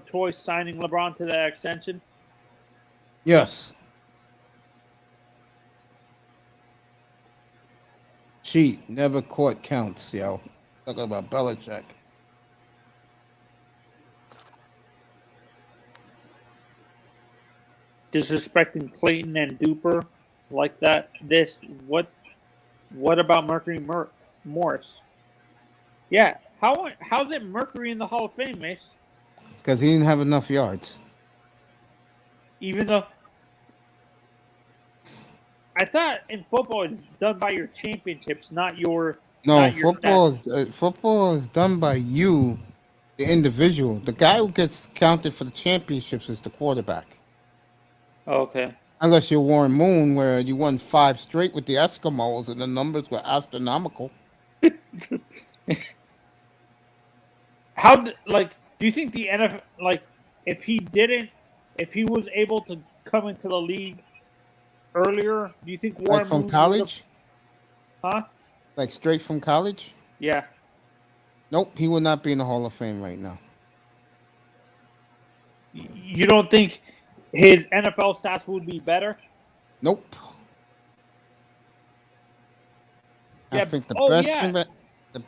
choice signing LeBron to that extension? Yes. Cheat, never caught counts, yo. Talking about Belichick. Disrespecting Clayton and Duper like that. What about Mercury Morris? Yeah, how's it Mercury in the Hall of Fame, Mace? Because he didn't have enough yards. Even though I thought in football it's done by your championships, not your. No, not your football is done by you, the individual. The guy who gets counted for the championships is the quarterback. Okay. Unless you're Warren Moon, where you won 5 straight with the Eskimos and the numbers were astronomical. Do you think the NFL, if he was able to come into the league earlier, do you think Warren Like from Moon college? Huh? Like straight from college? Yeah. Nope, he would not be in the Hall of Fame right now. You don't think his NFL stats would be better? Nope. Yeah, I think the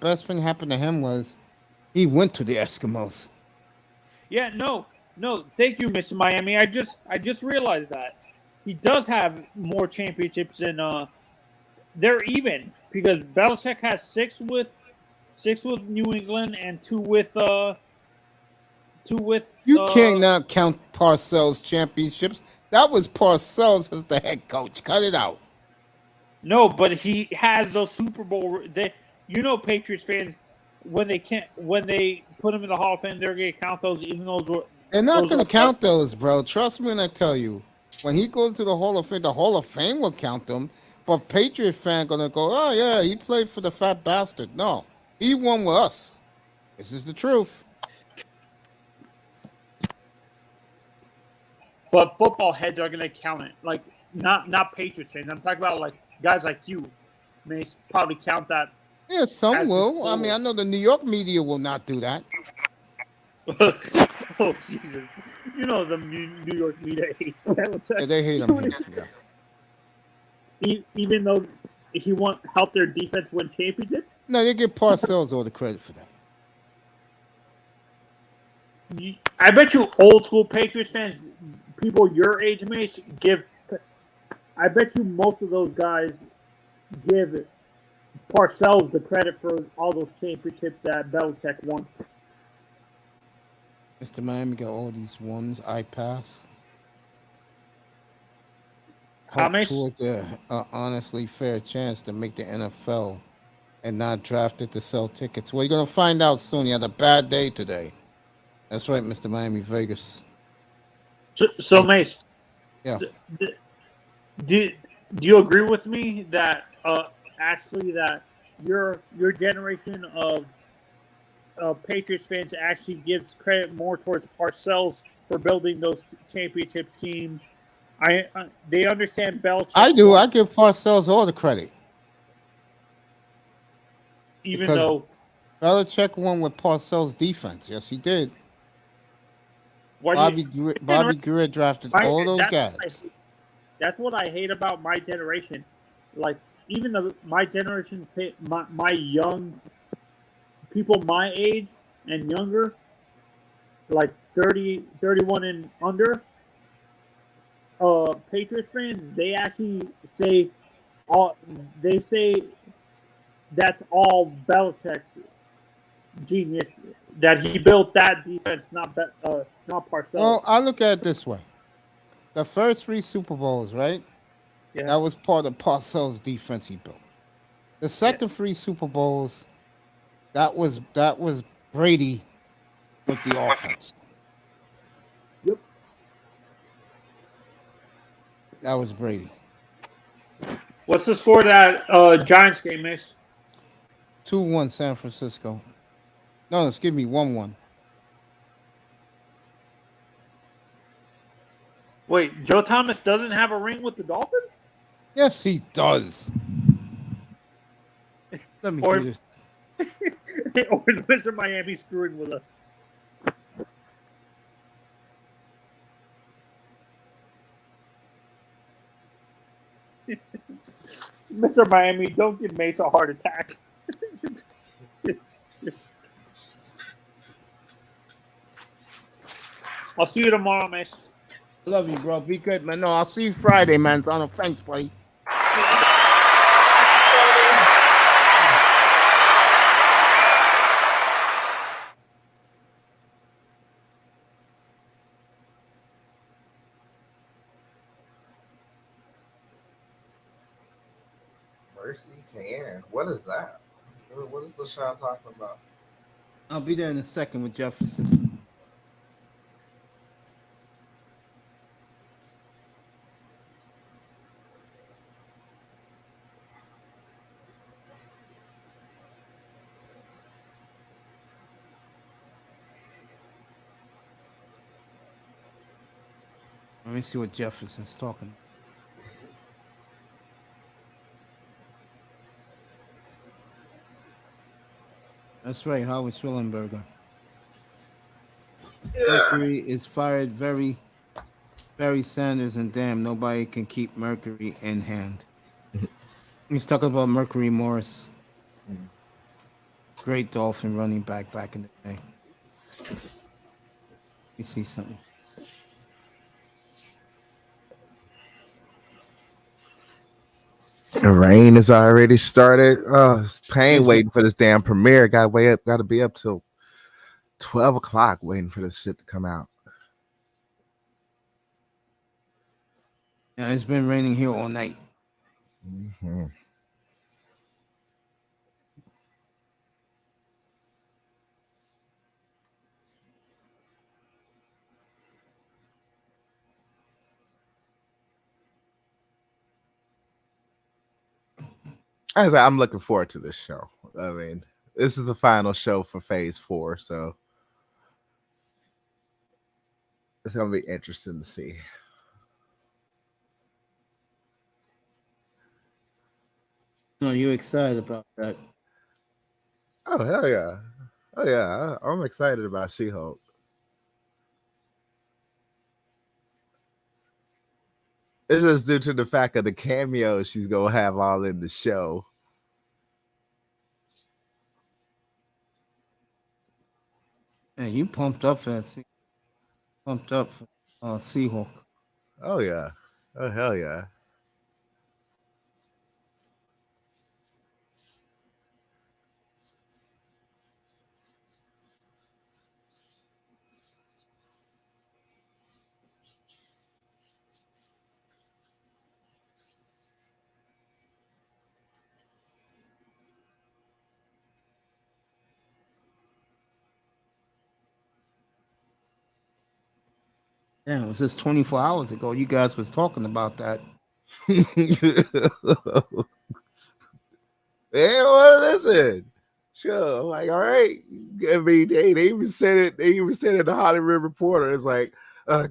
best thing happened to him was he went to the Eskimos. Yeah, no. Thank you, Mr. Miami. I just realized that he does have more championships than they're even because Belichick has 6 with New England and 2 with. You can't now count Parcells' championships. That was Parcells as the head coach. Cut it out. No, but he has those Super Bowl. Patriots fans when they put him in the Hall of Fame, they're going to count those, even though they're not going to count those, bro. Trust me when I tell you. When he goes to the Hall of Fame will count them. But Patriot fan going to go, oh yeah, he played for the fat bastard. No, he won with us. This is the truth. But football heads are going to count it, like not Patriots fans. I'm talking about like guys like you may probably count that. Yeah, some will. I mean, I know the New York media will not do that. Oh Jesus! You know the New York media hates Belichick. Yeah, they hate him. Yeah. Even though he helped their defense win championships. No, they give Parcells all the credit for that. I bet you old school Patriots fans, people your age, Mace, I bet you most of those guys give Parcells the credit for all those championships that Belichick won. Mr. Miami got all these ones. I pass. How much? Toward the honestly fair chance to make the NFL and not drafted to sell tickets. Well, you're going to find out soon. You had a bad day today. That's right, Mr. Miami Vegas. So Mace. Yeah. Do you agree with me that actually that your generation of Patriots fans actually gives credit more towards Parcells for building those championships team? They understand Belichick. I do. I give Parcells all the credit. Even though Belichick won with Parcells' defense. Yes, he did. Bobby Greer drafted all those guys. That's what I hate about my generation. Like, even my generation, my young people my age and younger, like 30, 31 and under, Patriots fans, they actually say that's all Belichick's genius, that he built that defense, not Parcells. Well, I look at it this way. The first 3 Super Bowls, right? Yeah. That was part of Parcells' defense he built. The second three Super Bowls, that was Brady with the offense. Yep. That was Brady. What's the score of that Giants game, Mace? 2-1 San Francisco. No, excuse me, 1-1. Wait, Joe Thomas doesn't have a ring with the Dolphins? Yes, he does. Let me Or- do this. Or is Mr. Miami screwing with us? Mr. Miami, don't give Mace a heart attack. I'll see you tomorrow, Mace. Love you, bro. Be good, man. No, I'll see you Friday, man. Donald, thanks, buddy. Mercy's hand. What is that? What is LaShawn talking about? I'll be there in a second with Jefferson. Let me see what Jefferson's talking. That's right, Howard Schwellenberger. Mercury is fired very Sanders, and damn, nobody can keep Mercury in hand. He's talking about Mercury Morris. Great Dolphin running back in the day. You see something. The rain has already started. Oh, it's pain waiting for this damn premiere. Got to be up till 12 o'clock waiting for this shit to come out. Yeah, it's been raining here all night. Mm-hmm. I'm looking forward to this show. I mean, this is the final show for Phase 4, so it's gonna be interesting to see. No, you excited about that? Oh hell yeah! Oh yeah! I'm excited about She-Hulk. It's just due to the fact of the cameo she's gonna have all in the show. Man, you pumped up for that. Pumped up for Seahawk. Oh yeah! Oh hell yeah! Damn, it was just 24 hours ago. You guys was talking about that. Yeah, what is it? Sure. I'm like, all right. I mean, they even said it. They even said it in the Hollywood Reporter. It's like,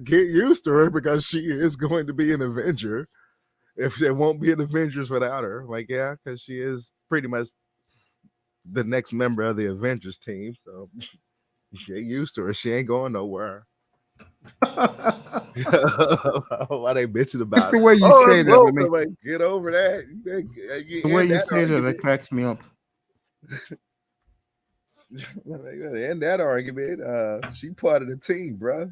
get used to her because she is going to be an Avenger. If there won't be an Avengers without her, I'm like, yeah, because she is pretty much the next member of the Avengers team. So get used to her. She ain't going nowhere. Why they bitching about Just the way you say that, woke. I'm like, get over that. The way you say that, it cracks me up. In that argument, she part of the team, bro.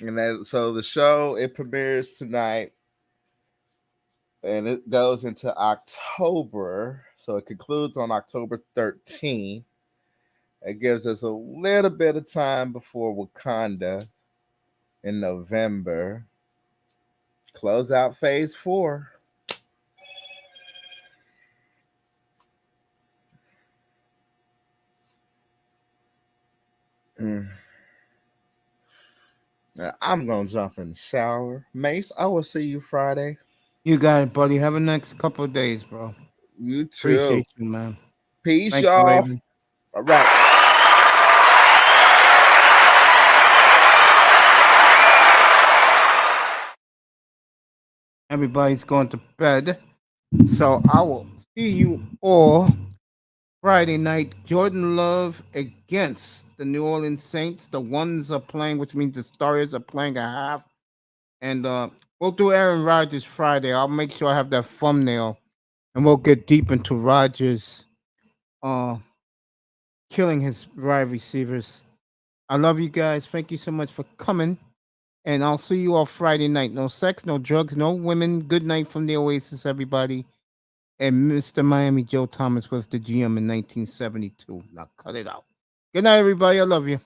And then, so the show, it premieres tonight. and it goes into October. So it concludes on October 13th. It gives us a little bit of time before Wakanda in November. Close out phase 4. Now, I'm gonna jump in the shower. Mace, I will see you Friday. You got it, buddy. Have a next couple of days, bro. You too. Appreciate you, man. Peace, Thank you, y'all. Raven. All right. Everybody's going to bed. So I will see you all Friday night. Jordan Love against the New Orleans Saints. The ones are playing, which means the Stars are playing a half. And we'll do Aaron Rodgers Friday. I'll make sure I have that thumbnail. And we'll get deep into Rodgers killing his wide receivers. I love you guys. Thank you so much for coming. And I'll see you all Friday night. No sex, no drugs, no women. Good night from the Oasis, everybody. And Mr. Miami Joe Thomas was the GM in 1972. Now cut it out. Good night, everybody. I love you.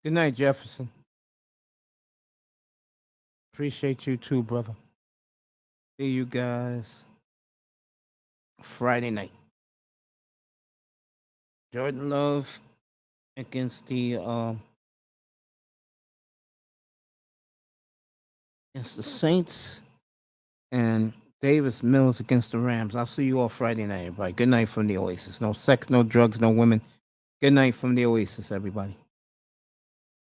Good night, Jefferson. Appreciate you too, brother. See you guys Friday night. Jordan Love against the Saints, and Davis Mills against the Rams. I'll see you all Friday night, everybody. Good night from the Oasis. No sex, no drugs, no women. Good night from the Oasis, everybody.